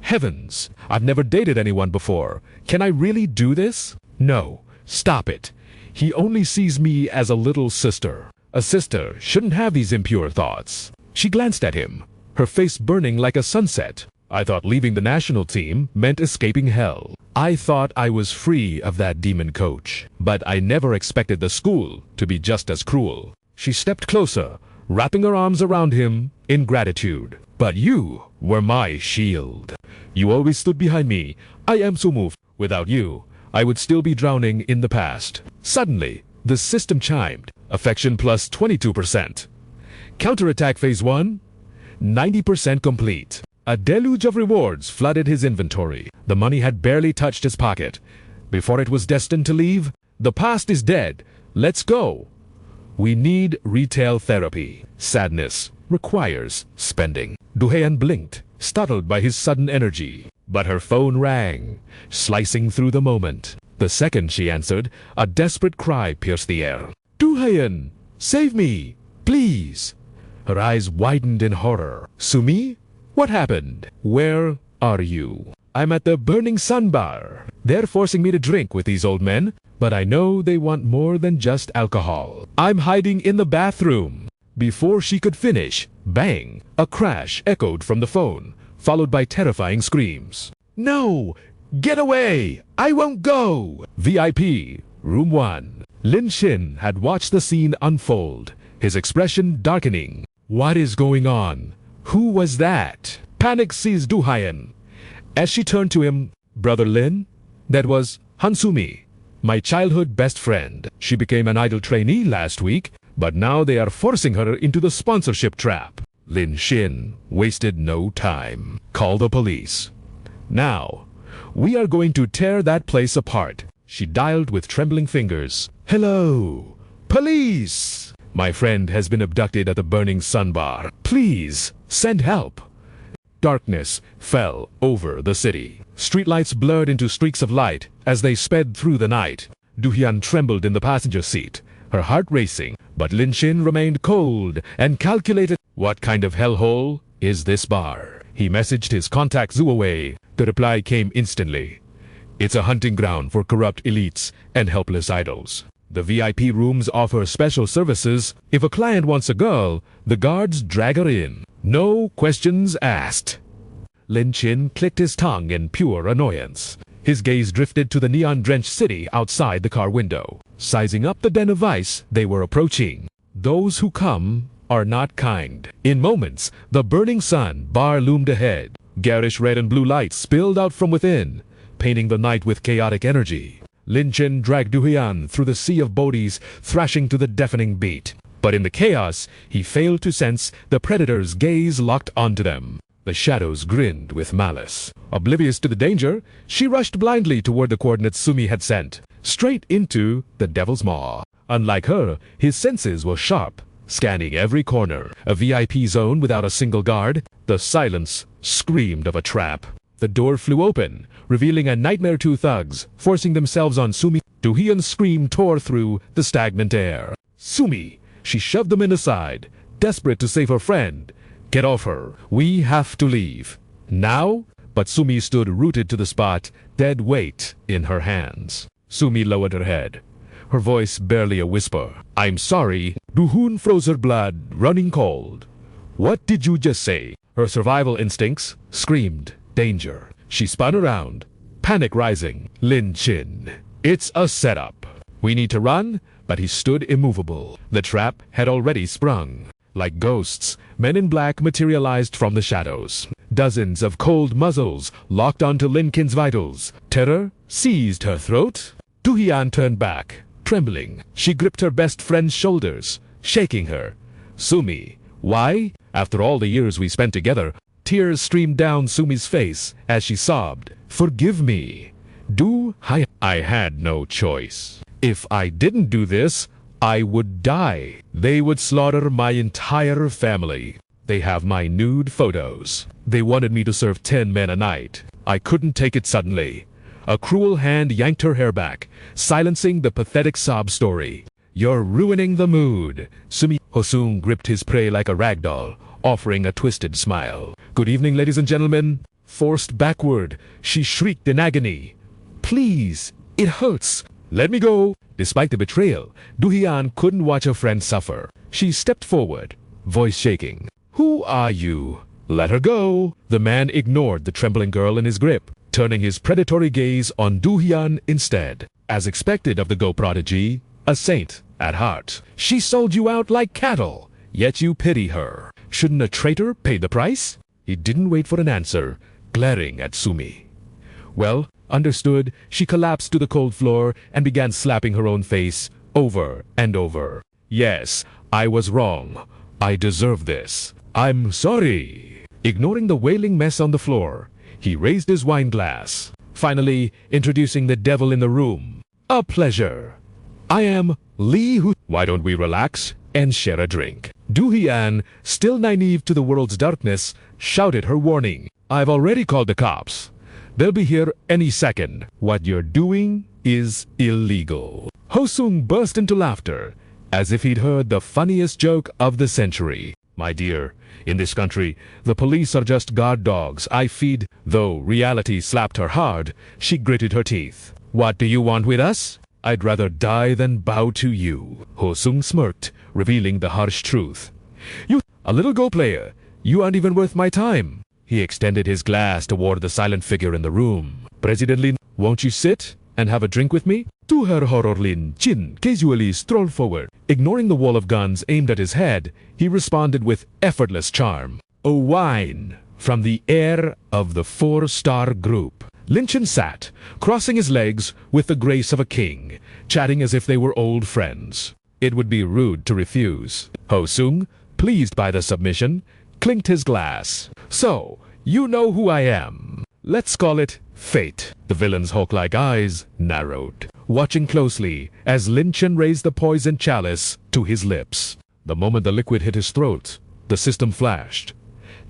Heavens, I've never dated anyone before. Can I really do this? No, stop it. He only sees me as a little sister. A sister shouldn't have these impure thoughts. She glanced at him, her face burning like a sunset. I thought leaving the national team meant escaping hell. I thought I was free of that demon coach. But I never expected the school to be just as cruel. She stepped closer, wrapping her arms around him in gratitude. But you were my shield. You always stood behind me. I am so moved. Without you, I would still be drowning in the past. Suddenly, the system chimed. Affection plus 22%. Counterattack phase 1, 90% complete. A deluge of rewards flooded his inventory. The money had barely touched his pocket. Before it was destined to leave, the past is dead. Let's go. We need retail therapy. Sadness requires spending. Du-Hyen blinked, startled by his sudden energy. But her phone rang, slicing through the moment. The second she answered, a desperate cry pierced the air. Du-Hyen, save me, please. Her eyes widened in horror. Sumi? What happened? Where are you? I'm at the Burning Sun Bar. They're forcing me to drink with these old men, but I know they want more than just alcohol. I'm hiding in the bathroom. Before she could finish, bang, a crash echoed from the phone, followed by terrifying screams. No! Get away! I won't go! VIP, Room 1. Lin Xin had watched the scene unfold, his expression darkening. What is going on? Who was that? Panic seized Du-Hyen. As she turned to him, Brother Lin, that was Hansumi, my childhood best friend. She became an idol trainee last week, but now they are forcing her into the sponsorship trap. Lin Xin wasted no time. Call the police. Now, we are going to tear that place apart. She dialed with trembling fingers. Hello, police! My friend has been abducted at the Burning Sun Bar. Please, send help. Darkness fell over the city. Streetlights blurred into streaks of light as they sped through the night. Du-Hyen trembled in the passenger seat, her heart racing, but Lin Xin remained cold and calculated. What kind of hellhole is this bar? He messaged his contact Zhu away. The reply came instantly. It's a hunting ground for corrupt elites and helpless idols. The VIP rooms offer special services. If a client wants a girl, the guards drag her in. No questions asked. Lin Xin clicked his tongue in pure annoyance. His gaze drifted to the neon-drenched city outside the car window. Sizing up the den of ice they were approaching. Those who come are not kind. In moments, the Burning Sun Bar loomed ahead. Garish red and blue lights spilled out from within, painting the night with chaotic energy. Lin Xin dragged Du-Hyen through the sea of bodies, thrashing to the deafening beat. But in the chaos, he failed to sense the predator's gaze locked onto them. The shadows grinned with malice. Oblivious to the danger, she rushed blindly toward the coordinates Sumi had sent, straight into the Devil's Maw. Unlike her, his senses were sharp, scanning every corner. A VIP zone without a single guard. The silence screamed of a trap. The door flew open, revealing a nightmare two thugs, forcing themselves on Sumi. Du-Hyen's scream tore through the stagnant air. Sumi! She shoved the men aside, desperate to save her friend. Get off her. We have to leave. Now? But Sumi stood rooted to the spot, dead weight in her hands. Sumi lowered her head, her voice barely a whisper. I'm sorry. Du-Hun froze her blood, running cold. What did you just say? Her survival instincts screamed danger. She spun around, panic rising. Lin Xin. It's a setup. We need to run, but he stood immovable. The trap had already sprung. Like ghosts, men in black materialized from the shadows. Dozens of cold muzzles locked onto Lin Qin's vitals. Terror seized her throat. Du-Hyen turned back, trembling. She gripped her best friend's shoulders, shaking her. Sumi, why? After all the years we spent together. Tears streamed down Sumi's face as she sobbed. Forgive me. Du-Hyen. I had no choice. If I didn't do this, I would die. They would slaughter my entire family. They have my nude photos. They wanted me to serve 10 men a night. I couldn't take it suddenly. A cruel hand yanked her hair back, silencing the pathetic sob story. You're ruining the mood. Hosung gripped his prey like a rag doll, offering a twisted smile. Good evening, ladies and gentlemen. Forced backward, she shrieked in agony. Please, it hurts. Let me go. Despite the betrayal, Du-Hyun couldn't watch her friend suffer. She stepped forward, voice shaking. Who are you? Let her go. The man ignored the trembling girl in his grip, turning his predatory gaze on Du-Hyun instead. As expected of the Go prodigy, a saint at heart. She sold you out like cattle, yet you pity her. Shouldn't a traitor pay the price? He didn't wait for an answer, glaring at Sumi. Well, understood, she collapsed to the cold floor and began slapping her own face over and over. Yes, I was wrong. I deserve this. I'm sorry. Ignoring the wailing mess on the floor, he raised his wine glass, finally introducing the devil in the room. A pleasure. I am Li. Why don't we relax and share a drink? Du-Hyun, still naive to the world's darkness, shouted her warning. I've already called the cops. They'll be here any second. What you're doing is illegal. Hosung burst into laughter, as if he'd heard the funniest joke of the century. My dear, in this country, the police are just guard dogs I feed. Though reality slapped her hard, she gritted her teeth. What do you want with us? I'd rather die than bow to you. Hosung smirked, revealing the harsh truth. You, a little Go player, you aren't even worth my time. He extended his glass toward the silent figure in the room. President Lin, won't you sit and have a drink with me? To her horror, Lin Chin casually strolled forward. Ignoring the wall of guns aimed at his head, he responded with effortless charm. A wine from the heir of the 4-star group. Lin Chin sat, crossing his legs with the grace of a king, chatting as if they were old friends. It would be rude to refuse. Hosung, pleased by the submission, clinked his glass. So, you know who I am. Let's call it fate. The villain's hawk-like eyes narrowed, watching closely as Lin Chin raised the poisoned chalice to his lips. The moment the liquid hit his throat, the system flashed.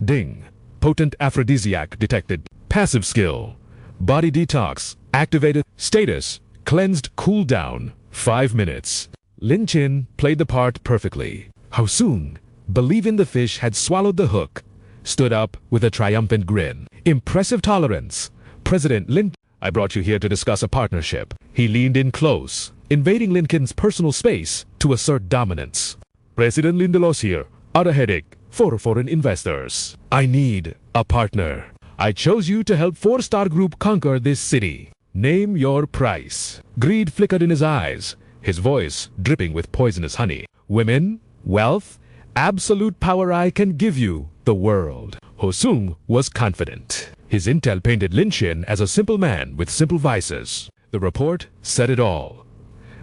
Ding. Potent aphrodisiac detected. Passive skill. Body detox. Activated. Status. Cleansed cooldown. 5 minutes. Lin Chin played the part perfectly. Hosung, believing the fish had swallowed the hook, stood up with a triumphant grin. Impressive tolerance. President Lin, I brought you here to discuss a partnership. He leaned in close, invading Lincoln's personal space to assert dominance. President Lindelos here, are a headache for foreign investors. I need a partner. I chose you to help 4-star group conquer this city. Name your price. Greed flickered in his eyes, his voice dripping with poisonous honey. Women, wealth, absolute power. I can give you the world. Hosung was confident. His intel painted Lin Chin as a simple man with simple vices. The report said it all.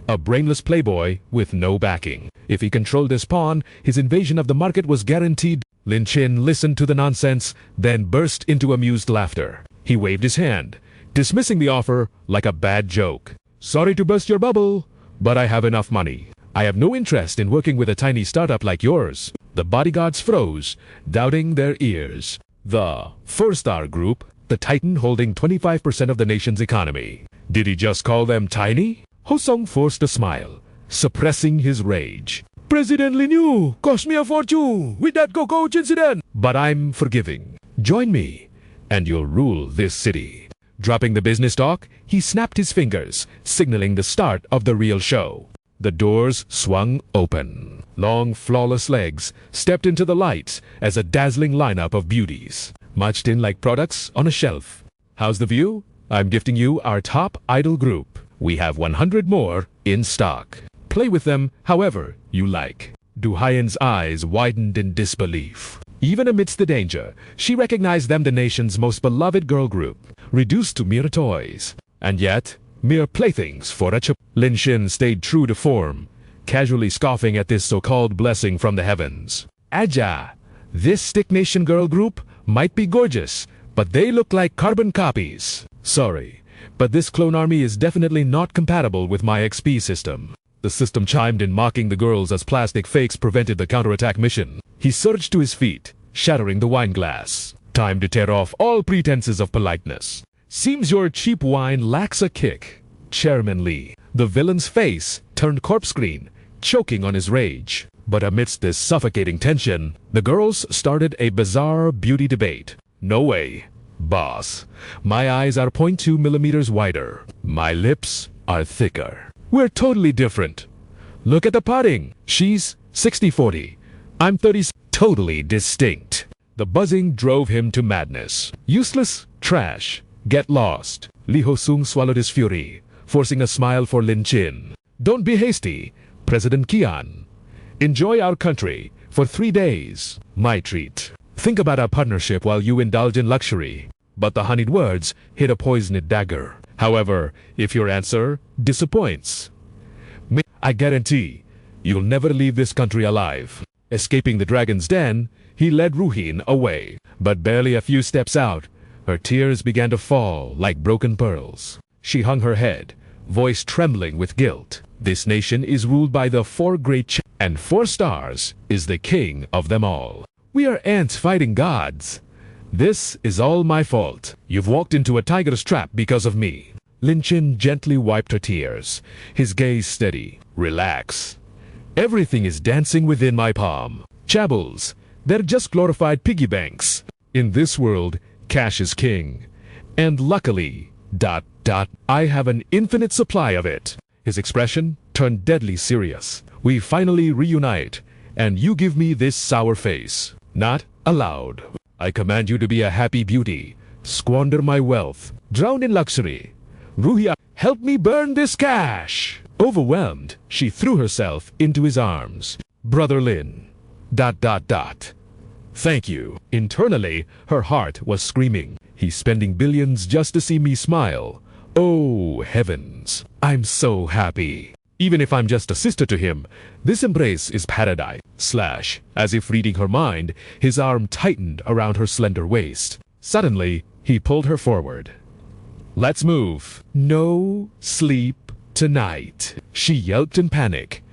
A brainless playboy with no backing. If he controlled his pawn, his invasion of the market was guaranteed. Lin Chin listened to the nonsense, then burst into amused laughter. He waved his hand, dismissing the offer like a bad joke. Sorry to burst your bubble, but I have enough money. I have no interest in working with a tiny startup like yours. The bodyguards froze, doubting their ears. The 4-star group, the titan holding 25% of the nation's economy. Did he just call them tiny? Hosung forced a smile, suppressing his rage. President Lin cost me a fortune with that cockroach incident. But I'm forgiving. Join me, and you'll rule this city. Dropping the business talk, he snapped his fingers, signaling the start of the real show. The doors swung open. Long, flawless legs stepped into the light as a dazzling lineup of beauties, marched in like products on a shelf. How's the view? I'm gifting you our top idol group. We have 100 more in stock. Play with them however you like. Du-Hyun's eyes widened in disbelief. Even amidst the danger, she recognized them the nation's most beloved girl group, reduced to mere toys. And yet, mere playthings for a Lin Chin stayed true to form, casually scoffing at this so-called blessing from the heavens. Aja, this Stick Nation girl group might be gorgeous, but they look like carbon copies. Sorry, but this clone army is definitely not compatible with my XP system. The system chimed in, mocking the girls as plastic fakes prevented the counterattack mission. He surged to his feet, shattering the wine glass. Time to tear off all pretenses of politeness. Seems your cheap wine lacks a kick, Chairman Li. The villain's face turned corpse green, choking on his rage. But amidst this suffocating tension, the girls started a bizarre beauty debate. No way, boss. My eyes are 0.2 millimeters wider. My lips are thicker. We're totally different. Look at the putting. She's 60-40. I'm 30. Totally distinct. The buzzing drove him to madness. Useless trash. Get lost. Li Hosung swallowed his fury, forcing a smile for Lin Chin. Don't be hasty, President Qian. Enjoy our country for 3 days. My treat. Think about our partnership while you indulge in luxury. But the honeyed words hit a poisoned dagger. However, if your answer disappoints, I guarantee you'll never leave this country alive. Escaping the dragon's den, he led Ruhin away. But barely a few steps out, her tears began to fall like broken pearls. She hung her head, voice trembling with guilt. This nation is ruled by the 4 great and 4 stars is the king of them all. We are ants fighting gods. This is all my fault. You've walked into a tiger's trap because of me. Lin Chin gently wiped her tears, his gaze steady. Relax. Everything is dancing within my palm. Chabols, they're just glorified piggy banks. In this world, cash is king. And luckily, I have an infinite supply of it. His expression turned deadly serious. We finally reunite, and you give me this sour face. Not allowed. I command you to be a happy beauty, squander my wealth, drown in luxury. Ruhi, help me burn this cash. Overwhelmed, she threw herself into his arms. Brother Lin. Thank you. Internally, her heart was screaming. He's spending billions just to see me smile. Oh, heavens. I'm so happy. Even if I'm just a sister to him, this embrace is paradise. As if reading her mind, his arm tightened around her slender waist. Suddenly, he pulled her forward. Let's move. No sleep tonight. She yelped in panic.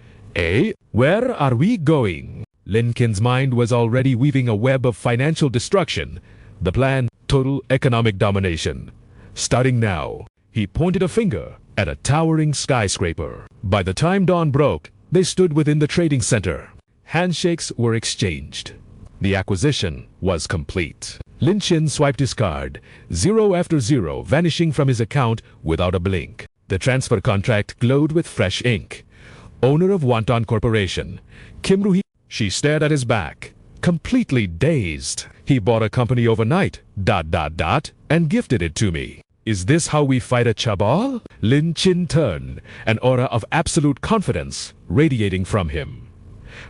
Where are we going? Lin Qin's mind was already weaving a web of financial destruction. The plan, total economic domination. Starting now. He pointed a finger at a towering skyscraper. By the time dawn broke, they stood within the trading center. Handshakes were exchanged. The acquisition was complete. Lin Chin swiped his card, 0 after 0 vanishing from his account without a blink. The transfer contract glowed with fresh ink. Owner of Wonton Corporation, Kim Ruhi. She stared at his back, completely dazed. He bought a company overnight, and gifted it to me. Is this how we fight a cabal? Lin Chin turned, an aura of absolute confidence radiating from him.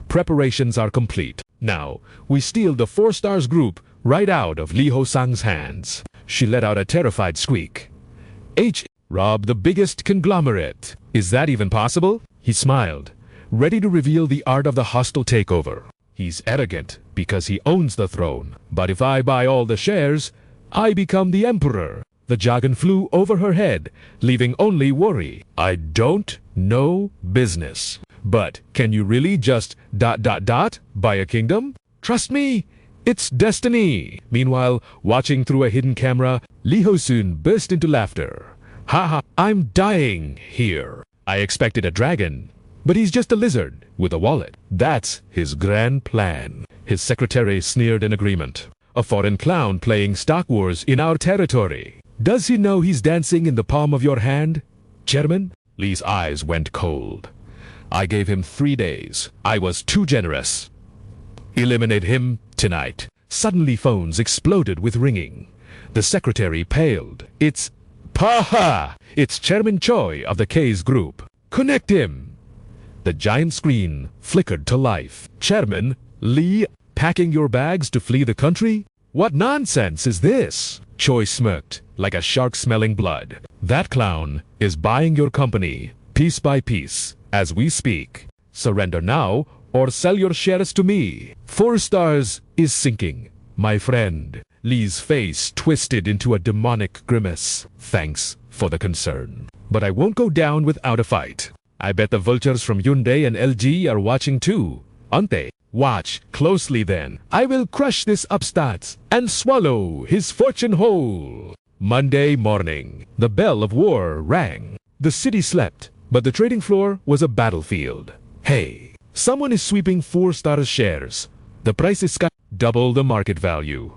Preparations are complete. Now, we steal the 4 stars group right out of Li Hosang's hands. She let out a terrified squeak. Rob the biggest conglomerate. Is that even possible? He smiled, ready to reveal the art of the hostile takeover. He's arrogant because he owns the throne. But if I buy all the shares, I become the emperor. The jargon flew over her head, leaving only worry. I don't know business. But can you really just buy a kingdom? Trust me, it's destiny. Meanwhile, watching through a hidden camera, Li Hosung burst into laughter. Haha, I'm dying here. I expected a dragon, but he's just a lizard with a wallet. That's his grand plan. His secretary sneered in agreement. A foreign clown playing Stock Wars in our territory. Does he know he's dancing in the palm of your hand? Chairman? Li's eyes went cold. I gave him 3 days. I was too generous. Eliminate him tonight. Suddenly phones exploded with ringing. The secretary paled. It's Chairman Choi of the K's group. Connect him. The giant screen flickered to life. Chairman, Li, packing your bags to flee the country? What nonsense is this? Choi smirked, like a shark smelling blood. That clown is buying your company, piece by piece, as we speak. Surrender now, or sell your shares to me. 4 stars is sinking, my friend. Li's face twisted into a demonic grimace. Thanks for the concern. But I won't go down without a fight. I bet the vultures from Hyundai and LG are watching too, aren't they? Watch closely then. I will crush this upstart and swallow his fortune whole. Monday morning, the bell of war rang. The city slept, but the trading floor was a battlefield. Hey, someone is sweeping 4-star shares. The price is double the market value.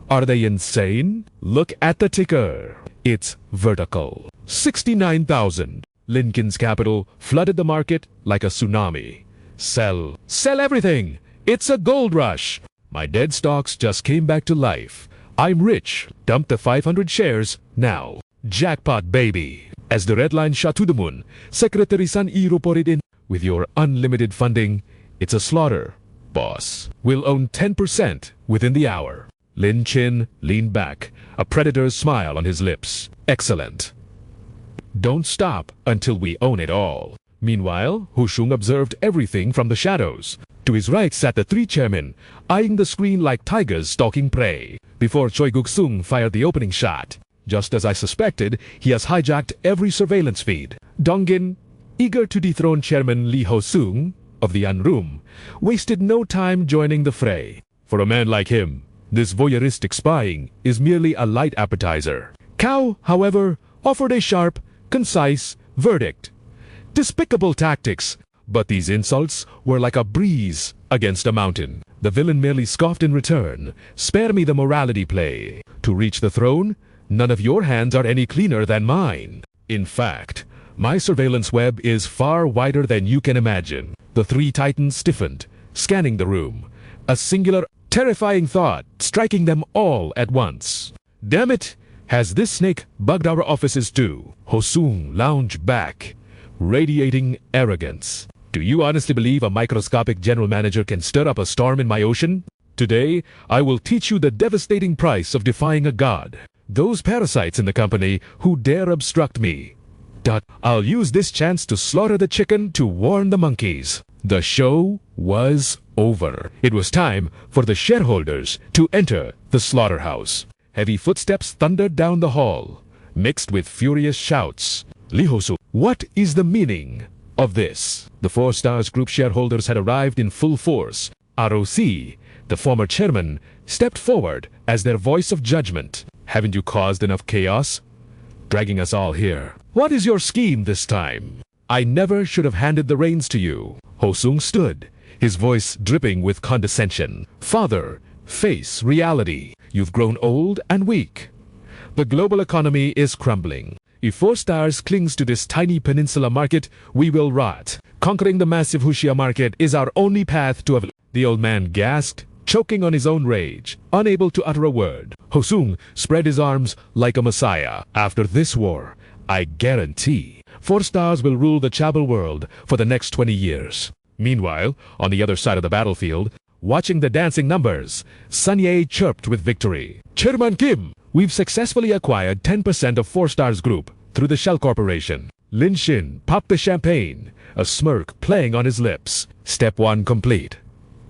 Are they insane? Look at the ticker. It's vertical. 69,000. Lincoln's capital flooded the market like a tsunami. Sell. Sell everything. It's a gold rush. My dead stocks just came back to life. I'm rich. Dump the 500 shares now. Jackpot, baby. As the red line shot to the moon, Secretary San E reported in. With your unlimited funding, it's a slaughter, boss. We'll own 10% within the hour. Lin Chin leaned back, a predator's smile on his lips. Excellent. Don't stop until we own it all. Meanwhile, Hu Shung observed everything from the shadows. To his right sat the 3 chairmen, eyeing the screen like tigers stalking prey, before Choi Guk-sung fired the opening shot. Just as I suspected, he has hijacked every surveillance feed. Dongin, eager to dethrone Chairman Lee Ho-sung of the Unroom, wasted no time joining the fray. For a man like him, this voyeuristic spying is merely a light appetizer. Cao, however, offered a sharp, concise verdict. Despicable tactics, but these insults were like a breeze against a mountain. The villain merely scoffed in return. Spare me the morality play. To reach the throne, none of your hands are any cleaner than mine. In fact, my surveillance web is far wider than you can imagine. The 3 titans stiffened, scanning the room. A singular, terrifying thought striking them all at once. Damn it! Has this snake bugged our offices too? Ho-sung lounged back, radiating arrogance. Do you honestly believe a microscopic general manager can stir up a storm in my ocean? Today, I will teach you the devastating price of defying a god. Those parasites in the company who dare obstruct me. I'll use this chance to slaughter the chicken to warn the monkeys. The show was over. It was time for the shareholders to enter the slaughterhouse. Heavy footsteps thundered down the hall, mixed with furious shouts. Lee Ho-sung, what is the meaning of this? The 4 Stars Group shareholders had arrived in full force. ROC, the former chairman, stepped forward as their voice of judgment. Haven't you caused enough chaos? Dragging us all here. What is your scheme this time? I never should have handed the reins to you. Ho-sung stood, his voice dripping with condescension. Father, face reality. You've grown old and weak. The global economy is crumbling. If 4 Stars clings to this tiny peninsula market, we will rot. Conquering the massive Huxia market is our only path to evolution. The old man gasped, choking on his own rage, unable to utter a word. Ho-sung spread his arms like a messiah. After this war, I guarantee 4 Stars will rule the Chabal world for the next 20 years. Meanwhile, on the other side of the battlefield, watching the dancing numbers, Sun Ye chirped with victory. Chairman Kim, we've successfully acquired 10% of 4 Stars Group through the Shell Corporation. Lin Shin popped the champagne, a smirk playing on his lips. Step 1 complete.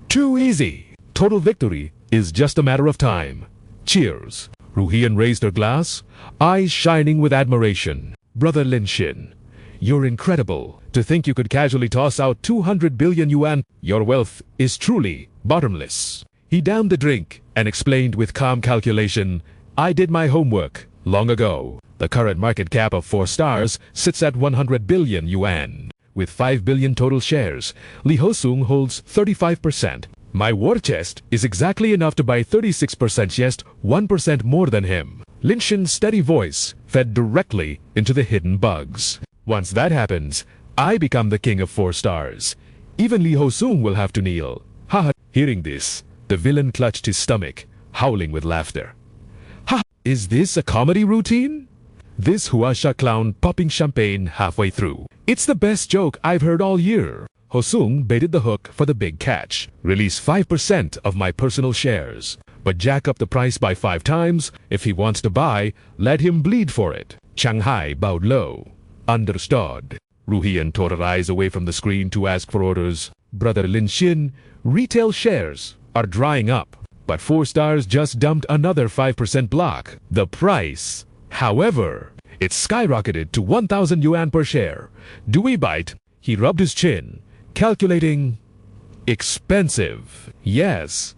Too easy. Total victory is just a matter of time. Cheers. Ruhian raised her glass, eyes shining with admiration. Brother Lin Shin, you're incredible. To think you could casually toss out 200 billion yuan, your wealth is truly bottomless. He downed the drink and explained with calm calculation, I did my homework long ago. The current market cap of 4 Stars sits at 100 billion yuan. With 5 billion total shares, Lee Ho-sung holds 35%. My war chest is exactly enough to buy 36% chest, 1% more than him. Lin Shin's steady voice fed directly into the hidden bugs. Once that happens, I become the king of 4 Stars. Even Lee Ho-sung will have to kneel. Ha! Hearing this, the villain clutched his stomach, howling with laughter. Ha! Is this a comedy routine? This Huasha clown popping champagne halfway through. It's the best joke I've heard all year. Ho-sung baited the hook for the big catch. Release 5% of my personal shares, but jack up the price by 5 times. If he wants to buy, let him bleed for it. Shanghai bowed low. Understood. Ruhian tore her eyes away from the screen to ask for orders. Brother Lin Shin, retail shares are drying up, but 4 Stars just dumped another 5% block. The price, however, It skyrocketed to 1,000 yuan per share. Do we bite? He rubbed his chin, calculating. Expensive. Yes.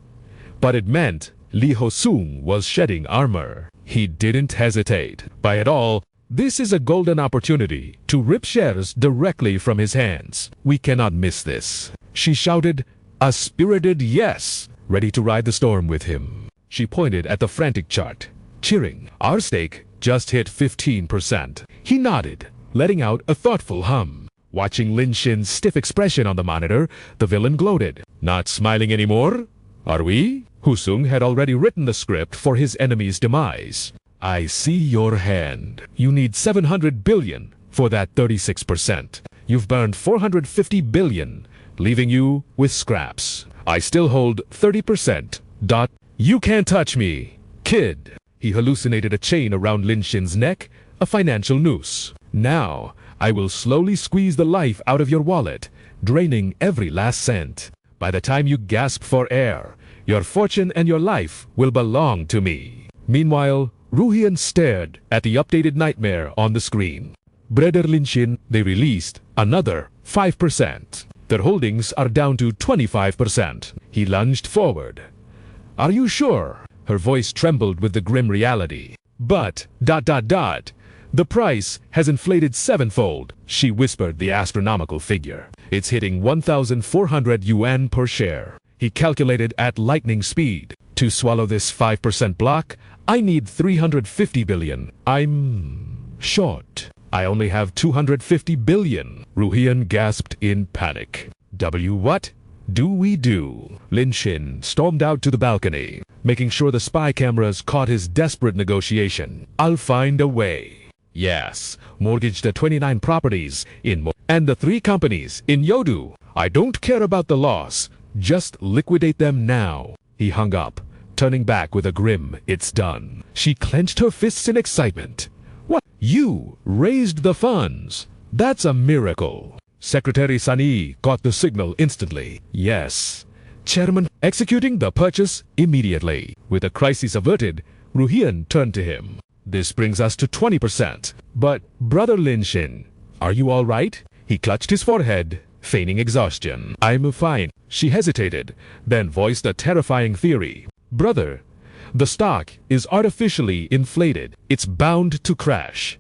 But it meant Li Hosung was shedding armor. He didn't hesitate. By it all, this is a golden opportunity to rip shares directly from his hands. We cannot miss this. She shouted a spirited yes, ready to ride the storm with him. She pointed at the frantic chart, cheering. Our stake just hit 15%. He nodded, letting out a thoughtful hum. Watching Lin Shin's stiff expression on the monitor, the villain gloated. Not smiling anymore? Are we? Husung had already written the script for his enemy's demise. I see your hand. You need 700 billion for that 36%. You've burned 450 billion, leaving you with scraps. I still hold 30%. You can't touch me, kid. He hallucinated a chain around Lin Shin's neck, a financial noose. Now, I will slowly squeeze the life out of your wallet, draining every last cent. By the time you gasp for air, your fortune and your life will belong to me. Meanwhile, Ruhian stared at the updated nightmare on the screen. Brother Lin Shin, they released another 5%. Their holdings are down to 25%. He lunged forward. Are you sure? Her voice trembled with the grim reality. But, the price has inflated sevenfold. She whispered the astronomical figure. It's hitting 1,400 yuan per share. He calculated at lightning speed. To swallow this 5% block, I need 350 billion. I'm short. I only have 250 billion. Ruhian gasped in panic. What do we do? Lin Shin stormed out to the balcony, making sure the spy cameras caught his desperate negotiation. I'll find a way. Yes, mortgage the 29 properties and the 3 companies in Yodu. I don't care about the loss. Just liquidate them now. He hung up, turning back with a grim, it's done. She clenched her fists in excitement. What? You raised the funds? That's a miracle. Secretary Sani caught the signal instantly. Yes. Chairman, executing the purchase immediately. With the crisis averted, Ruhian turned to him. This brings us to 20%. But, Brother Lin Shin, are you all right? He clutched his forehead, feigning exhaustion. I'm fine. She hesitated, then voiced a terrifying theory. Brother, the stock is artificially inflated. It's bound to crash.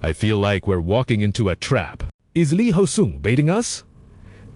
I feel like we're walking into a trap. Is Li Hosung baiting us?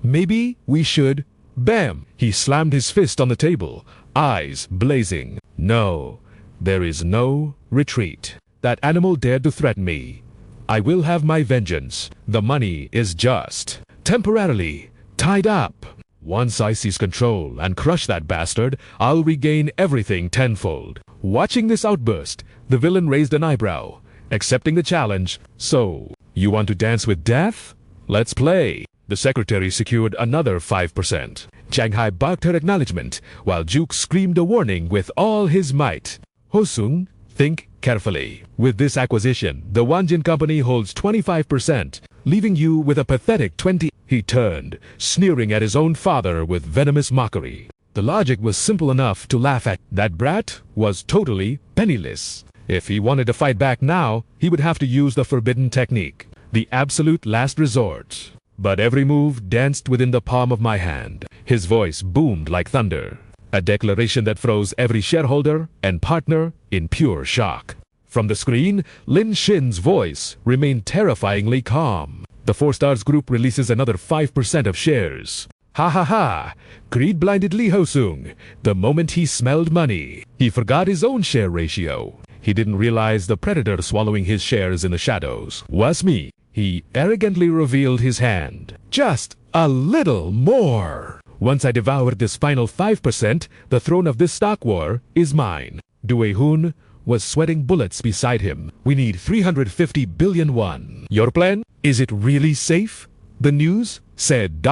Maybe we should. Bam! He slammed his fist on the table, eyes blazing. No, there is no retreat. That animal dared to threaten me. I will have my vengeance. The money is just temporarily tied up. Once I seize control and crush that bastard, I'll regain everything tenfold. Watching this outburst, the villain raised an eyebrow, accepting the challenge. So, you want to dance with death? Let's play. The secretary secured another 5%. Shanghai barked her acknowledgement, while Juke screamed a warning with all his might. Hosung, think carefully. With this acquisition, the Wanjin company holds 25%, leaving you with a pathetic 20%. He turned, sneering at his own father with venomous mockery. The logic was simple enough to laugh at. That brat was totally penniless. If he wanted to fight back now, he would have to use the forbidden technique, the absolute last resort. But every move danced within the palm of my hand. His voice boomed like thunder, a declaration that froze every shareholder and partner in pure shock. From the screen, Lin Shin's voice remained terrifyingly calm. The 4 Stars Group releases another 5% of shares. Ha ha ha! Greed blinded Li Hosung the moment he smelled money. He forgot his own share ratio. He didn't realize the predator swallowing his shares in the shadows was me. He arrogantly revealed his hand. Just a little more. Once I devoured this final 5%, the throne of this stock war is mine. Due Hun was sweating bullets beside him. We need 350 billion won. Your plan? Is it really safe? The news said ...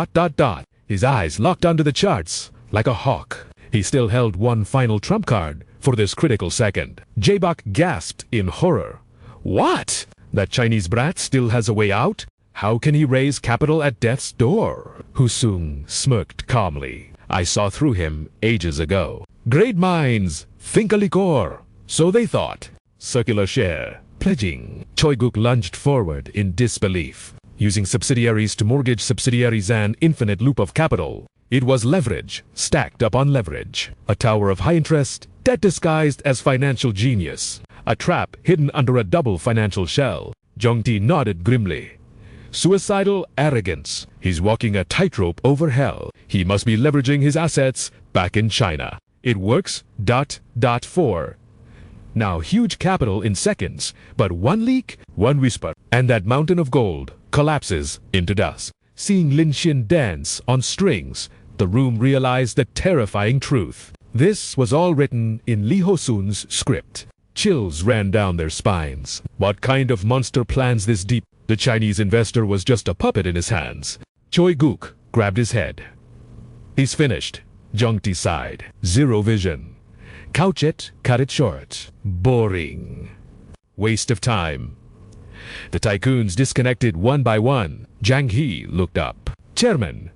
His eyes locked onto the charts like a hawk. He still held one final trump card for this critical second. Jaebok gasped in horror. What? That Chinese brat still has a way out? How can he raise capital at death's door? Husung smirked calmly. I saw through him ages ago. Great minds think alike. So they thought. Circular share. Pledging. Choi Guk lunged forward in disbelief, using subsidiaries to mortgage subsidiaries, an infinite loop of capital. It was leverage, stacked upon leverage. A tower of high interest, debt disguised as financial genius. A trap hidden under a double financial shell. Zhongti nodded grimly. Suicidal arrogance. He's walking a tightrope over hell. He must be leveraging his assets back in China. It works, ... for. Now huge capital in seconds, but one leak, one whisper, and that mountain of gold collapses into dust. Seeing Lin Xin dance on strings, the room realized the terrifying truth. This was all written in Li Hosun's script. Chills ran down their spines. What kind of monster plans this deep? The Chinese investor was just a puppet in his hands. Choi Guk grabbed his head. He's finished. Zhongti sighed. Zero vision. Couch it, cut it short. Boring. Waste of time. The tycoons disconnected one by one. Zhang He looked up. Chairman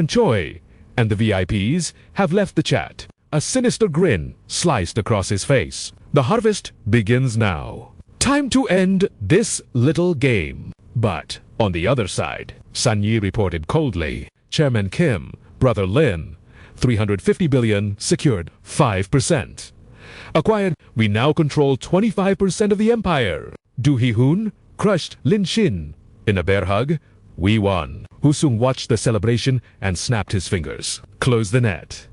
Choi, and the VIPs have left the chat. A sinister grin sliced across his face. The harvest begins now. Time to end this little game. But on the other side, San Yi reported coldly. Chairman Kim, Brother Lin, 350 billion secured 5%. Acquired, we now control 25% of the empire. Du Hee-hoon crushed Lin Xin. In a bear hug, we won. Husung watched the celebration and snapped his fingers. Close the net.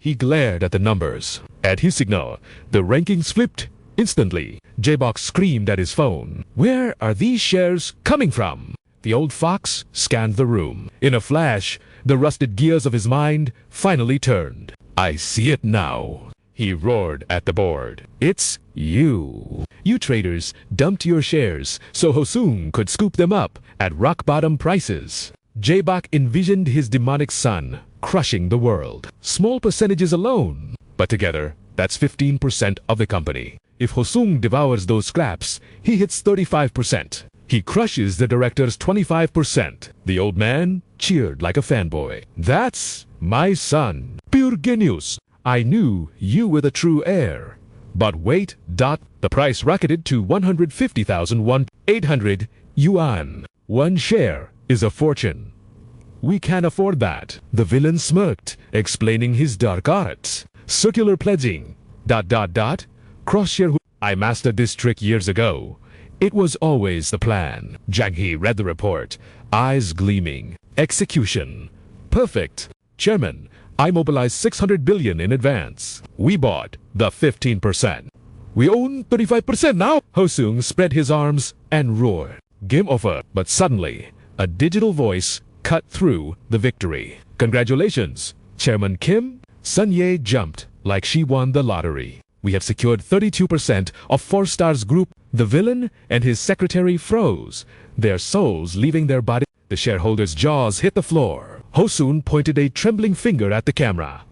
He glared at the numbers. At his signal, the rankings flipped instantly. J-Box screamed at his phone. Where are these shares coming from? The old fox scanned the room. In a flash, the rusted gears of his mind finally turned. I see it now. He roared at the board. It's you. You traders dumped your shares so Hosung could scoop them up at rock-bottom prices. J-Bok envisioned his demonic son crushing the world. Small percentages alone, but together, that's 15% of the company. If Hosung devours those scraps, he hits 35%. He crushes the director's 25%. The old man cheered like a fanboy. That's my son. Pure genius. I knew you were the true heir. But wait, the price rocketed to 150,000 800 yuan. One share is a fortune. We can't afford that. The villain smirked, explaining his dark arts. Circular pledging. Cross-share. I mastered this trick years ago. It was always the plan. Zhang He read the report, eyes gleaming. Execution. Perfect. Chairman, I mobilized 600 billion in advance. We bought the 15%. We own 35% now. Hosung spread his arms and roared. Game over. But suddenly, a digital voice cut through the victory. Congratulations, Chairman Kim. Sun Ye jumped like she won the lottery. We have secured 32% of 4 Stars Group. The villain and his secretary froze, their souls leaving their body. The shareholders' jaws hit the floor. Hosun pointed a trembling finger at the camera.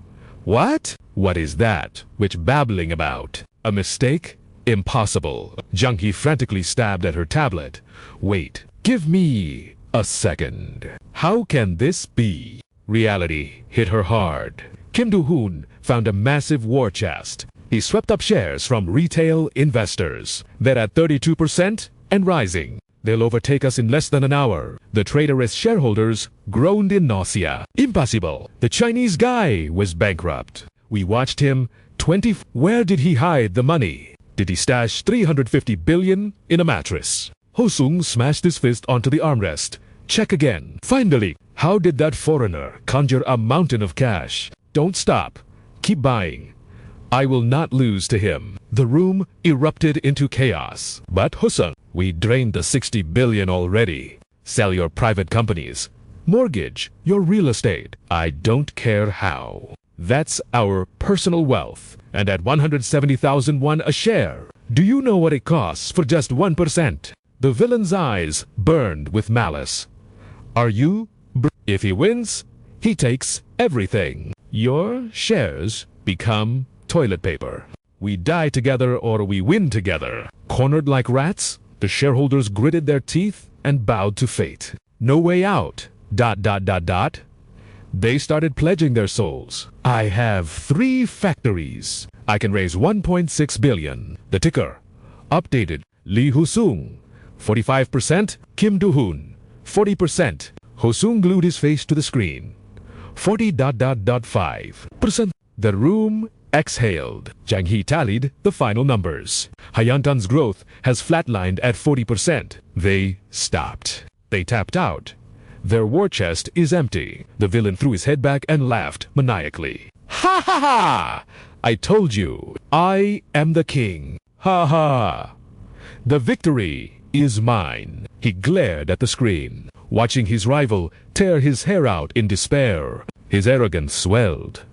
What? What is that? Which babbling about? A mistake? Impossible. Zhang He frantically stabbed at her tablet. Wait, give me a second. How can this be? Reality hit her hard. Kim Do-hoon found a massive war chest. He swept up shares from retail investors. They're at 32% and rising. They'll overtake us in less than an hour. The traitorous shareholders groaned in nausea. Impossible. The Chinese guy was bankrupt. We watched him. Where did he hide the money? Did he stash 350 billion in a mattress? Hosung smashed his fist onto the armrest. Check again. Finally, how did that foreigner conjure a mountain of cash? Don't stop. Keep buying. I will not lose to him. The room erupted into chaos. But Hosung, we drained the 60 billion already. Sell your private companies. Mortgage your real estate. I don't care how. That's our personal wealth. And at 170,000 won a share. Do you know what it costs for just 1%? The villain's eyes burned with malice. Are you? If he wins, he takes everything. Your shares become toilet paper. We die together or we win together. Cornered like rats, the shareholders gritted their teeth and bowed to fate. No way out. They started pledging their souls. I have 3 factories. I can raise 1.6 billion. The ticker updated Lee Husung. 45%, Kim Do-hoon. 40%. Hosung glued his face to the screen. 40.5%. The room exhaled. Jang Hee tallied the final numbers. Hyantan's growth has flatlined at 40%. They stopped. They tapped out. Their war chest is empty. The villain threw his head back and laughed maniacally. Ha ha ha! I told you, I am the king. Ha ha! The victory is mine. He glared at the screen, watching his rival tear his hair out in despair. His arrogance swelled,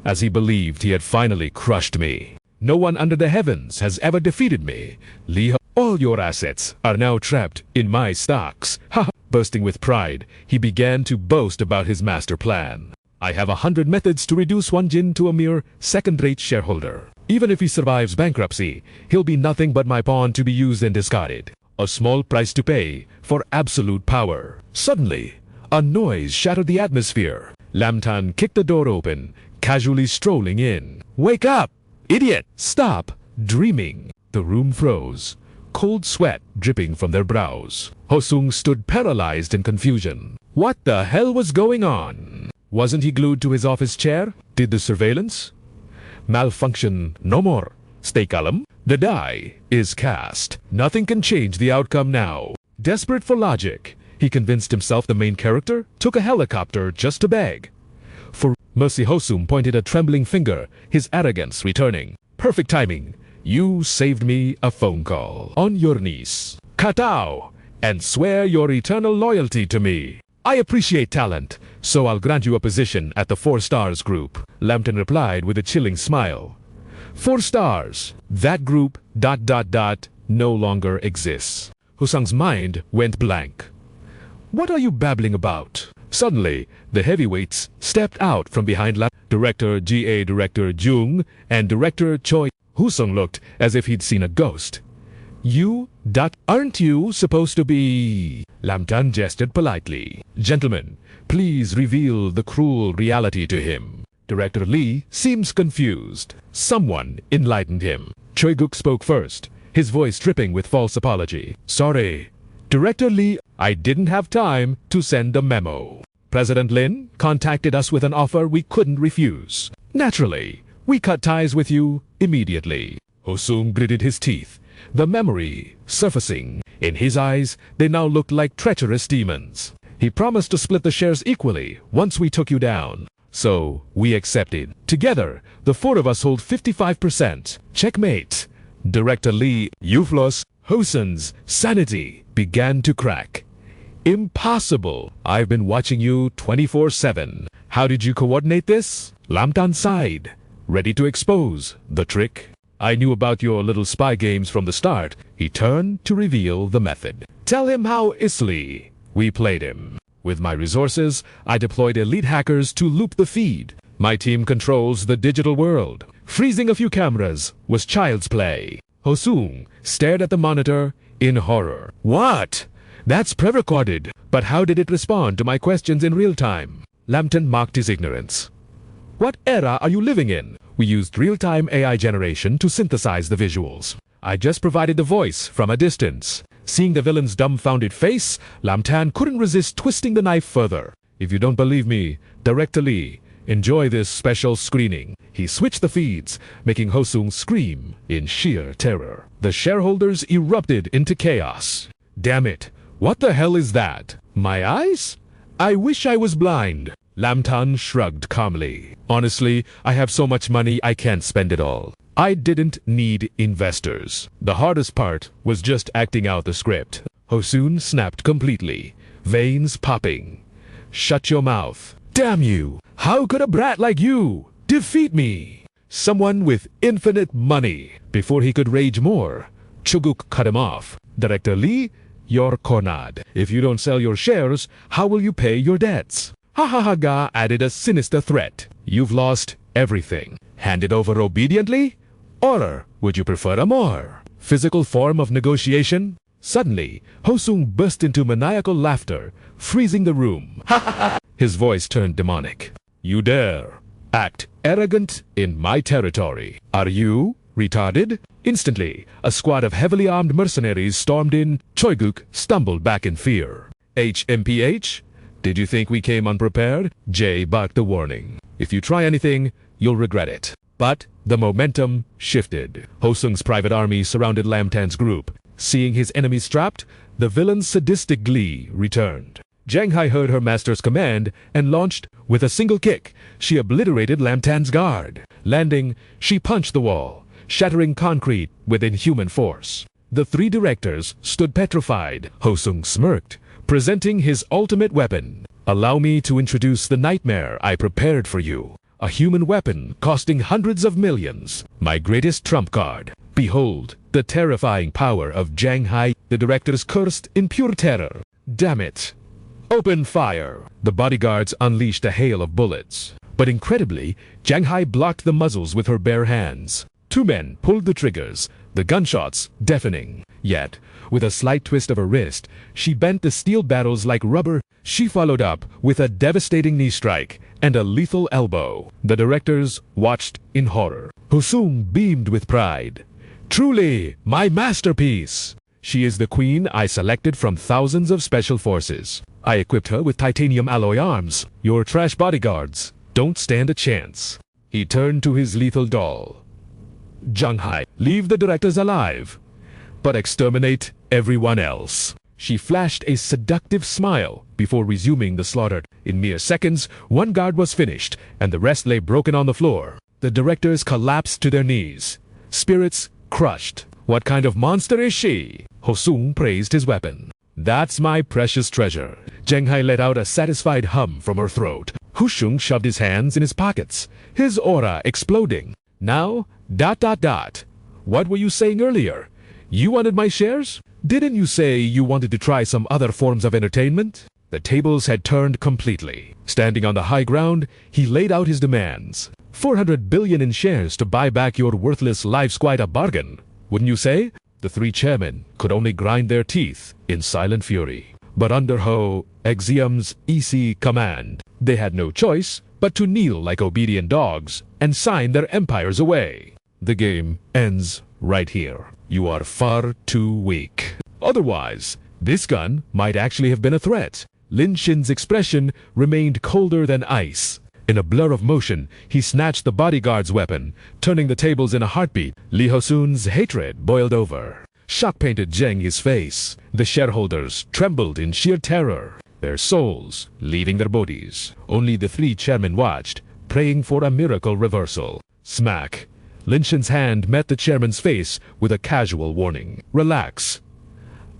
as he believed he had finally crushed me. No one under the heavens has ever defeated me. Lee, all your assets are now trapped in my stocks. Ha ha! Bursting with pride, he began to boast about his master plan. I have 100 methods to reduce Wan Jin to a mere second-rate shareholder. Even if he survives bankruptcy, he'll be nothing but my pawn to be used and discarded. A small price to pay for absolute power. Suddenly, a noise shattered the atmosphere. Lam Tan kicked the door open, casually strolling in. Wake up, idiot! Stop dreaming. The room froze, cold sweat dripping from their brows. Hosung stood paralyzed in confusion. What the hell was going on? Wasn't he glued to his office chair? Did the surveillance malfunction? No more. Stay calm. The die is cast. Nothing can change the outcome now. Desperate for logic, he convinced himself the main character took a helicopter just to beg. For mercy, Hosung pointed a trembling finger, his arrogance returning. Perfect timing. You saved me a phone call. On your knees. Katao! And swear your eternal loyalty to me. I appreciate talent, so I'll grant you a position at the 4 Stars group. Lambton replied with a chilling smile. 4 Stars. That group ... no longer exists. Husang's mind went blank. What are you babbling about? Suddenly, the heavyweights stepped out from behind Director G.A. Director Jung and Director Choi. Husang looked as if he'd seen a ghost. You ... aren't you supposed to be... Lam Tan gestured politely. Gentlemen, please reveal the cruel reality to him. Director Lee seems confused. Someone enlightened him. Choi Guk spoke first, his voice dripping with false apology. Sorry, Director Lee, I didn't have time to send a memo. President Lin contacted us with an offer we couldn't refuse. Naturally, we cut ties with you immediately. Hosung gritted his teeth, the memory surfacing. In his eyes, they now looked like treacherous demons. He promised to split the shares equally once we took you down. So, we accepted. Together, the 4 of us hold 55%. Checkmate. Director Lee, you've lost. Hosung's sanity began to crack. Impossible. I've been watching you 24/7. How did you coordinate this? Lam Tan sighed, ready to expose the trick. I knew about your little spy games from the start. He turned to reveal the method. Tell him how easily we played him. With my resources, I deployed elite hackers to loop the feed. My team controls the digital world. Freezing a few cameras was child's play. Hosung stared at the monitor in horror. What? That's pre-recorded. But how did it respond to my questions in real time? Lambton mocked his ignorance. What era are you living in? We used real-time AI generation to synthesize the visuals. I just provided the voice from a distance. Seeing the villain's dumbfounded face, Lam Tan couldn't resist twisting the knife further. If you don't believe me, Director Lee, enjoy this special screening. He switched the feeds, making Hosung scream in sheer terror. The shareholders erupted into chaos. Damn it, what the hell is that? My eyes? I wish I was blind. Lam Tan shrugged calmly. Honestly, I have so much money I can't spend it all. I didn't need investors. The hardest part was just acting out the script. Hosung snapped completely, veins popping. Shut your mouth. Damn you! How could a brat like you defeat me? Someone with infinite money. Before he could rage more, Chuguk cut him off. Director Lee, you're cornered. If you don't sell your shares, how will you pay your debts? Ha ha ha ga added a sinister threat. You've lost everything. Hand it over obediently? Or would you prefer a more physical form of negotiation? Suddenly, Hosung burst into maniacal laughter, freezing the room. Ha ha ha! His voice turned demonic. You dare act arrogant in my territory. Are you Retarded? Instantly, a squad of heavily armed mercenaries stormed in. Choiguk stumbled back in fear. HMPH? Did you think we came unprepared? Jay barked a warning. If you try anything, you'll regret it. But the momentum shifted. Hosung's private army surrounded Lam Tan's group. Seeing his enemies trapped, the villain's sadistic glee returned. Zhang Hai heard her master's command and launched. With a single kick, she obliterated Lam Tan's guard. Landing, she punched the wall, shattering concrete with inhuman force. The three directors stood petrified. Hosung smirked, presenting his ultimate weapon. Allow me to introduce the nightmare I prepared for you. A human weapon costing hundreds of millions. My greatest trump card. Behold, the terrifying power of Zhang Hai. The directors cursed in pure terror. Damn it. Open fire. The bodyguards unleashed a hail of bullets. But incredibly, Zhang Hai blocked the muzzles with her bare hands. Two men pulled the triggers, the gunshots deafening. Yet, with a slight twist of her wrist, she bent the steel barrels like rubber. She followed up with a devastating knee strike and a lethal elbow. The directors watched in horror. Hosung beamed with pride. Truly, my masterpiece! She is the queen I selected from thousands of special forces. I equipped her with titanium alloy arms. Your trash bodyguards don't stand a chance. He turned to his lethal doll. Zhang Hai, leave the directors alive, but exterminate everyone else. She flashed a seductive smile before resuming the slaughter. In mere seconds, one guard was finished, and the rest lay broken on the floor. The directors collapsed to their knees, spirits crushed. What kind of monster is she? Hosung praised his weapon. That's my precious treasure. Zhang Hai let out a satisfied hum from her throat. Hosung shoved his hands in his pockets, his aura exploding. Now, ... What were you saying earlier? You wanted my shares? Didn't you say you wanted to try some other forms of entertainment? The tables had turned completely. Standing on the high ground, he laid out his demands. 400 billion in shares to buy back your worthless lives, quite a bargain, wouldn't you say? The three chairmen could only grind their teeth in silent fury. But under Ho Exium's EC command, they had no choice but to kneel like obedient dogs and sign their empires away. The game ends right here. You are far too weak. Otherwise, this gun might actually have been a threat. Lin Shin's expression remained colder than ice. In a blur of motion, he snatched the bodyguard's weapon, turning the tables in a heartbeat. Li Hosun's hatred boiled over. Shock painted Zheng his face. The shareholders trembled in sheer terror, their souls leaving their bodies. Only the three chairmen watched, praying for a miracle reversal. Smack. Lin Shin's hand met the chairman's face with a casual warning. Relax.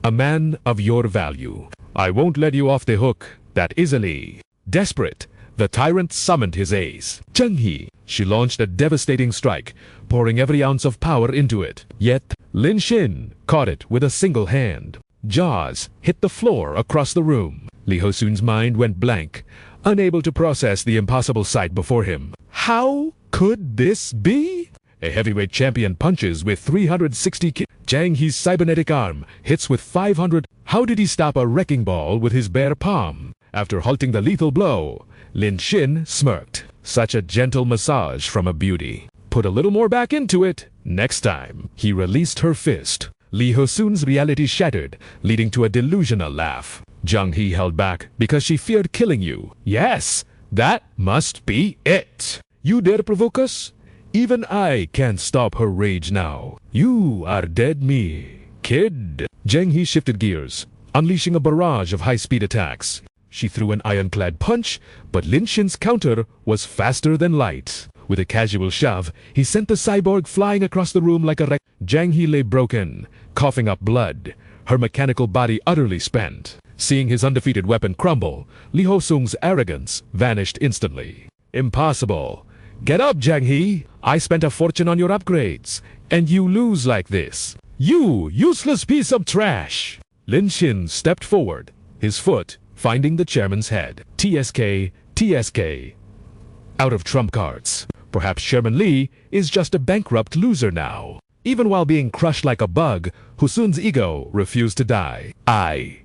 A man of your value. I won't let you off the hook that easily. Desperate, the tyrant summoned his ace, Zheng He. She launched a devastating strike, pouring every ounce of power into it. Yet, Lin Shin caught it with a single hand. Jaws hit the floor across the room. Li Hosun's mind went blank, unable to process the impossible sight before him. How could this be? A heavyweight champion punches with 360 Zhang He's cybernetic arm hits with 500. How did he stop a wrecking ball with his bare palm? After halting the lethal blow, Lin Shin smirked. Such a gentle massage from a beauty. Put a little more back into it next time. He released her fist. Li Hosun's reality shattered, leading to a delusional laugh. Zhang He held back because she feared killing you. Yes, that must be it. You dare provoke us? Even I can't stop her rage now. You are dead me, kid. Zhang He shifted gears, unleashing a barrage of high-speed attacks. She threw an ironclad punch, but Lin Shin's counter was faster than light. With a casual shove, he sent the cyborg flying across the room like a wreck. Zhang He lay broken, coughing up blood, her mechanical body utterly spent. Seeing his undefeated weapon crumble, Li Hosung's arrogance vanished instantly. Impossible. Get up, Zhang He. I spent a fortune on your upgrades, and you lose like this. You useless piece of trash. Lin Shin stepped forward, his foot finding the chairman's head. TSK, TSK. Out of trump cards. Perhaps Chairman Li is just a bankrupt loser now. Even while being crushed like a bug, Hosun's ego refused to die. I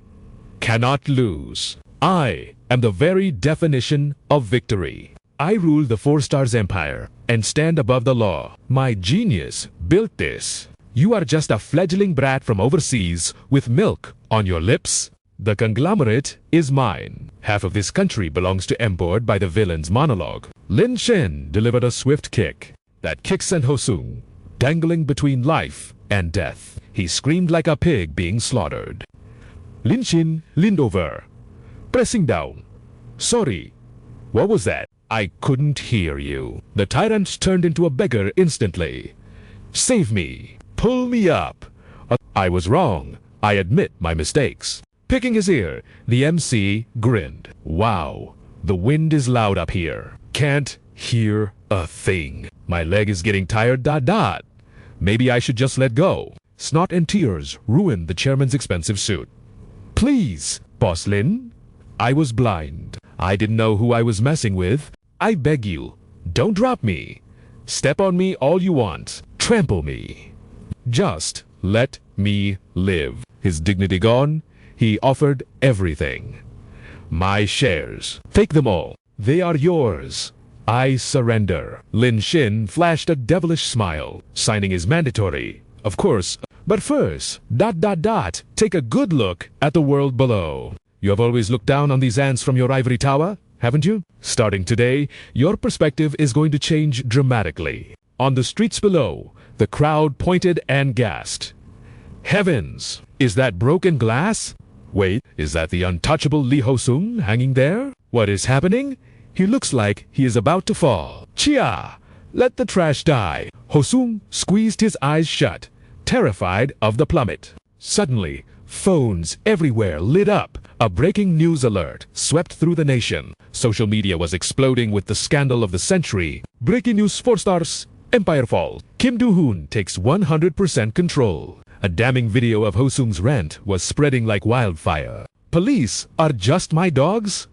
cannot lose. I am the very definition of victory. I rule the 4 Stars Empire. and stand above the law. My genius built this. You are just a fledgling brat from overseas with milk on your lips. The conglomerate is mine. Half of this country belongs to Emboard by the villain's monologue. Lin Shen delivered a swift kick. That kick sent Hosung dangling between life and death. He screamed like a pig being slaughtered. Lin Shen leaned over, pressing down. Sorry, what was that? I couldn't hear you. The tyrant turned into a beggar instantly. Save me. Pull me up. I was wrong. I admit my mistakes. Picking his ear, the MC grinned. Wow, the wind is loud up here. Can't hear a thing. My leg is getting tired. Maybe I should just let go. Snot and tears ruined the chairman's expensive suit. Please, Boss Lin. I was blind. I didn't know who I was messing with. I beg you, don't drop me. Step on me all you want. Trample me. Just let me live. His dignity gone, he offered everything. My shares. Take them all. They are yours. I surrender. Lin Shin flashed a devilish smile. Signing is mandatory, of course. But first, take a good look at the world below. You have always looked down on these ants from your ivory tower, haven't you? Starting today, your perspective is going to change dramatically. On the streets below, the crowd pointed and gasped. Heavens! Is that broken glass? Wait, is that the untouchable Li Hosung hanging there? What is happening? He looks like he is about to fall. Chia! Let the trash die. Hosung squeezed his eyes shut, terrified of the plummet. Suddenly, phones everywhere lit up. A breaking news alert swept through the nation. Social media was exploding with the scandal of the century. Breaking news: 4 stars. Empire fall. Kim Do-hoon takes 100% control. A damning video of Hosung's rant was spreading like wildfire. Police are just my dogs?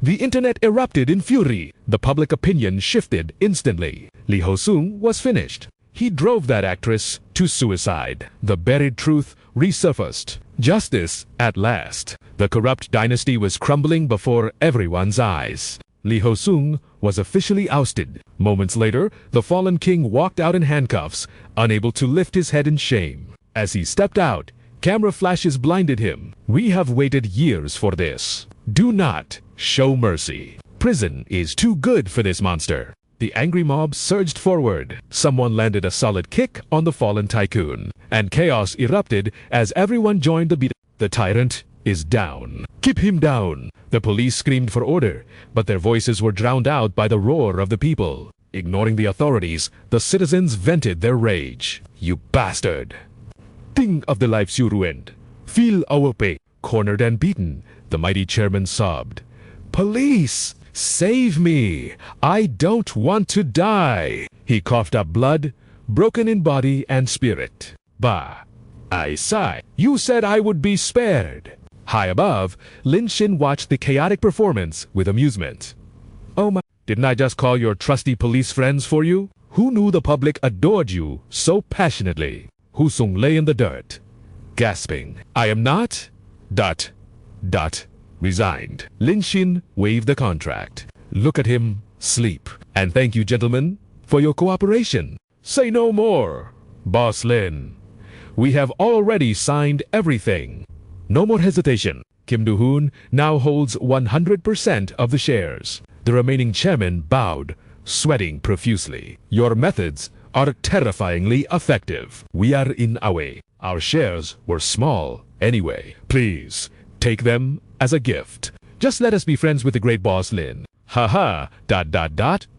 The internet erupted in fury. The public opinion shifted instantly. Li Hosung was finished. He drove that actress to suicide. The buried truth resurfaced. Justice at last. The corrupt dynasty was crumbling before everyone's eyes. Li Hosung was officially ousted. Moments later, the fallen king walked out in handcuffs, unable to lift his head in shame. As he stepped out, camera flashes blinded him. We have waited years for this. Do not show mercy. Prison is too good for this monster. The angry mob surged forward. Someone landed a solid kick on the fallen tycoon, and chaos erupted as everyone joined the beat. The tyrant is down. Keep him down. The police screamed for order, but their voices were drowned out by the roar of the people. Ignoring the authorities, the citizens vented their rage. You bastard! Think of the lives you ruined. Feel our pain. Cornered and beaten, the mighty chairman sobbed. Police! Save me! I don't want to die! He coughed up blood, broken in body and spirit. Bah! I sigh. You said I would be spared. High above, Lin Shin watched the chaotic performance with amusement. Oh my... Didn't I just call your trusty police friends for you? Who knew the public adored you so passionately? Hosung lay in the dirt, gasping. I am not... resigned. Lin Shin waved the contract. Look at him sleep. And thank you, gentlemen, for your cooperation. Say no more, Boss Lin. We have already signed everything. No more hesitation. Kim Do-hoon now holds 100% of the shares. The remaining chairman bowed, sweating profusely. Your methods are terrifyingly effective. We are in our way. Our shares were small anyway. Please, take them as a gift. Just let us be friends with the great Boss Lin. Haha, ...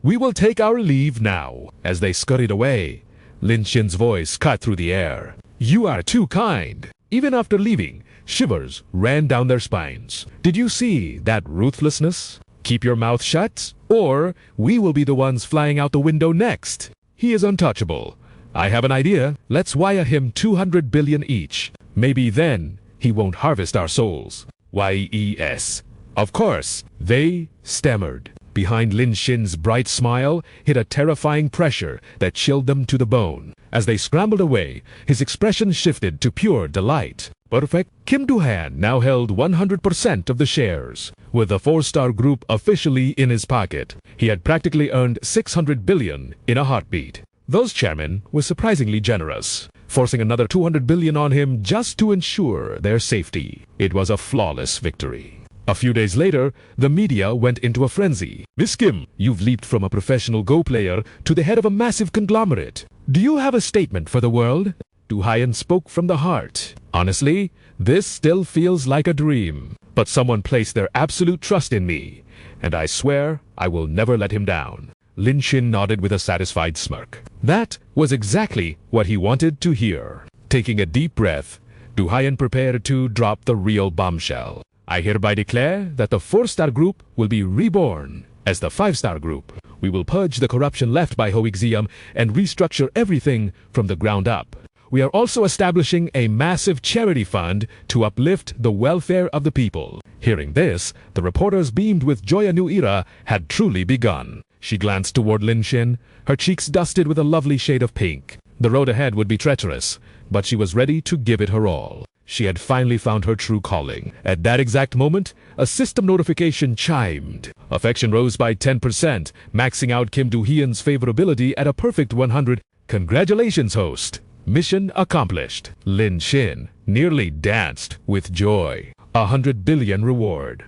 We will take our leave now. As they scurried away, Lin Shin's voice cut through the air. You are too kind. Even after leaving, shivers ran down their spines. Did you see that ruthlessness? Keep your mouth shut, or we will be the ones flying out the window next. He is untouchable. I have an idea. Let's wire him 200 billion each. Maybe then he won't harvest our souls. YES. Of course, they stammered. Behind Lin Shin's bright smile hid a terrifying pressure that chilled them to the bone. As they scrambled away, his expression shifted to pure delight. Perfect. Kim Do-han now held 100% of the shares. With the four-star group officially in his pocket, he had practically earned 600 billion in a heartbeat. Those chairman was surprisingly generous, forcing another 200 billion on him just to ensure their safety. It was a flawless victory. A few days later, the media went into a frenzy. Miss Kim, you've leaped from a professional Go player to the head of a massive conglomerate. Do you have a statement for the world? Du-hyen spoke from the heart. Honestly, this still feels like a dream. But someone placed their absolute trust in me, and I swear I will never let him down. Lin Shin nodded with a satisfied smirk. That was exactly what he wanted to hear. Taking a deep breath, Du-hyen prepared to drop the real bombshell. I hereby declare that the 4-star group will be reborn as the 5-star group. We will purge the corruption left by Hoexeum and restructure everything from the ground up. We are also establishing a massive charity fund to uplift the welfare of the people. Hearing this, the reporters beamed with joy. A new era had truly begun. She glanced toward Lin Shin, her cheeks dusted with a lovely shade of pink. The road ahead would be treacherous, but she was ready to give it her all. She had finally found her true calling. At that exact moment, a system notification chimed. Affection rose by 10%, maxing out Kim Do-hyen's favorability at a perfect 100. Congratulations, host. Mission accomplished. Lin Shin nearly danced with joy. 100 billion reward.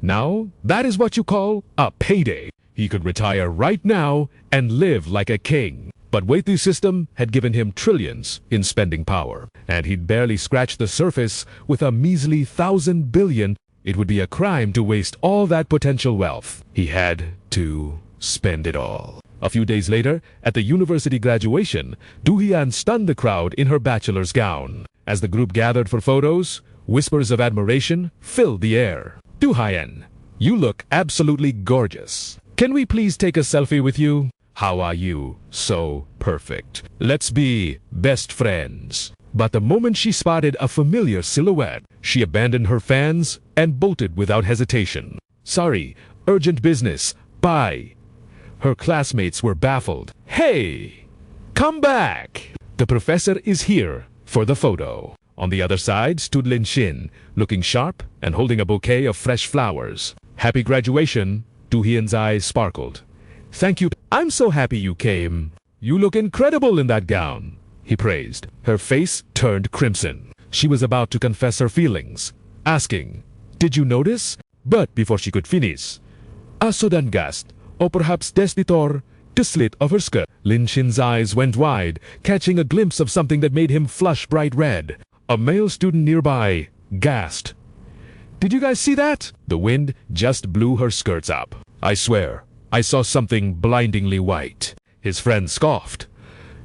Now, that is what you call a payday. He could retire right now and live like a king. But wait, the system had given him trillions in spending power, and he'd barely scratched the surface with a measly 1,000 billion. It would be a crime to waste all that potential wealth. He had to spend it all. A few days later, at the university graduation, Du-hyen stunned the crowd in her bachelor's gown. As the group gathered for photos, whispers of admiration filled the air. Du-hyen, you look absolutely gorgeous. Can we please take a selfie with you? How are you? So perfect. Let's be best friends. But the moment she spotted a familiar silhouette, she abandoned her fans and bolted without hesitation. Sorry, urgent business. Bye. Her classmates were baffled. Hey, come back. The professor is here for the photo. On the other side stood Lin Shin, looking sharp and holding a bouquet of fresh flowers. Happy graduation. Du-hyen's eyes sparkled. Thank you. I'm so happy you came. You look incredible in that gown, he praised. Her face turned crimson. She was about to confess her feelings, asking, Did you notice? But before she could finish, a sudden gasp, or perhaps desditor, the slit of her skirt. Lin Shin's eyes went wide, catching a glimpse of something that made him flush bright red. A male student nearby gasped. Did you guys see that? The wind just blew her skirts up. I swear, I saw something blindingly white. His friend scoffed.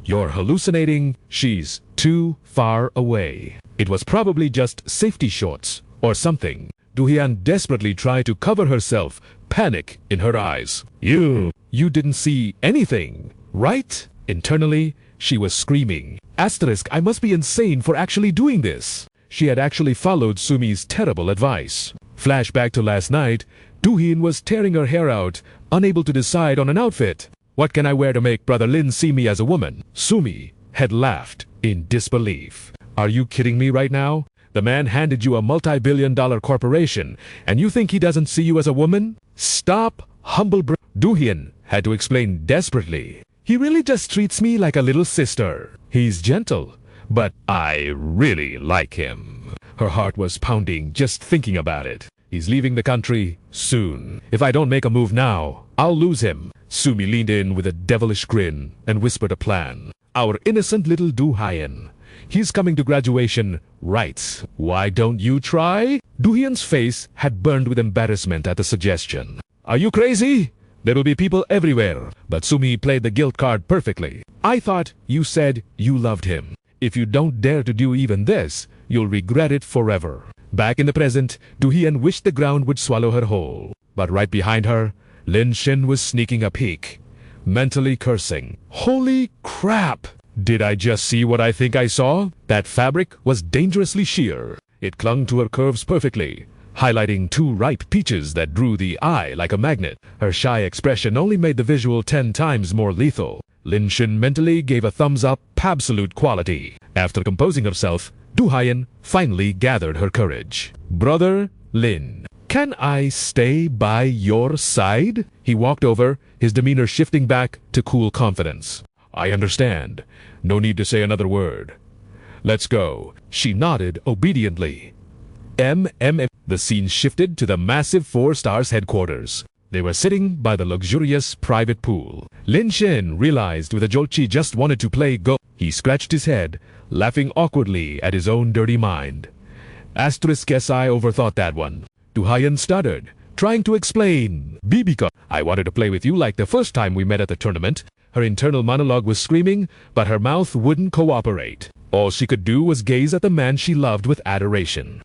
You're hallucinating. She's too far away. It was probably just safety shorts or something. Du-hyen desperately tried to cover herself, panic in her eyes. You didn't see anything, right? Internally, she was screaming. Asterisk, I must be insane for actually doing this. She had actually followed Sumi's terrible advice. Flashback to last night, Du-hyen was tearing her hair out, unable to decide on an outfit. What can I wear to make Brother Lin see me as a woman? Sumi had laughed in disbelief. Are you kidding me right now? The man handed you a multi-billion-dollar corporation, and you think he doesn't see you as a woman? Stop, humble Du-hyen had to explain desperately. He really just treats me like a little sister. He's gentle, but I really like him. Her heart was pounding just thinking about it. He's leaving the country soon. If I don't make a move now, I'll lose him. Sumi leaned in with a devilish grin and whispered a plan. Our innocent little Du-hyen. He's coming to graduation right. Why don't you try? Du-hyen's face had burned with embarrassment at the suggestion. Are you crazy? There will be people everywhere. But Sumi played the guilt card perfectly. I thought you said you loved him. If you don't dare to do even this, you'll regret it forever. Back in the present, Du-hyen wished the ground would swallow her whole. But right behind her, Lin Shin was sneaking a peek, mentally cursing. Holy crap! Did I just see what I think I saw? That fabric was dangerously sheer. It clung to her curves perfectly, highlighting 2 ripe peaches that drew the eye like a magnet. Her shy expression only made the visual 10 times more lethal. Lin Shin mentally gave a thumbs up, absolute quality. After composing herself, Du Haiyan finally gathered her courage. Brother Lin, can I stay by your side? He walked over, his demeanor shifting back to cool confidence. I understand. No need to say another word. Let's go. She nodded obediently. The scene shifted to the massive 4 Stars headquarters. They were sitting by the luxurious private pool. Lin Shen realized with a jolt she just wanted to play go. He scratched his head, laughing awkwardly at his own dirty mind. Guess I overthought that one. Du Haiyan stuttered, trying to explain. Bibika, I wanted to play with you like the first time we met at the tournament. Her internal monologue was screaming, but her mouth wouldn't cooperate. All she could do was gaze at the man she loved with adoration.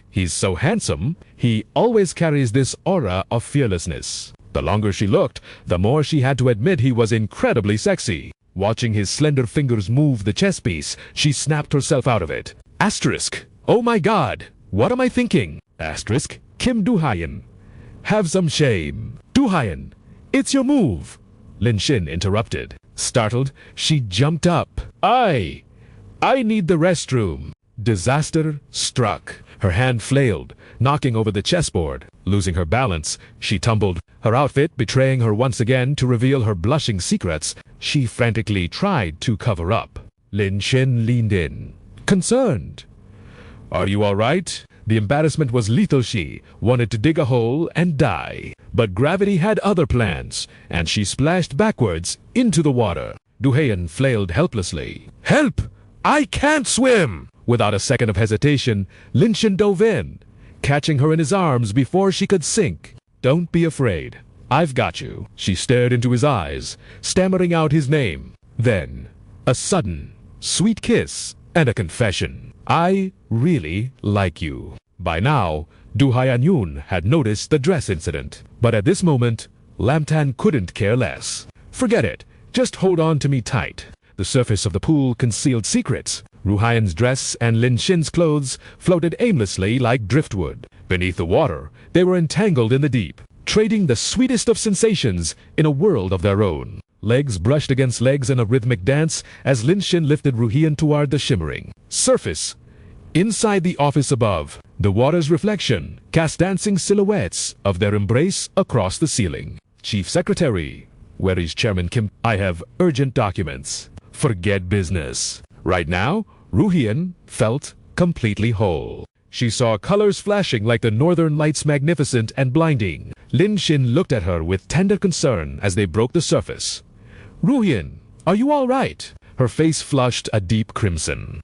He's so handsome, he always carries this aura of fearlessness. The longer she looked, the more she had to admit he was incredibly sexy. Watching his slender fingers move the chess piece, she snapped herself out of it. Oh my god, what am I thinking? Kim Du Haiyan. Have some shame. Du Haiyan, it's your move. Lin Shen interrupted. Startled, she jumped up. I need the restroom. Disaster struck. Her hand flailed, knocking over the chessboard. Losing her balance, she tumbled, her outfit betraying her once again to reveal her blushing secrets she frantically tried to cover up. Lin Shen leaned in, concerned. Are you all right? The embarrassment was lethal. She wanted to dig a hole and die. But gravity had other plans, and she splashed backwards into the water. Du Haiyan flailed helplessly. Help! I can't swim! Without a second of hesitation, Lin Shen dove in, catching her in his arms before she could sink. Don't be afraid. I've got you. She stared into his eyes, stammering out his name. Then, a sudden, sweet kiss and a confession. I really like you. By now, Du Haiyan had noticed the dress incident. But at this moment, Lam Tan couldn't care less. Forget it. Just hold on to me tight. The surface of the pool concealed secrets. Du Haiyan's dress and Lin Shen's clothes floated aimlessly like driftwood. Beneath the water, they were entangled in the deep, trading the sweetest of sensations in a world of their own. Legs brushed against legs in a rhythmic dance as Lin Shen lifted Du Haiyan toward the shimmering surface. Inside the office above, the water's reflection cast dancing silhouettes of their embrace across the ceiling. Chief Secretary, where is Chairman Kim? I have urgent documents. Forget business. Right now, Du Haiyan felt completely whole. She saw colors flashing like the northern lights, magnificent and blinding. Lin Shen looked at her with tender concern as they broke the surface. Du Haiyan, are you all right? Her face flushed a deep crimson.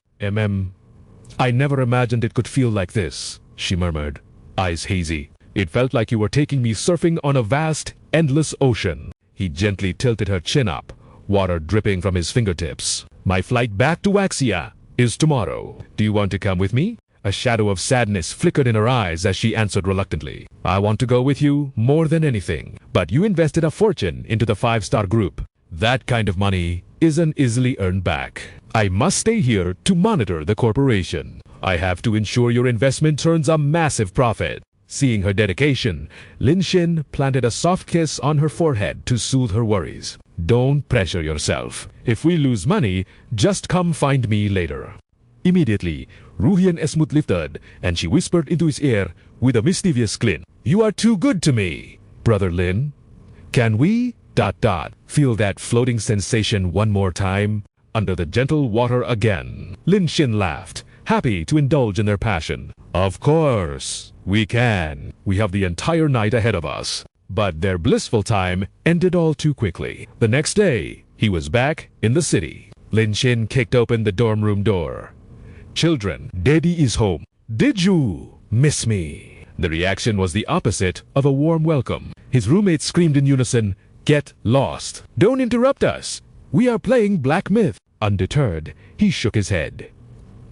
I never imagined it could feel like this, she murmured, eyes hazy. It felt like you were taking me surfing on a vast, endless ocean. He gently tilted her chin up, water dripping from his fingertips. My flight back to Waxia is tomorrow. Do you want to come with me? A shadow of sadness flickered in her eyes as she answered reluctantly. I want to go with you more than anything. But you invested a fortune into the 5-star group. That kind of money isn't easily earned back. I must stay here to monitor the corporation. I have to ensure your investment turns a massive profit. Seeing her dedication, Lin Shen planted a soft kiss on her forehead to soothe her worries. Don't pressure yourself. If we lose money, just come find me later. Immediately, Du Haiyan's mouth lifted, and she whispered into his ear with a mischievous grin. You are too good to me, Brother Lin. Can we... feel that floating sensation one more time? Under the gentle water again. Lin Shen laughed, happy to indulge in their passion. Of course, we can. We have the entire night ahead of us. But their blissful time ended all too quickly. The next day, he was back in the city. Lin Shen kicked open the dorm room door. Children, Daddy is home. Did you miss me? The reaction was the opposite of a warm welcome. His roommates screamed in unison, Get lost. Don't interrupt us. We are playing Black Myth. Undeterred, he shook his head.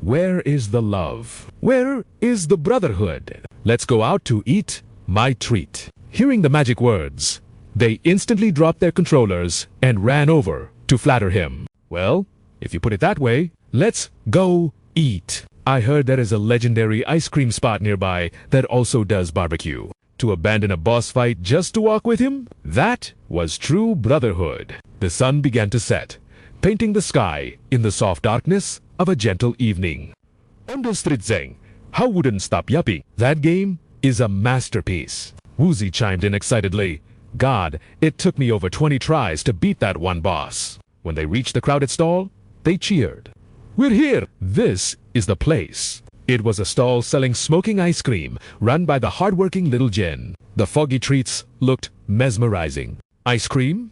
Where is the love? Where is the brotherhood? Let's go out to eat my treat. Hearing the magic words, they instantly dropped their controllers and ran over to flatter him. Well, if you put it that way, let's go eat. I heard there is a legendary ice cream spot nearby that also does barbecue. To abandon a boss fight just to walk with him? That was true brotherhood. The sun began to set, painting the sky in the soft darkness of a gentle evening. Understritzeng. How wouldn't stop yuppie? That game is a masterpiece. Woozy chimed in excitedly. God, it took me over 20 tries to beat that one boss. When they reached the crowded stall, they cheered. We're here! This is the place. It was a stall selling smoking ice cream, run by the hardworking little Jin. The foggy treats looked mesmerizing. Ice cream?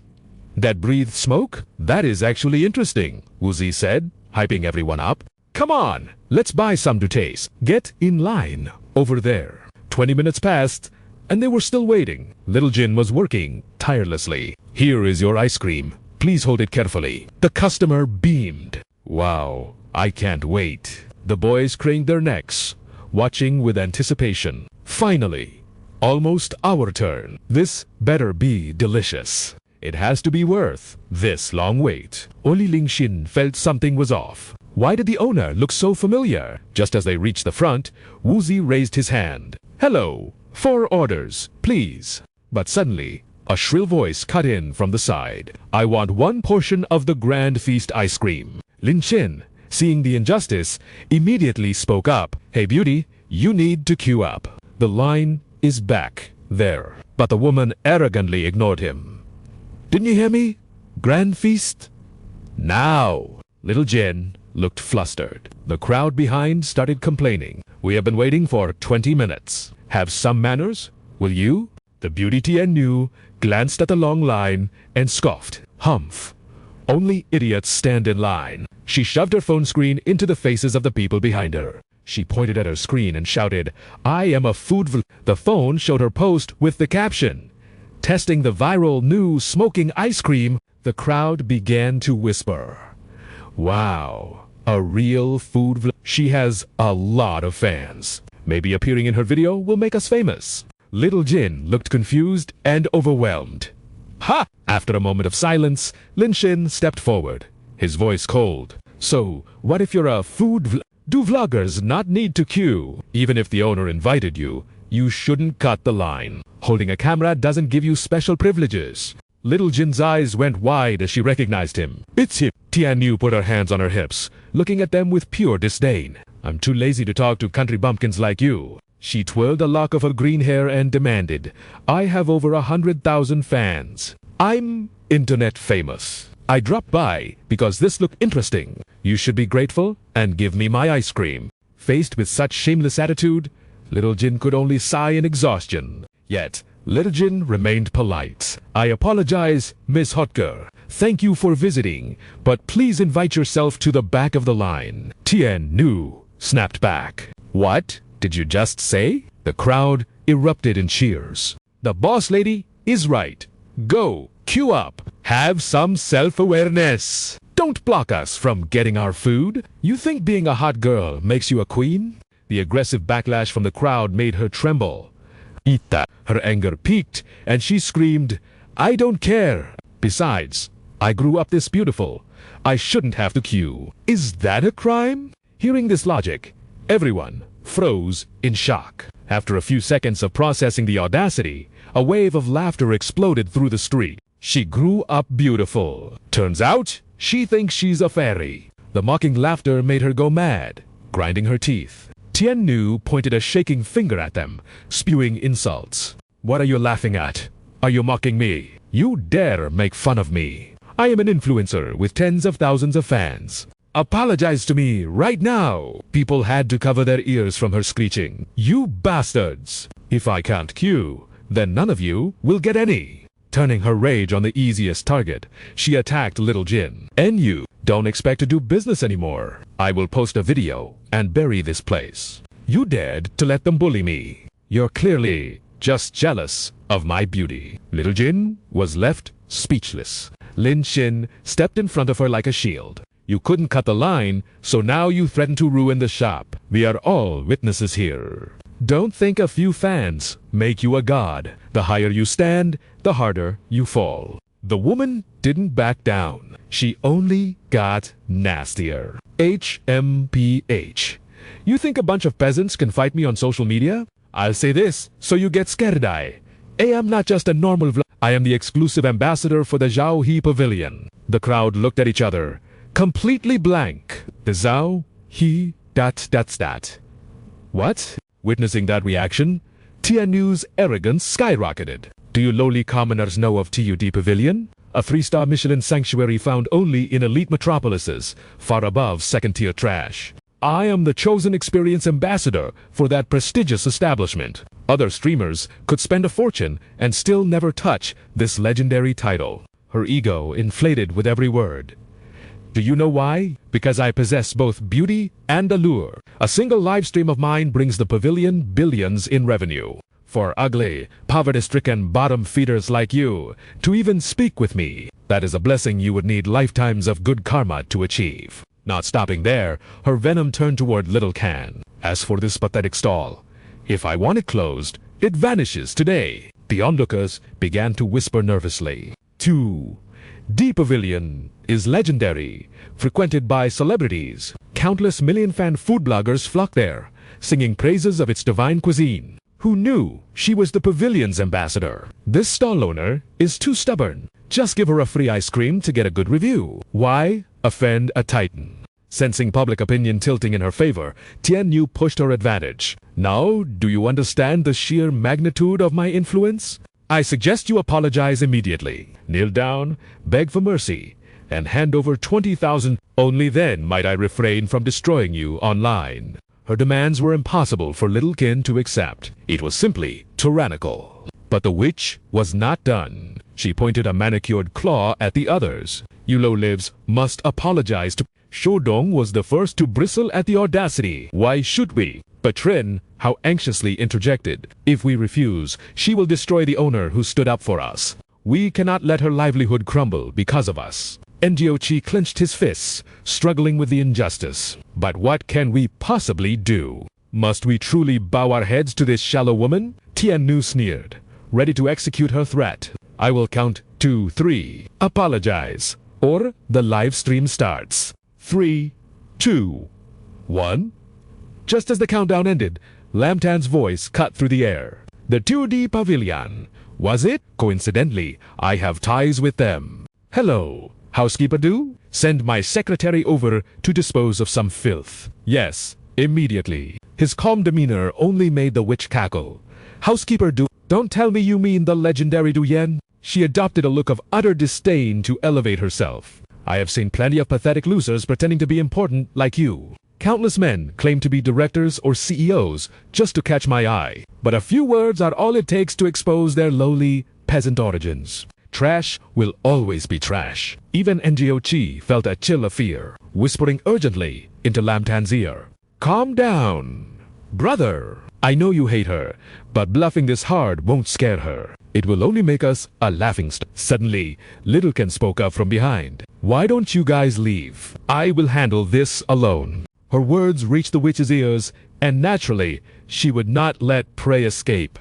That breathed smoke? That is actually interesting, Woozy said, hyping everyone up. Come on, let's buy some to taste. Get in line, over there. 20 minutes passed, and they were still waiting. Little Jin was working tirelessly. Here is your ice cream. Please hold it carefully. The customer beamed. Wow, I can't wait. The boys craned their necks, watching with anticipation. Finally, almost our turn. This better be delicious. It has to be worth this long wait. Only Ling Xin felt something was off. Why did the owner look so familiar? Just as they reached the front, Woozy raised his hand. Hello, 4 orders, please. But suddenly, a shrill voice cut in from the side. I want 1 portion of the Grand Feast ice cream. Lin Xin, seeing the injustice, immediately spoke up. Hey beauty, you need to queue up. The line is back there. But the woman arrogantly ignored him. Didn't you hear me? Grand Feast? Now. Little Jin looked flustered. The crowd behind started complaining. We have been waiting for 20 minutes. Have some manners, will you? The beauty Tianyu glanced at the long line and scoffed. Humph. Only idiots stand in line. She shoved her phone screen into the faces of the people behind her. She pointed at her screen and shouted, I am a food The phone showed her post with the caption, testing the viral new smoking ice cream. The crowd began to whisper. Wow, a real food She has a lot of fans. Maybe appearing in her video will make us famous. Little Jin looked confused and overwhelmed. Ha! After a moment of silence, Lin Xin stepped forward, his voice cold. So, what if you're a Do vloggers not need to queue? Even if the owner invited you, you shouldn't cut the line. Holding a camera doesn't give you special privileges. Little Jin's eyes went wide as she recognized him. It's him. Tianyu put her hands on her hips, looking at them with pure disdain. I'm too lazy to talk to country bumpkins like you. She twirled a lock of her green hair and demanded, I have over 100,000 fans. I'm internet famous. I dropped by because this looked interesting. You should be grateful and give me my ice cream. Faced with such shameless attitude, Little Jin could only sigh in exhaustion. Yet, Little Jin remained polite. I apologize, Miss Hotker. Thank you for visiting, but please invite yourself to the back of the line. Tianyu snapped back. What did you just say? The crowd erupted in cheers. The boss lady is right. Go, queue up. Have some self-awareness. Don't block us from getting our food. You think being a hot girl makes you a queen? The aggressive backlash from the crowd made her tremble. Ita. Her anger peaked, and she screamed, I don't care. Besides, I grew up this beautiful. I shouldn't have to queue. Is that a crime? Hearing this logic, everyone froze in shock. After a few seconds of processing the audacity, a wave of laughter exploded through the street. She grew up beautiful. Turns out, she thinks she's a fairy. The mocking laughter made her go mad, grinding her teeth. Tianyu pointed a shaking finger at them, spewing insults. What are you laughing at? Are you mocking me? You dare make fun of me. I am an influencer with tens of thousands of fans. Apologize to me right now. People had to cover their ears from her screeching. You bastards! If I can't queue, then none of you will get any. Turning her rage on the easiest target, she attacked Little Jin. And you don't expect to do business anymore. I will post a video and bury this place. You dared to let them bully me. You're clearly just jealous of my beauty. Little Jin was left speechless. Lin Xin stepped in front of her like a shield. You couldn't cut the line, so now you threaten to ruin the shop. We are all witnesses here. Don't think a few fans make you a god. The higher you stand, the harder you fall. The woman didn't back down. She only got nastier. HMPH. You think a bunch of peasants can fight me on social media? I'll say this, so you get scared-eye. I am not just a normal vlog. I am the exclusive ambassador for the Zhao He Pavilion. The crowd looked at each other, completely blank. The Zhao He That's that. What? Witnessing that reaction, Tianu's arrogance skyrocketed. Do you lowly commoners know of TUD Pavilion? A 3-star Michelin sanctuary found only in elite metropolises, far above second-tier trash. I am the chosen experience ambassador for that prestigious establishment. Other streamers could spend a fortune and still never touch this legendary title. Her ego inflated with every word. Do you know why? Because I possess both beauty and allure. A single live stream of mine brings the pavilion billions in revenue. For ugly, poverty-stricken bottom feeders like you to even speak with me, that is a blessing you would need lifetimes of good karma to achieve. Not stopping there, her venom turned toward Little Can. As for this pathetic stall, if I want it closed, it vanishes today. The onlookers began to whisper nervously. 2. D Pavilion is legendary, frequented by celebrities. Countless million-fan food bloggers flock there, singing praises of its divine cuisine. Who knew she was the pavilion's ambassador? This stall owner is too stubborn. Just give her a free ice cream to get a good review. Why offend a titan? Sensing public opinion tilting in her favor, Tianyu pushed her advantage. Now, do you understand the sheer magnitude of my influence? I suggest you apologize immediately. Kneel down, beg for mercy, and hand over 20,000. Only then might I refrain from destroying you online. Her demands were impossible for Little Kin to accept. It was simply tyrannical. But the witch was not done. She pointed a manicured claw at the others. You low-lives must apologize to... Shodong was the first to bristle at the audacity. Why should we? But Trin, how anxiously interjected. If we refuse, she will destroy the owner who stood up for us. We cannot let her livelihood crumble because of us. Ngiochi clenched his fists, struggling with the injustice. But what can we possibly do? Must we truly bow our heads to this shallow woman? Tiannu sneered, ready to execute her threat. I will count 2, 3. Apologize, or the live stream starts. 3, 2, 1. Just as the countdown ended, Lamtan's voice cut through the air. The 2D Pavilion. Was it? Coincidentally, I have ties with them. Hello. Housekeeper do? Send my secretary over to dispose of some filth. Yes, immediately. His calm demeanor only made the witch cackle. Housekeeper do? Don't tell me you mean the legendary Du Yan? She adopted a look of utter disdain to elevate herself. I have seen plenty of pathetic losers pretending to be important like you. Countless men claim to be directors or CEOs just to catch my eye. But a few words are all it takes to expose their lowly peasant origins. Trash will always be trash. Even Ngiochi felt a chill of fear, whispering urgently into Lamtan's ear. Calm down. Brother, I know you hate her, but bluffing this hard won't scare her. It will only make us a laughingstock. Suddenly, Littlekin spoke up from behind. Why don't you guys leave? I will handle this alone. Her words reached the witch's ears, and naturally, she would not let prey escape.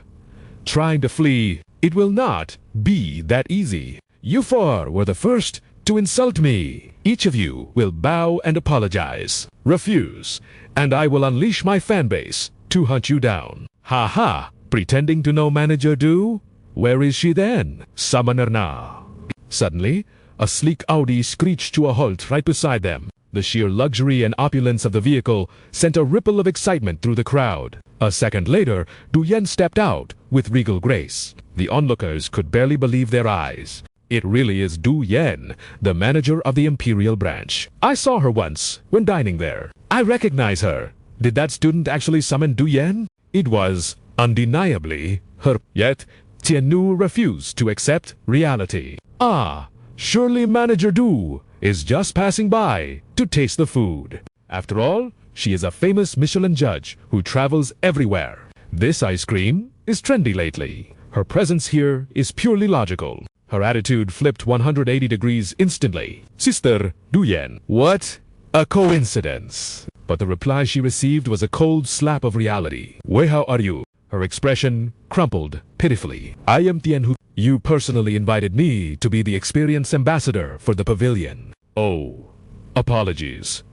Trying to flee, it will not be that easy. You four were the first to insult me. Each of you will bow and apologize. Refuse, and I will unleash my fanbase to hunt you down. Ha ha! Pretending to know Manager Do? Where is she then? Summoner na. Suddenly, a sleek Audi screeched to a halt right beside them. The sheer luxury and opulence of the vehicle sent a ripple of excitement through the crowd. A second later, Du Yan stepped out with regal grace. The onlookers could barely believe their eyes. It really is Du Yan, the manager of the Imperial branch. I saw her once when dining there. I recognize her. Did that student actually summon Du Yan? It was undeniably her. Yet, Tiannu refused to accept reality. Ah, surely Manager Du is just passing by to taste the food. After all, she is a famous Michelin judge who travels everywhere. This ice cream is trendy lately. Her presence here is purely logical. Her attitude flipped 180 degrees instantly. Sister Du Yan. What a coincidence. But the reply she received was a cold slap of reality. Wei, how are you? Her expression crumpled pitifully. I am Tianhu. You personally invited me to be the experienced ambassador for the pavilion. Oh, apologies.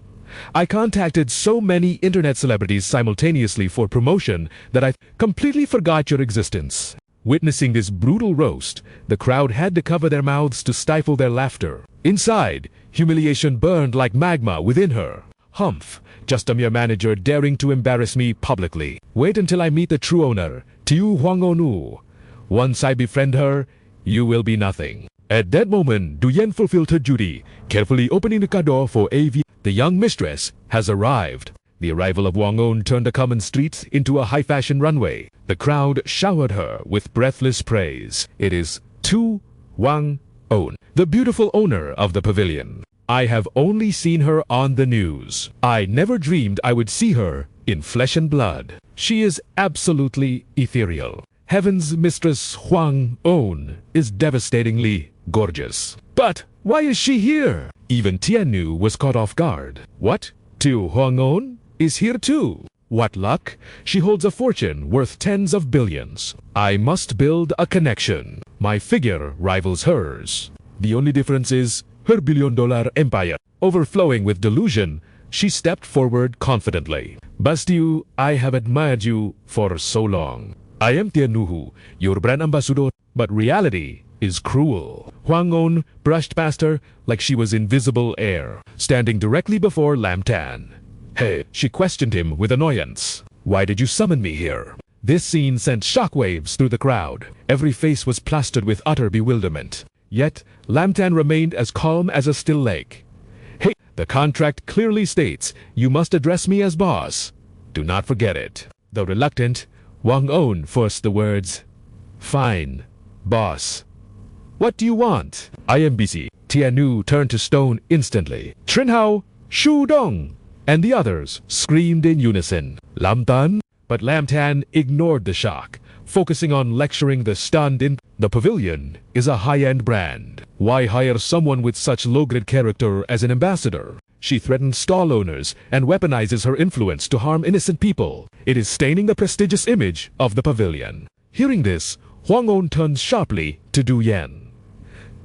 I contacted so many internet celebrities simultaneously for promotion that I completely forgot your existence. Witnessing this brutal roast, the crowd had to cover their mouths to stifle their laughter. Inside, humiliation burned like magma within her. Humph, just a mere manager daring to embarrass me publicly. Wait until I meet the true owner, Tiu Huangonu. Once I befriend her, you will be nothing. At that moment, Du Yan fulfilled her duty, carefully opening the car door for AV. The young mistress has arrived. The arrival of Wang On turned the common streets into a high-fashion runway. The crowd showered her with breathless praise. It is Tu Wang On, the beautiful owner of the pavilion. I have only seen her on the news. I never dreamed I would see her in flesh and blood. She is absolutely ethereal. Heaven's mistress Huang On is devastatingly gorgeous. But why is she here? Even Tiannu was caught off guard. What? Tu Huang On is here too. What luck? She holds a fortune worth tens of billions. I must build a connection. My figure rivals hers. The only difference is her billion-dollar empire. Overflowing with delusion, she stepped forward confidently. Bastiu, I have admired you for so long. I am Tiannuhu, your brand ambassador, but reality is cruel. Huang On brushed past her like she was invisible air, standing directly before Lam Tan. Hey, she questioned him with annoyance. Why did you summon me here? This scene sent shockwaves through the crowd. Every face was plastered with utter bewilderment. Yet, Lam Tan remained as calm as a still lake. Hey, the contract clearly states you must address me as boss. Do not forget it. Though reluctant, Wang On forced the words, Fine, boss. What do you want? I am busy. Tiannu turned to stone instantly. Trinhao, Shu Dong, and the others screamed in unison. Lam Tan? But Lam Tan ignored the shock, focusing on lecturing the stunned in. The pavilion is a high-end brand. Why hire someone with such low-grade character as an ambassador? She threatens stall owners and weaponizes her influence to harm innocent people. It is staining the prestigious image of the pavilion. Hearing this, Huang On turned sharply to Du Yan.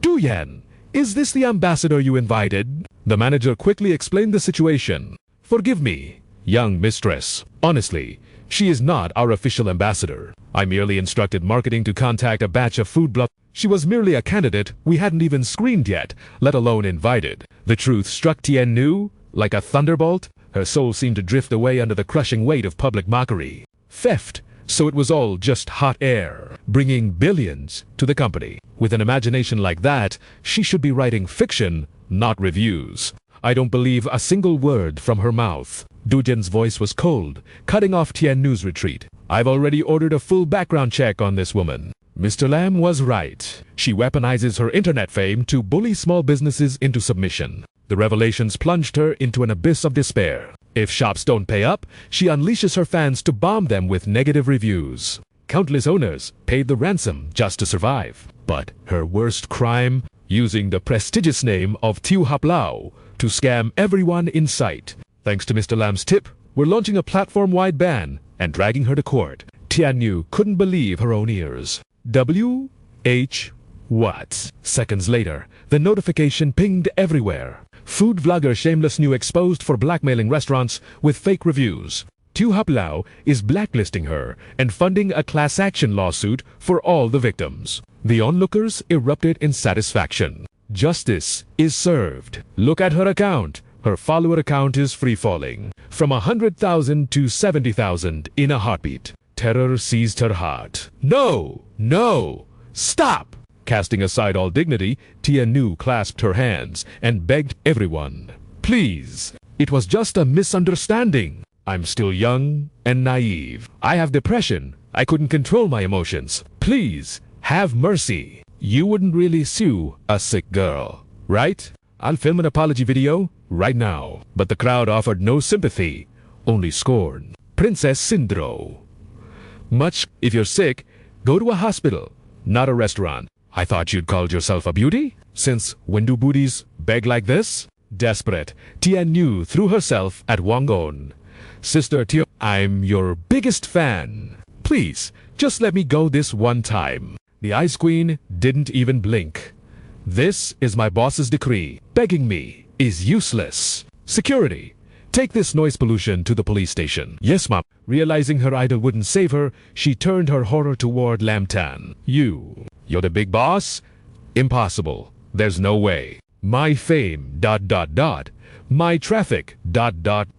Du Yan, is this the ambassador you invited? The manager quickly explained the situation. Forgive me, young mistress. Honestly, she is not our official ambassador. I merely instructed marketing to contact a batch of food bluff. She was merely a candidate we hadn't even screened yet, let alone invited. The truth struck Tiannu like a thunderbolt. Her soul seemed to drift away under the crushing weight of public mockery. Theft, so it was all just hot air, bringing billions to the company. With an imagination like that, she should be writing fiction, not reviews. I don't believe a single word from her mouth. Du Jin's voice was cold, cutting off Tiannu's retreat. I've already ordered a full background check on this woman. Mr. Lam was right. She weaponizes her internet fame to bully small businesses into submission. The revelations plunged her into an abyss of despair. If shops don't pay up, she unleashes her fans to bomb them with negative reviews. Countless owners paid the ransom just to survive. But her worst crime? Using the prestigious name of Tiu Haplao to scam everyone in sight. Thanks to Mr. Lam's tip, we're launching a platform-wide ban and dragging her to court. Tiannu couldn't believe her own ears. W.H. What? Seconds later, the notification pinged everywhere. Food vlogger Shameless New exposed for blackmailing restaurants with fake reviews. Tiu Haplao is blacklisting her and funding a class action lawsuit for all the victims. The onlookers erupted in satisfaction. Justice is served. Look at her account. Her follower account is free-falling. From 100,000 to 70,000 in a heartbeat. Terror seized her heart. No! No! Stop! Casting aside all dignity, Tiannu clasped her hands and begged everyone. Please! It was just a misunderstanding. I'm still young and naive. I have depression. I couldn't control my emotions. Please, have mercy. You wouldn't really sue a sick girl, right? I'll film an apology video right now. But the crowd offered no sympathy, only scorn. Princess Sindro. Much, if you're sick, go to a hospital, not a restaurant. I thought you'd called yourself a beauty? Since when do booties beg like this? Desperate, Tiannu threw herself at Wang On. Sister Tia, I'm your biggest fan. Please, just let me go this one time. The Ice Queen didn't even blink. This is my boss's decree. Begging me is useless. Security, take this noise pollution to the police station. Yes, ma'am. Realizing her idol wouldn't save her, she turned her horror toward Lam Tan. You're the big boss? Impossible. There's no way. my fame, ... my traffic, ...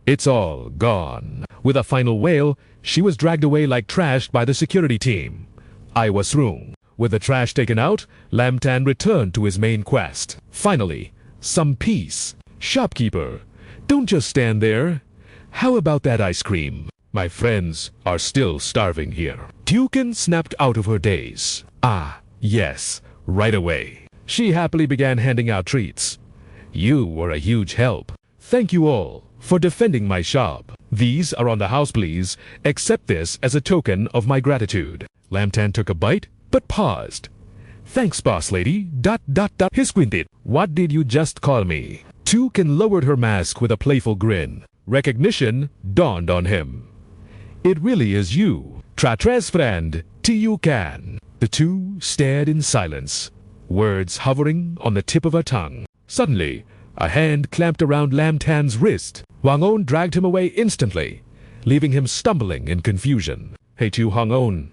it's all gone. With a final wail, she was dragged away like trash by the security team. I was through. With the trash taken out, Lamtan returned to his main quest. Finally, some peace. Shopkeeper, don't just stand there. How about that ice cream? My friends are still starving here. Tycoon snapped out of her daze. Ah, yes, right away. She happily began handing out treats. You were a huge help. Thank you all for defending my shop. These are on the house, please. Accept this as a token of my gratitude. Lamtan took a bite, but paused. Thanks, boss lady. ... He squinted. What did you just call me? Tycoon lowered her mask with a playful grin. Recognition dawned on him. It really is you, Tratra's friend, Tycoon. The two stared in silence, words hovering on the tip of her tongue. Suddenly, a hand clamped around Lamtan's wrist. Hwang-on dragged him away instantly, leaving him stumbling in confusion. Hey, Hwang-on,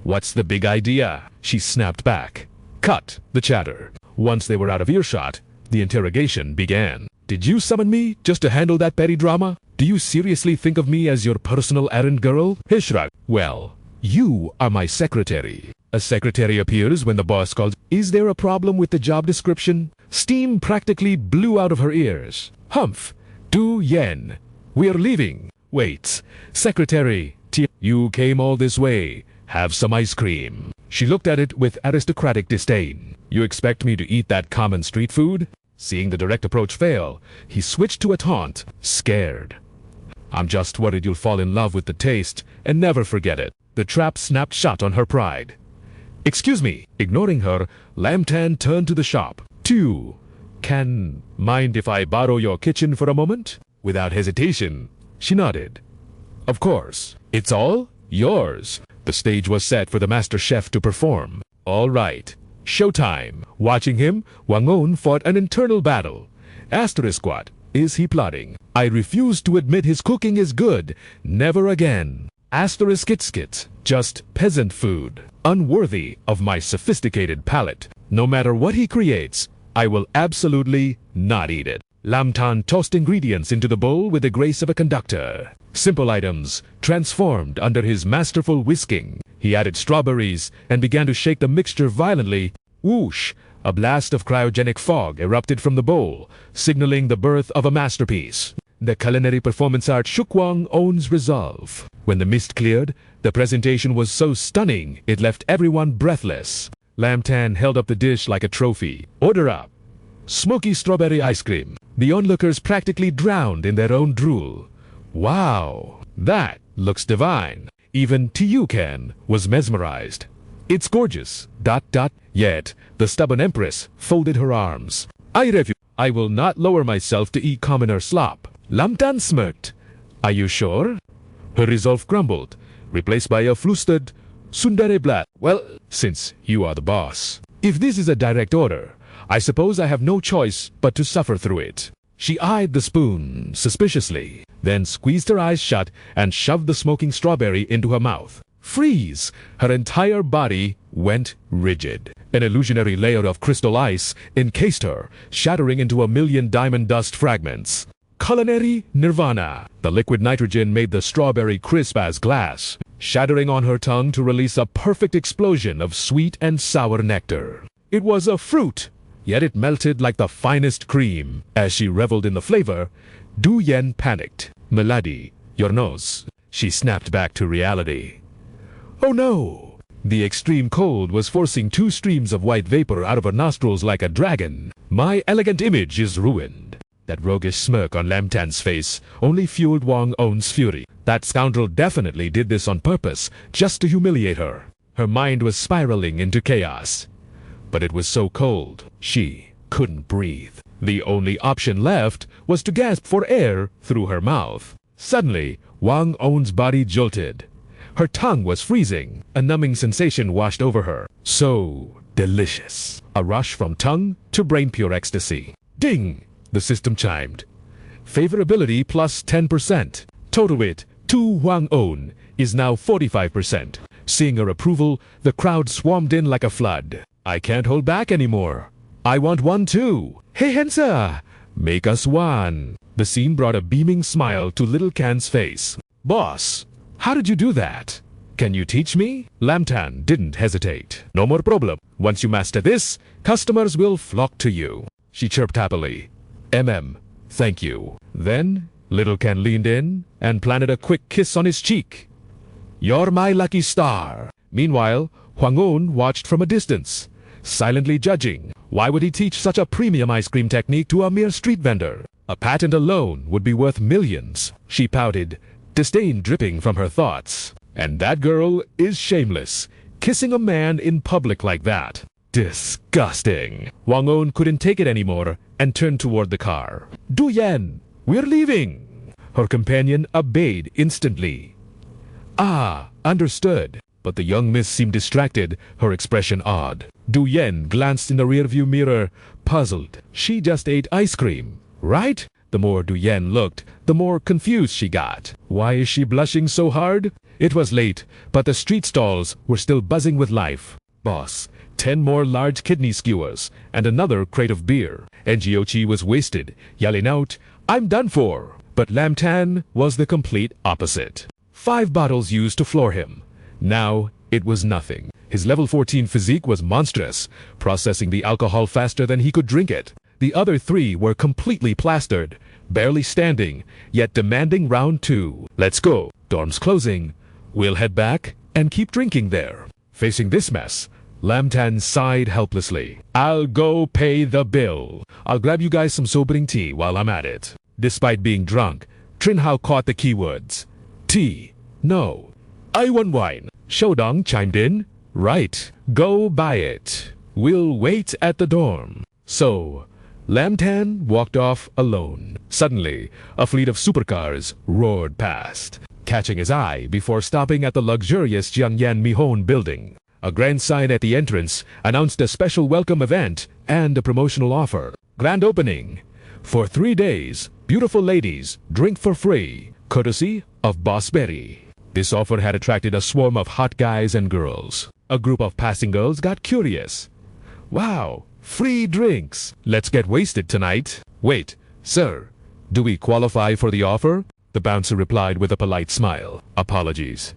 what's the big idea? She snapped back. Cut the chatter. Once they were out of earshot, the interrogation began. Did you summon me just to handle that petty drama? Do you seriously think of me as your personal errand girl? He shrugged. Well, you are my secretary. A secretary appears when the boss calls. Is there a problem with the job description? Steam practically blew out of her ears. Humph! Du Yen. We're leaving. Wait. Secretary. You came all this way. Have some ice cream. She looked at it with aristocratic disdain. You expect me to eat that common street food? Seeing the direct approach fail, he switched to a taunt, scared. I'm just worried you'll fall in love with the taste and never forget it. The trap snapped shut on her pride. Excuse me. Ignoring her, Lamtan turned to the shop. Can mind if I borrow your kitchen for a moment? Without hesitation, she nodded. Of course. It's all yours. The stage was set for the master chef to perform. All right. Showtime. Watching him, Hwang-on fought an internal battle. Asterisk what is he plotting? I refuse to admit his cooking is good. Never again. Asterisk skit. Just peasant food. Unworthy of my sophisticated palate. No matter what he creates, I will absolutely not eat it. Lamtan tossed ingredients into the bowl with the grace of a conductor. Simple items transformed under his masterful whisking. He added strawberries and began to shake the mixture violently. Whoosh! A blast of cryogenic fog erupted from the bowl, signaling the birth of a masterpiece. The culinary performance art shook Hwang-on's resolve. When the mist cleared, the presentation was so stunning it left everyone breathless. Lamtan held up the dish like a trophy. Order up. Smoky strawberry ice cream. The onlookers practically drowned in their own drool. Wow, that looks divine. Even Tycoon was mesmerized. It's gorgeous. ... Yet, the stubborn empress folded her arms. I will not lower myself to eat commoner slop. Lamtan smirked. Are you sure? Her resolve crumbled, replaced by a flustered Sundare Blat. Well, since you are the boss. If this is a direct order, I suppose I have no choice but to suffer through it. She eyed the spoon suspiciously, then squeezed her eyes shut and shoved the smoking strawberry into her mouth. Freeze! Her entire body went rigid. An illusionary layer of crystal ice encased her, shattering into a million diamond dust fragments. Culinary nirvana. The liquid nitrogen made the strawberry crisp as glass, shattering on her tongue to release a perfect explosion of sweet and sour nectar. It was a fruit, yet it melted like the finest cream. As she reveled in the flavor, Du Yen panicked. Milady, your nose. She snapped back to reality. Oh no! The extreme cold was forcing 2 streams of white vapor out of her nostrils like a dragon. My elegant image is ruined. That roguish smirk on Lamtan's face only fueled Hwang-on's fury. That scoundrel definitely did this on purpose, just to humiliate her. Her mind was spiraling into chaos. But it was so cold, she couldn't breathe. The only option left was to gasp for air through her mouth. Suddenly, Hwang-on's body jolted. Her tongue was freezing. A numbing sensation washed over her. So delicious. A rush from tongue to brain-pure ecstasy. Ding! The system chimed. Favorability plus 10%. Total wit to Hwang-on is now 45%. Seeing her approval, the crowd swarmed in like a flood. I can't hold back anymore. I want one too. Hey Hensa, make us one. The scene brought a beaming smile to little Can's face. Boss, how did you do that? Can you teach me? Lamtan didn't hesitate. No more problem. Once you master this, customers will flock to you. She chirped happily. Thank you. Then, little Can leaned in and planted a quick kiss on his cheek. You're my lucky star. Meanwhile, Hwang-un watched from a distance, silently judging. Why would he teach such a premium ice cream technique to a mere street vendor? A patent alone would be worth millions. She pouted, disdain dripping from her thoughts. And that girl is shameless, kissing a man in public like that. Disgusting. Hwang-un couldn't take it anymore and turned toward the car. Du Yan, we're leaving. Her companion obeyed instantly. Ah, understood. But the young miss seemed distracted, her expression odd. Du Yan glanced in the rearview mirror, puzzled. She just ate ice cream, right? The more Du Yan looked, the more confused she got. Why is she blushing so hard? It was late, but the street stalls were still buzzing with life. Boss, 10 more large kidney skewers, and another crate of beer. Ngiochi was wasted, yelling out, I'm done for. But Lamtan was the complete opposite. 5 bottles used to floor him. Now, it was nothing. His level 14 physique was monstrous, processing the alcohol faster than he could drink it. The other 3 were completely plastered, barely standing, yet demanding round 2. Let's go. Dorm's closing. We'll head back and keep drinking there. Facing this mess, Lamtan sighed helplessly. I'll go pay the bill. I'll grab you guys some sobering tea while I'm at it. Despite being drunk, Trin Hao caught the keywords. Tea. No. I want wine. Shodong chimed in. Right. Go buy it. We'll wait at the dorm. So, Lamtan walked off alone. Suddenly, a fleet of supercars roared past, catching his eye before stopping at the luxurious Jiangyan Mihon building. A grand sign at the entrance announced a special welcome event and a promotional offer. Grand opening. For 3 days, beautiful ladies drink for free, courtesy of Boss Berry. This offer had attracted a swarm of hot guys and girls. A group of passing girls got curious. Wow, free drinks. Let's get wasted tonight. Wait, sir, do we qualify for the offer? The bouncer replied with a polite smile. Apologies.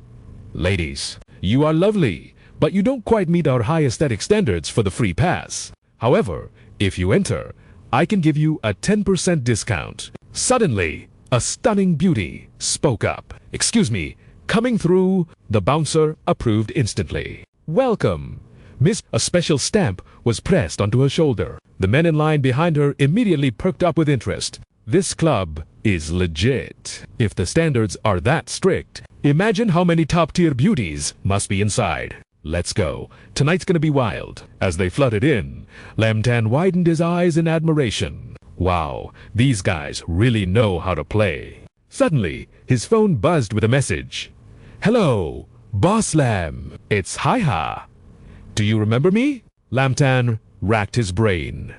Ladies, you are lovely, but you don't quite meet our high aesthetic standards for the free pass. However, if you enter, I can give you a 10% discount. Suddenly, a stunning beauty spoke up. Excuse me, coming through. The bouncer approved instantly. Welcome, Miss. A special stamp was pressed onto her shoulder. The men in line behind her immediately perked up with interest. This club is legit. If the standards are that strict, imagine how many top-tier beauties must be inside. Let's go. Tonight's gonna be wild. As they flooded in, Lamtan widened his eyes in admiration. Wow, these guys really know how to play. Suddenly, his phone buzzed with a message. Hello, Boss Lam. It's Hi-Ha. Do you remember me? Lamtan racked his brain.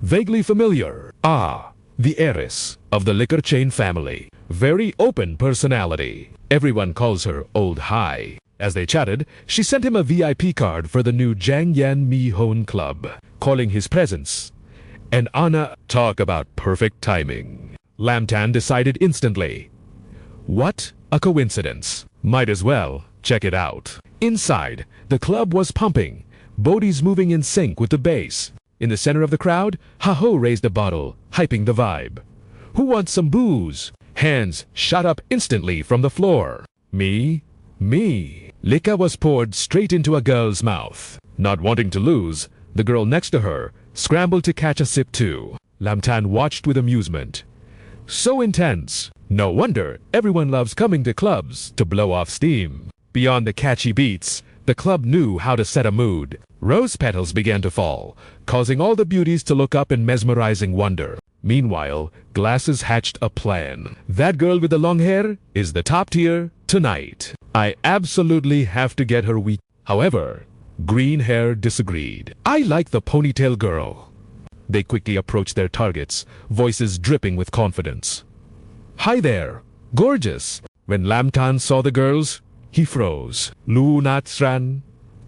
Vaguely familiar. Ah, the heiress of the liquor chain family. Very open personality. Everyone calls her Old Hai. As they chatted, she sent him a VIP card for the new Jiangyan Mihon Club, calling his presence. And Anna, talk about perfect timing. Lamtan decided instantly. What a coincidence. Might as well check it out. Inside, the club was pumping, bodies moving in sync with the bass. In the center of the crowd, Ha-Ho raised a bottle, hyping the vibe. Who wants some booze? Hands shot up instantly from the floor. Me? Liquor was poured straight into a girl's mouth. Not wanting to lose, the girl next to her scrambled to catch a sip too. Lamtan watched with amusement. So intense. No wonder everyone loves coming to clubs to blow off steam. Beyond the catchy beats, the club knew how to set a mood. Rose petals began to fall, causing all the beauties to look up in mesmerizing wonder. Meanwhile, Glasses hatched a plan. That girl with the long hair is the top tier tonight. I absolutely have to get her weak. However, Green Hair disagreed. I like the ponytail girl. They quickly approached their targets, voices dripping with confidence. Hi there, gorgeous. When Lamtan saw the girls, he froze. Lu Natsran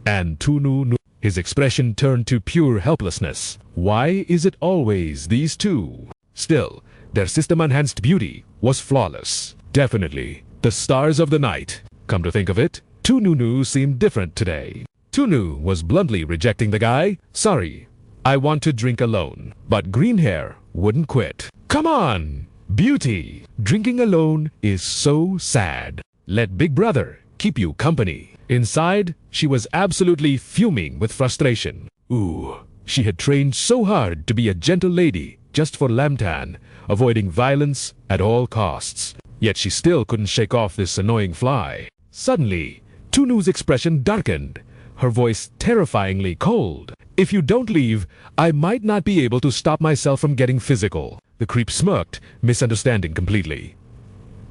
and Tunu Nu. His expression turned to pure helplessness. Why is it always these two? Still, their system-enhanced beauty was flawless. Definitely the stars of the night. Come to think of it, Tununu seemed different today. Tunu was bluntly rejecting the guy. Sorry, I want to drink alone. But green hair wouldn't quit. Come on! Beauty! Drinking alone is so sad. Let Big Brother keep you company. Inside, she was absolutely fuming with frustration. Ooh, she had trained so hard to be a gentle lady just for Lamtan, avoiding violence at all costs. Yet she still couldn't shake off this annoying fly. Suddenly, Tunu's expression darkened, her voice terrifyingly cold. If you don't leave, I might not be able to stop myself from getting physical. The creep smirked, misunderstanding completely.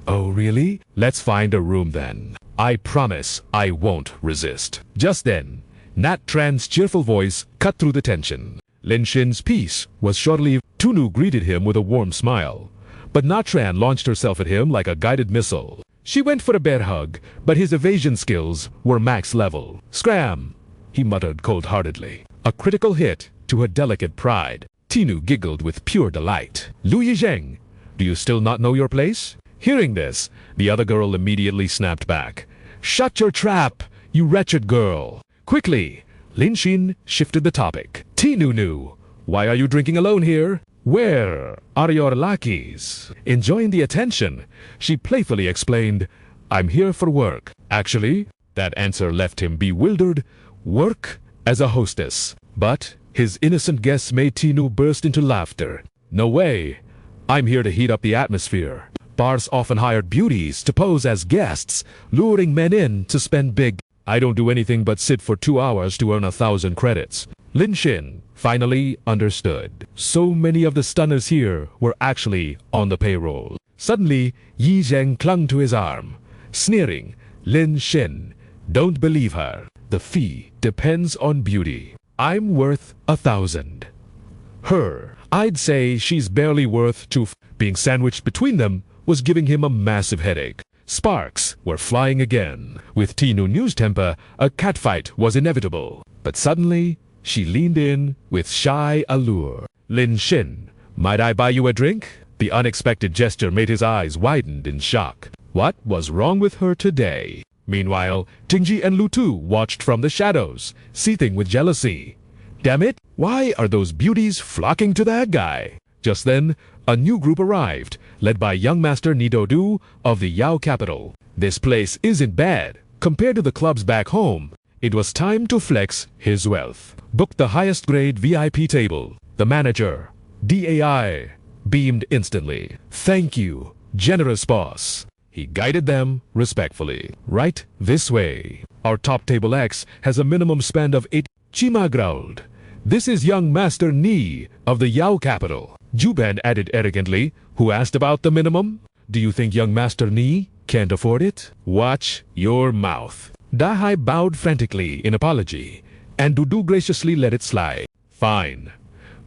Oh, really? Let's find a room then. I promise I won't resist. Just then, Nat Tran's cheerful voice cut through the tension. Lin Shin's peace was short-lived. Tunu greeted him with a warm smile, but Nat Tran launched herself at him like a guided missile. She went for a bear hug, but his evasion skills were max level. Scram! He muttered cold-heartedly. A critical hit to her delicate pride. Tinu giggled with pure delight. Liu Yizheng, do you still not know your place? Hearing this, the other girl immediately snapped back. Shut your trap, you wretched girl. Quickly, Lin Shin shifted the topic. Tinunu, why are you drinking alone here? Where are your lackeys? Enjoying the attention, she playfully explained, I'm here for work. Actually, that answer left him bewildered. Work as a hostess. But his innocent guess made Tinu burst into laughter. No way. I'm here to heat up the atmosphere. Bars often hired beauties to pose as guests, luring men in to spend big. I don't do anything but sit for 2 hours to earn 1,000 credits. Lin Shin finally understood. So many of the stunners here were actually on the payroll. Suddenly, Yizheng clung to his arm, sneering, Lin Shin, don't believe her. The fee depends on beauty. I'm worth 1,000. Her, I'd say she's barely worth 2. Being sandwiched between them was giving him a massive headache. Sparks were flying again. With Tinu News temper, a catfight was inevitable. But suddenly, she leaned in with shy allure. Lin Shin, might I buy you a drink? The unexpected gesture made his eyes widen in shock. What was wrong with her today? Meanwhile, Tingji and Lu Tu watched from the shadows, seething with jealousy. Damn it, why are those beauties flocking to that guy? Just then, a new group arrived, led by young master Nido Du of the Yao capital. This place isn't bad. Compared to the clubs back home, it was time to flex his wealth. Book the highest grade VIP table. The manager, DAI, beamed instantly. Thank you, generous boss. He guided them respectfully. Right this way. Our top table X has a minimum spend of 8. Chima growled. This is young master Ni of the Yao capital. Juban added arrogantly, who asked about the minimum. Do you think young master Ni can't afford it? Watch your mouth. Dahai bowed frantically in apology, and Dudu graciously let it slide. Fine.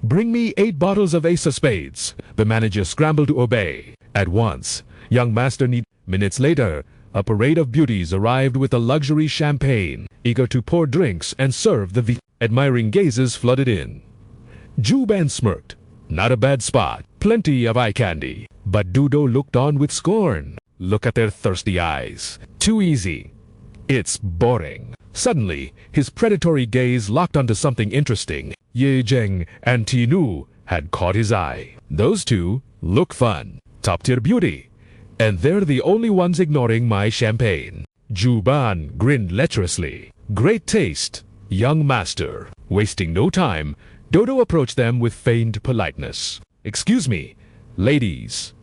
Bring me 8 bottles of Ace of Spades. The manager scrambled to obey. At once, young master Ni. Minutes later, a parade of beauties arrived with a luxury champagne, eager to pour drinks and serve the admiring gazes flooded in. Juban smirked. Not a bad spot. Plenty of eye candy. But Dudo looked on with scorn. Look at their thirsty eyes. Too easy. It's boring. Suddenly, his predatory gaze locked onto something interesting. Ye Zheng and Tinu had caught his eye. Those two look fun. Top-tier beauty. And they're the only ones ignoring my champagne. Juban grinned lecherously. Great taste, young master. Wasting no time, Dodo approached them with feigned politeness. Excuse me, ladies.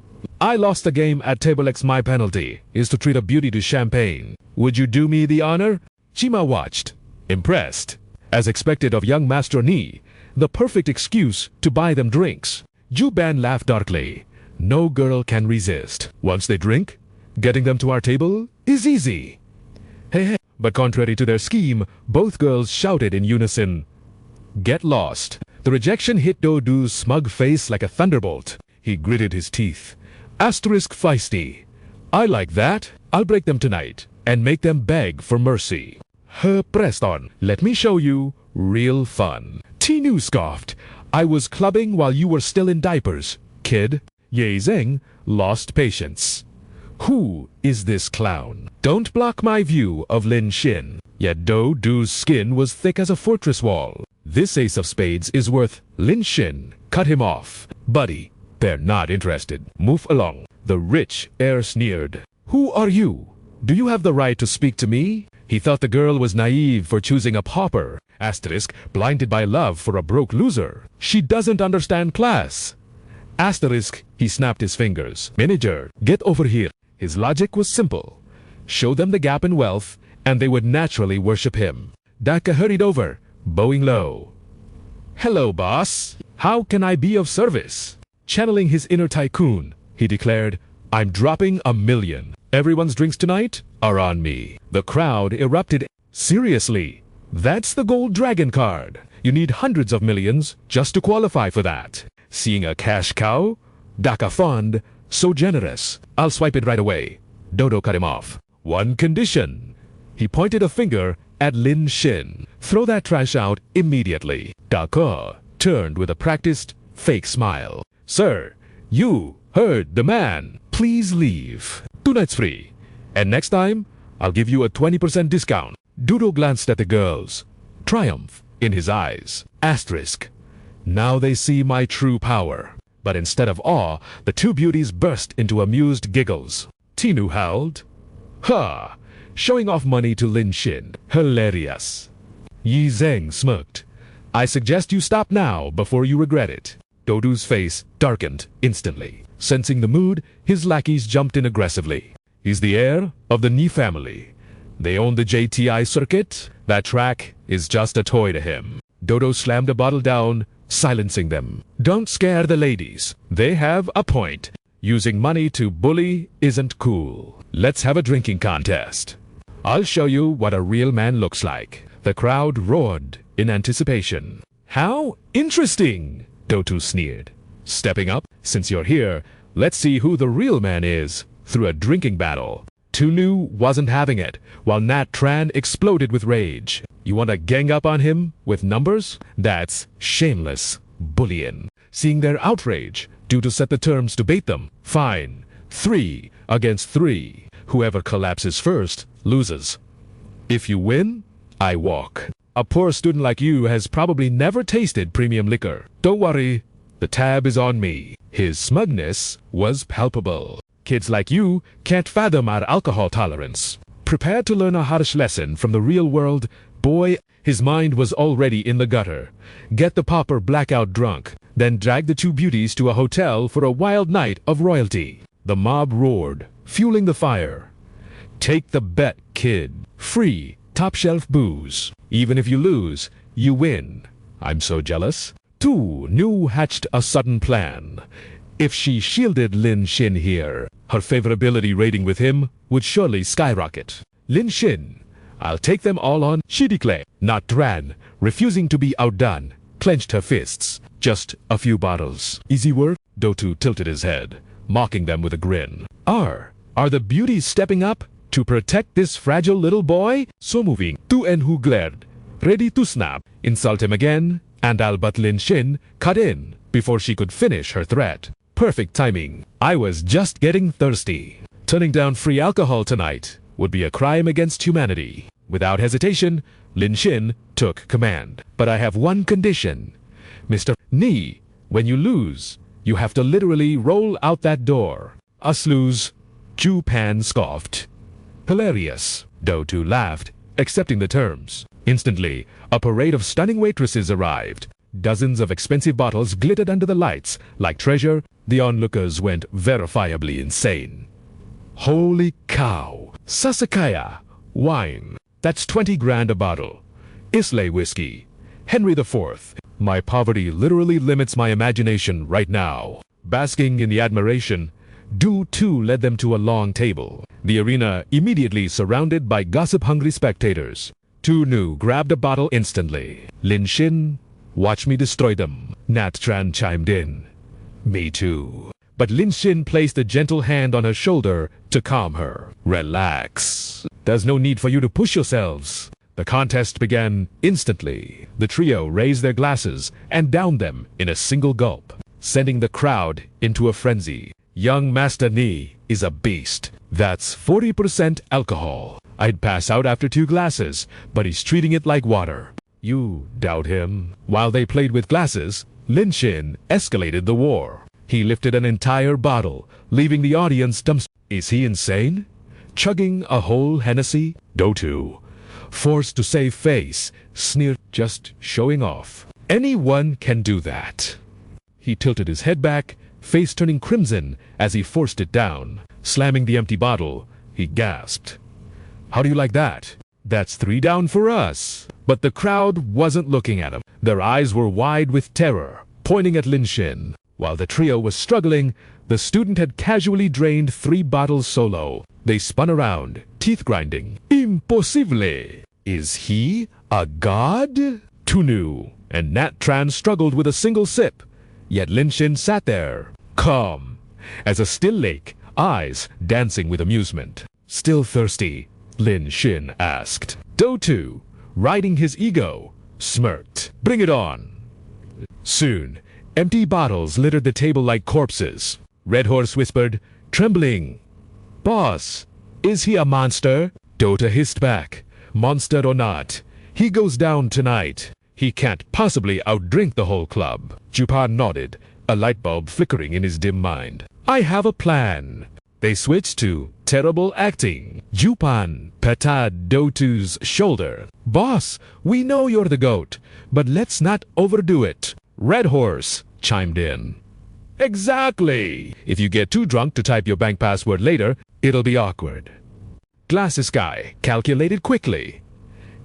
I lost the game at Table X. My penalty is to treat a beauty to champagne. Would you do me the honor? Chima watched, impressed. As expected of young Master Ni, the perfect excuse to buy them drinks. Juban laughed darkly. No girl can resist. Once they drink, getting them to our table is easy. Hey. But contrary to their scheme, both girls shouted in unison, Get lost. The rejection hit Dodu's smug face like a thunderbolt. He gritted his teeth. Asterisk feisty. I like that. I'll break them tonight and make them beg for mercy. her pressed on. Let me show you real fun. Tinu scoffed. I was clubbing while you were still in diapers, kid. Yizheng lost patience. Who is this clown? Don't block my view of Lin Xin. Yet Du's skin was thick as a fortress wall. This ace of spades is worth Lin Xin. Cut him off. Buddy, they're not interested. Move along. The rich heir sneered. Who are you? Do you have the right to speak to me? He thought the girl was naive for choosing a pauper. Asterisk, blinded by love for a broke loser. She doesn't understand class. Asterisk, he snapped his fingers. Manager, get over here. His logic was simple. Show them the gap in wealth, and they would naturally worship him. Daka hurried over, bowing low. Hello, boss. How can I be of service? Channeling his inner tycoon, he declared, I'm dropping $1 million. Everyone's drinks tonight are on me. The crowd erupted. Seriously, that's the gold dragon card. You need hundreds of millions just to qualify for that. Seeing a cash cow? Daka fond, so generous. I'll swipe it right away. Dodo cut him off. One condition. He pointed a finger at Lin Xin. Throw that trash out immediately. Daka turned with a practiced, fake smile. Sir, you heard the man. Please leave. Tonight's free. And next time, I'll give you a 20% discount. Dodo glanced at the girls. Triumph in his eyes. Asterisk. Now they see my true power. But instead of awe, the two beauties burst into amused giggles. Tinu howled. Ha! Showing off money to Lin Xin. Hilarious. Yizheng smirked. I suggest you stop now before you regret it. Dodo's face darkened instantly. Sensing the mood, his lackeys jumped in aggressively. He's the heir of the Ni family. They own the JTI circuit. That track is just a toy to him. Dodo slammed a bottle down, silencing them. Don't scare the ladies. They have a point. Using money to bully isn't cool. Let's have a drinking contest. I'll show you what a real man looks like. The crowd roared in anticipation. How interesting, Dodo sneered. Stepping up, since you're here, let's see who the real man is through a drinking battle. Tunu wasn't having it, while Nat Tran exploded with rage. You want to gang up on him with numbers? That's shameless bullying. Seeing their outrage, Dodo set the terms to bait them. Fine. 3 against 3. Whoever collapses first loses. If you win, I walk. A poor student like you has probably never tasted premium liquor. Don't worry, the tab is on me. His smugness was palpable. Kids like you can't fathom our alcohol tolerance. Prepared to learn a harsh lesson from the real world, boy, his mind was already in the gutter. Get the pauper blackout drunk, then drag the two beauties to a hotel for a wild night of royalty. The mob roared, fueling the fire. Take the bet, kid. Free, top-shelf booze. Even if you lose, you win. I'm so jealous. Tu Nu hatched a sudden plan. If she shielded Lin Xin here, her favorability rating with him would surely skyrocket. Lin Xin, I'll take them all on, she declared. Not Tran, refusing to be outdone, clenched her fists. Just a few bottles. Easy work? Dodo tilted his head, mocking them with a grin. Are the beauties stepping up to protect this fragile little boy? So moving. Tu En Hu glared, ready to snap. Insult him again, and I'll but Lin Xin cut in before she could finish her threat. Perfect timing. I was just getting thirsty. Turning down free alcohol tonight would be a crime against humanity. Without hesitation, Lin Xin took command. But I have one condition. Mr. Ni, when you lose, you have to literally roll out that door. Us lose, Ju Pan scoffed. Hilarious. Dodo laughed, accepting the terms. Instantly, a parade of stunning waitresses arrived. Dozens of expensive bottles glittered under the lights like treasure. The onlookers went verifiably insane. Holy cow! Sasakaya, wine. That's 20 grand a bottle. Islay whiskey. Henry IV. My poverty literally limits my imagination right now. Basking in the admiration, Du Tu led them to a long table. The arena immediately surrounded by gossip-hungry spectators. Tu Nu grabbed a bottle instantly. Lin Xin, watch me destroy them. Nat Tran chimed in. Me too. But Lin Xin placed a gentle hand on her shoulder to calm her. Relax. There's no need for you to push yourselves. The contest began instantly. The trio raised their glasses and downed them in a single gulp, sending the crowd into a frenzy. Young Master Ni is a beast. That's 40% alcohol. I'd pass out after 2 glasses, but he's treating it like water. You doubt him. While they played with glasses, Lin Xin escalated the war. He lifted an entire bottle, leaving the audience dumbstruck. Is he insane? Chugging a whole Hennessy? Dotu, forced to save face, sneered, just showing off. Anyone can do that. He tilted his head back, face turning crimson as he forced it down. Slamming the empty bottle, he gasped. How do you like that? That's 3 down for us. But the crowd wasn't looking at him. Their eyes were wide with terror, pointing at Lin Xin. While the trio was struggling, the student had casually drained 3 bottles solo. They spun around, teeth grinding. Impossible! Is he a god? Tunu and Nat Tran struggled with a single sip, yet Lin Xin sat there, calm as a still lake, eyes dancing with amusement. Still thirsty? Lin Xin asked. Dotu, riding his ego, smirked. Bring it on. Soon, empty bottles littered the table like corpses. Red Horse whispered, trembling. Boss, is he a monster? Dota hissed back. Monster or not, he goes down tonight. He can't possibly outdrink the whole club. Jupan nodded, a light bulb flickering in his dim mind. I have a plan. They switched to terrible acting. Jupan patted Dotu's shoulder. Boss, we know you're the goat, but let's not overdo it. Red Horse chimed in. Exactly. If you get too drunk to type your bank password later, it'll be awkward. Glasses guy calculated quickly.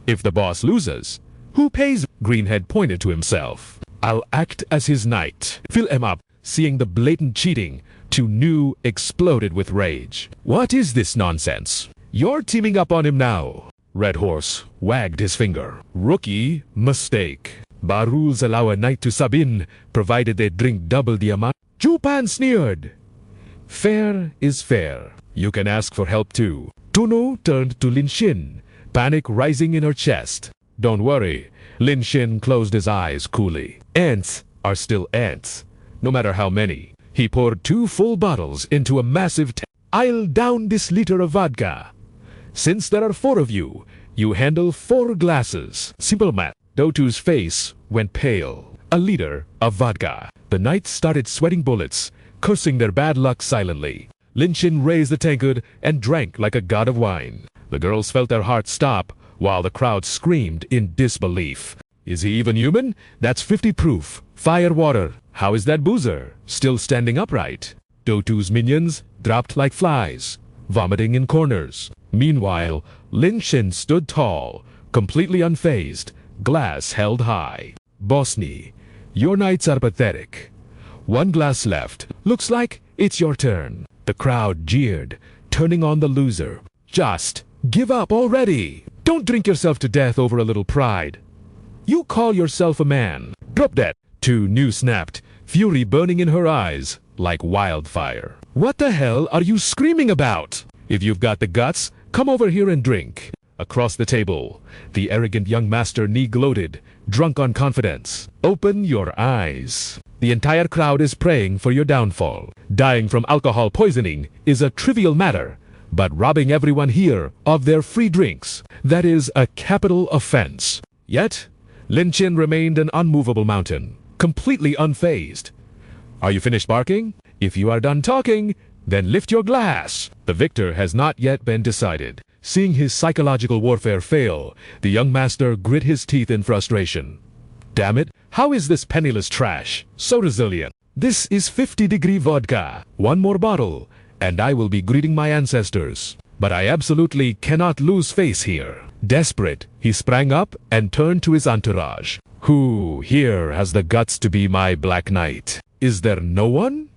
If the boss loses, who pays? Greenhead pointed to himself. I'll act as his knight. Fill him up, seeing the blatant cheating. Nu exploded with rage. What is this nonsense? You're teaming up on him now. Red Horse wagged his finger. Rookie mistake. Bar rules allow a knight to sub in, provided they drink double the amount. Jupan sneered. Fair is fair. You can ask for help too. Tunu turned to Lin Xin, panic rising in her chest. Don't worry. Lin Xin closed his eyes coolly. Ants are still ants, no matter how many. He poured 2 full bottles into a massive tank. I'll down this liter of vodka. Since there are 4 of you, you handle 4 glasses. Simple math. Dotu's face went pale. A liter of vodka. The knights started sweating bullets, cursing their bad luck silently. Lin Xin raised the tankard and drank like a god of wine. The girls felt their hearts stop, while the crowd screamed in disbelief. Is he even human? That's 50 proof. Fire water. How is that boozer still standing upright? Dotu's minions dropped like flies, vomiting in corners. Meanwhile, Lin Xin stood tall, completely unfazed, glass held high. Bosni, your nights are pathetic. 1 glass left. Looks like it's your turn. The crowd jeered, turning on the loser. Just give up already. Don't drink yourself to death over a little pride. You call yourself a man. Drop that. Nu snapped, fury burning in her eyes like wildfire. What the hell are you screaming about? If you've got the guts, come over here and drink. Across the table, the arrogant young master Ni gloated, drunk on confidence. Open your eyes. The entire crowd is praying for your downfall. Dying from alcohol poisoning is a trivial matter, but robbing everyone here of their free drinks, that is a capital offense. Yet, Lin Xin remained an unmovable mountain, completely unfazed. Are you finished barking? If you are done talking, then lift your glass. The victor has not yet been decided. Seeing his psychological warfare fail, the young master grit his teeth in frustration. Damn it, how is this penniless trash so resilient? This is 50-degree vodka. 1 more bottle, and I will be greeting my ancestors. But I absolutely cannot lose face here. Desperate, he sprang up and turned to his entourage. Who here has the guts to be my Black Knight? Is there no one?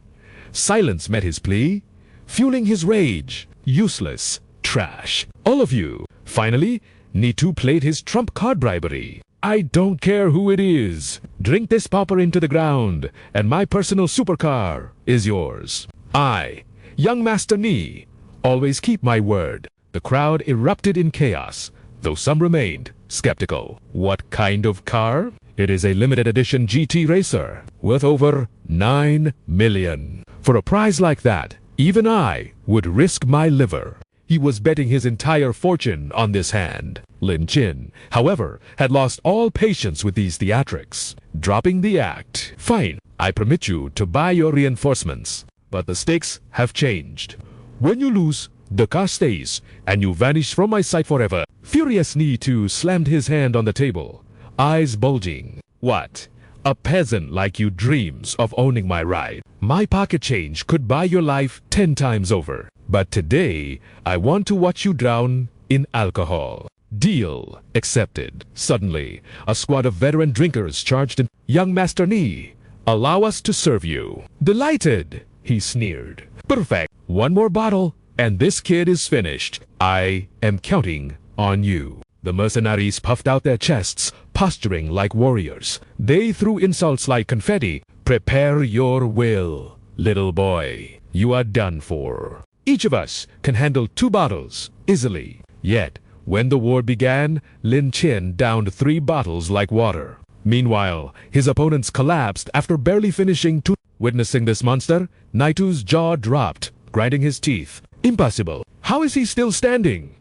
Silence met his plea, fueling his rage. Useless trash. All of you. Finally, Nitu played his trump card bribery. I don't care who it is. Drink this pauper into the ground, and my personal supercar is yours. I, young Master Ni, always keep my word. The crowd erupted in chaos, though some remained skeptical. What kind of car? It is a limited edition GT racer worth over 9 million. For a prize like that, even I would risk my liver. He was betting his entire fortune on this hand. Lin Chin, however, had lost all patience with these theatrics. Dropping the act. Fine, I permit you to buy your reinforcements. But the stakes have changed. When you lose, the car stays, and you vanish from my sight forever. Furious Ni Tu slammed his hand on the table, eyes bulging. What? A peasant like you dreams of owning my ride. My pocket change could buy your life 10 times over. But today, I want to watch you drown in alcohol. Deal accepted. Suddenly, a squad of veteran drinkers charged in. Young Master Ni, allow us to serve you. Delighted, he sneered. Perfect. One more bottle, and this kid is finished. I am counting on you. The mercenaries puffed out their chests, posturing like warriors. They threw insults like confetti. Prepare your will, little boy. You are done for. Each of us can handle 2 bottles, easily. Yet, when the war began, Lin Chin downed 3 bottles like water. Meanwhile, his opponents collapsed after barely finishing 2. Witnessing this monster, Naitu's jaw dropped, grinding his teeth. Impossible. How is he still standing?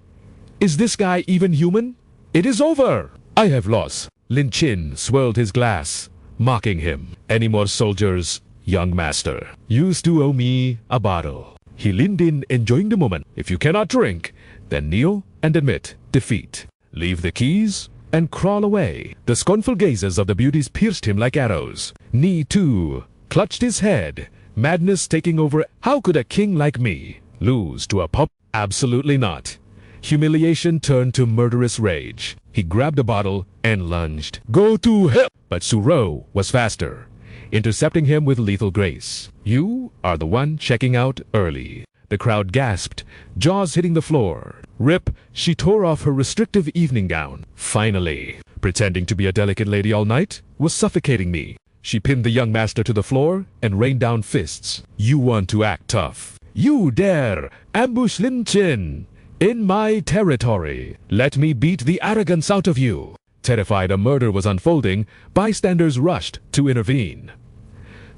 Is this guy even human? It is over. I have lost. Lin Chin swirled his glass, mocking him. Any more soldiers, young master? You still owe me a bottle. He leaned in, enjoying the moment. If you cannot drink, then kneel and admit defeat. Leave the keys and crawl away. The scornful gazes of the beauties pierced him like arrows. Ni Tu clutched his head, madness taking over. How could a king like me lose to a pup? Absolutely not. Humiliation turned to murderous rage. He grabbed a bottle and lunged. Go to hell! But Suro was faster, intercepting him with lethal grace. You are the one checking out early. The crowd gasped, jaws hitting the floor. Rip, she tore off her restrictive evening gown. Finally, pretending to be a delicate lady all night was suffocating me. She pinned the young master to the floor and rained down fists. You want to act tough. You dare ambush Lin Chin in my territory. Let me beat the arrogance out of you. Terrified a murder was unfolding, bystanders rushed to intervene.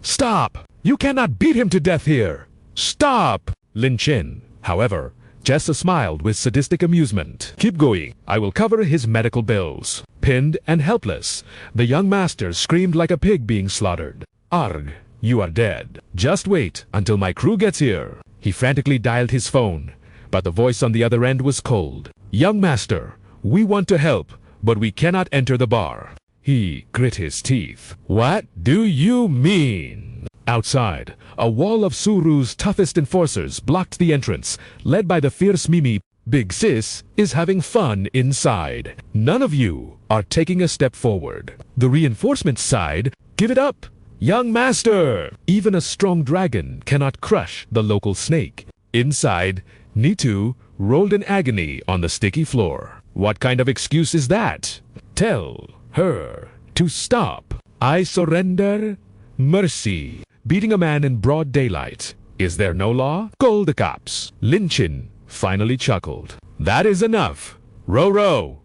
Stop! You cannot beat him to death here! Stop! Lin Chin, however, just smiled with sadistic amusement. Keep going. I will cover his medical bills. Pinned and helpless, the young master screamed like a pig being slaughtered. Arg, you are dead. Just wait until my crew gets here. He frantically dialed his phone, but the voice on the other end was cold. Young master, we want to help, but we cannot enter the bar. He grit his teeth. What do you mean? Outside, a wall of Suru's toughest enforcers blocked the entrance, led by the fierce Mimi. Big Sis is having fun inside. None of you are taking a step forward. The reinforcement side, give it up. Young master! Even a strong dragon cannot crush the local snake. Inside, Ni Tu rolled in agony on the sticky floor. What kind of excuse is that? Tell her to stop. I surrender mercy. Beating a man in broad daylight. Is there no law? Call the cops. Lin Chin finally chuckled. That is enough. Row, row.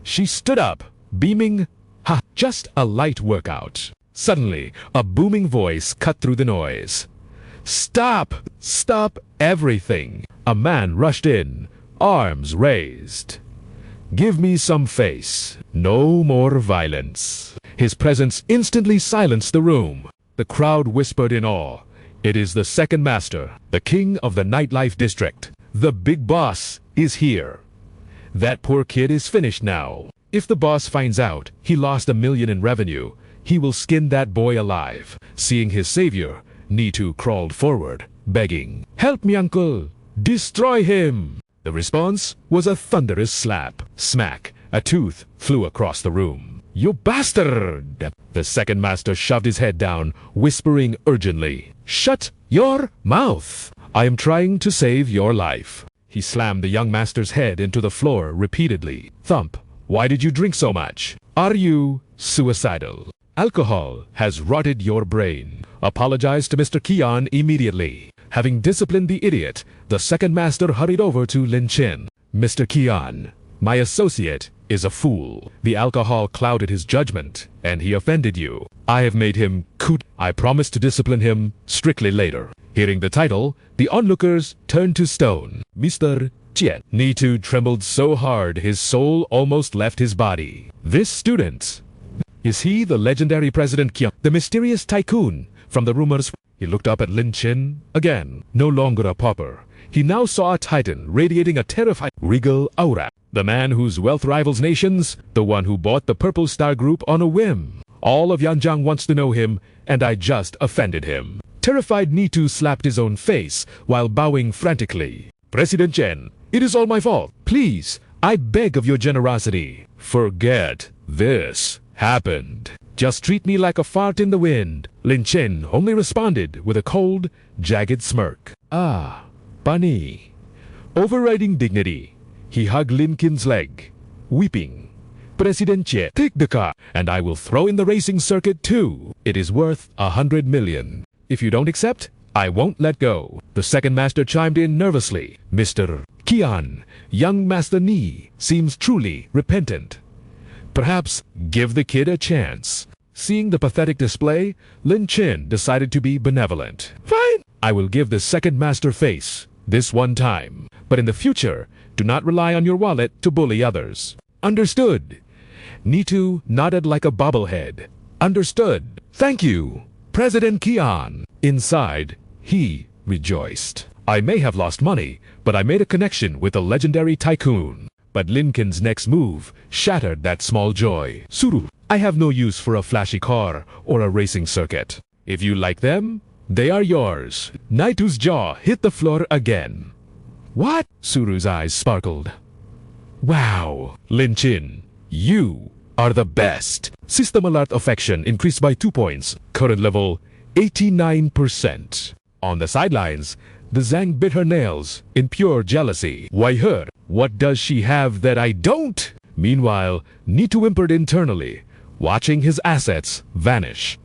She stood up, beaming. Ha, just a light workout. Suddenly, a booming voice cut through the noise. Stop! Stop everything! A man rushed in, arms raised. Give me some face. No more violence. His presence instantly silenced the room. The crowd whispered in awe. It is the second master, the king of the nightlife district. The big boss is here. That poor kid is finished now. If the boss finds out he lost $1 million in revenue, he will skin that boy alive. Seeing his savior, Ni Tu crawled forward, begging, Help me, uncle! Destroy him! The response was a thunderous slap. Smack! A tooth flew across the room. You bastard! The second master shoved his head down, whispering urgently, Shut your mouth! I am trying to save your life. He slammed the young master's head into the floor repeatedly. Thump! Why did you drink so much? Are you suicidal? Alcohol has rotted your brain. Apologize to Mr. Kian immediately. Having disciplined the idiot, the second master hurried over to Lin Chin. Mr. Kian, my associate is a fool. The alcohol clouded his judgment, and he offended you. I have made him coot. I promise to discipline him strictly later. Hearing the title, the onlookers turned to stone. Mr. Jian. Nitu trembled so hard his soul almost left his body. This student, is he the legendary President Qian, the mysterious tycoon from the rumors? He looked up at Lin Chin again. No longer a pauper, he now saw a titan radiating a terrifying regal aura. The man whose wealth rivals nations, the one who bought the Purple Star Group on a whim. All of Yanjiang wants to know him, and I just offended him. Terrified Nitu slapped his own face while bowing frantically. President Chen, it is all my fault. Please, I beg of your generosity. Forget this happened. Just treat me like a fart in the wind. Lin Chen only responded with a cold, jagged smirk. Ah, Bunny. Overriding dignity, he hugged Lin Qin's leg, weeping. President Chen, take the car, and I will throw in the racing circuit too. It is worth 100 million. If you don't accept, I won't let go. The second master chimed in nervously. Mr. Qian, young Master Ni, seems truly repentant. Perhaps give the kid a chance. Seeing the pathetic display, Lin Chin decided to be benevolent. Fine, I will give the second master face, this one time. But in the future, do not rely on your wallet to bully others. Understood. Nitu nodded like a bobblehead. Understood. Thank you, President Qian. Inside, he rejoiced. I may have lost money, but I made a connection with a legendary tycoon. But Lin Qin's next move shattered that small joy. Suru, I have no use for a flashy car or a racing circuit. If you like them, they are yours. Naitu's jaw hit the floor again. What? Suru's eyes sparkled. Wow, Lin Qin, you are the best. System alert affection increased by 2 points. Current level 89%. On the sidelines, the Zhang bit her nails in pure jealousy. Why her? What does she have that I don't? Meanwhile, Nitu whimpered internally, watching his assets vanish.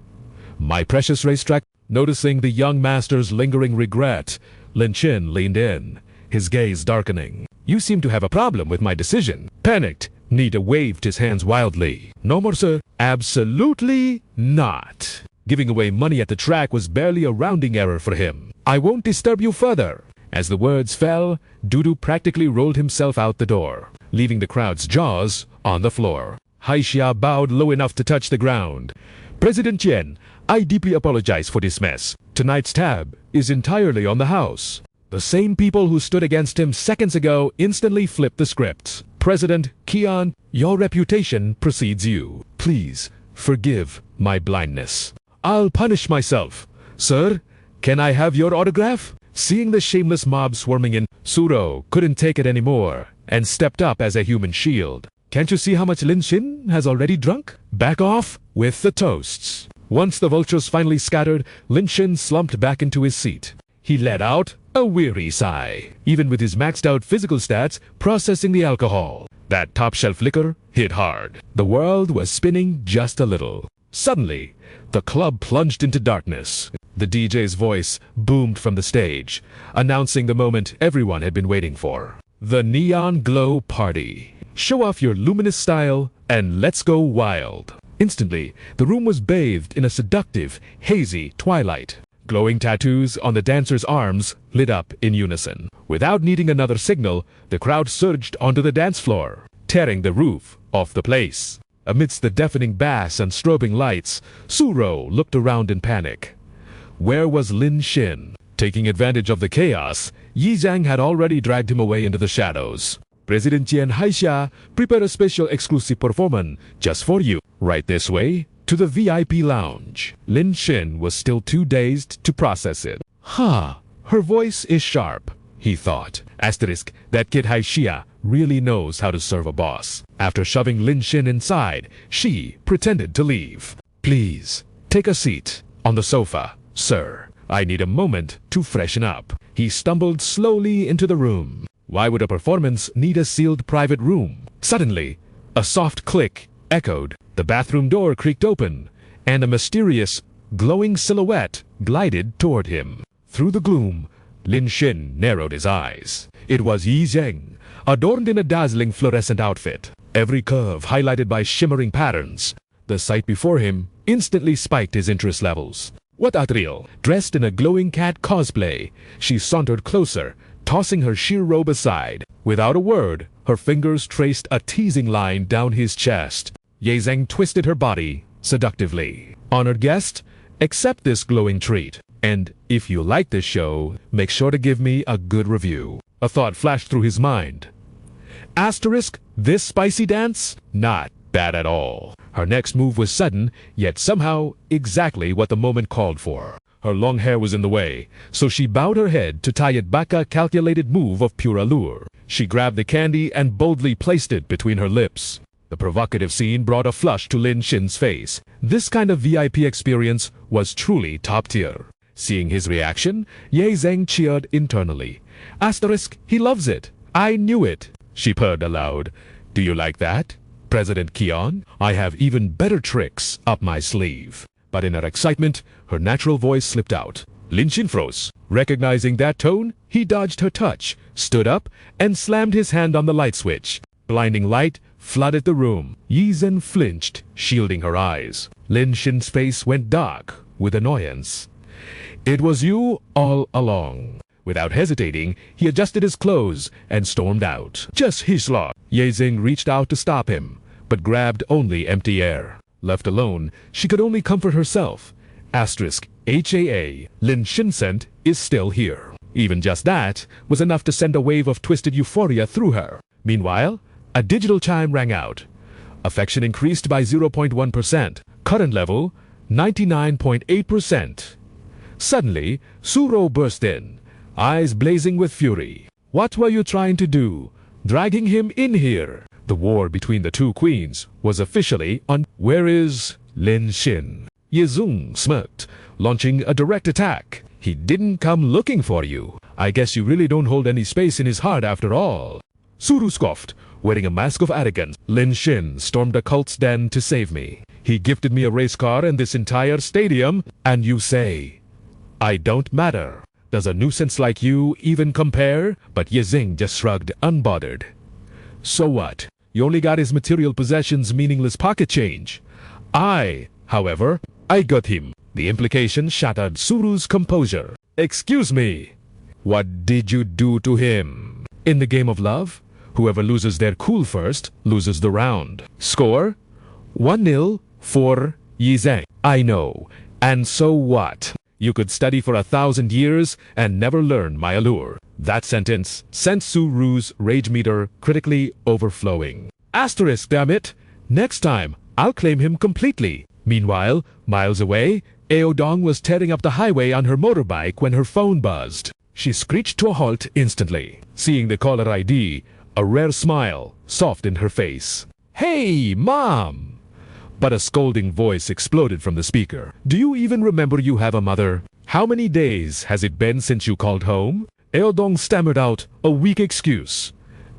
My precious racetrack. Noticing the young master's lingering regret, Lin Qin leaned in, his gaze darkening. You seem to have a problem with my decision. Panicked, Nitu waved his hands wildly. No more, sir. Absolutely not. Giving away money at the track was barely a rounding error for him. I won't disturb you further. As the words fell, Dudu practically rolled himself out the door, leaving the crowd's jaws on the floor. Haixia bowed low enough to touch the ground. President Chen, I deeply apologize for this mess. Tonight's tab is entirely on the house. The same people who stood against him seconds ago instantly flipped the script. President Qian, your reputation precedes you. Please, forgive my blindness. I'll punish myself. Sir, can I have your autograph? Seeing the shameless mob swarming in, Suro couldn't take it anymore and stepped up as a human shield. Can't you see how much Lin Qin has already drunk? Back off with the toasts. Once the vultures finally scattered, Lin Qin slumped back into his seat. He let out a weary sigh. Even with his maxed out physical stats processing the alcohol, that top shelf liquor hit hard. The world was spinning just a little. Suddenly, the club plunged into darkness. The DJ's voice boomed from the stage, announcing the moment everyone had been waiting for. The Neon Glow Party. Show off your luminous style and let's go wild. Instantly, the room was bathed in a seductive, hazy twilight. Glowing tattoos on the dancers' arms lit up in unison. Without needing another signal, the crowd surged onto the dance floor, tearing the roof off the place. Amidst the deafening bass and strobing lights, Suro looked around in panic. Where was Lin Qin? Taking advantage of the chaos, Yizheng had already dragged him away into the shadows. President Jian Haixia prepared a special exclusive performance just for you. Right this way, to the VIP lounge. Lin Qin was still too dazed to process it. Her voice is sharp, he thought. Asterisk, that kid Haixia really knows how to serve a boss. After shoving Lin Qin inside, she pretended to leave. Please, take a seat on the sofa, sir. I need a moment to freshen up. He stumbled slowly into the room. Why would a performance need a sealed private room? Suddenly, a soft click echoed. The bathroom door creaked open, and a mysterious, glowing silhouette glided toward him. Through the gloom, Lin Qin narrowed his eyes. It was Yizheng, adorned in a dazzling fluorescent outfit. every curve highlighted by shimmering patterns. The sight before him instantly spiked his interest levels. What Atriel, dressed in a glowing cat cosplay, she sauntered closer, tossing her sheer robe aside. Without a word, her fingers traced a teasing line down his chest. Yizheng twisted her body seductively. Honored guest, accept this glowing treat. And if you like this show, make sure to give me a good review. A thought flashed through his mind. Asterisk, this spicy dance? Not bad at all. Her next move was sudden, yet somehow exactly what the moment called for. Her long hair was in the way, so she bowed her head to tie it back, a calculated move of pure allure. She grabbed the candy and boldly placed it between her lips. The provocative scene brought a flush to Lin Shin's face. This kind of VIP experience was truly top tier. Seeing his reaction, Yizheng cheered internally. Asterisk, he loves it. I knew it. She purred aloud. Do you like that, President Kion? I have even better tricks up my sleeve. But in her excitement, her natural voice slipped out. Lin Shin froze. Recognizing that tone, he dodged her touch, stood up, and slammed his hand on the light switch. Blinding light flooded the room. Yizheng flinched, shielding her eyes. Lin Shin's face went dark with annoyance. It was you all along. Without hesitating, he adjusted his clothes and stormed out. Just his lot. Yizheng reached out to stop him, but grabbed only empty air. Left alone, she could only comfort herself. Asterisk, HAA, Lin Shinsent is still here. Even just that was enough to send a wave of twisted euphoria through her. Meanwhile, a digital chime rang out. Affection increased by 0.1%. Current level, 99.8%. Suddenly, Suro burst in, eyes blazing with fury. What were you trying to do? Dragging him in here? The war between the two queens was officially on. Where is Lin Shin? Yizheng smirked, launching a direct attack. He didn't come looking for you. I guess you really don't hold any space in his heart after all. Suru scoffed, wearing a mask of arrogance. Lin Shin stormed a cult's den to save me. He gifted me a race car and this entire stadium, and you say I don't matter. Does a nuisance like you even compare? But Yizheng just shrugged, unbothered. So what? You only got his material possessions, meaningless pocket change. However, I got him. The implication shattered Suru's composure. Excuse me. What did you do to him? In the game of love, whoever loses their cool first loses the round. Score? 1-0 for Yizheng. I know. And so what? You could study for 1,000 years and never learn my allure. That sentence sent Suru's rage meter critically overflowing. Asterisk, damn it! Next time, I'll claim him completely. Meanwhile, miles away, Aodong was tearing up the highway on her motorbike when her phone buzzed. She screeched to a halt instantly. Seeing the caller ID, a rare smile softened her face. Hey, Mom! But a scolding voice exploded from the speaker. Do you even remember you have a mother? How many days has it been since you called home? Aodong stammered out a weak excuse.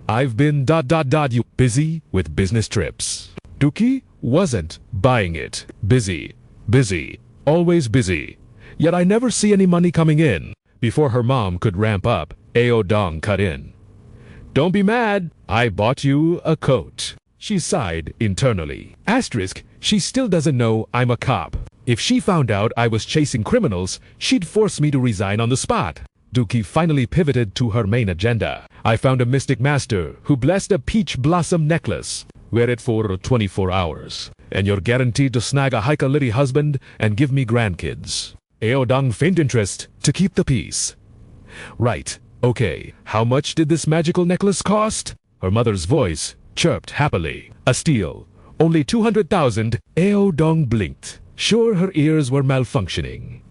I've been ... you busy with business trips. Dookie wasn't buying it. Busy, always busy. Yet I never see any money coming in. Before her mom could ramp up, Aodong cut in. Don't be mad, I bought you a coat. She sighed internally. Asterisk, she still doesn't know I'm a cop. If she found out I was chasing criminals, she'd force me to resign on the spot. Dookie finally pivoted to her main agenda. I found a mystic master who blessed a peach blossom necklace. Wear it for 24 hours, and you're guaranteed to snag a hika-litty husband and give me grandkids. Aodong feigned interest to keep the peace. Right, okay, how much did this magical necklace cost? Her mother's voice chirped happily. A steal. Only 200,000. Aodong blinked. Sure her ears were malfunctioning.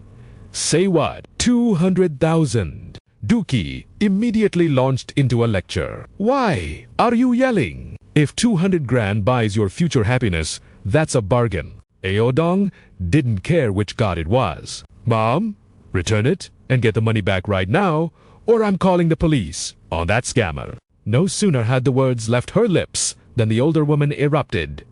Say what? 200,000. Dookie immediately launched into a lecture. Why are you yelling? If 200 grand buys your future happiness, that's a bargain. Aodong didn't care which god it was. Mom, return it and get the money back right now, or I'm calling the police on that scammer. No sooner had the words left her lips than the older woman erupted.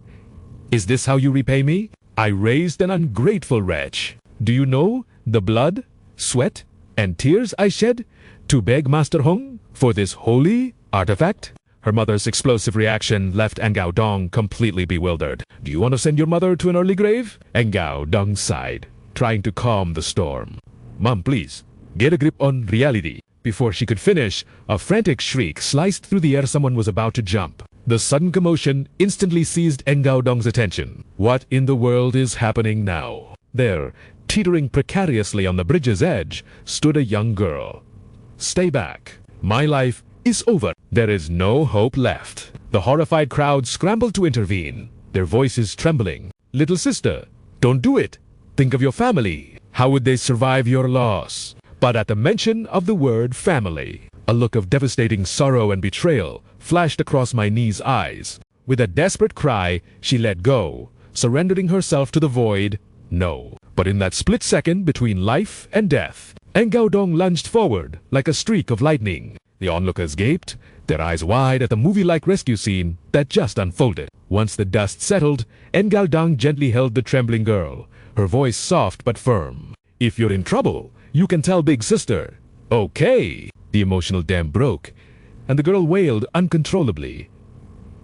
Is this how you repay me? I raised an ungrateful wretch. Do you know the blood, sweat, and tears I shed to beg Master Hong for this holy artifact? Her mother's explosive reaction left Engao Dong completely bewildered. Do you want to send your mother to an early grave? Engao Dong sighed, trying to calm the storm. Mom, please, get a grip on reality. Before she could finish, a frantic shriek sliced through the air. Someone was about to jump. The sudden commotion instantly seized Engao Dong's attention. What in the world is happening now? There, teetering precariously on the bridge's edge, stood a young girl. Stay back. My life is over. There is no hope left. The horrified crowd scrambled to intervene, their voices trembling. Little sister, don't do it. Think of your family. How would they survive your loss? But at the mention of the word family, a look of devastating sorrow and betrayal flashed across my niece's eyes. With a desperate cry, she let go, surrendering herself to the void. No. But in that split second between life and death, Engao Dong lunged forward like a streak of lightning. The onlookers gaped, their eyes wide at the movie-like rescue scene that just unfolded. Once the dust settled, Engao Dong gently held the trembling girl, her voice soft but firm. If you're in trouble, you can tell big sister. Okay. The emotional dam broke, and the girl wailed uncontrollably.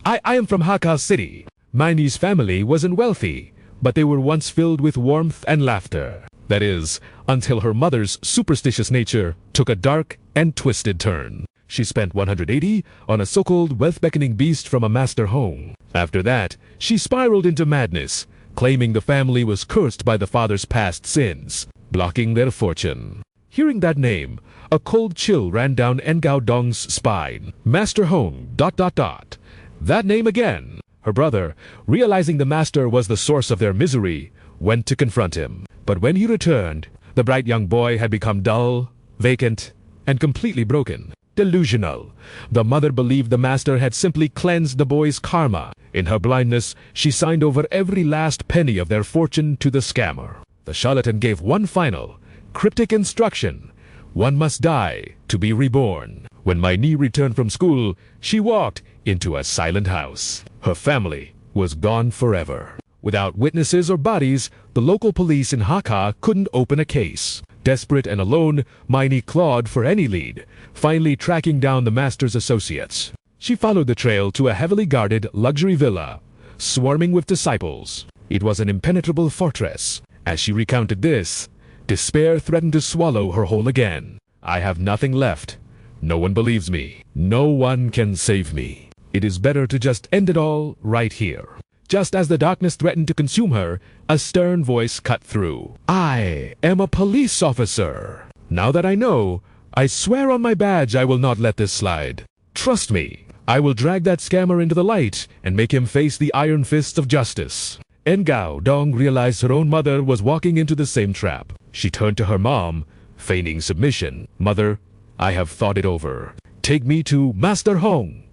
I am from Hakka City. My niece's family wasn't wealthy, but they were once filled with warmth and laughter. That is, until her mother's superstitious nature took a dark and twisted turn. She spent 180 on a so-called wealth-beckoning beast from a master home. After that, she spiraled into madness, claiming the family was cursed by the father's past sins, blocking their fortune. Hearing that name, a cold chill ran down Engao Dong's spine. Master Hong, ... That name again. Her brother, realizing the master was the source of their misery, went to confront him. But when he returned, the bright young boy had become dull, vacant, and completely broken. Delusional. The mother believed the master had simply cleansed the boy's karma. In her blindness, she signed over every last penny of their fortune to the scammer. The charlatan gave one final, cryptic instruction. One must die to be reborn. When my niece returned from school, she walked into a silent house. Her family was gone forever. Without witnesses or bodies, the local police in Hakka couldn't open a case. Desperate and alone, Miney clawed for any lead, finally tracking down the master's associates. She followed the trail to a heavily guarded luxury villa, swarming with disciples. It was an impenetrable fortress. As she recounted this, despair threatened to swallow her whole again. I have nothing left. No one believes me. No one can save me. It is better to just end it all right here. Just as the darkness threatened to consume her, a stern voice cut through. I am a police officer. Now that I know, I swear on my badge I will not let this slide. Trust me, I will drag that scammer into the light and make him face the iron fists of justice. Engao Dong realized her own mother was walking into the same trap. She turned to her mom, feigning submission. Mother, I have thought it over. Take me to Master Hong.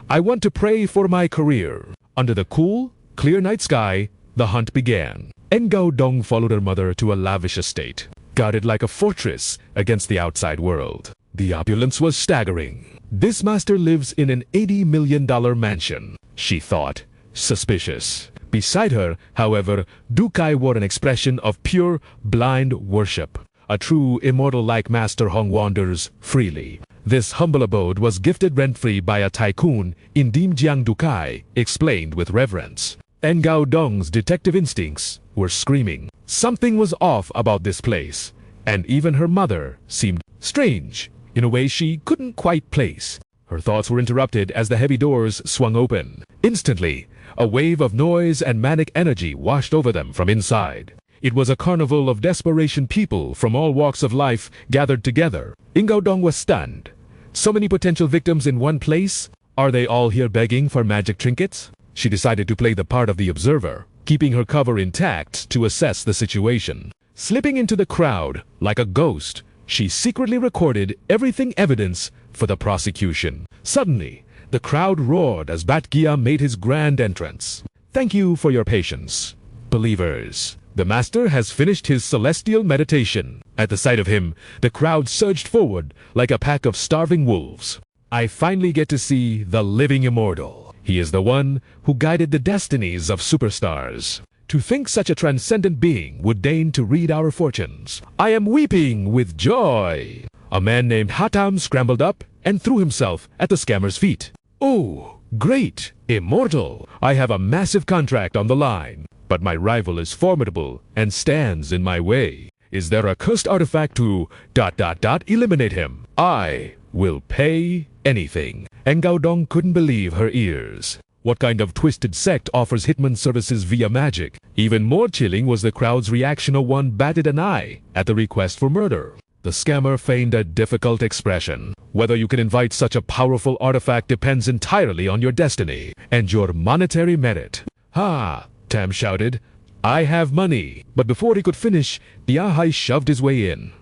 I want to pray for my career. Under the cool, clear night sky, the hunt began. Engao Dong followed her mother to a lavish estate, guarded like a fortress against the outside world. The opulence was staggering. This master lives in an $80 million mansion, she thought, suspicious. Beside her, however, Dukai wore an expression of pure, blind worship. A true immortal-like Master Hong wanders freely. This humble abode was gifted rent-free by a tycoon in Dimjiang Dukai, explained with reverence. Engao Dong's detective instincts were screaming. Something was off about this place, and even her mother seemed strange in a way she couldn't quite place. Her thoughts were interrupted as the heavy doors swung open. Instantly, a wave of noise and manic energy washed over them from inside. It was a carnival of desperation. People from all walks of life gathered together. Engao Dong was stunned. So many potential victims in one place? Are they all here begging for magic trinkets? She decided to play the part of the observer, keeping her cover intact to assess the situation. Slipping into the crowd like a ghost, she secretly recorded everything evidence for the prosecution. Suddenly, the crowd roared as Bat Gia made his grand entrance. Thank you for your patience, believers. The master has finished his celestial meditation. At the sight of him, the crowd surged forward like a pack of starving wolves. I finally get to see the living immortal. He is the one who guided the destinies of superstars. To think such a transcendent being would deign to read our fortunes. I am weeping with joy. A man named Hatam scrambled up and threw himself at the scammer's feet. Oh, great! Immortal! I have a massive contract on the line. But my rival is formidable and stands in my way. Is there a cursed artifact to ... eliminate him? I will pay anything. And Gaodong couldn't believe her ears. What kind of twisted sect offers hitman services via magic? Even more chilling was the crowd's reaction of one batted an eye at the request for murder. The scammer feigned a difficult expression. Whether you can invite such a powerful artifact depends entirely on your destiny and your monetary merit. Ha! Tam shouted. I have money. But before he could finish, the Ahai shoved his way in.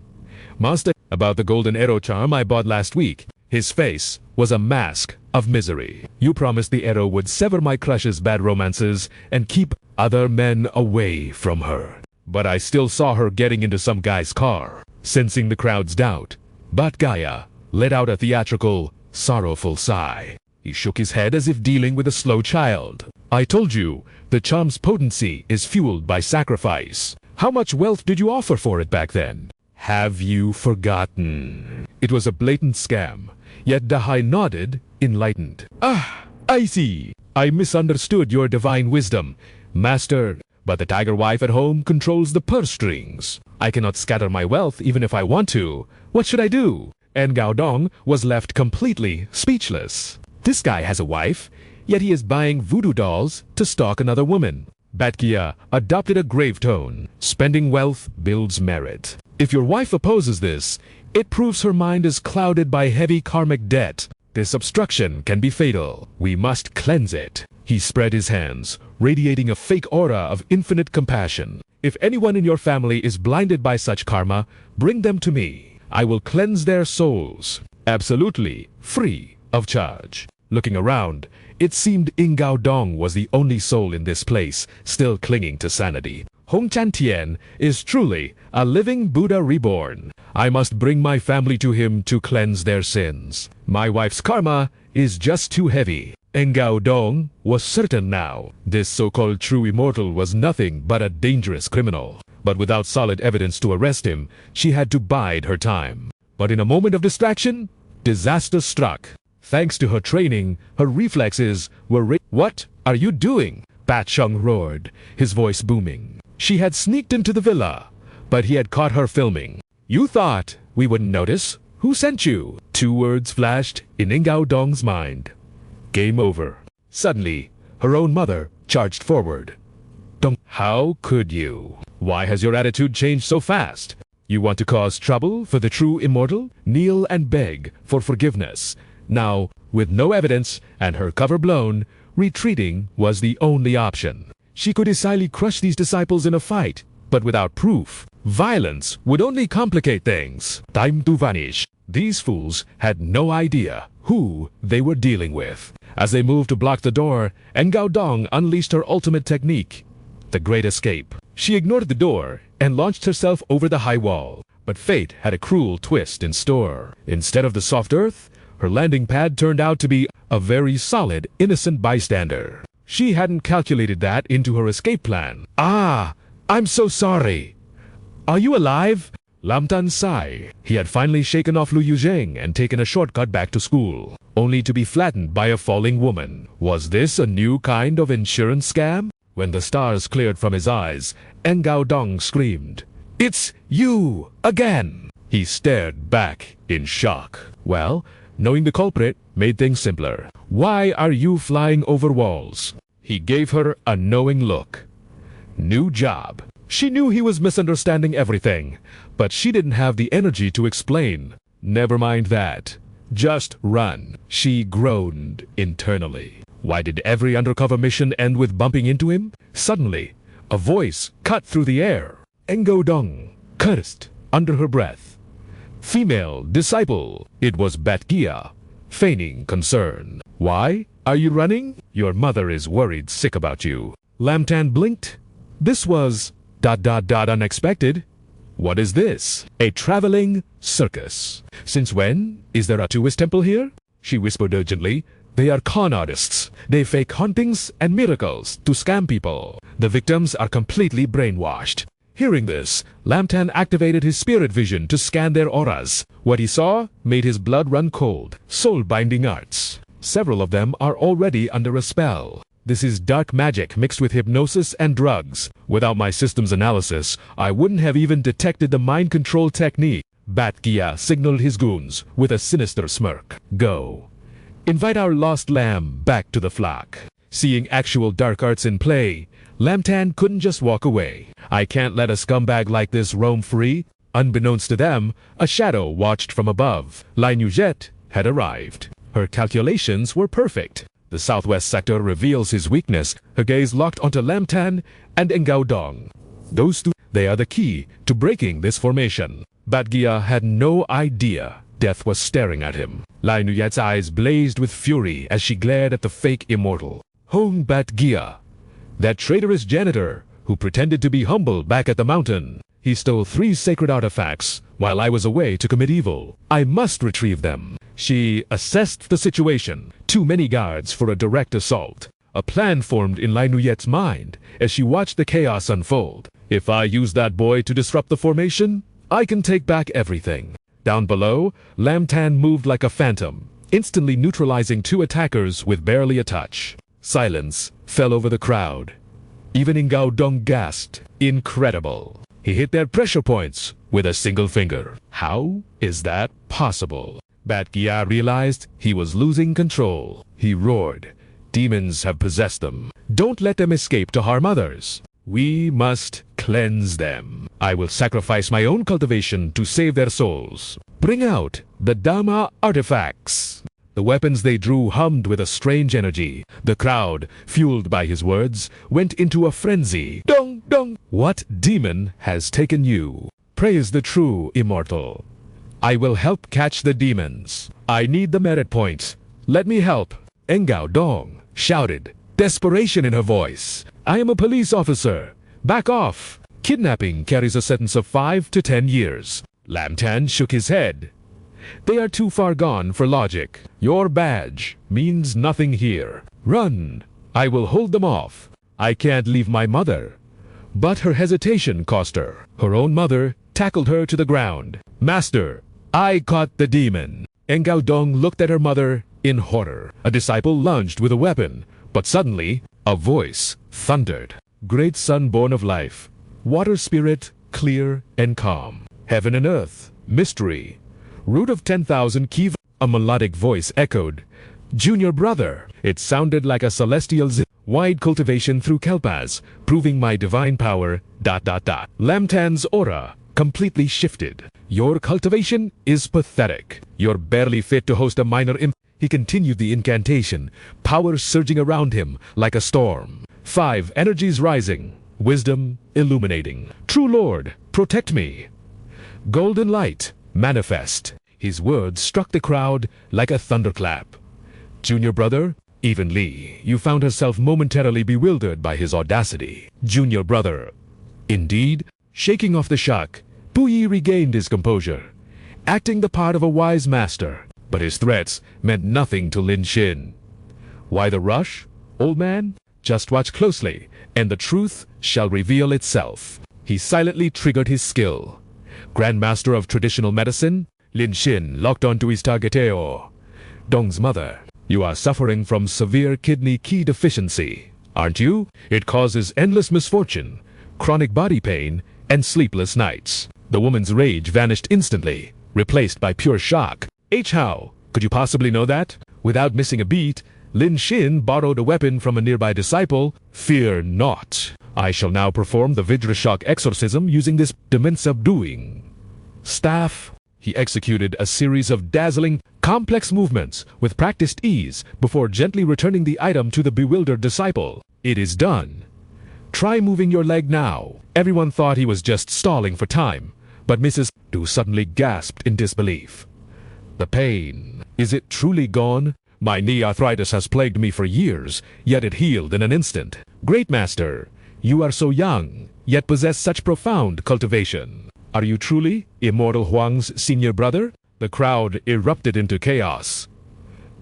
Master, about the golden arrow charm I bought last week. His face was a mask of misery. You promised the arrow would sever my crush's bad romances and keep other men away from her. But I still saw her getting into some guy's car. Sensing the crowd's doubt, Bat Gaya let out a theatrical, sorrowful sigh. He shook his head as if dealing with a slow child. I told you, the charm's potency is fueled by sacrifice. How much wealth did you offer for it back then? Have you forgotten? It was a blatant scam, yet Dahai nodded, enlightened. Ah, I see. I misunderstood your divine wisdom, Master. But the tiger wife at home controls the purse strings. I cannot scatter my wealth even if I want to. What should I do? And Gaodong was left completely speechless. This guy has a wife, yet he is buying voodoo dolls to stalk another woman. Batkia adopted a grave tone. Spending wealth builds merit. If your wife opposes this, it proves her mind is clouded by heavy karmic debt. This obstruction can be fatal. We must cleanse it. He spread his hands, radiating a fake aura of infinite compassion. If anyone in your family is blinded by such karma, bring them to me. I will cleanse their souls. Absolutely free of charge. Looking around, it seemed Ing Gaodong was the only soul in this place still clinging to sanity. Hong Chan Tien is truly a living Buddha reborn. I must bring my family to him to cleanse their sins. My wife's karma is just too heavy. And Gaodong was certain now. This so-called true immortal was nothing but a dangerous criminal. But without solid evidence to arrest him, she had to bide her time. But in a moment of distraction, disaster struck. Thanks to her training, her reflexes were What are you doing? Bat Chung roared, his voice booming. She had sneaked into the villa, but he had caught her filming. You thought we wouldn't notice? Who sent you? Two words flashed in Ing Gaodong's mind. Game over. Suddenly, her own mother charged forward. Dong, how could you? Why has your attitude changed so fast? You want to cause trouble for the true immortal? Kneel and beg for forgiveness. Now, with no evidence and her cover blown, retreating was the only option. She could easily crush these disciples in a fight, but without proof. Violence would only complicate things. Time to vanish. These fools had no idea who they were dealing with. As they moved to block the door, and Gaodong unleashed her ultimate technique, the Great Escape. She ignored the door and launched herself over the high wall. But fate had a cruel twist in store. Instead of the soft earth, her landing pad turned out to be a very solid, innocent bystander. She hadn't calculated that into her escape plan. Ah, I'm so sorry. Are you alive? Lam Tan sighed. He had finally shaken off Liu Yizheng and taken a shortcut back to school, only to be flattened by a falling woman. Was this a new kind of insurance scam? When the stars cleared from his eyes, Eng Gaodong screamed, It's you again! He stared back in shock. Well, knowing the culprit made things simpler. Why are you flying over walls? He gave her a knowing look. New job. She knew he was misunderstanding everything, but she didn't have the energy to explain. Never mind that. Just run. She groaned internally. Why did every undercover mission end with bumping into him? Suddenly, a voice cut through the air. Eng Gaodong cursed under her breath. Female disciple. It was Batkia, feigning concern. Why are you running? Your mother is worried sick about you. Lam Tan blinked. This was ... unexpected. What is this? A traveling circus. Since when is there a Taoist temple here? She whispered urgently. They are con artists. They fake hauntings and miracles to scam people. The victims are completely brainwashed. Hearing this, Lam Tan activated his spirit vision to scan their auras. What he saw made his blood run cold. Soul-binding arts. Several of them are already under a spell. This is dark magic mixed with hypnosis and drugs. Without my system's analysis, I wouldn't have even detected the mind control technique. Batgia signaled his goons with a sinister smirk. Go. Invite our lost lamb back to the flock. Seeing actual dark arts in play, Lamtan couldn't just walk away. I can't let a scumbag like this roam free. Unbeknownst to them, a shadow watched from above. Liu Yizheng had arrived. Her calculations were perfect. The southwest sector reveals his weakness. Her gaze locked onto Lamtan and Engaodong. Those two, they are the key to breaking this formation. Batgia had no idea death was staring at him. Liu Yizheng's eyes blazed with fury as she glared at the fake immortal. Hong Batgia, that traitorous janitor who pretended to be humble back at the mountain. He stole 3 sacred artifacts while I was away to commit evil. I must retrieve them. She assessed the situation. Too many guards for a direct assault. A plan formed in Liu Yizheng's mind as she watched the chaos unfold. If I use that boy to disrupt the formation, I can take back everything. Down below, Lamtan moved like a phantom, instantly neutralizing 2 attackers with barely a touch. Silence fell over the crowd. Even Engaodong gasped. Incredible. He hit their pressure points with a single finger. How is that possible? Batgia realized he was losing control. He roared. Demons have possessed them. Don't let them escape to harm others. We must cleanse them. I will sacrifice my own cultivation to save their souls. Bring out the Dharma artifacts. The weapons they drew hummed with a strange energy. The crowd, fueled by his words, went into a frenzy. Dong, dong! What demon has taken you? Praise the true immortal. I will help catch the demons. I need the merit points. Let me help. Engaodong shouted, desperation in her voice. I am a police officer. Back off. Kidnapping carries a sentence of 5 to 10 years. Lamtan shook his head. They are too far gone for logic. Your badge means nothing here. Run. I will hold them off. I can't leave my mother. But her hesitation cost her. Her own mother tackled her to the ground. Master, I caught the demon. Engaodong looked at her mother in horror. A disciple lunged with a weapon, but suddenly a voice thundered. Great sun born of life, water spirit, clear and calm. Heaven and earth, mystery. Root of 10,000 Kiv. A melodic voice echoed. Junior brother. It sounded like a celestial wide cultivation through Kelpas, proving my divine power. ... Lamtan's aura completely shifted. Your cultivation is pathetic. You're barely fit to host a minor imp. He continued the incantation, power surging around him like a storm. 5 energies rising, wisdom illuminating. True Lord, protect me. Golden light, manifest. His words struck the crowd like a thunderclap. Junior brother, even Li, you found herself momentarily bewildered by his audacity. Junior brother. Indeed, shaking off the shock, Puyi regained his composure, acting the part of a wise master. But his threats meant nothing to Lin Xin. Why the rush, old man? Just watch closely, and the truth shall reveal itself. He silently triggered his skill. Grandmaster of traditional medicine, Lin Xin locked onto his targeteo. Dong's mother, you are suffering from severe kidney key deficiency, aren't you? It causes endless misfortune, chronic body pain, and sleepless nights. The woman's rage vanished instantly, replaced by pure shock. How could you possibly know that? Without missing a beat, Lin Xin borrowed a weapon from a nearby disciple. Fear not. I shall now perform the Vajrashock exorcism using this demon subduing staff. He executed a series of dazzling, complex movements with practiced ease before gently returning the item to the bewildered disciple. It is done. Try moving your leg now. Everyone thought he was just stalling for time, but Mrs. Du suddenly gasped in disbelief. The pain. Is it truly gone? My knee arthritis has plagued me for years, yet it healed in an instant. Great master, you are so young, yet possess such profound cultivation. Are you truly Immortal Huang's senior brother? The crowd erupted into chaos.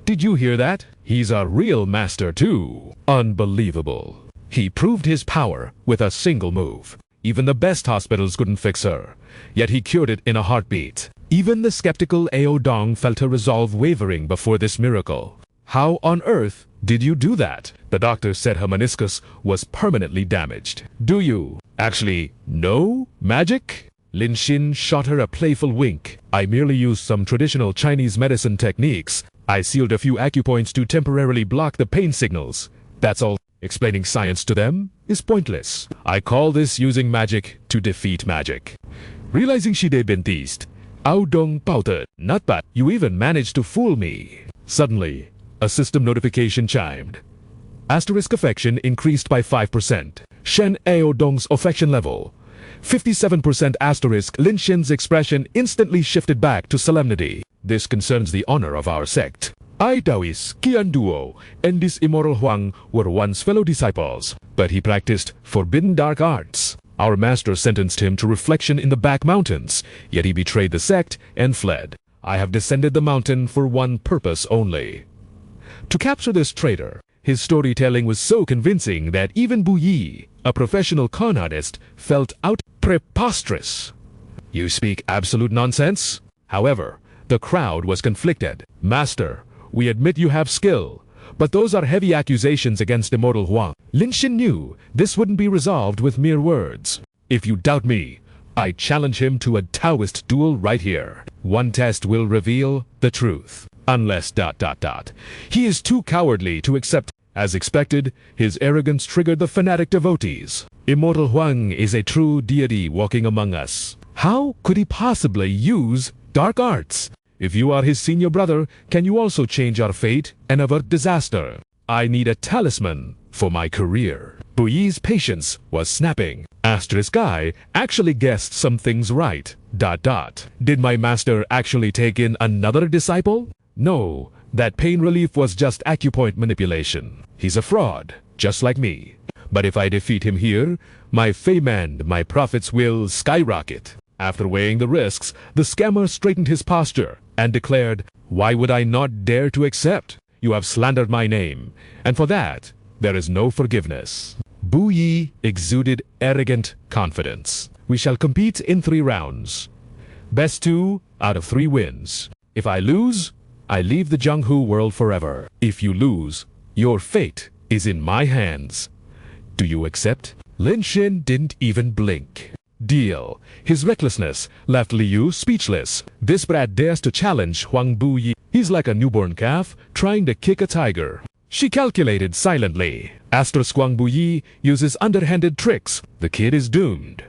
Did you hear that? He's a real master too. Unbelievable. He proved his power with a single move. Even the best hospitals couldn't fix her, yet he cured it in a heartbeat. Even the skeptical Ao Dong felt her resolve wavering before this miracle. How on earth did you do that? The doctor said her meniscus was permanently damaged. Do you actually know magic? Lin Xin shot her a playful wink. I merely used some traditional Chinese medicine techniques. I sealed a few acupoints to temporarily block the pain signals. That's all. Explaining science to them is pointless. I call this using magic to defeat magic. Realizing she'd been teased, Ao Dong pouted. Not bad. You even managed to fool me. Suddenly, a system notification chimed. Asterisk affection increased by 5%. Shen Ao Dong's affection level. 57% asterisk. Lin Xin's expression instantly shifted back to solemnity. This concerns the honor of our sect. I, Taoist, Qian Duo, and this immoral Huang were once fellow disciples, but he practiced forbidden dark arts. Our master sentenced him to reflection in the back mountains, yet he betrayed the sect and fled. I have descended the mountain for one purpose only. To capture this traitor. His storytelling was so convincing that even Bu Yi, a professional con artist, felt preposterous. You speak absolute nonsense? However, the crowd was conflicted. Master, we admit you have skill, but those are heavy accusations against immortal Huang. Lin Xin knew this wouldn't be resolved with mere words. If you doubt me, I challenge him to a Taoist duel right here. One test will reveal the truth. Unless ... He is too cowardly to accept. As expected, his arrogance triggered the fanatic devotees. Immortal Huang is a true deity walking among us. How could he possibly use dark arts? If you are his senior brother, can you also change our fate and avert disaster? I need a talisman for my career. Bu Yi's patience was snapping. Asterisk I actually guessed some things right. ... Did my master actually take in another disciple? No, that pain relief was just acupoint manipulation. He's a fraud, just like me. But if I defeat him here, my fame and my profits will skyrocket. After weighing the risks, the scammer straightened his posture and declared, "Why would I not dare to accept? You have slandered my name, and for that, there is no forgiveness." Bu Yi exuded arrogant confidence. We shall compete in 3 rounds. Best 2 out of 3 wins. If I lose, I leave the Jianghu world forever. If you lose, your fate is in my hands. Do you accept? Lin Xin didn't even blink. Deal. His recklessness left Liu speechless. This brat dares to challenge Huang Bu Yi. He's like a newborn calf trying to kick a tiger. She calculated silently. Asterisk Huang Bu Yi uses underhanded tricks. The kid is doomed.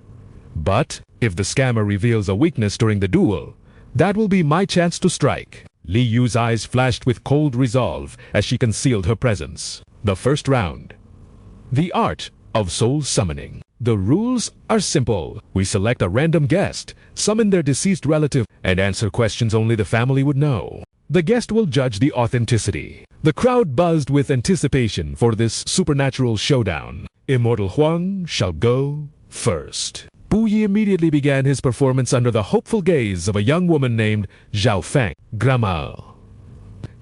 But if the scammer reveals a weakness during the duel, that will be my chance to strike. Li Yu's eyes flashed with cold resolve as she concealed her presence. The first round. The art of soul summoning. The rules are simple. We select a random guest, summon their deceased relative, and answer questions only the family would know. The guest will judge the authenticity. The crowd buzzed with anticipation for this supernatural showdown. Immortal Huang shall go first. Bu Yi immediately began his performance under the hopeful gaze of a young woman named Zhao Feng. Grandma.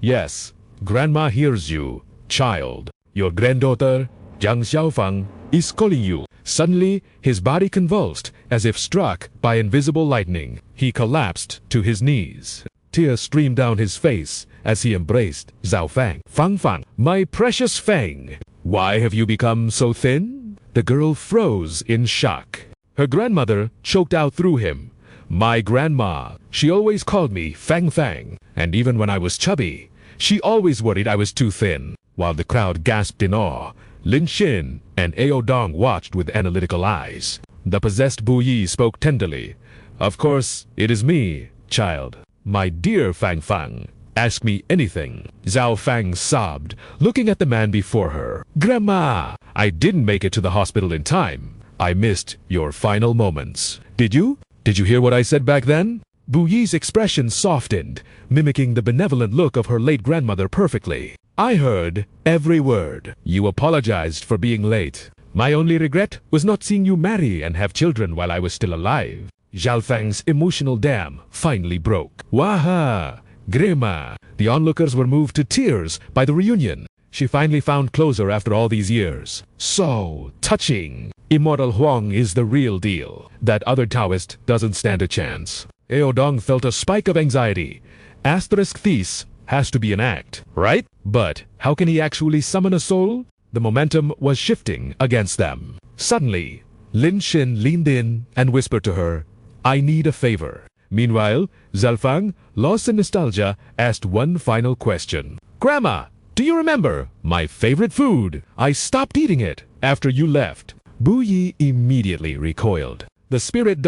Yes, Grandma hears you, child. Your granddaughter, Jiang Xiaofang, is calling you. Suddenly, his body convulsed, as if struck by invisible lightning. He collapsed to his knees. Tears streamed down his face as he embraced Zhao Fang. Fang, my precious Fang, why have you become so thin? The girl froze in shock. Her grandmother choked out through him. My grandma, she always called me Fang Fang, and even when I was chubby, she always worried I was too thin. While the crowd gasped in awe, Lin Xin and Ao Dong watched with analytical eyes. The possessed Bu Yi spoke tenderly. Of course, it is me, child. My dear Fang Fang, ask me anything. Zhao Fang sobbed, looking at the man before her. Grandma, I didn't make it to the hospital in time. I missed your final moments. Did you? Did you hear what I said back then? Bu Yi's expression softened, mimicking the benevolent look of her late grandmother perfectly. I heard every word. You apologized for being late. My only regret was not seeing you marry and have children while I was still alive. Zhao Fang's emotional dam finally broke. Waha! Grandma! The onlookers were moved to tears by the reunion. She finally found closure after all these years. So touching. Immortal Huang is the real deal. That other Taoist doesn't stand a chance. Ao Dong felt a spike of anxiety. Asterisk Thies has to be an act, right? But how can he actually summon a soul? The momentum was shifting against them. Suddenly, Lin Xin leaned in and whispered to her, "I need a favor." Meanwhile, Zalfang, lost in nostalgia, asked one final question. "Grandma, do you remember my favorite food? I stopped eating it after you left." Bu Yi immediately recoiled. The spirit ...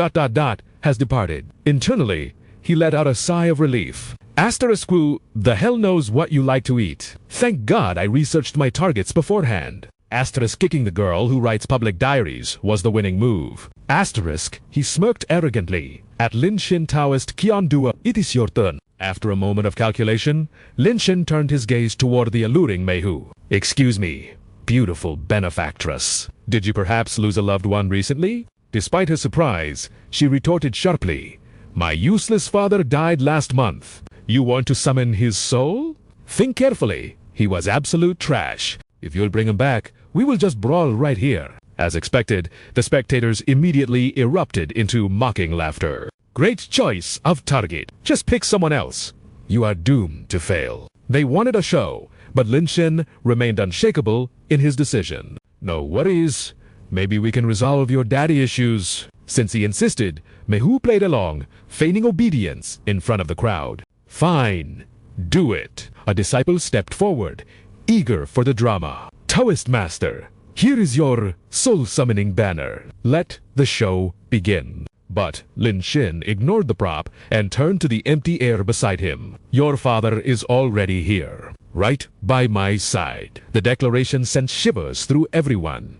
has departed. Internally, he let out a sigh of relief. Asterisk, the hell knows what you like to eat. Thank God I researched my targets beforehand. Asterisk, kicking the girl who writes public diaries was the winning move. Asterisk, he smirked arrogantly. At Lin Xin Taoist Qiandua, it is your turn. After a moment of calculation, Lin Xin turned his gaze toward the alluring Mei Hu. "Excuse me, beautiful benefactress. Did you perhaps lose a loved one recently?" Despite her surprise, she retorted sharply, "My useless father died last month. You want to summon his soul? Think carefully. He was absolute trash. If you'll bring him back, we will just brawl right here." As expected, the spectators immediately erupted into mocking laughter. "Great choice of target. Just pick someone else. You are doomed to fail." They wanted a show, but Lin Xin remained unshakable in his decision. "No worries. Maybe we can resolve your daddy issues." Since he insisted, Mei Hu played along, feigning obedience in front of the crowd. "Fine. Do it." A disciple stepped forward, eager for the drama. "Taoist master, here is your soul-summoning banner. Let the show begin." But Lin Xin ignored the prop and turned to the empty air beside him. "Your father is already here, right by my side." The declaration sent shivers through everyone.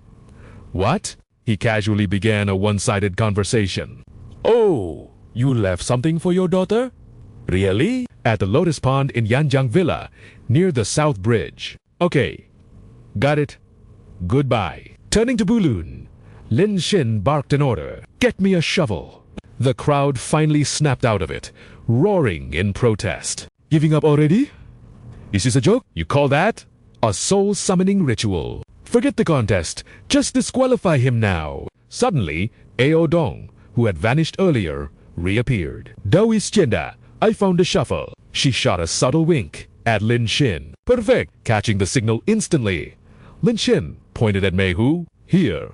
"What?" He casually began a one-sided conversation. "Oh, you left something for your daughter? Really?" At the Lotus Pond in Yanjiang Villa, near the South Bridge. "Okay, got it. Goodbye." Turning to Bulun, Lin Xin barked an order. "Get me a shovel." The crowd finally snapped out of it, roaring in protest. "Giving up already? Is this a joke? You call that a soul-summoning ritual? Forget the contest. Just disqualify him now." Suddenly, Ao Dong, who had vanished earlier, reappeared. "Daoist Jianda, I found a shuffle." She shot a subtle wink at Lin Xin. "Perfect." Catching the signal instantly, Lin Xin pointed at Mei Hu. "Here,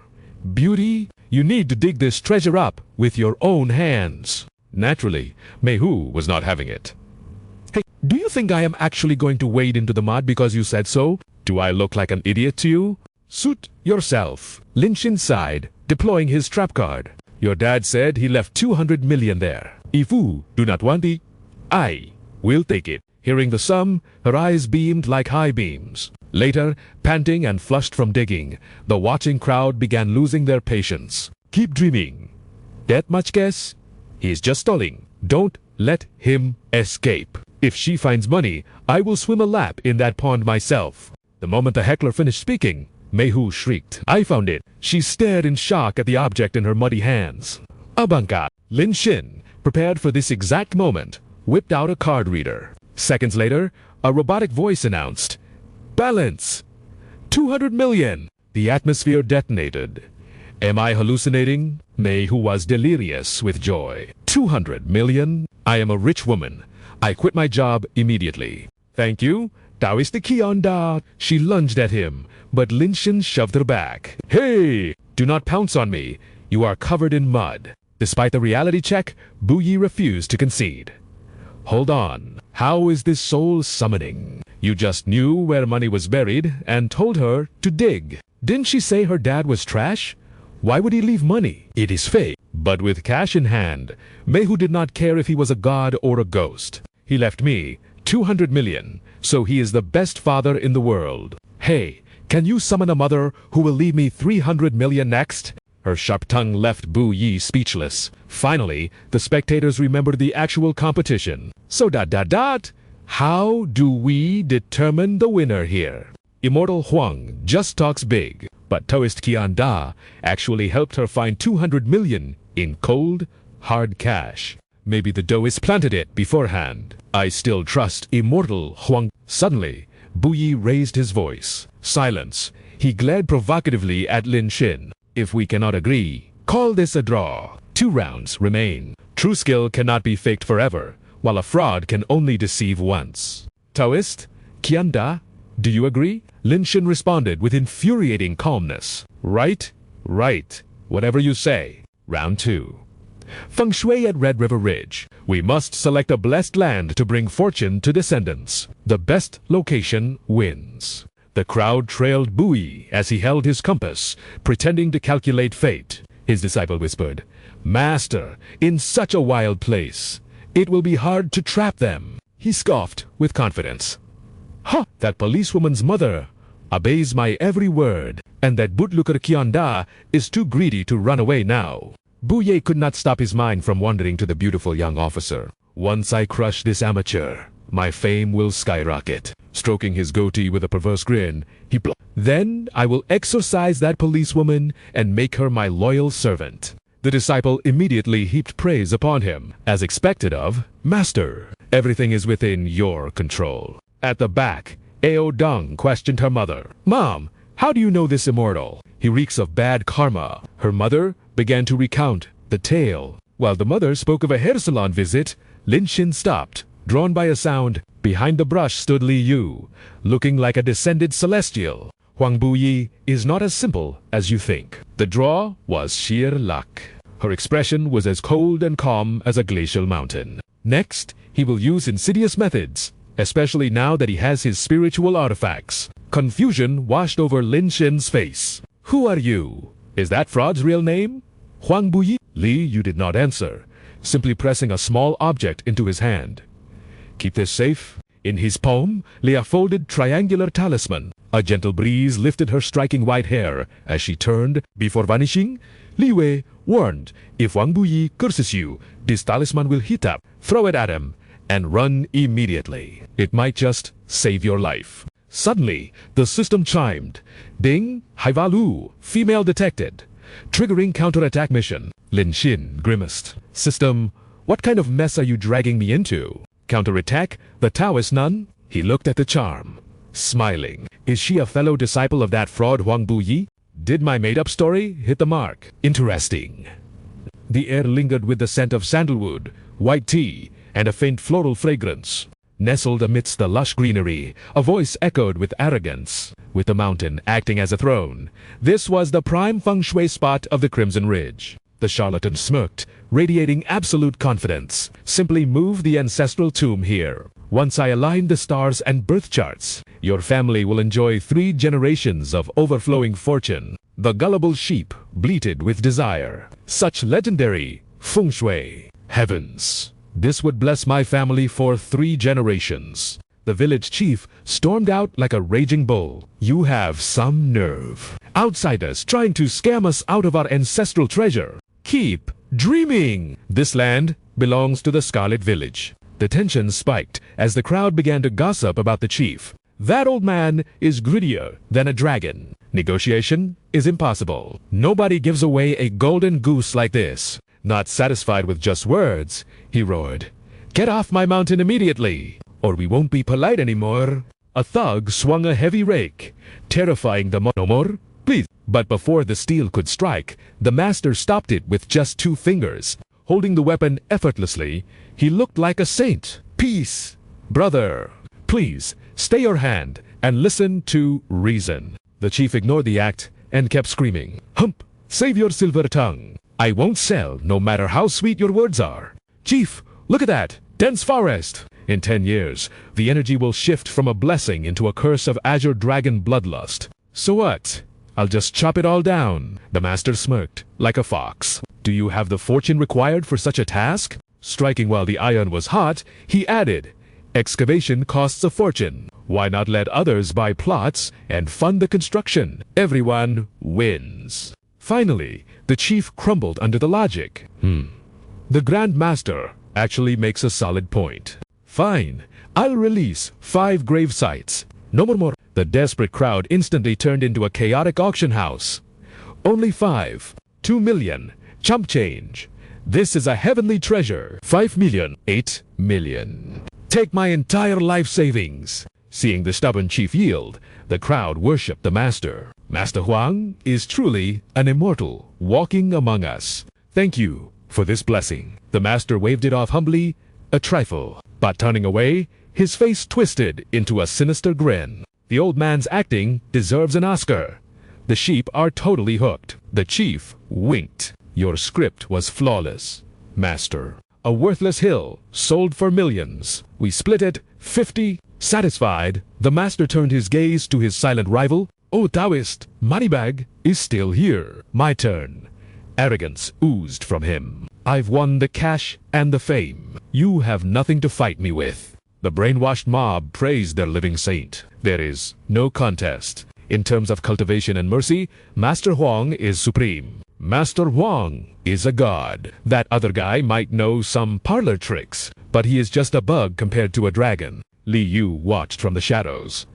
beauty, you need to dig this treasure up with your own hands." Naturally, Mei Hu was not having it. "Hey, do you think I am actually going to wade into the mud because you said so? Do I look like an idiot to you? Suit yourself." Lin Xin sighed, deploying his trap card. "Your dad said he left 200 million there. If you do not want it, I will take it." Hearing the sum, her eyes beamed like high beams. Later, panting and flushed from digging, the watching crowd began losing their patience. "Keep dreaming. That much guess? He's just stalling. Don't let him escape. If she finds money, I will swim a lap in that pond myself." The moment the heckler finished speaking, Mei Hu shrieked. "I found it." She stared in shock at the object in her muddy hands. "Abanka." Lin Xin, prepared for this exact moment, whipped out a card reader. Seconds later, a robotic voice announced, "Balance! 200 million!" The atmosphere detonated. Am I hallucinating? Mei Hu was delirious with joy. 200 million? I am a rich woman. I quit my job immediately. "Thank you. Taoist Qianda." She lunged at him, but Lin Xin shoved her back. "Hey! Do not pounce on me. You are covered in mud." Despite the reality check, Bu Yi refused to concede. "Hold on. How is this soul summoning? You just knew where money was buried and told her to dig. Didn't she say her dad was trash? Why would he leave money? It is fake." But with cash in hand, Mei Hu did not care if he was a god or a ghost. "He left me 200 million, so he is the best father in the world. Hey, can you summon a mother who will leave me 300 million next?" Her sharp tongue left Bu Yi speechless. Finally, the spectators remembered the actual competition. So ... How do we determine the winner here? Immortal Huang just talks big, but Taoist Qianda actually helped her find 200 million in cold, hard cash. Maybe the Taoist planted it beforehand. I still trust Immortal Huang. Suddenly, Bu Yi raised his voice. Silence. He glared provocatively at Lin Xin. "If we cannot agree, call this a draw. 2 rounds remain. True skill cannot be faked forever, while a fraud can only deceive once." Taoist? Qianda? Do you agree? Lin Shin responded with infuriating calmness. Right? Right. Whatever you say. Round 2. Feng Shui at Red River Ridge. We must select a blessed land to bring fortune to descendants. The best location wins. The crowd trailed Bui as he held his compass, pretending to calculate fate. His disciple whispered, Master, in such a wild place, it will be hard to trap them. He scoffed with confidence. Ha! That policewoman's mother obeys my every word, and that bootlicker Qianda is too greedy to run away now. Bouye could not stop his mind from wandering to the beautiful young officer. Once I crush this amateur, my fame will skyrocket. Stroking his goatee with a perverse grin, he Then I will exorcise that policewoman and make her my loyal servant. The disciple immediately heaped praise upon him, as expected of, Master, everything is within your control. At the back, Ao Deng questioned her mother. Mom, how do you know this immortal? He reeks of bad karma. Her mother began to recount the tale. While the mother spoke of a hair salon visit, Lin Shin stopped, drawn by a sound. Behind the brush stood Li Yu, looking like a descended celestial. Huang Buyi is not as simple as you think. The draw was sheer luck. Her expression was as cold and calm as a glacial mountain. Next, he will use insidious methods, especially now that he has his spiritual artifacts. Confusion washed over Lin Shin's face. Who are you? Is that fraud's real name? Huang Buyi? Li Yu did not answer, simply pressing a small object into his hand. Keep this safe. In his palm lay a folded triangular talisman. A gentle breeze lifted her striking white hair as she turned. Before vanishing, Li Wei warned, if Wang Buyi curses you, this talisman will heat up. Throw it at him and run immediately. It might just save your life. Suddenly, the system chimed. Ding, Haivalu, female detected. Triggering counterattack mission. Lin Shin grimaced. System, what kind of mess are you dragging me into? Counterattack, the Taoist nun? He looked at the charm, smiling. Is she a fellow disciple of that fraud Huang Buyi? Did my made-up story hit the mark? Interesting. The air lingered with the scent of sandalwood, white tea, and a faint floral fragrance. Nestled amidst the lush greenery, a voice echoed with arrogance, with the mountain acting as a throne. This was the prime feng shui spot of the Crimson Ridge. The charlatan smirked, radiating absolute confidence. Simply move the ancestral tomb here. Once I align the stars and birth charts, your family will enjoy 3 generations of overflowing fortune. The gullible sheep bleated with desire. Such legendary feng shui. Heavens! This would bless my family for 3 generations. The village chief stormed out like a raging bull. You have some nerve. Outsiders trying to scam us out of our ancestral treasure. Keep dreaming! This land belongs to the Scarlet Village. The tension spiked as the crowd began to gossip about the chief. That old man is grittier than a dragon. Negotiation is impossible. Nobody gives away a golden goose like this. Not satisfied with just words, he roared. Get off my mountain immediately, or we won't be polite anymore. A thug swung a heavy rake, terrifying the no more, please. But before the steel could strike, the master stopped it with just 2 fingers. Holding the weapon effortlessly, he looked like a saint. Peace, brother. Please, stay your hand and listen to reason. The chief ignored the act and kept screaming. Hump, save your silver tongue. I won't sell no matter how sweet your words are. Chief, look at that, dense forest. In 10 years, the energy will shift from a blessing into a curse of azure dragon bloodlust. So what? I'll just chop it all down. The master smirked, like a fox. Do you have the fortune required for such a task? Striking while the iron was hot, he added, excavation costs a fortune. Why not let others buy plots and fund the construction? Everyone wins. Finally, the chief crumbled under the logic. The Grand Master actually makes a solid point. Fine, I'll release 5 grave sites. No more. The desperate crowd instantly turned into a chaotic auction house. Only 5. 2 million. Chump change. This is a heavenly treasure. 5 million. 8 million. Take my entire life savings. Seeing the stubborn chief yield, the crowd worshipped the master. Master Huang is truly an immortal walking among us. Thank you for this blessing. The master waved it off humbly, a trifle. But turning away, his face twisted into a sinister grin. The old man's acting deserves an Oscar. The sheep are totally hooked. The chief winked. Your script was flawless, master. A worthless hill, sold for millions. We split it, 50. Satisfied, the master turned his gaze to his silent rival. Oh, Taoist, Moneybag is still here. My turn. Arrogance oozed from him. I've won the cash and the fame. You have nothing to fight me with. The brainwashed mob praised their living saint. There is no contest. In terms of cultivation and mercy, Master Huang is supreme. Master Huang is a god. That other guy might know some parlor tricks, but he is just a bug compared to a dragon. Li Yu watched from the shadows.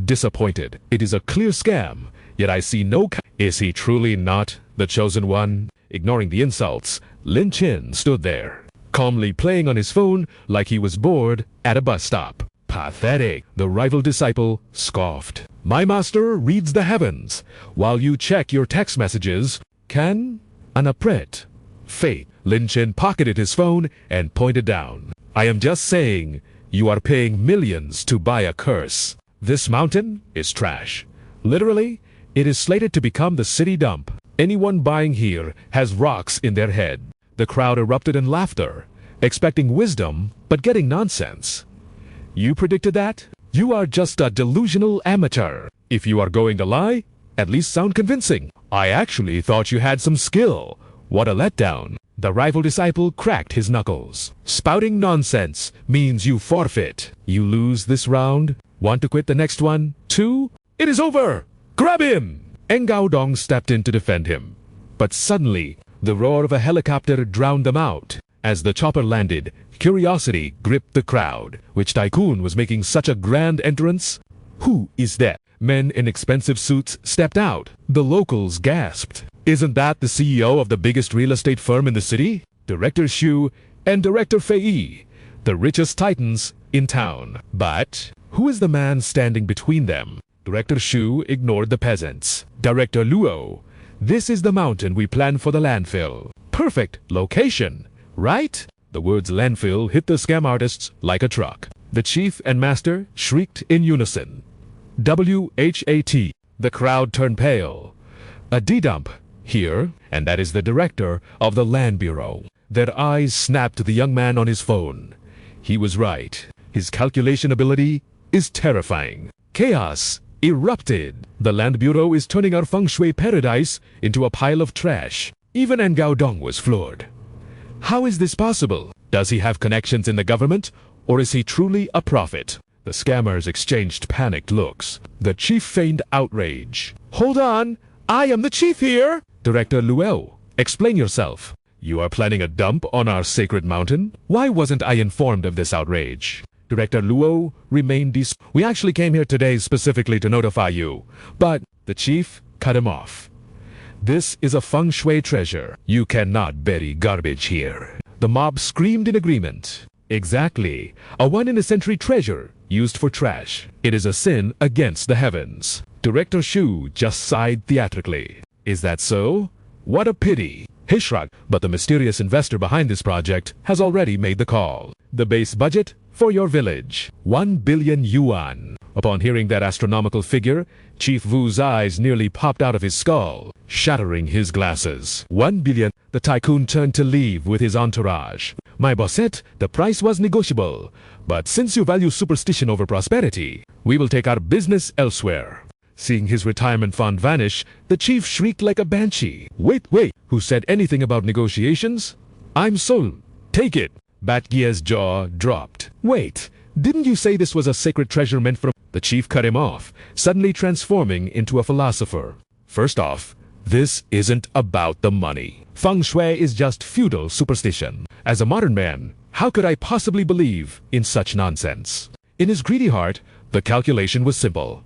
Disappointed. It is a clear scam, yet I see no Is he truly not the chosen one? Ignoring the insults, Lin Chin stood there, calmly playing on his phone like he was bored at a bus stop. Pathetic. The rival disciple scoffed. My master reads the heavens, while you check your text messages. Can anapret fate. Lin Chin pocketed his phone and pointed down. I am just saying, you are paying millions to buy a curse. This mountain is trash. Literally, it is slated to become the city dump. Anyone buying here has rocks in their head. The crowd erupted in laughter, expecting wisdom, but getting nonsense. You predicted that? You are just a delusional amateur. If you are going to lie, at least sound convincing. I actually thought you had some skill. What a letdown. The rival disciple cracked his knuckles. Spouting nonsense means you forfeit. You lose this round. Want to quit the next one? 2? It is over! Grab him! Engao Dong stepped in to defend him. But suddenly, the roar of a helicopter drowned them out. As the chopper landed, curiosity gripped the crowd. Which tycoon was making such a grand entrance? Who is that? Men in expensive suits stepped out. The locals gasped. Isn't that the CEO of the biggest real estate firm in the city? Director Xu and Director Fei, the richest titans in town. But who is the man standing between them? Director Xu ignored the peasants. Director Luo, this is the mountain we planned for the landfill. Perfect location, right? The words landfill hit the scam artists like a truck. The chief and master shrieked in unison. WHAT. The crowd turned pale. A D-dump here, and that is the director of the Land Bureau. Their eyes snapped to the young man on his phone. He was right. His calculation ability is terrifying. Chaos erupted. The Land Bureau is turning our feng shui paradise into a pile of trash. Even Engao Dong was floored. How is this possible? Does he have connections in the government, or is he truly a prophet? The scammers exchanged panicked looks. The chief feigned outrage. Hold on! I am the chief here! Director Luo, explain yourself. You are planning a dump on our sacred mountain? Why wasn't I informed of this outrage? Director Luo remained We actually came here today specifically to notify you. But the chief cut him off. This is a feng shui treasure. You cannot bury garbage here. The mob screamed in agreement. Exactly. A one-in-a-century treasure used for trash. It is a sin against the heavens. Director Xu just sighed theatrically. Is that so? What a pity. He shrugged, but the mysterious investor behind this project has already made the call. The base budget for your village, 1 billion yuan. Upon hearing that astronomical figure, Chief Wu's eyes nearly popped out of his skull, shattering his glasses. 1 billion. The tycoon turned to leave with his entourage. My bossette, the price was negotiable, but since you value superstition over prosperity, we will take our business elsewhere. Seeing his retirement fund vanish, the chief shrieked like a banshee. Wait, who said anything about negotiations? I'm sold. Take it. Batgia's jaw dropped. Wait, didn't you say this was a sacred treasure meant for... The chief cut him off, suddenly transforming into a philosopher. First off, this isn't about the money. Feng Shui is just feudal superstition. As a modern man, how could I possibly believe in such nonsense? In his greedy heart, the calculation was simple.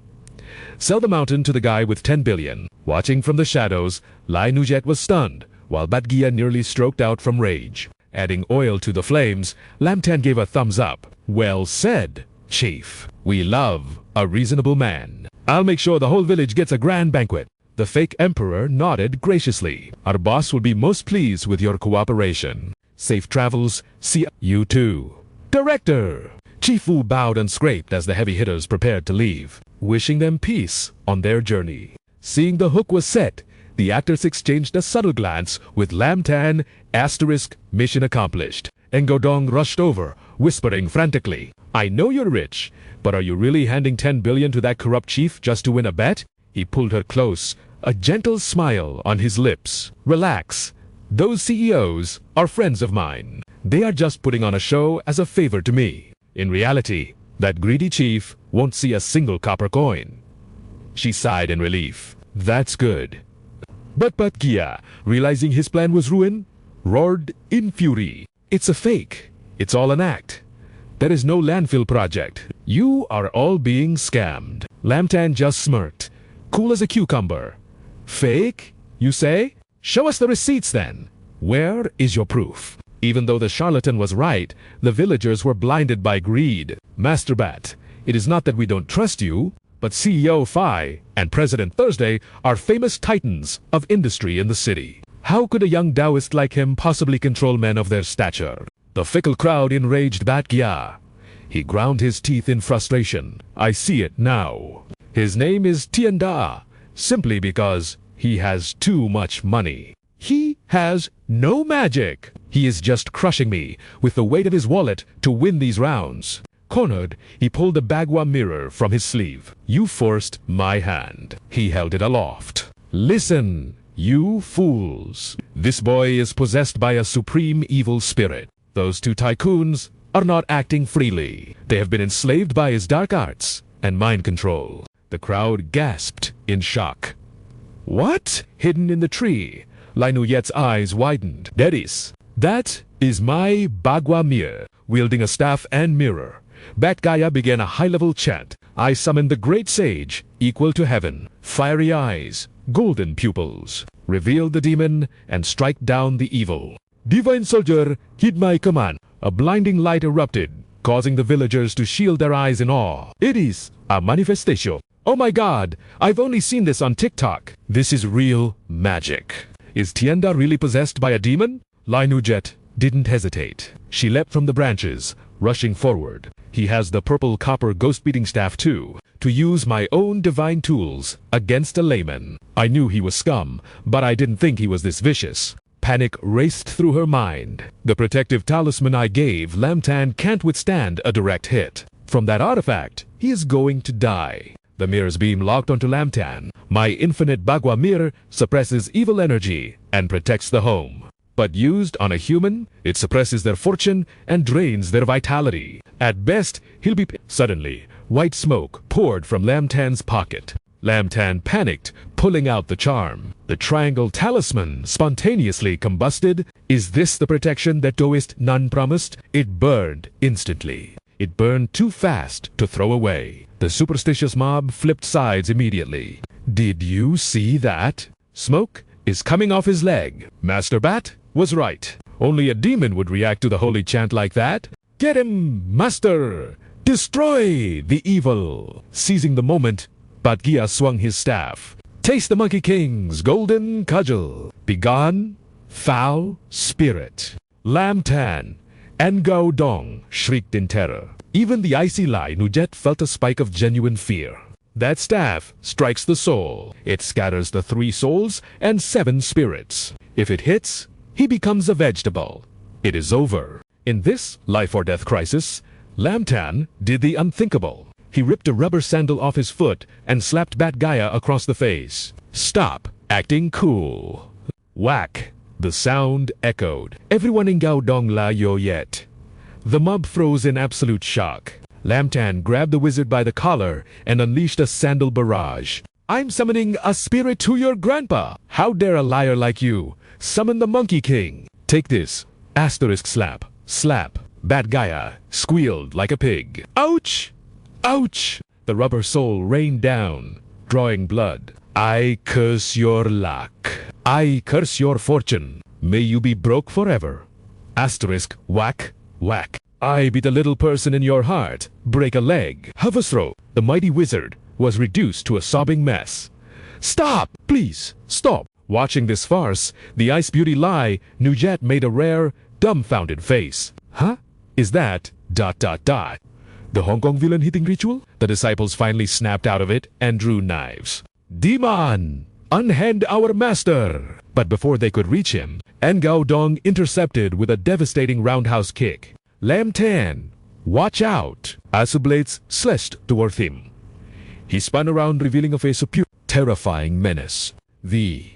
Sell the mountain to the guy with 10 billion. Watching from the shadows, Lai Nujet was stunned, while Batgia nearly stroked out from rage. Adding oil to the flames, Lam Tan gave a thumbs up. Well said, Chief. We love a reasonable man. I'll make sure the whole village gets a grand banquet. The fake emperor nodded graciously. Our boss will be most pleased with your cooperation. Safe travels. See you too. Director! Chifu bowed and scraped as the heavy hitters prepared to leave, wishing them peace on their journey. Seeing the hook was set, the actors exchanged a subtle glance with Lam Tan, * mission accomplished. Engodong rushed over, whispering frantically, "I know you're rich, but are you really handing 10 billion to that corrupt chief just to win a bet?" He pulled her close, a gentle smile on his lips. "Relax. Those CEOs are friends of mine. They are just putting on a show as a favor to me. In reality, that greedy chief won't see a single copper coin." She sighed in relief. "That's good." But Gia, realizing his plan was ruined, roared in fury. "It's a fake. It's all an act. There is no landfill project. You are all being scammed." Lam Tan just smirked, cool as a cucumber. "Fake, you say? Show us the receipts then. Where is your proof?" Even though the charlatan was right, the villagers were blinded by greed. "Master Bat, it is not that we don't trust you, but CEO Phi and President Thursday are famous titans of industry in the city. How could a young Taoist like him possibly control men of their stature?" The fickle crowd enraged Bat Gia. He ground his teeth in frustration. "I see it now. His name is Tianda, simply because he has too much money. He has no magic. He is just crushing me with the weight of his wallet to win these rounds." Cornered, he pulled the Bagua mirror from his sleeve. "You forced my hand." He held it aloft. "Listen, you fools. This boy is possessed by a supreme evil spirit. Those two tycoons are not acting freely. They have been enslaved by his dark arts and mind control." The crowd gasped in shock. "What?" Hidden in the tree, Liu Yizheng's eyes widened. That is my Bagua mirror, wielding a staff and mirror. Bat Gaia began a high-level chant. "I summon the great sage, equal to heaven. Fiery eyes, golden pupils. Reveal the demon and strike down the evil. Divine soldier, heed my command." A blinding light erupted, causing the villagers to shield their eyes in awe. "It is a manifestation. Oh my god, I've only seen this on TikTok. This is real magic. Is Tienda really possessed by a demon?" Liu Jet didn't hesitate. She leapt from the branches, rushing forward. "He has the purple copper ghost-beating staff too. To use my own divine tools against a layman. I knew he was scum, but I didn't think he was this vicious." Panic raced through her mind. "The protective talisman I gave Lam Tan can't withstand a direct hit. From that artifact, he is going to die." The mirror's beam locked onto Lam Tan. "My infinite Bagua mirror suppresses evil energy and protects the home. But used on a human, it suppresses their fortune and drains their vitality. At best, he'll be..." Suddenly, white smoke poured from Lam Tan's pocket. Lam Tan panicked, pulling out the charm. The triangle talisman spontaneously combusted. Is this the protection that Taoist nun promised? It burned instantly. It burned too fast to throw away. The superstitious mob flipped sides immediately. "Did you see that? Smoke is coming off his leg. Master Bat was right. Only a demon would react to the holy chant like that. Get him, Master! Destroy the evil!" Seizing the moment, Bat Gia swung his staff. "Taste the Monkey King's golden cudgel. Begone, foul spirit." Lam Tan and Gao Dong shrieked in terror. Even the icy Lai Nujet felt a spike of genuine fear. That staff strikes the soul. It scatters the 3 souls and 7 spirits. If it hits, he becomes a vegetable. It is over. In this life-or-death crisis, Lam Tan did the unthinkable. He ripped a rubber sandal off his foot and slapped Bat Gaia across the face. "Stop acting cool." Whack! The sound echoed. Everyone in Gaodong La Yo Yet. The mob froze in absolute shock. Lam Tan grabbed the wizard by the collar and unleashed a sandal barrage. "I'm summoning a spirit to your grandpa. How dare a liar like you summon the Monkey King? Take this. Slap. Slap." Bat Gaia squealed like a pig. "Ouch! Ouch!" The rubber soul rained down, drawing blood. "I curse your luck. I curse your fortune. May you be broke forever." Whack, whack. "I be the little person in your heart. Break a leg." Havasro, the mighty wizard, was reduced to a sobbing mess. "Stop! Please, stop!" Watching this farce, the Ice Beauty Lai Nujet made a rare, dumbfounded face. "Huh? Is that... ... The Hong Kong villain hitting ritual? The disciples finally snapped out of it and drew knives. Demon! Unhand our master! But before they could reach him, Ngao Dong intercepted with a devastating roundhouse kick. Lam Tan, watch out! As the blades slashed toward him. He spun around, revealing a face of pure, terrifying menace. The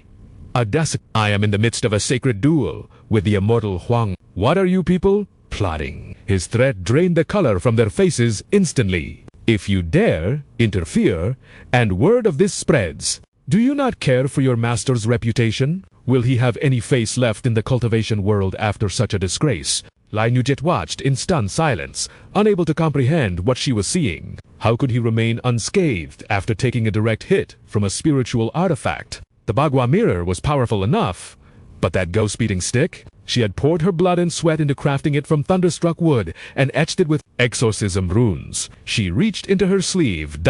audacity. I am in the midst of a sacred duel with the immortal Huang. What are you people plotting? His threat drained the color from their faces instantly. If you dare interfere, and word of this spreads, do you not care for your master's reputation? Will he have any face left in the cultivation world after such a disgrace? Lai Nujet watched in stunned silence, unable to comprehend what she was seeing. How could he remain unscathed after taking a direct hit from a spiritual artifact? The Bagua mirror was powerful enough, but that ghost-beating stick? She had poured her blood and sweat into crafting it from thunderstruck wood and etched it with exorcism runes. She reached into her sleeve,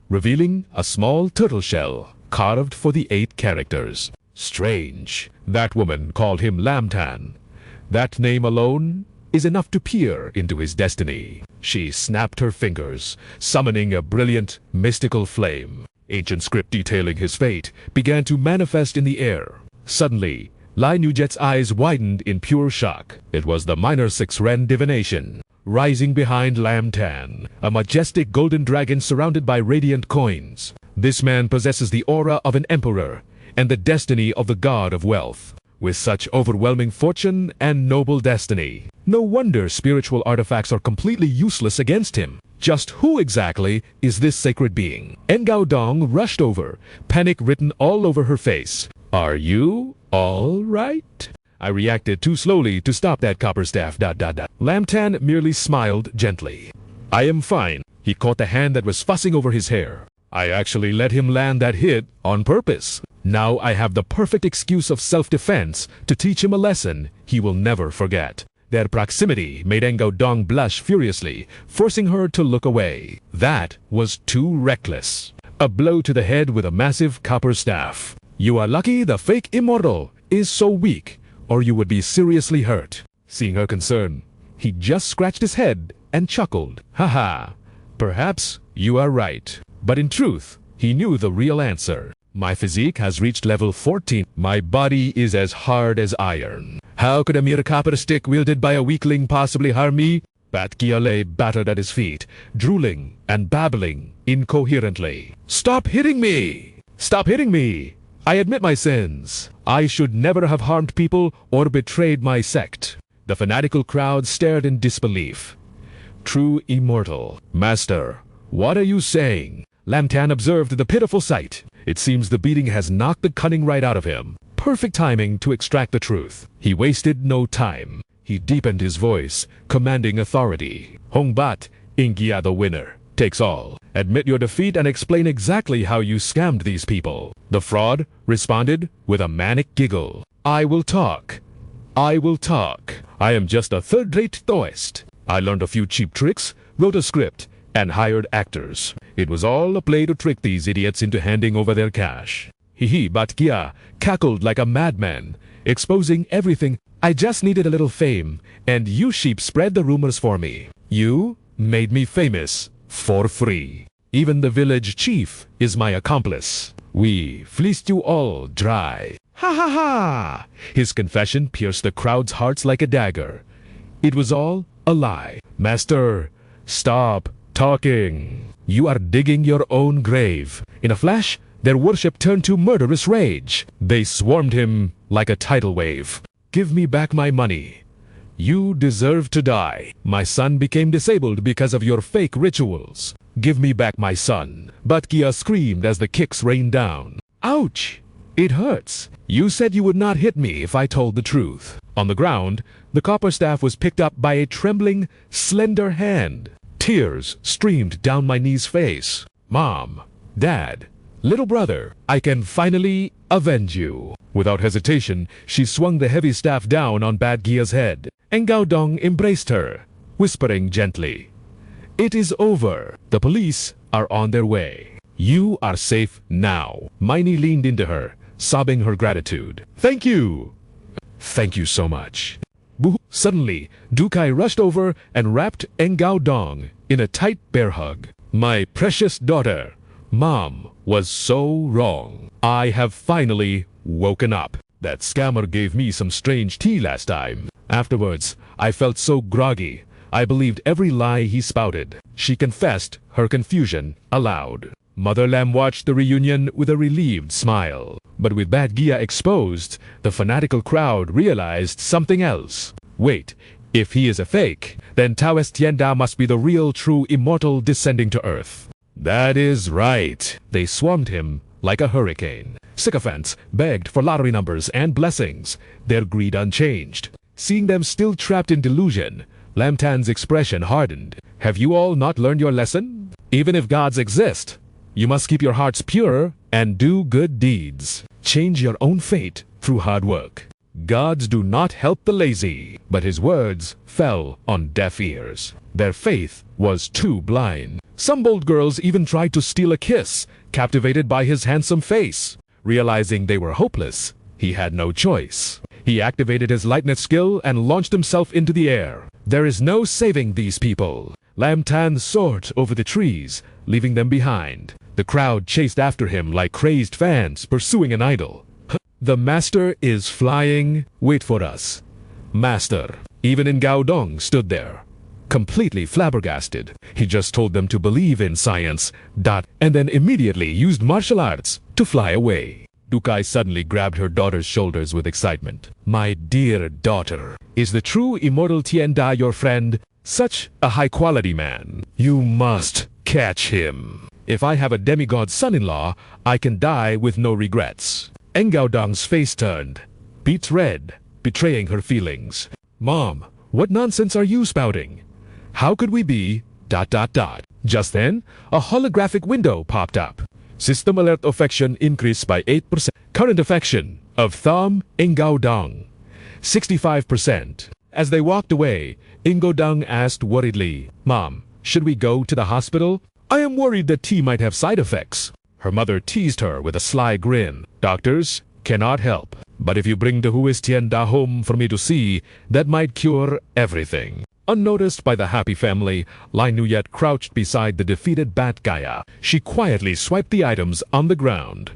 revealing a small turtle shell carved for the 8 characters. Strange. That woman called him Lam Tan. That name alone is enough to peer into his destiny. She snapped her fingers, summoning a brilliant, mystical flame. Ancient script detailing his fate began to manifest in the air. Suddenly, Lai Nujet's eyes widened in pure shock. It was the minor 6 Ren divination. Rising behind Lam Tan, a majestic golden dragon surrounded by radiant coins. This man possesses the aura of an emperor and the destiny of the god of wealth. With such overwhelming fortune and noble destiny, no wonder spiritual artifacts are completely useless against him. Just who exactly is this sacred being? Ngao Dong rushed over, panic written all over her face. Are you all right? I reacted too slowly to stop that copper staff. Lam Tan merely smiled gently. I am fine. He caught the hand that was fussing over his hair. I actually let him land that hit on purpose. Now I have the perfect excuse of self-defense to teach him a lesson he will never forget. Their proximity made Ngao Dong blush furiously, forcing her to look away. That was too reckless. A blow to the head with a massive copper staff. You are lucky the fake immortal is so weak, or you would be seriously hurt. Seeing her concern, he just scratched his head and chuckled. Haha, perhaps you are right. But in truth, he knew the real answer. My physique has reached level 14. My body is as hard as iron. How could a mere copper stick wielded by a weakling possibly harm me? Bat Gia lay battered at his feet, drooling and babbling incoherently. Stop hitting me! Stop hitting me! I admit my sins. I should never have harmed people or betrayed my sect. The fanatical crowd stared in disbelief. True immortal. Master, what are you saying? Lam Tan observed the pitiful sight. It seems the beating has knocked the cunning right out of him. Perfect timing to extract the truth. He wasted no time. He deepened his voice, commanding authority. Hong Bat, Ingia the winner, takes all. Admit your defeat and explain exactly how you scammed these people. The fraud responded with a manic giggle. I will talk. I will talk. I am just a third-rate Taoist. I learned a few cheap tricks, wrote a script, and hired actors. It was all a play to trick these idiots into handing over their cash. Hee Bat Gia cackled like a madman, exposing everything. I just needed a little fame, and you sheep spread the rumors for me. You made me famous for free. Even the village chief is my accomplice. We fleeced you all dry. Ha ha ha! His confession pierced the crowd's hearts like a dagger. It was all a lie. Master, stop talking. You are digging your own grave. In a flash, their worship turned to murderous rage. They swarmed him like a tidal wave. Give me back my money. You deserve to die. My son became disabled because of your fake rituals. Give me back my son. But Gia screamed as the kicks rained down. Ouch! It hurts. You said you would not hit me if I told the truth. On the ground, the copper staff was picked up by a trembling, slender hand. Tears streamed down my niece's face. Mom, Dad, little brother, I can finally avenge you. Without hesitation, she swung the heavy staff down on Bad Gia's head. Ngao Dong embraced her, whispering gently, It is over. The police are on their way. You are safe now. Miney leaned into her, sobbing her gratitude. Thank you. Thank you so much. Boo. Suddenly, Dukai rushed over and wrapped Engao Dong in a tight bear hug. My precious daughter, Mom was so wrong. I have finally woken up. That scammer gave me some strange tea last time. Afterwards, I felt so groggy. I believed every lie he spouted. She confessed her confusion aloud. Mother Lamb watched the reunion with a relieved smile. But with Bad Gia exposed, the fanatical crowd realized something else. Wait, if he is a fake, then Taoist Tianda must be the real true immortal descending to earth. That is right. They swarmed him like a hurricane. Sycophants begged for lottery numbers and blessings, their greed unchanged. Seeing them still trapped in delusion, Lam Tan's expression hardened. Have you all not learned your lesson? Even if gods exist, you must keep your hearts pure and do good deeds. Change your own fate through hard work. Gods do not help the lazy. But his words fell on deaf ears. Their faith was too blind. Some bold girls even tried to steal a kiss, captivated by his handsome face. Realizing they were hopeless, he had no choice. He activated his lightness skill and launched himself into the air. There is no saving these people. Lam Tan soared over the trees, leaving them behind. The crowd chased after him like crazed fans pursuing an idol. The master is flying. Wait for us. Master. Even in Gaodong stood there, completely flabbergasted. He just told them to believe in science, and then immediately used martial arts to fly away. Dukai suddenly grabbed her daughter's shoulders with excitement. My dear daughter, is the true immortal Tianda your friend? Such a high-quality man. You must catch him. If I have a demigod son-in-law, I can die with no regrets. Engao Dong's face turned, beets red, betraying her feelings. Mom, what nonsense are you spouting? How could we be... Just then, a holographic window popped up. System alert affection increased by 8%. Current affection of Thom Engao Dong, 65%. As they walked away, Engao Dong asked worriedly, Mom, should we go to the hospital? I am worried that tea might have side effects. Her mother teased her with a sly grin. Doctors cannot help. But if you bring the Huis Tianda home for me to see, that might cure everything. Unnoticed by the happy family, Lai Nuyet crouched beside the defeated Bat Gaia. She quietly swiped the items on the ground,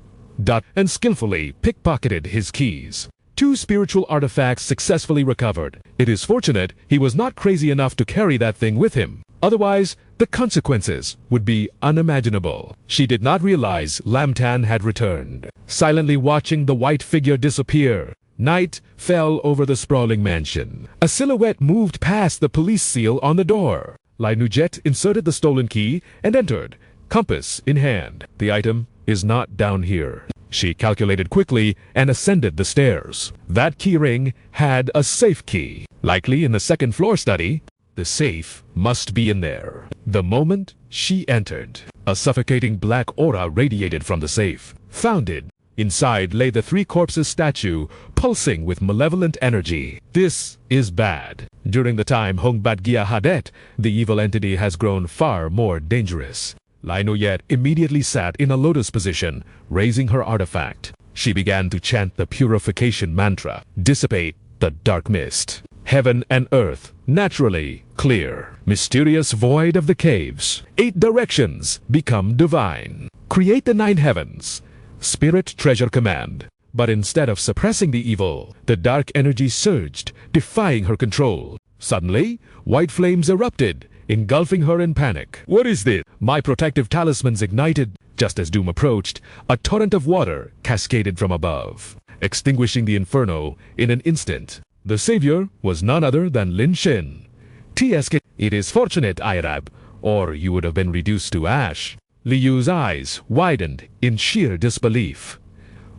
and skillfully pickpocketed his keys. 2 spiritual artifacts successfully recovered. It is fortunate he was not crazy enough to carry that thing with him. Otherwise, the consequences would be unimaginable. She did not realize Lam Tan had returned. Silently watching the white figure disappear, night fell over the sprawling mansion. A silhouette moved past the police seal on the door. Lai Nujet inserted the stolen key and entered, compass in hand. The item is not down here. She calculated quickly and ascended the stairs. That keyring had a safe key, likely in the second floor study. The safe must be in there. The moment she entered, a suffocating black aura radiated from the safe. Found it. Inside lay the 3 corpses statue, pulsing with malevolent energy. This is bad. During the time Hong Bat Gia Hadet, the evil entity has grown far more dangerous. Lai Nuyet immediately sat in a lotus position, raising her artifact. She began to chant the purification mantra. Dissipate the dark mist. Heaven and earth, naturally clear. Mysterious void of the caves. 8 directions become divine. Create the 9 heavens. Spirit treasure command. But instead of suppressing the evil, the dark energy surged, defying her control. Suddenly, white flames erupted, engulfing her in panic. What is this? My protective talismans ignited. Just as doom approached, a torrent of water cascaded from above, extinguishing the inferno in an instant. The savior was none other than Lin Shin. TSK, it is fortunate, Irab, or you would have been reduced to ash. Liyu's eyes widened in sheer disbelief.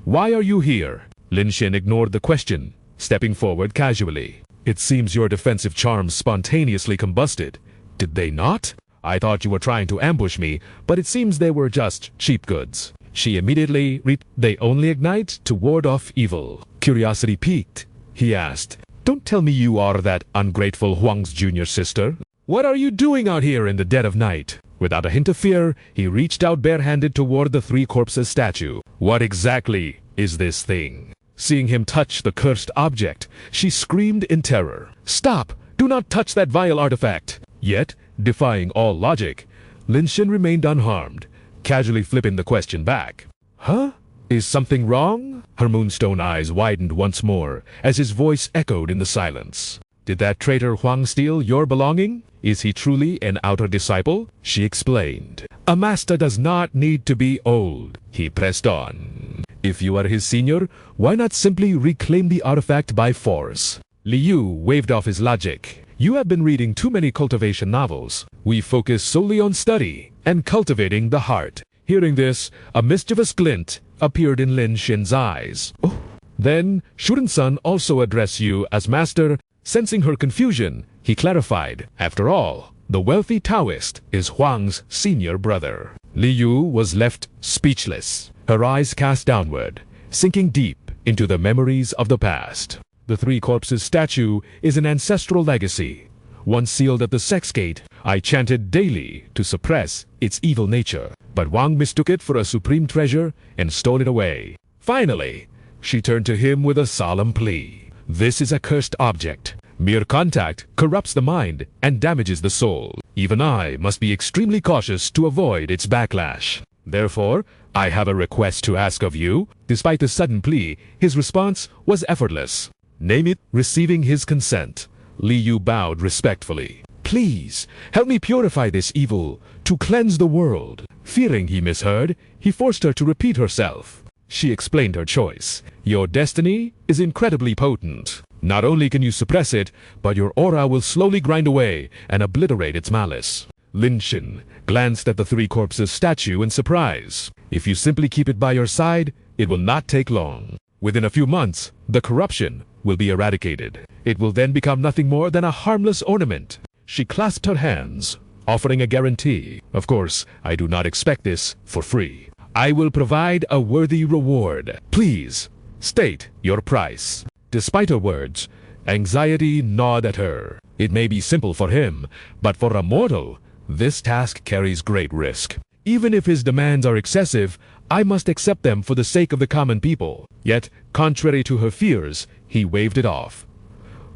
Why are you here? Lin Shin ignored the question, stepping forward casually. It seems your defensive charms spontaneously combusted. Did they not? I thought you were trying to ambush me, but it seems they were just cheap goods. She immediately they only ignite to ward off evil. Curiosity piqued. He asked, Don't tell me you are that ungrateful Huang's junior sister. What are you doing out here in the dead of night? Without a hint of fear, he reached out barehanded toward the 3 corpses statue. What exactly is this thing? Seeing him touch the cursed object, she screamed in terror. "Stop! Do not touch that vile artifact!" Yet, defying all logic, Lin Xin remained unharmed, casually flipping the question back. "Huh? Is something wrong?" Her moonstone eyes widened once more as his voice echoed in the silence. "Did that traitor Huang steal your belonging? Is he truly an outer disciple?" She explained. "A master does not need to be old," he pressed on. "If you are his senior, why not simply reclaim the artifact by force?" Liu waved off his logic. "You have been reading too many cultivation novels. We focus solely on study and cultivating the heart." Hearing this, a mischievous glint appeared in Lin Xin's eyes. "Oh, then shouldn't Sun also address you as master?" Sensing her confusion, he clarified. "After all, the wealthy Taoist is Huang's senior brother." Liu was left speechless, her eyes cast downward, sinking deep into the memories of the past. The Three Corpses statue is an ancestral legacy. Once sealed at the sex gate, I chanted daily to suppress its evil nature. But Wang mistook it for a supreme treasure and stole it away. Finally, she turned to him with a solemn plea. "This is a cursed object. Mere contact corrupts the mind and damages the soul. Even I must be extremely cautious to avoid its backlash. Therefore, I have a request to ask of you." Despite the sudden plea, his response was effortless. "Name it." Receiving his consent, Liu bowed respectfully. "Please, help me purify this evil, to cleanse the world." Fearing he misheard, he forced her to repeat herself. She explained her choice. "Your destiny is incredibly potent. Not only can you suppress it, but your aura will slowly grind away and obliterate its malice." Lin Xin glanced at the Three Corpses statue in surprise. "If you simply keep it by your side, it will not take long. Within a few months, the corruption will be eradicated. It will then become nothing more than a harmless ornament." She clasped her hands, offering a guarantee. "Of course, I do not expect this for free. I will provide a worthy reward. Please, state your price." Despite her words, anxiety gnawed at her. It may be simple for him, but for a mortal, this task carries great risk. Even if his demands are excessive, I must accept them for the sake of the common people. Yet, contrary to her fears, he waved it off.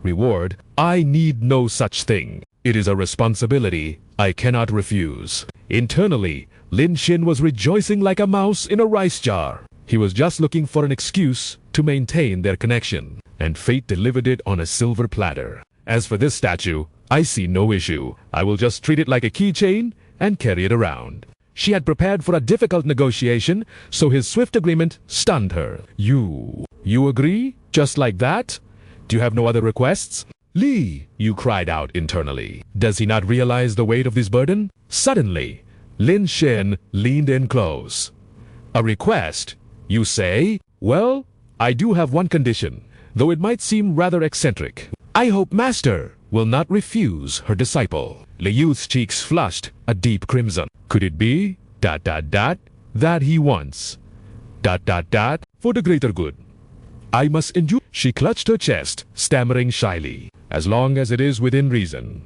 "Reward? I need no such thing. It is a responsibility I cannot refuse." Internally, Lin Xin was rejoicing like a mouse in a rice jar. He was just looking for an excuse to maintain their connection, and fate delivered it on a silver platter. "As for this statue, I see no issue. I will just treat it like a keychain and carry it around." She had prepared for a difficult negotiation, so his swift agreement stunned her. You agree? Just like that? Do you have no other requests?" "Li," you cried out internally. Does he not realize the weight of this burden? Suddenly, Lin Xin leaned in close. "A request, you say? Well, I do have one condition, though it might seem rather eccentric. I hope Master will not refuse her disciple." Liu's cheeks flushed a deep crimson. Could it be ... that he wants ... for the greater good? I must endure. She clutched her chest, stammering shyly. "As long as it is within reason,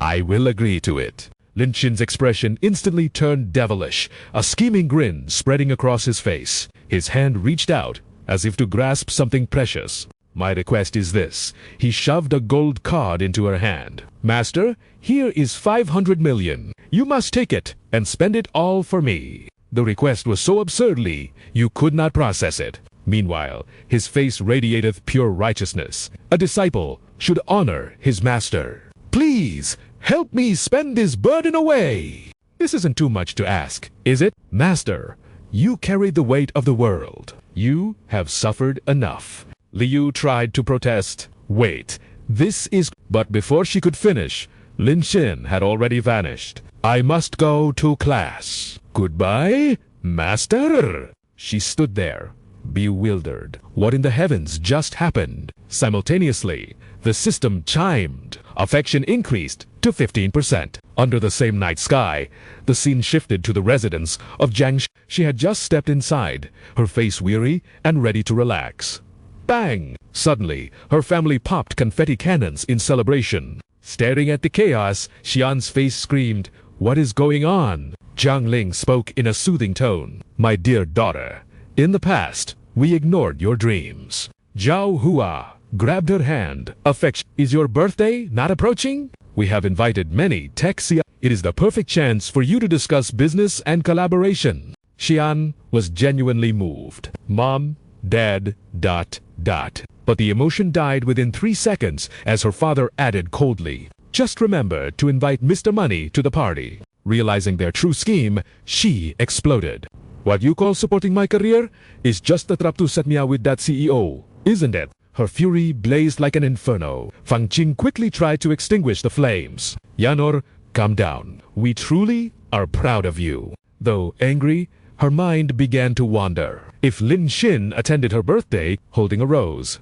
I will agree to it." Lin Xin's expression instantly turned devilish, a scheming grin spreading across his face. His hand reached out, as if to grasp something precious. "My request is this." He shoved a gold card into her hand. "Master, here is 500 million. You must take it and spend it all for me." The request was so absurdly, you could not process it. Meanwhile, his face radiated pure righteousness. A disciple should honor his master. "Please, help me spend this burden away." This isn't too much to ask, is it? "Master, you carry the weight of the world. You have suffered enough." Liu tried to protest. "Wait, this is..." But before she could finish, Lin Xin had already vanished. "I must go to class. Goodbye, Master." She stood there, bewildered. What in the heavens just happened? Simultaneously, the system chimed. Affection increased to 15%. Under the same night sky, the scene shifted to the residence of Jiang. She had just stepped inside, her face weary and ready to relax. Bang! Suddenly, her family popped confetti cannons in celebration. Staring at the chaos, Xian's face screamed, "What is going on?" Zhang Ling spoke in a soothing tone. "My dear daughter, in the past, we ignored your dreams. Zhao Hua grabbed her hand. Affection. Is your birthday not approaching? We have invited many tech CEOs. It is the perfect chance for you to discuss business and collaboration. Xian was genuinely moved. Mom, Dad, ... But the emotion died within 3 seconds as her father added coldly, "Just remember to invite Mr. Money to the party." Realizing their true scheme, she exploded. "What you call supporting my career is just the trap to set me out with that CEO, isn't it?" Her fury blazed like an inferno. Fang Qing quickly tried to extinguish the flames. "Yanor, calm down. We truly are proud of you." Though angry, her mind began to wander. If Lin Xin attended her birthday holding a rose,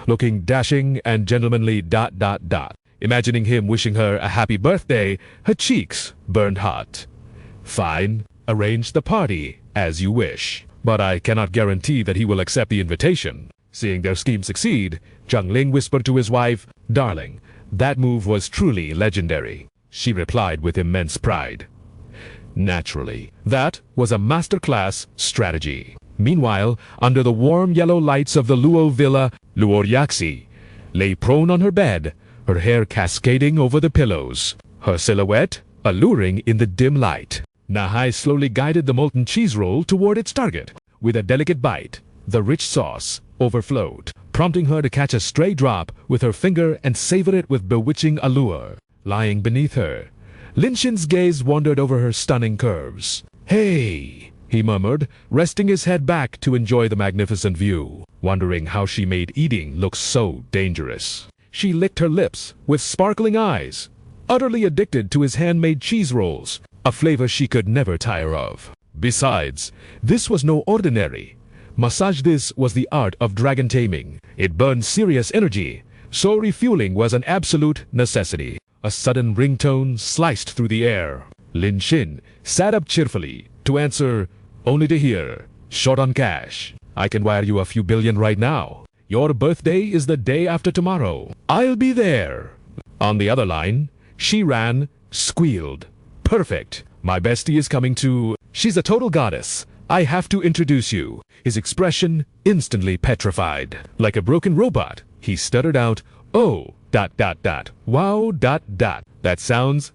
looking dashing and gentlemanly ... Imagining him wishing her a happy birthday, her cheeks burned hot. "Fine, arrange the party as you wish. But I cannot guarantee that he will accept the invitation." Seeing their scheme succeed, Zhang Ling whispered to his wife, "Darling, that move was truly legendary." She replied with immense pride, "Naturally, that was a masterclass strategy." Meanwhile, under the warm yellow lights of the Luo villa, Luo Yaxi lay prone on her bed, her hair cascading over the pillows, her silhouette alluring in the dim light. Nahai slowly guided the molten cheese roll toward its target. With a delicate bite, the rich sauce overflowed, prompting her to catch a stray drop with her finger and savor it with bewitching allure. Lying beneath her, Lin Xin's gaze wandered over her stunning curves. "Hey," he murmured, resting his head back to enjoy the magnificent view, wondering how she made eating look so dangerous. She licked her lips with sparkling eyes, utterly addicted to his handmade cheese rolls, a flavor she could never tire of. Besides, this was no ordinary. Massage this was the art of dragon taming. It burned serious energy, so refueling was an absolute necessity. A sudden ringtone sliced through the air. Lin Xin sat up cheerfully to answer, only to hear, "Short on cash. I can wire you a few billion right now. Your birthday is the day after tomorrow. I'll be there." On the other line, she ran, squealed, "Perfect. My bestie is coming to..." "She's a total goddess. I have to introduce you." His expression instantly petrified. Like a broken robot, he stuttered out, "Oh, ... wow, ... that sounds ...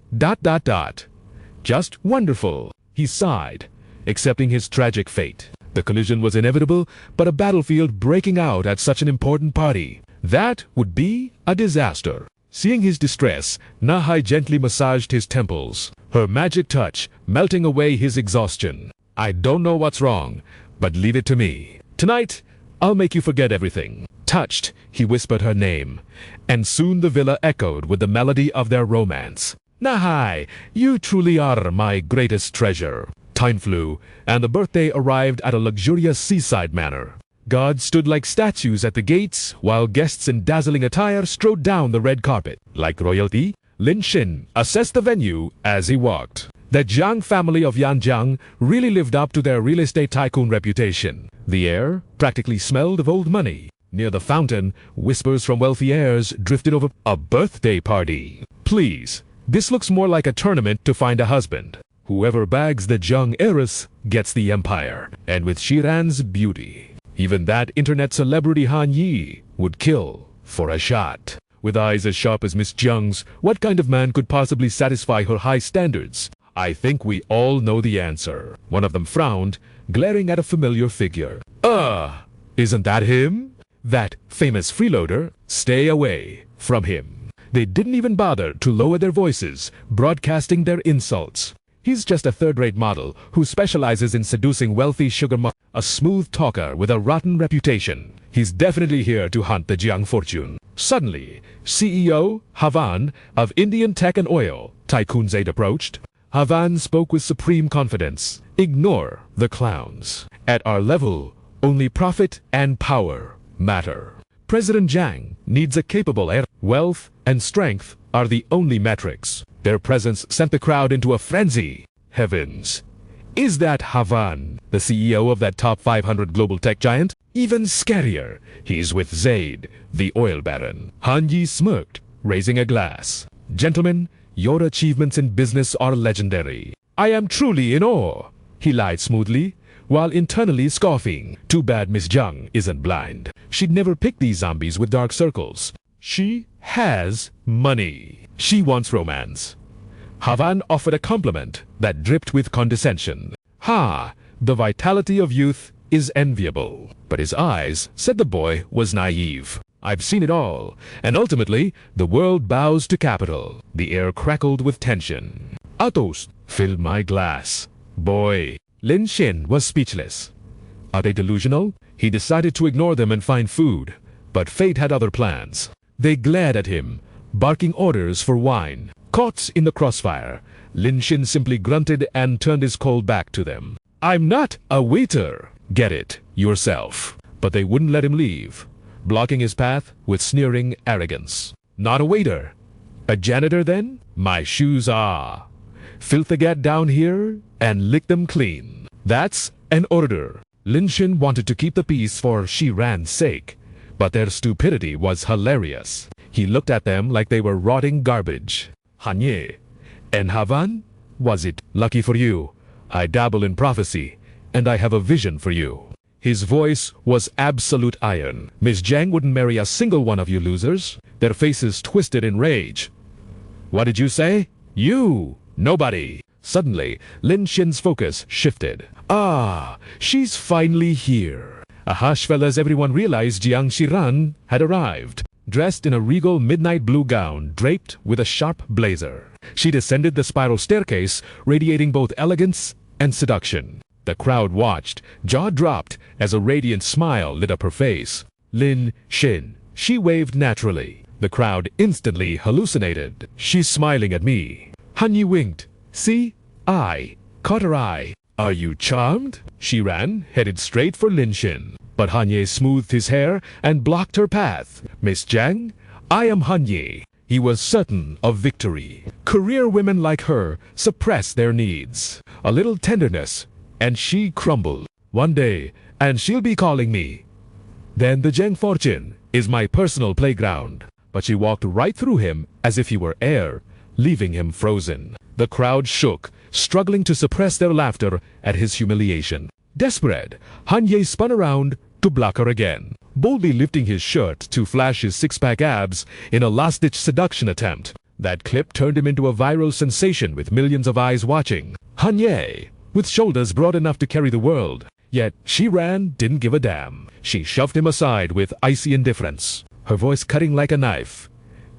just wonderful." He sighed, accepting his tragic fate. The collision was inevitable, but a battlefield breaking out at such an important party, that would be a disaster. Seeing his distress, Nahai gently massaged his temples, her magic touch melting away his exhaustion. "I don't know what's wrong, but leave it to me. Tonight, I'll make you forget everything." Touched, he whispered her name, and soon the villa echoed with the melody of their romance. "Nahai, you truly are my greatest treasure." Time flew, and the birthday arrived at a luxurious seaside manor. Guards stood like statues at the gates, while guests in dazzling attire strode down the red carpet. Like royalty, Lin Xin assessed the venue as he walked. The Jiang family of Yanjiang really lived up to their real estate tycoon reputation. The air practically smelled of old money. Near the fountain, whispers from wealthy heirs drifted over. "A birthday party. Please, this looks more like a tournament to find a husband. Whoever bags the Jiang heiress gets the empire." And with Shiran's beauty, even that internet celebrity Han Yi would kill for a shot. With eyes as sharp as Miss Jiang's, what kind of man could possibly satisfy her high standards? I think we all know the answer. One of them frowned, glaring at a familiar figure. Isn't that him? That famous freeloader? Stay away from him." They didn't even bother to lower their voices, broadcasting their insults. "He's just a third-rate model who specializes in seducing wealthy sugar a smooth talker with a rotten reputation. He's definitely here to hunt the Jiang fortune." Suddenly, CEO Havan of Indian Tech and Oil, Tycoon Zaid approached. Havan spoke with supreme confidence. "Ignore the clowns. At our level, only profit and power matter. President Jiang needs a capable heir. Wealth and strength are the only metrics." Their presence sent the crowd into a frenzy. Heavens! Is that Havan, the CEO of that top 500 global tech giant? Even scarier, he's with Zaid, the oil baron. Han Yi smirked, raising a glass. "Gentlemen, your achievements in business are legendary. I am truly in awe." He lied smoothly, while internally scoffing. Too bad Miss Zhang isn't blind. She'd never pick these zombies with dark circles. She has money. She wants romance. Havan offered a compliment that dripped with condescension. Ha! The vitality of youth is enviable. But his eyes said the boy was naive. I've seen it all, and ultimately, the world bows to capital. The air crackled with tension. Athos, fill my glass. Boy. Lin Xin was speechless. Are they delusional? He decided to ignore them and find food, but fate had other plans. They glared at him, barking orders for wine. Caught in the crossfire, Lin Xin simply grunted and turned his cold back to them. I'm not a waiter. Get it, yourself. But they wouldn't let him leave, blocking his path with sneering arrogance. Not a waiter. A janitor then? My shoes are. Filth the gat down here and lick them clean. That's an order. Lin Xin wanted to keep the peace for Shi Ran's sake, but their stupidity was hilarious. He looked at them like they were rotting garbage. Hanye. And Havan? Was it? Lucky for you, I dabble in prophecy, and I have a vision for you. His voice was absolute iron. Miss Zhang wouldn't marry a single one of you losers. Their faces twisted in rage. What did you say? You! Nobody! Suddenly, Lin Xin's focus shifted. Ah, she's finally here. A hush fell as everyone realized Jiang Shiran had arrived, dressed in a regal midnight blue gown draped with a sharp blazer. She descended the spiral staircase, radiating both elegance and seduction. The crowd watched, jaw dropped, as a radiant smile lit up her face. Lin Xin. She waved naturally. The crowd instantly hallucinated. She's smiling at me. Hanyi winked. See? I caught her eye. Are you charmed? She ran, headed straight for Lin Xin. But Hanye smoothed his hair and blocked her path. Miss Zhang, I am Hanye. He was certain of victory. Career women like her suppress their needs. A little tenderness, and she crumbled. One day, and she'll be calling me. Then the Zheng fortune is my personal playground. But she walked right through him as if he were air, leaving him frozen. The crowd shook, struggling to suppress their laughter at his humiliation. Desperate, Hanye spun around to block her again, boldly lifting his shirt to flash his six-pack abs in a last-ditch seduction attempt. That clip turned him into a viral sensation with millions of eyes watching. Hanye, with shoulders broad enough to carry the world. Yet Shi Ran didn't give a damn. She shoved him aside with icy indifference, her voice cutting like a knife.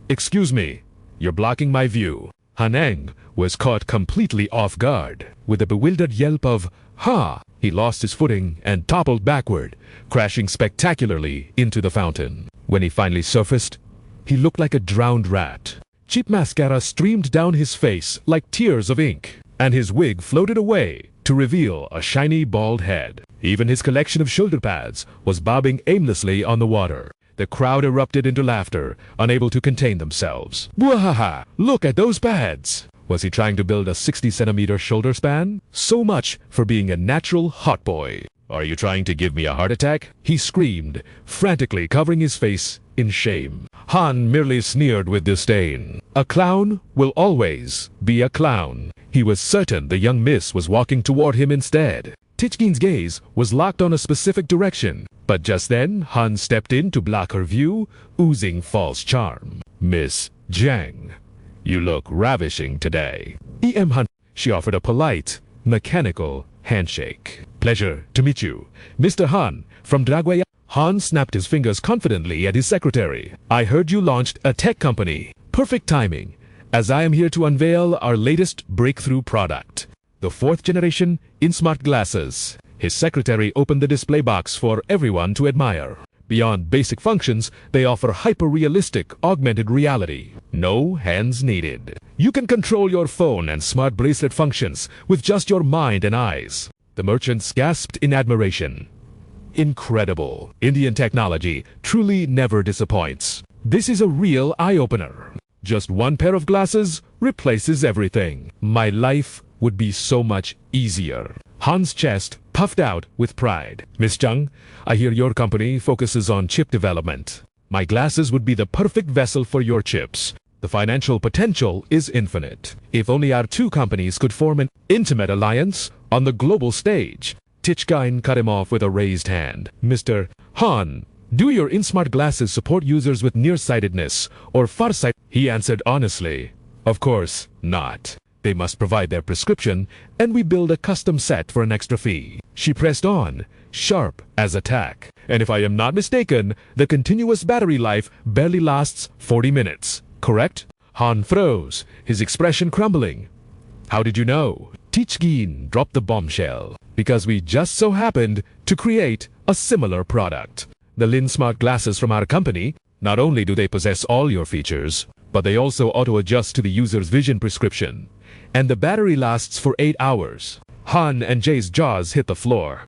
Excuse me, you're blocking my view. Haneng was caught completely off guard. With a bewildered yelp of, ha! He lost his footing and toppled backward, crashing spectacularly into the fountain. When he finally surfaced, he looked like a drowned rat. Cheap mascara streamed down his face like tears of ink, and his wig floated away to reveal a shiny bald head. Even his collection of shoulder pads was bobbing aimlessly on the water. The crowd erupted into laughter, unable to contain themselves. Bwahaha! Look at those pads! Was he trying to build a 60-centimeter shoulder span? So much for being a natural hot boy. Are you trying to give me a heart attack? He screamed, frantically covering his face in shame. Han merely sneered with disdain. A clown will always be a clown. He was certain the young miss was walking toward him instead. Tichkin's gaze was locked on a specific direction, but just then Han stepped in to block her view, oozing false charm. Miss Zhang, you look ravishing today. E.M. Han. She offered a polite, mechanical handshake. Pleasure to meet you. Mr. Han, from Draguaya. Han snapped his fingers confidently at his secretary. I heard you launched a tech company. Perfect timing, as I am here to unveil our latest breakthrough product. The 4th generation in-smart glasses. His secretary opened the display box for everyone to admire. Beyond basic functions, they offer hyper-realistic augmented reality. No hands needed. You can control your phone and smart bracelet functions with just your mind and eyes. The merchants gasped in admiration. Incredible. Indian technology truly never disappoints. This is a real eye-opener. Just one pair of glasses replaces everything. My life would be so much easier. Han's chest puffed out with pride. Miss Zhang, I hear your company focuses on chip development. My glasses would be the perfect vessel for your chips. The financial potential is infinite. If only our two companies could form an intimate alliance on the global stage. Tycoon cut him off with a raised hand. Mr. Han, do your InSmart glasses support users with nearsightedness or farsight? He answered honestly, of course not. They must provide their prescription, and we build a custom set for an extra fee. She pressed on, sharp as a tack. And if I am not mistaken, the continuous battery life barely lasts 40 minutes. Correct? Han froze, his expression crumbling. How did you know? Tycoon dropped the bombshell. Because we just so happened to create a similar product. The InSmart glasses from our company, not only do they possess all your features, but they also auto-adjust to the user's vision prescription. And the battery lasts for 8 hours. Han and Jay's jaws hit the floor.